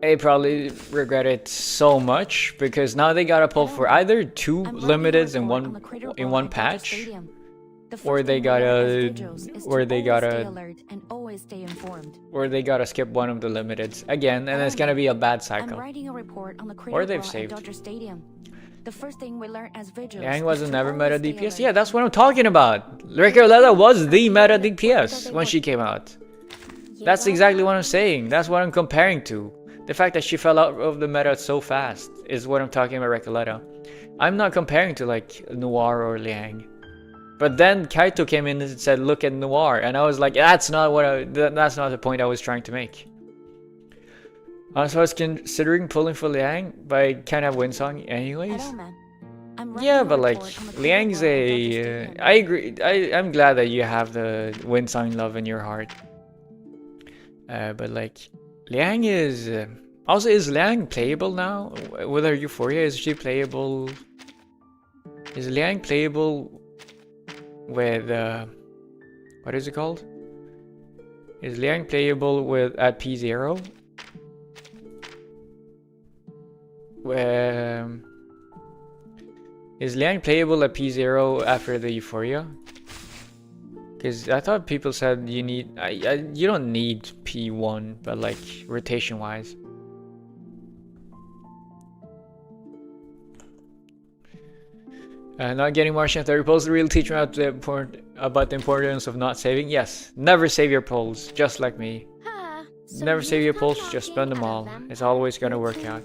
They probably regret it so much because now they gotta pull for either 2 limiteds in one patch, or they gotta skip one of the limiteds again, and it's gonna be a bad cycle. Or they've saved. The first thing we learned as vigils. Yang wasn't never meta DPS. Yeah, that's what I'm talking about. Recoleta was the meta DPS when she came out. That's exactly what I'm saying. That's what I'm comparing to. The fact that she fell out of the meta so fast is what I'm talking about Recoleta. I'm not comparing to like Noir or Liang. But then Kaito came in and said, "Look at Noir," and I was like, "That's not the point I was trying to make." So I was considering pulling for Liang, but I can't have Windsong anyways. Yeah, but like Liang's a. I agree. I'm glad that you have the Windsong love in your heart. But like Liang is. Also, is Liang playable now? With her Euphoria, is she playable? Is Liang playable with what is it called? Is Liang playable with at P0? Is Liang playable at P0 after the Euphoria? Because I thought people said you need you don't need P1, but like rotation wise. Not getting Martian 30 polls. The real teacher about the importance of not saving. Yes, never save your polls, just like me. Never save your polls, just spend them all. It's always gonna work out.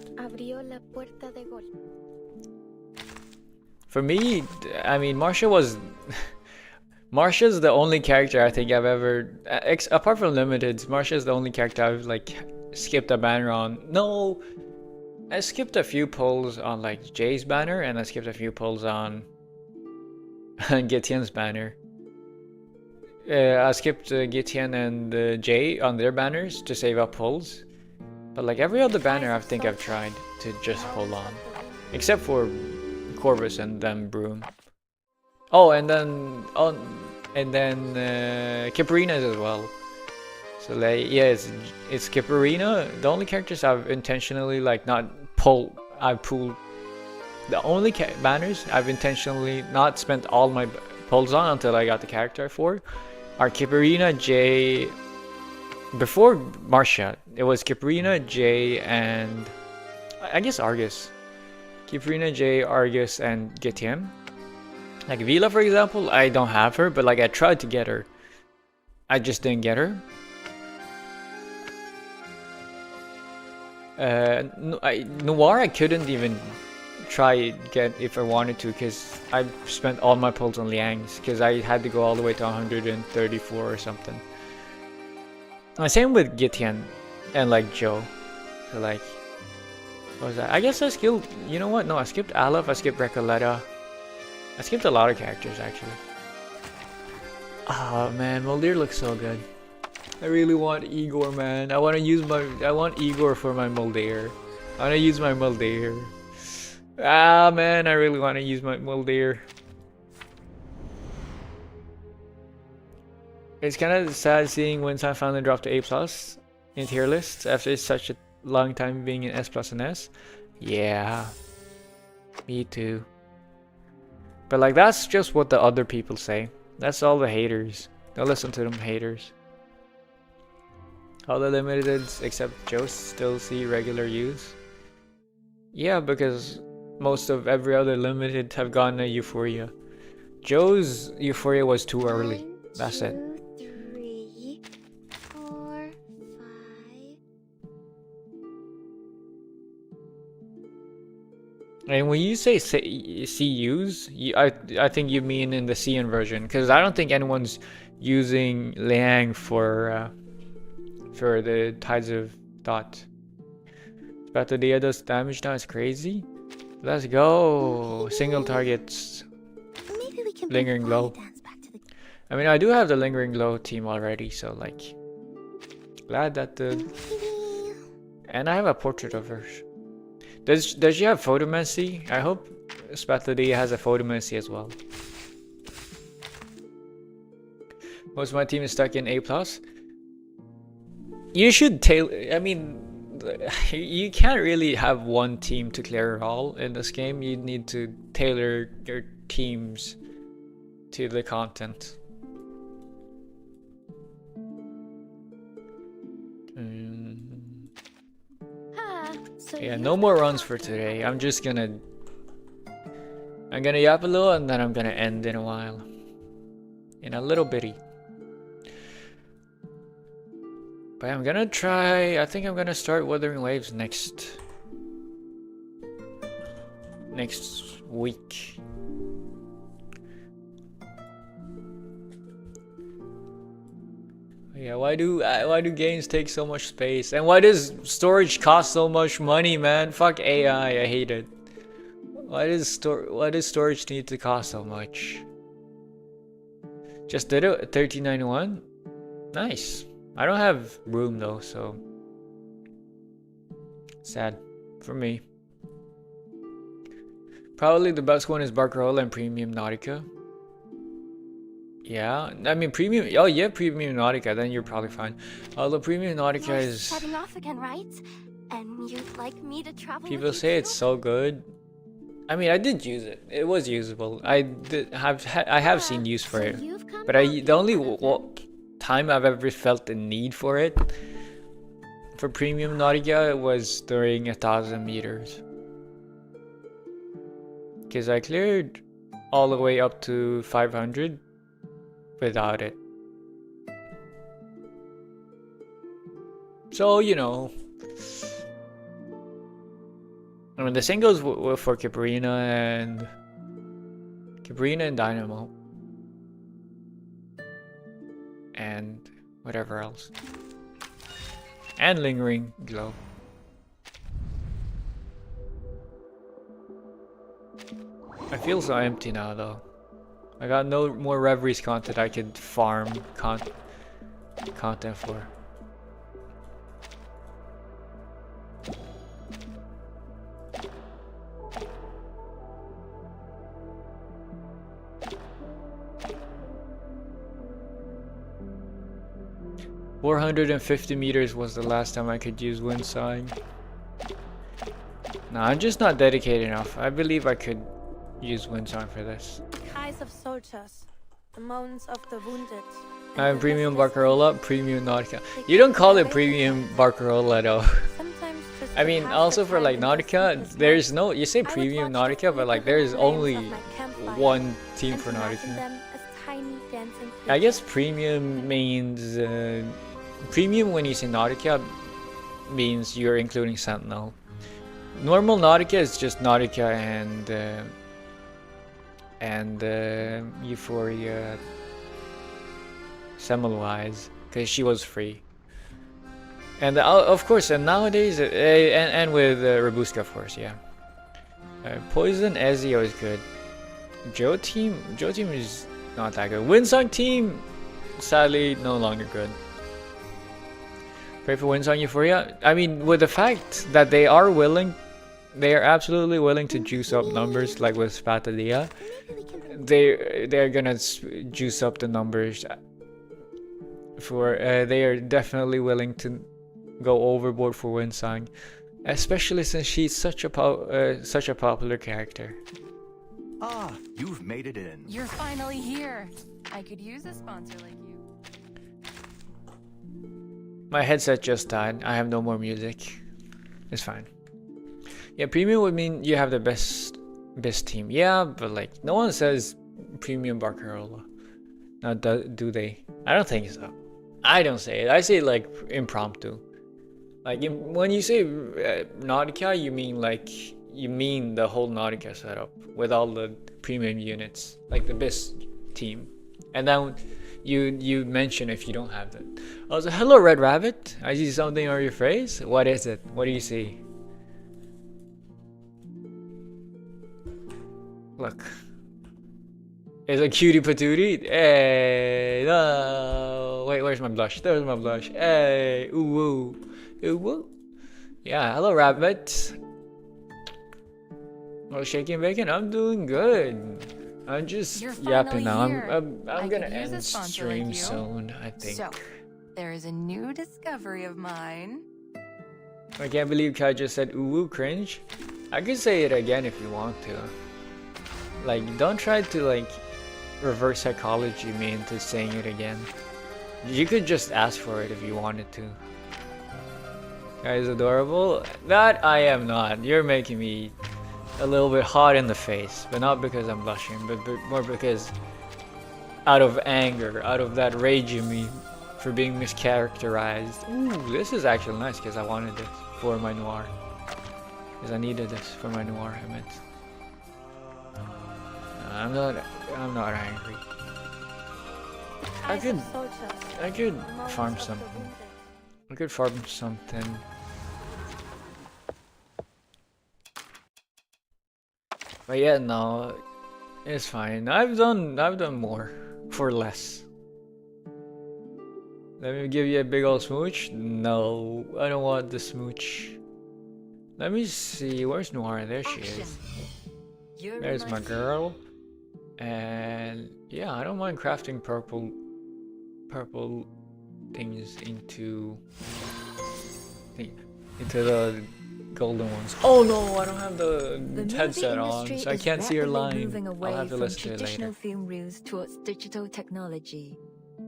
For me, I mean, Marcia's the only character I think I've ever, apart from limiteds, Marcia's the only character I've like skipped a banner on. No, I skipped a few polls on like Jay's banner, and I skipped a few polls on Gitian's banner. I skipped Gitian and Jay on their banners to save up pulls. But like every other banner I think I've tried to just hold on. Except for Corvus and then Broom. Oh, and then Kiparina's as well. So like yeah, it's Kiparina. The only characters I've intentionally like not pulled. I've pulled. The only banners I've intentionally not spent all my pulls on until I got the character for are Kiparina, Jay. Before Marcia, it was Kiparina, Jay, and I guess Argus. Kiprina, Jay, Argus, and Gitian. Like Vila, for example, I don't have her, but like I tried to get her. I just didn't get her. Noir, I couldn't even try get if I wanted to, because I spent all my pulls on Liang's, because I had to go all the way to 134 or something. Same with Gitian and like Joe. So like, what was that? I guess I skipped, you know what? No, I skipped Aleph, I skipped Recoleta. I skipped a lot of characters actually. Oh man, Moldir looks so good. I really want Igor, man. I want Igor for my Moldir. I want to use my Moldir. Ah man, I really want to use my Moldir. It's kind of sad seeing Winston finally dropped to A+ in tier lists after such a long time being in S+ and S. Yeah, me too. But like that's just what the other people say. That's all the haters. Don't listen to them haters. All the limiteds except Joe still see regular use. Yeah, because most of every other limited have gone to Euphoria. Joe's Euphoria was too early. That's it. 3, 4, 5. And when you say CUs, I think you mean in the CN version, because I don't think anyone's using Liang for the Tides of Thought. Spatadia does damage now, it's crazy. Let's go! Single targets. Maybe we can Lingering Glow. I mean, I do have the Lingering Glow team already, so like, glad that the... And I have a portrait of her. Does she have Photomancy? I hope Spatadia has a Photomancy as well. Most of my team is stuck in A+. You should tailor... I mean, you can't really have one team to clear it all in this game. You need to tailor your teams to the content. Yeah, no more runs for today. I'm gonna yap a little and then I'm gonna end in a while. In a little bitty. But I'm gonna try, I think I'm gonna start Wuthering Waves next week. Yeah, why do games take so much space? And why does storage cost so much money, man? Fuck AI, I hate it. Why does storage need to cost so much? Just did it, 1391. Nice. I don't have room though, so sad for me. Probably the best one is Barcarola and Premium Nautica. Yeah, I mean Premium. Oh yeah, Premium Nautica. Then you're probably fine. Although Premium Nautica is. Setting off again, right? And you'd like me to travel? People say it's so good. I mean, I did use it. It was usable. I have seen use for it, but the only time I've ever felt the need for it for Premium Nautica was during 1,000 meters, because I cleared all the way up to 500 without it. So you know, I mean the singles were for Caprina and Dynamo. And whatever else. And Lingering Glow. I feel so empty now though. I got no more Reveries content I could farm content for. $450 meters was the last time I could use Wind Sign. No, I'm just not dedicated enough. I believe I could use Wind Sign for this. Cries of soldiers, the moans of the wounded. I have Premium Barcarola, Premium Nautica. You don't call it Premium Barcarola though. Sometimes just I mean, also for like Nautica, there's no, you say premium Nautica, but like there's only one team for Nautica. I guess premium means, premium when you say Nautica means you're including Sentinel. Normal Nautica is just Nautica and Euphoria Semmelweis, because she was free. And of course, and nowadays, and with Robuska, of course, yeah. Poison Ezio is good. Joe team is not that good. Winsong team, sadly, no longer good. Pray for Winsong Euphoria. I mean, with the fact that they are absolutely willing to juice up numbers, like with Spatadia. They're gonna juice up the numbers. They are definitely willing to go overboard for Winsong, especially since she's such a popular character. Ah, you've made it in. You're finally here. I could use a sponsor like you. My headset just died. I have no more music. It's fine. Yeah, premium would mean you have the best team. Yeah, but like no one says premium Barcarola. Now do they? I don't think so. I don't say it. I say it like impromptu. Like when you say Nautica, you mean the whole Nautica setup with all the premium units, like the best team. And then you mention if you don't have that. Also, hello Red Rabbit. I see something on your face. What is it? What do you see? Look. It's a cutie patootie. Hey, no. Wait, where's my blush? There's my blush. Hey, ooh woo. Ooh woo. Yeah, hello Rabbit. Well, shaking bacon, I'm doing good. I'm just yapping now. I'm gonna end stream like soon, I think. So, there is a new discovery of mine. I can't believe Kai just said ooh woo cringe. I could say it again if you want to. Like, don't try to like reverse psychology me into saying it again. You could just ask for it if you wanted to. Guys, adorable. That I am not. You're making me a little bit hot in the face, but not because I'm blushing, but more because out of anger, out of that rage in me for being mischaracterized. Ooh, this is actually nice because I wanted this for my noir. Because I needed this for my noir, I meant. I'm not angry. I could farm something. I could farm something. But yeah, no, it's fine. I've done more for less. Let me give you a big old smooch. No, I don't want the smooch. Let me see. Where's Noir? There she is. There's my girl. And yeah, I don't mind crafting purple things into the golden ones. Oh no, I don't have the headset on, so I can't see her line. I'll have to listen to it later. Traditional film rules towards digital technology.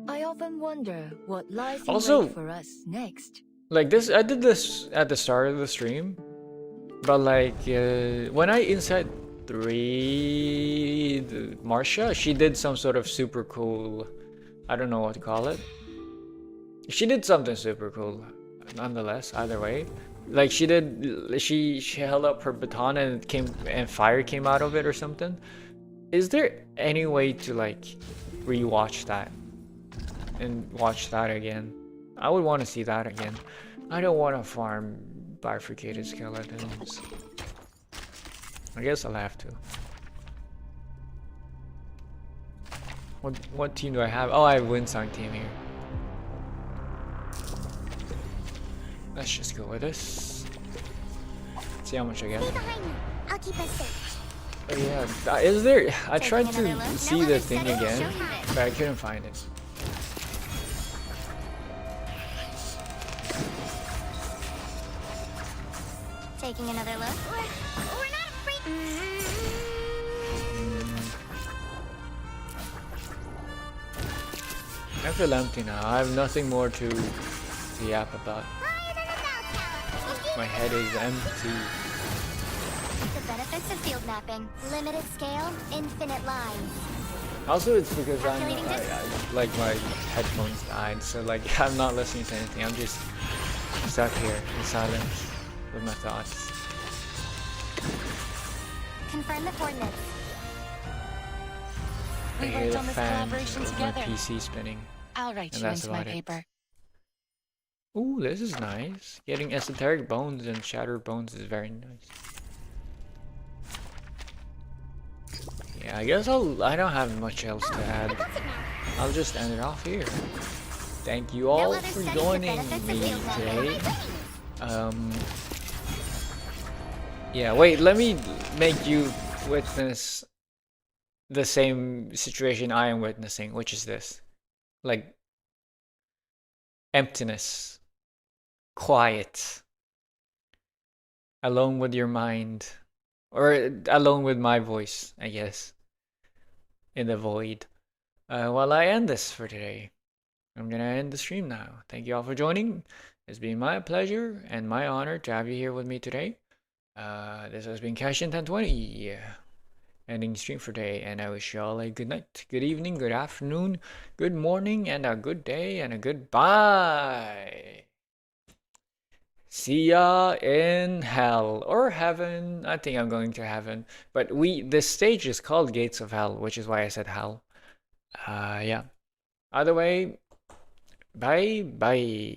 I often wonder what lies in Also, wait for us next. Like this, I did this at the start of the stream, but like when I inside 3, Marcia, she did some sort of super cool, I don't know what to call it. She did something super cool, nonetheless. Either way, like she held up her baton and fire came out of it or something. Is there any way to like rewatch that and watch that again? I would want to see that again. I don't want to farm bifurcated skeletons. I guess I'll have to. What team do I have? Oh, I have Winsong team here. Let's just go with this. See how much I get. I'll keep us safe. Oh yeah, is there? I tried to see the thing again, but I couldn't find it. Taking another look. We're not afraid. I feel empty now. I have nothing more to yap about. My head is empty. The benefits of field mapping. Limited scale, infinite lines. Also, it's because I like my headphones died, so like I'm not listening to anything. I'm just stuck here in silence with my thoughts. Confirm the coordinates. I We hear worked the on this fan collaboration of together. my PC spinning. I'll write And you that's into my about it. paper. Ooh, this is nice. Getting esoteric bones and shattered bones is very nice. Yeah, I guess I don't have much else to add. I'll just end it off here. Thank you all for joining me today. Yeah, wait, let me make you witness the same situation I am witnessing, which is this. Like, emptiness. Quiet. Alone with your mind. Or alone with my voice, I guess. In the void. While I end this for today. I'm gonna end the stream now. Thank you all for joining. It's been my pleasure and my honor to have you here with me today. This has been Cash in 1020. Ending stream for today, and I wish you all a good night, good evening, good afternoon, good morning, and a good day, and a goodbye. See ya in hell or heaven. I think I'm going to heaven, but this stage is called Gates of Hell, which is why I said hell. Yeah. Either way, bye bye.